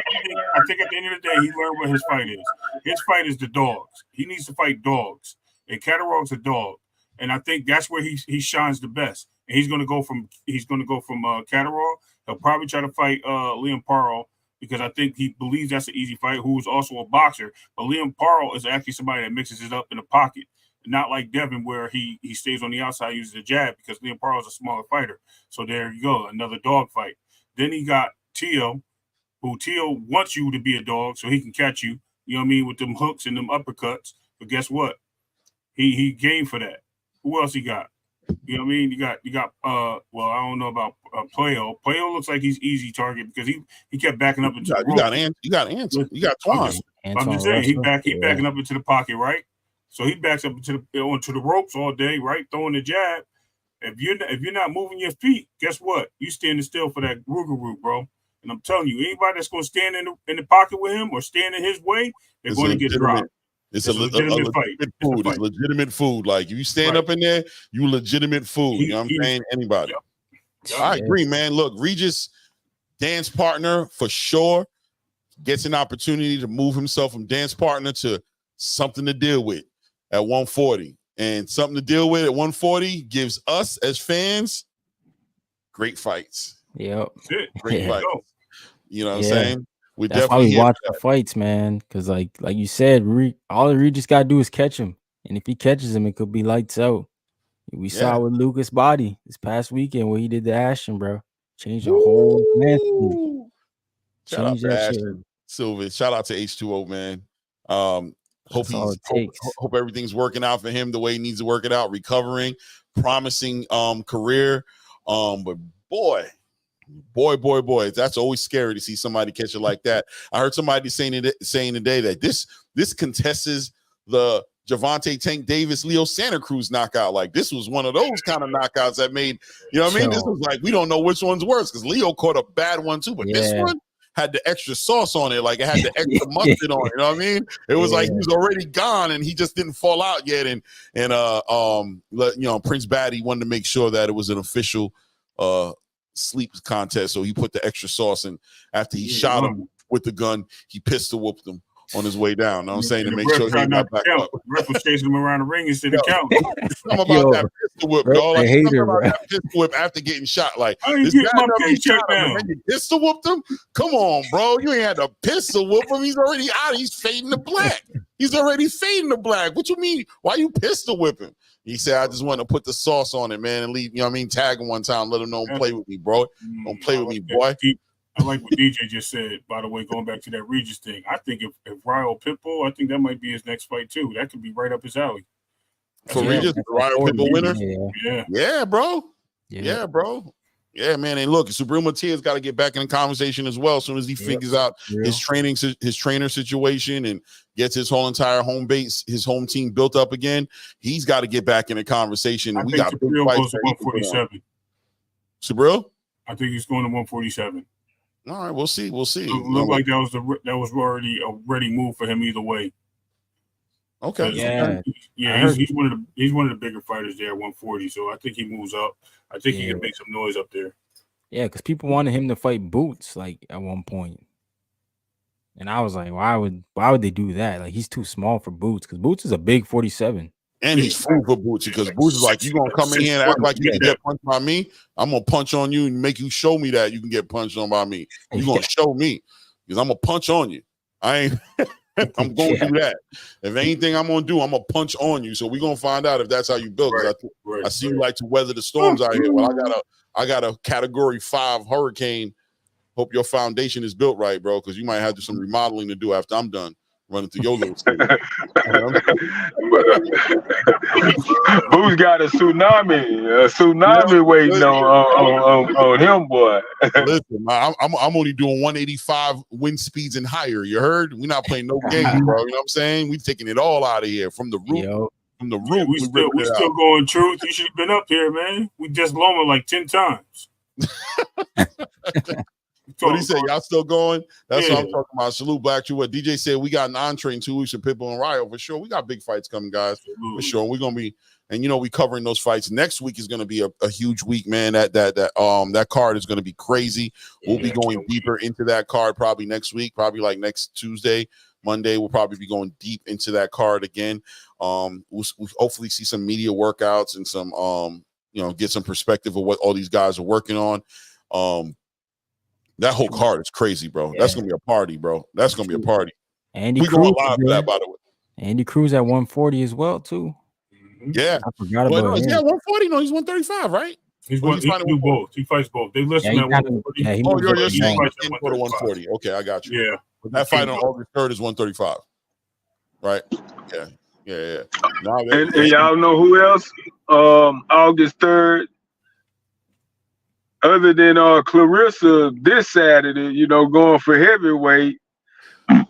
I think at the end of the day, he learned what his fight is. His fight is the dogs. He needs to fight dogs, and Catterall's a dog, and I think that's where he shines the best. And he's going to go from Catterall. He'll probably try to fight Liam Parle because I think he believes that's an easy fight. Who is also a boxer, but Liam Parle is actually somebody that mixes it up in the pocket. Not like Devin, where he stays on the outside, uses the jab, because Liam Parle is a smaller fighter. So there you go, another dog fight. Then he got Tszyu, who Tszyu wants you to be a dog so he can catch you, you know what I mean, with them hooks and them uppercuts. But guess what? He game for that. Who else he got? You know what I mean? You got well, I don't know about Playo. Playo looks like he's easy target because he kept backing up into the rope. You got Twan. I'm just saying, he backing up into the pocket, right? So he backs up onto the ropes all day, right? Throwing the jab. If you're not moving your feet, guess what? You standing still for that Ruger, bro. And I'm telling you, anybody that's going to stand in the pocket with him or stand in his way, they're going to get dropped. It's a legitimate fight. Food. It's legitimate food. Like if you stand up in there, you legitimate food. You know what I'm saying? Anybody. Yep. I agree, man. Look, Regis, dance partner for sure, gets an opportunity to move himself from dance partner to something to deal with at 140. And something to deal with at 140 gives us as fans great fights. Yep. Great fights. You know what I'm saying? That's why we watch the fights, man. Because like you said, all Regis got to do is catch him. And if he catches him, it could be lights out. We saw with Lucas Body this past weekend where he did the Ashton, bro. Changed the whole landscape. Shout out to Ashton Silva. Shout out to H2O, man. Hope everything's working out for him the way he needs to work it out. Recovering, promising career. But boy, that's always scary to see somebody catch it like that. I heard somebody saying today that this contests the Gervonta Tank Davis, Leo Santa Cruz knockout. Like this was one of those kind of knockouts that made, you know what I mean? This was like, we don't know which one's worse because Leo caught a bad one too, but this one had the extra sauce on it, like it had the extra mustard on it. You know what I mean? It was like he was already gone and he just didn't fall out yet. And Prince Batty wanted to make sure that it was an official sleep contest, so he put the extra sauce in. After he shot him with the gun, he pistol whooped him on his way down. Know what I'm saying? To make sure he got back up. The ref was chasing him around the ring instead of counting. Something about that pistol whip, dog. Like something about that pistol whip after getting shot. Like this guy paycheck down. You pistol whooped him? Come on, bro. You ain't had to pistol whoop him. He's already out. He's fading the black. He's already fading the black. What you mean? Why you pistol whip him? He said, I just want to put the sauce on it, man, and leave, you know what I mean? Tag him one time, let him know, don't play with me, bro. Don't play with me, boy. I like what DJ just said, by the way, going back to that Regis thing. I think if Ryo Pitbull, I think that might be his next fight, too. That could be right up his alley. For Regis, the Ryo Pitbull winner? Yeah, bro. Yeah, bro. Yeah, man. And look, Subriel Matias got to get back in the conversation as well as soon as he figures out his trainer situation and gets his whole entire home base, his home team built up again. He's got to get back in the conversation. And we got a big fight. Goes to 147. Subriel? I think he's going to 147. All right, we'll see. We'll see. It looked like that was already a ready move for him either way. Okay. He's one of the bigger fighters there at 140. So I think he moves up. I think he can make some noise up there. Yeah, because people wanted him to fight Boots like at one point. And I was like, why would they do that? Like he's too small for Boots because Boots is a big 47. And he's food for Boots because Boots is like, you gonna come in here and act like you can get punched by me? I'm gonna punch on you and make you show me that you can get punched on by me. You gonna show me because I'm gonna punch on you. I'm going to do that. If anything I'm going to do, I'm going to punch on you. So we're going to find out if that's how you build. I see you like to weather the storms out here. Well, I got a category 5 hurricane. Hope your foundation is built right, bro, because you might have some remodeling to do after I'm done running through your little state. Who's got a tsunami waiting on him, boy. Listen, I'm only doing 185 wind speeds and higher. You heard? We're not playing no games, bro. You know what I'm saying? We're taking it all out of here from the roof from the Yeah, root. we still going Truth. You should have been up here, man. We just Loma like 10 times. What he said, y'all still going? That's what I'm Yeah. talking about. Salute Black True. What DJ said, we got an entree in 2 weeks with Pitbull and Ryo for sure. We got big fights coming, guys. For sure. We're gonna be, and you know, we covering those fights. Next week is gonna be a huge week, man. That card is gonna be crazy. We'll be going deeper into that card probably next week, probably like next Tuesday, Monday. We'll probably be going deep into that card again. We'll hopefully see some media workouts and some you know, get some perspective of what all these guys are working on. That whole card is crazy, bro. Yeah. That's gonna be a party, bro. That's gonna be a party. Andy we Cruz, going live for that, by the way. Andy Cruz at 140 as well, too. Yeah, I forgot about him. Yeah, 140. No, he's 135, right? He can do both. He fights both. They list him at 140. Yeah, you're saying he can go to 140. Okay, I got you. Yeah, that fight on August 3rd is 135, right? Yeah. And y'all know who else? August 3rd. Other than Clarissa this Saturday, you know, going for heavyweight.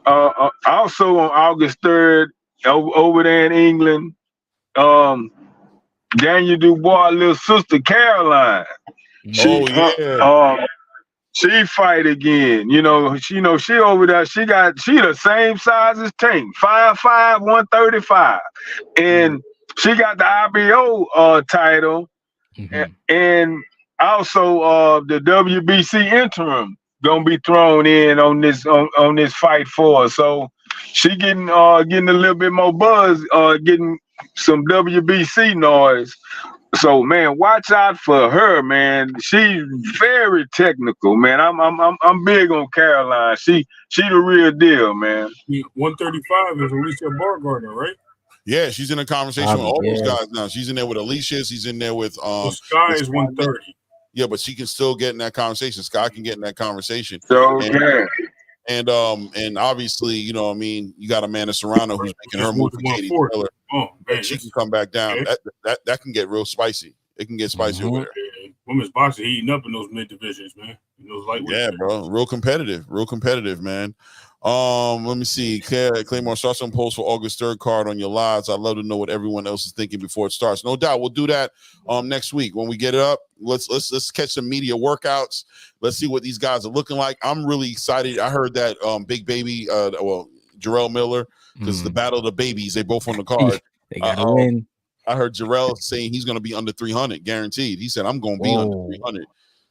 Also on August 3rd, over there in England, Daniel Dubois' little sister Caroline. She fight again. You know, she over there. She the same size as Tank, 5'5", 135, and she got the IBO title, and also the WBC interim gonna be thrown in on this fight for her. So she getting a little bit more buzz, getting some WBC noise. So man, watch out for her, man. She's very technical, man. I'm big on Caroline. She the real deal, man. 135 is Alicia Bargardner, right? Yeah, she's in a conversation with all those guys now. She's in there with Alicia. She's in there with Sky is 130. Yeah, but she can still get in that conversation. Sky can get in that conversation. So and obviously, you know what I mean, you got Amanda Serrano who's making her move for Katie Taylor. Oh, man, she can come back down. That can get real spicy. It can get spicy over there. Women's boxing heating up in those mid divisions, man. Those lightweight. Bro. Real competitive, man. Let me see. Claymore, start some polls for August 3rd card on your lives. I'd love to know what everyone else is thinking before it starts. No doubt, we'll do that next week when we get it up. Let's catch some media workouts. Let's see what these guys are looking like. I'm really excited. I heard that Big Baby, Jarrell Miller, because the battle of the babies, they both on the card. They gotta win. I heard Jarrell saying he's going to be under 300, guaranteed. He said, I'm going to be under 300.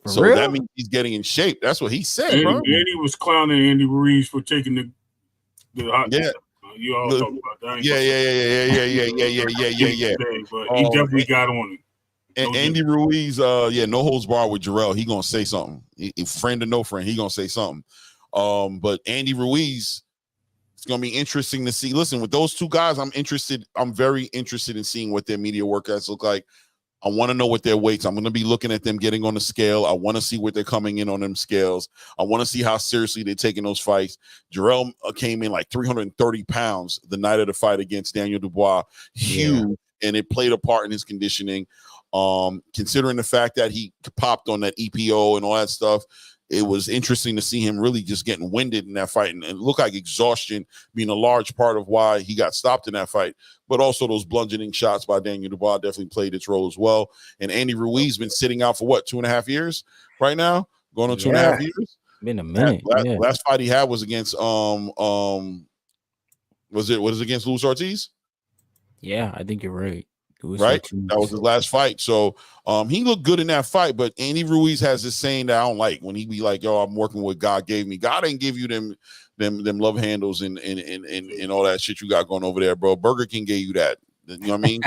So real? That means he's getting in shape. That's what he said, bro. Andy was clowning Andy Ruiz for taking the hot. Yeah. You all talk about that. Yeah. But he definitely got on it. And Andy Ruiz, no holds barred with Jarrell. He gonna say something. Friend or no friend, he gonna say something. But Andy Ruiz, it's gonna be interesting to see. Listen, with those two guys, I'm very interested in seeing what their media workouts look like. I want to know what their weights. I'm going to be looking at them getting on the scale. I want to see what they're coming in on them scales. I want to see how seriously they're taking those fights. Jarrell came in like 330 pounds the night of the fight against Daniel Dubois. Huge, and it played a part in his conditioning. Considering the fact that he popped on that EPO and all that stuff, it was interesting to see him really just getting winded in that fight, and it looked like exhaustion being a large part of why he got stopped in that fight. But also those bludgeoning shots by Daniel Dubois definitely played its role as well. And Andy Ruiz been sitting out for 2.5 years right now, going on 2.5 years. Been a minute. Last fight he had was against was it against Luis Ortiz? Yeah, I think you're right. Right, that was his last fight. So he looked good in that fight, but Andy Ruiz has this saying that I don't like, when he be like, yo, I'm working with God gave me. God ain't give you them love handles and all that shit you got going over there, bro. Burger King gave you that. You know what I mean?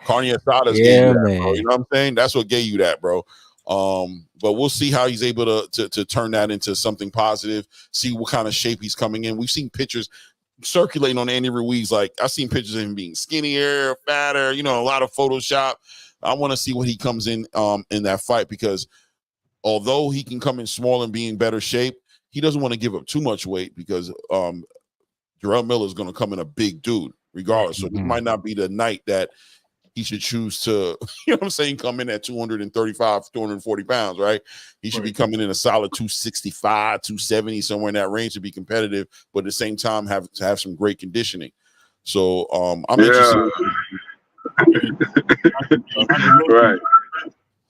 Carne asadas gave you that, bro. You know what I'm saying? That's what gave you that, bro. But we'll see how he's able to turn that into something positive, see what kind of shape he's coming in. We've seen pictures circulating on Andy Ruiz. Like, I've seen pictures of him being skinnier, fatter, a lot of Photoshop. I want to see what he comes in that fight, because although he can come in small and be in better shape, he doesn't want to give up too much weight, because Jarrell Miller is going to come in a big dude regardless. So this might not be the night that he should choose to, come in at 235, 240 pounds, right? He should be coming in a solid 265, 270, somewhere in that range to be competitive, but at the same time have some great conditioning. So I'm interested. Right.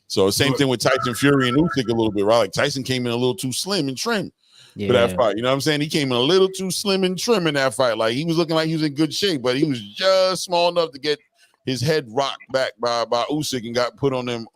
So same thing with Tyson Fury and Usyk a little bit, right? Like Tyson came in a little too slim and trim for that fight. You know what I'm saying? He came in a little too slim and trim in that fight. Like he was looking like he was in good shape, but he was just small enough to get his head rocked back by Usyk and got put on them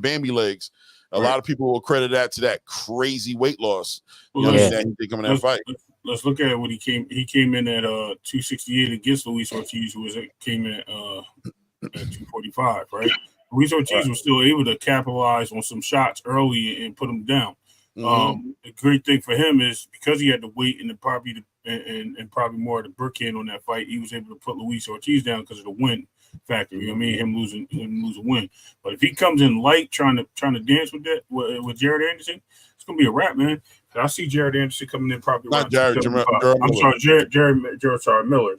Bambi legs. A lot of people will credit that to that crazy weight loss. You know that he did come in that fight. Let's look at what he came. He came in at 268 against Luis Ortiz, who came in at 245, right? Luis Ortiz was still able to capitalize on some shots early and put him down. The great thing for him is because he had the weight and probably more of the brick hand on that fight, he was able to put Luis Ortiz down because of the win factor. You know what I mean? Him losing win. But if he comes in light, trying to dance with that with Jared Anderson, it's gonna be a wrap, man. I see Jared Anderson coming in probably not Jared. I'm sorry, Jared Miller.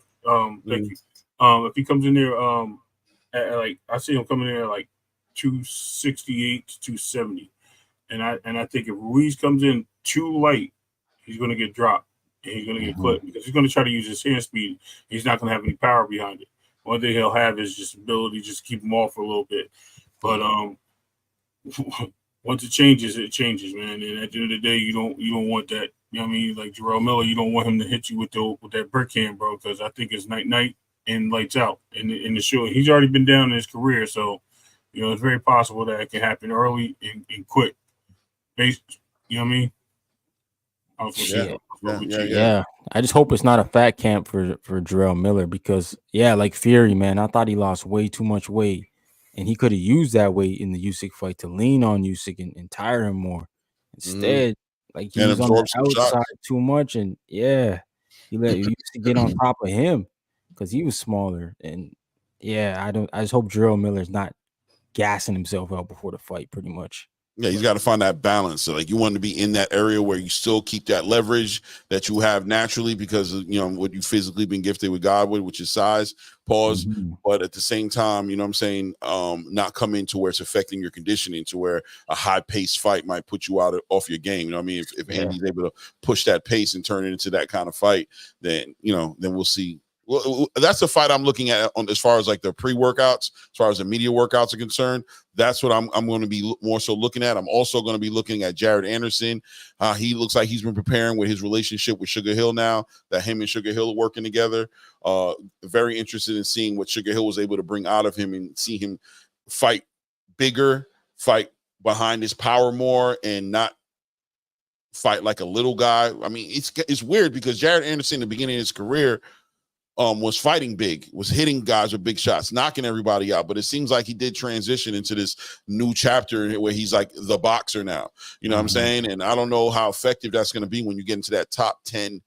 Thank you. If he comes in there, I see him coming in at like 268 to 270, and I think if Ruiz comes in too light, he's gonna get dropped and he's gonna get clipped because he's gonna try to use his hand speed. He's not gonna have any power behind it. One thing he'll have is just ability to just keep him off for a little bit. But once it changes, man. And at the end of the day, you don't want that. You know what I mean? Like Jarrell Miller, you don't want him to hit you with that brick hand, bro, because I think it's night and lights out in the show. He's already been down in his career, so it's very possible that it can happen early and quick. You know what I mean? Yeah. I just hope it's not a fat camp for Jarrell Miller because like Fury, man, I thought he lost way too much weight, and he could have used that weight in the Usyk fight to lean on Usyk and tire him more. Instead, like he was on the outside too much, and he let Usyk get on top of him because he was smaller. And I just hope Jarrell Miller's not gassing himself out before the fight, pretty much. Yeah, he's got to find that balance. So, like, you want to be in that area where you still keep that leverage that you have naturally because of, what you physically been gifted with God with, which is size, pause. But at the same time, you know what I'm saying, not come into where it's affecting your conditioning to where a high-paced fight might put you off your game. You know what I mean? If Andy's able to push that pace and turn it into that kind of fight, then, then we'll see. Well, that's the fight I'm looking at as far as like the pre-workouts, as far as the media workouts are concerned. That's what I'm going to be more so looking at. I'm also going to be looking at Jared Anderson. He looks like he's been preparing with his relationship with Sugar Hill now, that him and Sugar Hill are working together. Very interested in seeing what Sugar Hill was able to bring out of him and see him fight bigger, fight behind his power more, and not fight like a little guy. I mean, it's weird because Jared Anderson, in the beginning of his career, was fighting big, was hitting guys with big shots, knocking everybody out. But it seems like he did transition into this new chapter where he's like the boxer now. You know what I'm saying? And I don't know how effective that's going to be when you get into that top 10,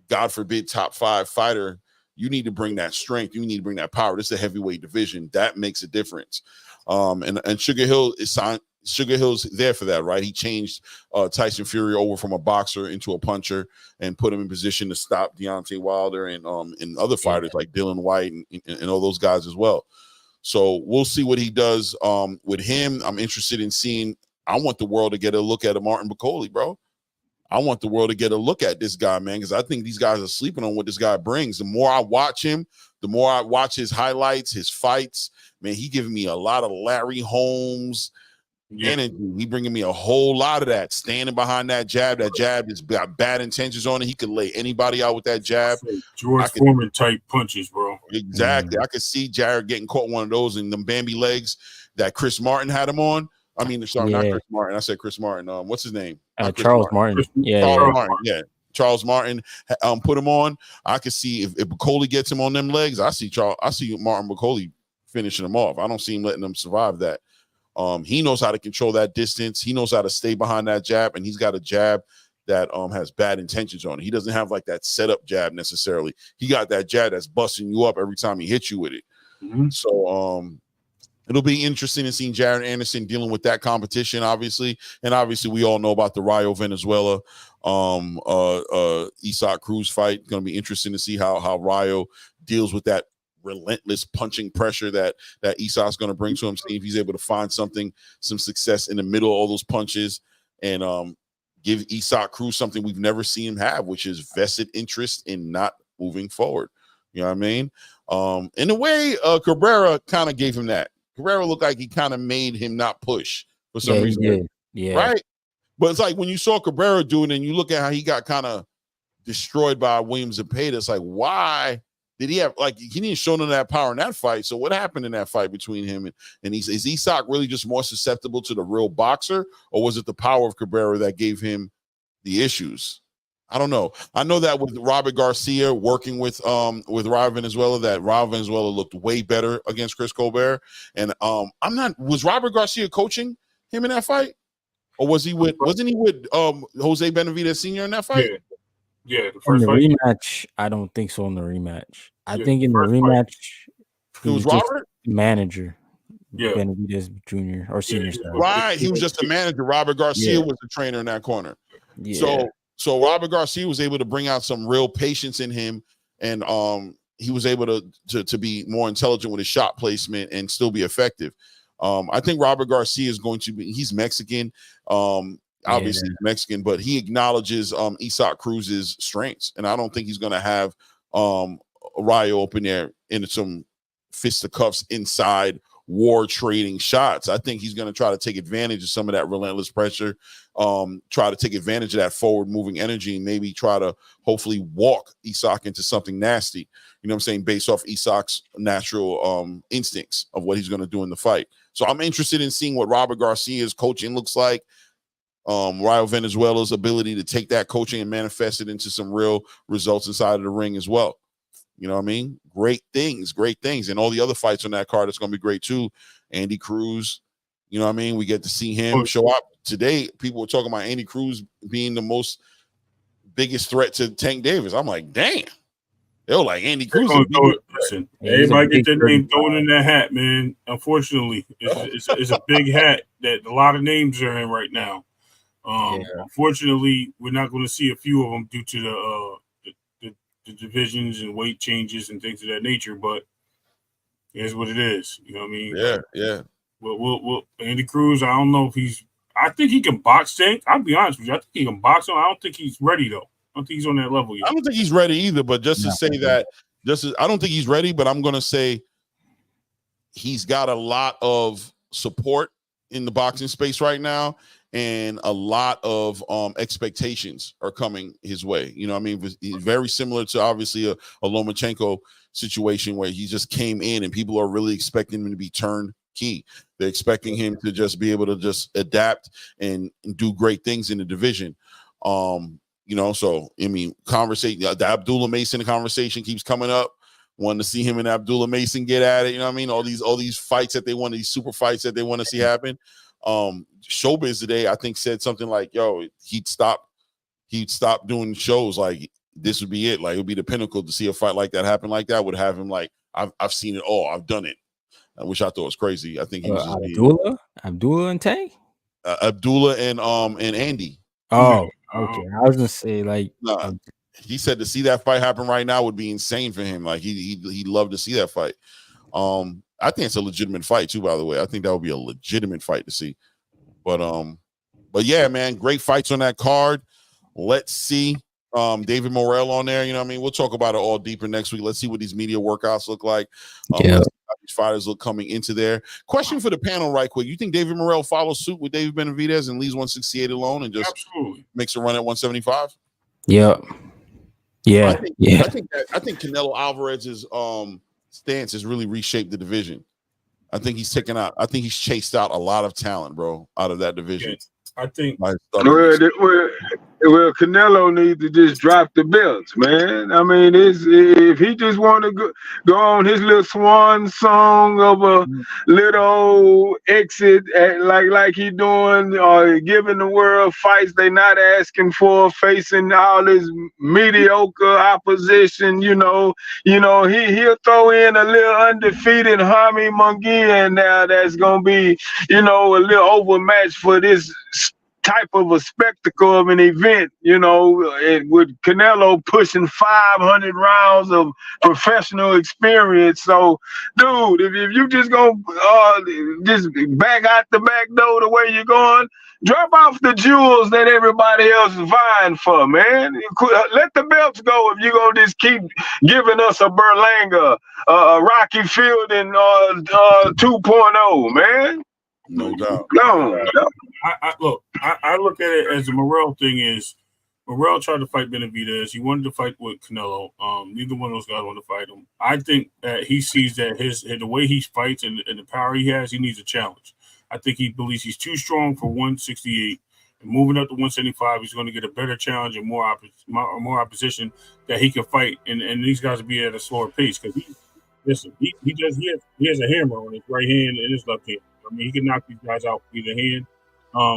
God forbid, top 5 fighter. You need to bring that strength. You need to bring that power. This is a heavyweight division. That makes a difference. And Sugar Hill is signed. Sugar Hill's there for that, right? He changed Tyson Fury over from a boxer into a puncher and put him in position to stop Deontay Wilder and other fighters like Dylan White and all those guys as well. So we'll see what he does with him. I'm interested in seeing. I want the world to get a look at a Martin Bakole, bro. I want the world to get a look at this guy, man, because I think these guys are sleeping on what this guy brings. The more I watch him, the more I watch his highlights, his fights, man, he giving me a lot of Larry Holmes energy. He bringing me a whole lot of that, standing behind that jab. That jab has got bad intentions on it. He could lay anybody out with that jab. George Foreman type punches, bro. Exactly. I could see Jared getting caught one of those in them Bambi legs that Chris Martin had him on. I mean, sorry, not Chris Martin. I said Chris Martin. What's his name? Charles Martin. Charles Martin. Yeah. Charles Martin put him on. I could see if Bakole gets him on them legs, I see Martin Bakole finishing him off. I don't see him letting them survive that. He knows how to control that distance. He knows how to stay behind that jab, and he's got a jab that has bad intentions on it. He doesn't have like that setup jab necessarily. He got that jab that's busting you up every time he hits you with it. So it'll be interesting to see Jared Anderson dealing with that competition, obviously. And obviously we all know about the Rayo Venezuela Isaac Cruz fight. Going to be interesting to see how Rayo deals with that relentless punching pressure that Isak's going to bring to him. See if he's able to find some success in the middle of all those punches and give Isaac Cruz something we've never seen him have, which is vested interest in not moving forward. You know what I mean? In a way, Cabrera kind of gave him that. Cabrera looked like he kind of made him not push for some reason. Yeah. Right? But it's like when you saw Cabrera do it and you look at how he got kind of destroyed by Williams and Payne, it's like, why did he have, like, he didn't show none of that power in that fight. So what happened in that fight between him and is Isak really just more susceptible to the real boxer, or was it the power of Cabrera that gave him the issues? I don't know. I know that with Robert Garcia working with Raul Venezuela, that Raul Venezuela looked way better against Chris Colbert. And was Robert Garcia coaching him in that fight? Or wasn't he with Jose Benavidez Sr. in that fight? Yeah, the In first the fight. rematch, I don't think so. In the rematch, I think in the first rematch, It was Robert? Manager. Yeah. Benavidez Jr. or Senior. Right, he was just a manager. Robert Garcia was the trainer in that corner. Yeah. So Robert Garcia was able to bring out some real patience in him, and he was able to be more intelligent with his shot placement and still be effective. I think Robert Garcia is going to be, he's Mexican, obviously Mexican, but he acknowledges Isak Cruz's strengths, and I don't think he's going to have Rayo up in there in some fisticuffs inside war trading shots. I think he's going to try to take advantage of some of that relentless pressure, try to take advantage of that forward moving energy, and maybe try to hopefully walk Isak into something nasty, you know what I'm saying, based off Isak's natural instincts of what he's going to do in the fight. So I'm interested in seeing what Robert Garcia's coaching looks like, Raul Venezuela's ability to take that coaching and manifest it into some real results inside of the ring as well. You know what I mean? Great things. And all the other fights on that card, it's going to be great too. Andy Cruz, you know what I mean? We get to see him show up. Today, people were talking about Andy Cruz being the biggest threat to Tank Davis. I'm like, damn. They were like, Andy Cruz. Listen, everybody get their name thrown in that hat, man. Unfortunately, it's a big hat that a lot of names are in right now. Unfortunately, we're not going to see a few of them due to the divisions and weight changes and things of that nature, but here's what it is. You know what I mean? Yeah. Well, Andy Cruz, I don't know if I think he can box Tank. I'll be honest with you. I think he can box him. I don't think he's ready, though. I don't think he's on that level yet. I don't think he's ready either, but just to say that, I don't think he's ready, but I'm going to say he's got a lot of support in the boxing space right now, and a lot of expectations are coming his way. You know what I mean? He's very similar to obviously a Lomachenko situation where he just came in and people are really expecting him to be turnkey. They're expecting him to just be able to just adapt and do great things in the division. You know, so I mean, the Abdullah Mason conversation keeps coming up. Wanting to see him and Abdullah Mason get at it. You know what I mean? All these fights that they want, these super fights that they want to see happen. Showbiz today, I think, said something like, yo, he'd stop doing shows. Like, this would be it. Like, it would be the pinnacle to see a fight like that happen like that. Would have him like, I've seen it all. I've done it. Which I thought was crazy. I think he was just Abdullah and Tank? Abdullah and Andy. Oh, okay. I was gonna say, like, he said to see that fight happen right now would be insane for him. Like, he'd love to see that fight. I think it's a legitimate fight too, by the way. I think that would be a legitimate fight to see. But yeah, man, great fights on that card. Let's see David Morrell on there. You know what I mean? We'll talk about it all deeper next week. Let's see what these media workouts look like. How these fighters look coming into there. Question for the panel right quick. You think David Morrell follows suit with David Benavidez and leaves 168 alone and just makes a run at 175? Yeah. I think Canelo Alvarez's stance has really reshaped the division. I think he's chased out a lot of talent, bro, out of that division. I think well, Canelo needs to just drop the belts, man. I mean, if he just want to go on his little swan song of a little exit, like he doing, or giving the world fights they not asking for, facing all this mediocre opposition, you know, he'll throw in a little undefeated Jaime Munguia now that's gonna be, a little overmatched for this type of a spectacle of an event, you know, with Canelo pushing 500 rounds of professional experience. So, dude, if you just gonna just back out the back door the way you're going, drop off the jewels that everybody else is vying for, man. Let the belts go if you're gonna just keep giving us a Berlanga, Rocky Fielding 2.0, man. No doubt. No. I look at it as the Morrell thing is Morrell tried to fight Benavidez. He wanted to fight with Canelo. Neither one of those guys wanted to fight him. I think that he sees that the way he fights and the power he has, he needs a challenge. I think he believes he's too strong for 168. And moving up to 175, he's going to get a better challenge and more opposition that he can fight. And these guys will be at a slower pace because he has a hammer on his right hand and his left hand. I mean, he can knock these guys out with either hand.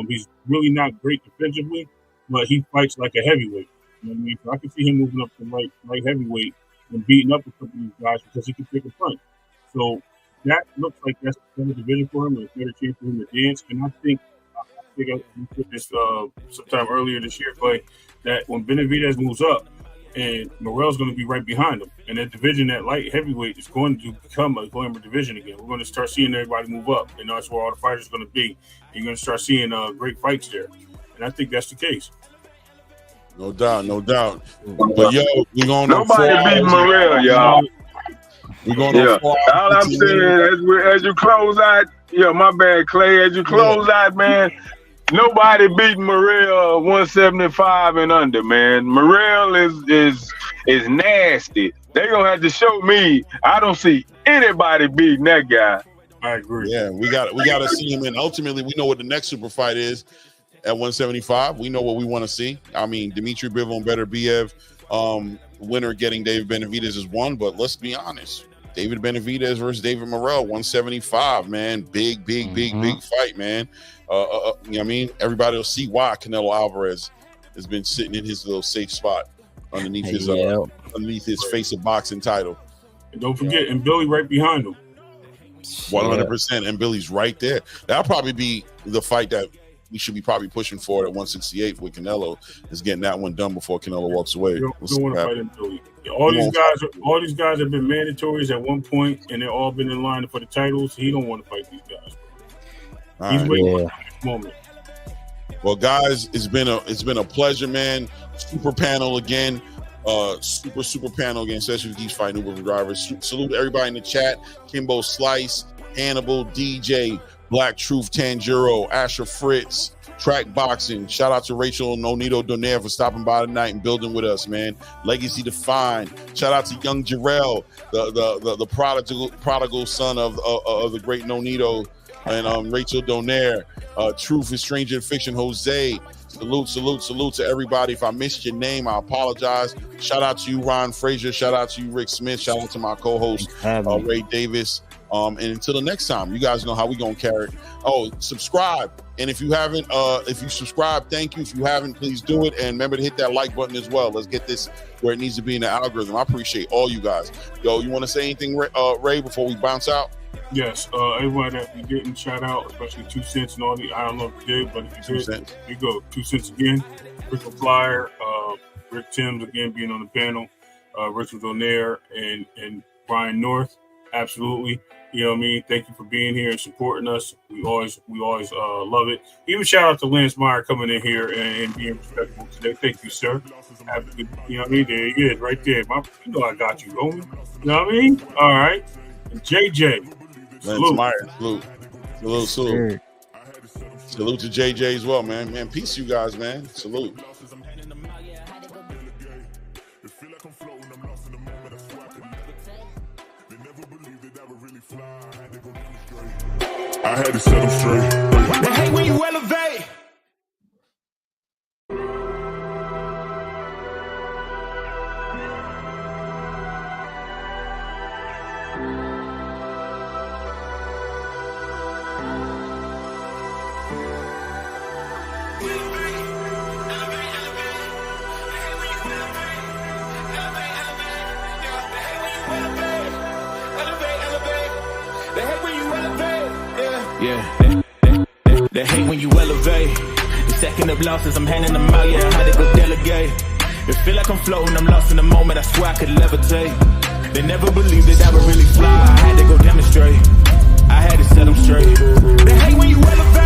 He's really not great defensively, but he fights like a heavyweight. You know what I mean? So I can see him moving up to light heavyweight and beating up a couple of these guys because he can take a punch. So that looks like that's a better division for him and a better chance for him to dance. And I think we put this sometime earlier this year, Clay, that when Benavidez moves up, and Morrell's going to be right behind him. And that division, that light heavyweight, is going to become a glamour division again. We're going to start seeing everybody move up, and that's where all the fighters are going to be. And you're going to start seeing great fights there. And I think that's the case. No doubt. But, yo, we're going to nobody beat Morrell, y'all. We're going to all I'm saying, as you close out, my bad, Clay, as you close out, man, nobody beating Morrell 175 and under, man. Morrell is nasty. They're gonna have to show me. I don't see anybody beating that guy. I agree. Yeah, we got to see him, and ultimately, we know what the next super fight is at 175. We know what we want to see. I mean, Dimitri Bivol and Beterbiev, winner getting David Benavidez is one, but let's be honest. David Benavidez versus David Morrell, 175, man. Big fight, man. You know what I mean? Everybody will see why Canelo Alvarez has been sitting in his little safe spot underneath his face of boxing title. And don't forget, and Billy right behind him. 100%, and Billy's right there. That'll probably be the fight that we should be probably pushing for at 168 with Canelo, is getting that one done before Canelo walks away. You don't want to fight him, Billy. All these guys have been mandatories at one point, and they've all been in line for the titles. He don't want to fight these guys. He's waiting for this moment. Well, guys, it's been a pleasure, man. Super panel again. Super panel again. Especially with these fighting Uber drivers. Salute everybody in the chat. Kimbo Slice, Hannibal, DJ, Black Truth, Tanjiro, Asher Fritz, Track Boxing. Shout out to Rachel Nonito Donaire for stopping by tonight and building with us, man. Legacy Defined. Shout out to young Jarrell, the prodigal son of the great Nonito, and Rachel Donaire. Truth is Stranger in Fiction, Jose. Salute to everybody. If I missed your name, I apologize. Shout out to you, Ron Frazier. Shout out to you, Rick Smith. Shout out to my co-host, Ray Davis. And until the next time, you guys know how we gonna carry it. Oh, subscribe. And if you haven't, if you subscribe, thank you. If you haven't, please do it. And remember to hit that like button as well. Let's get this where it needs to be in the algorithm. I appreciate all you guys. Yo, you want to say anything, Ray, before we bounce out? Yes, everyone that we didn't shout out, especially 2 cents and all the, I don't know if you did, but if you did, here you go. 2 cents again. Crystal Flyer, Rick Timms again being on the panel, Richard Donaire and Brian North. Absolutely. You know what I mean? Thank you for being here and supporting us. We always love it. Even shout out to Lance Meyer coming in here and being respectful today. Thank you, sir. Have a good, you know what I mean? There you go, right there. You know I got you, homie. You know what I mean? All right. And JJ. Lance Meyer, salute. Salute to JJ as well, man. Man, peace to you guys, man. Salute. I had to set them straight. They hate when you elevate. They hate when you elevate. They hate when you elevate. They stacking up losses, I'm handing them out, yeah, I had to go delegate. It feel like I'm floating, I'm lost in the moment, I swear I could levitate. They never believed that I would really fly, I had to go demonstrate. I had to set them straight. They hate when you elevate.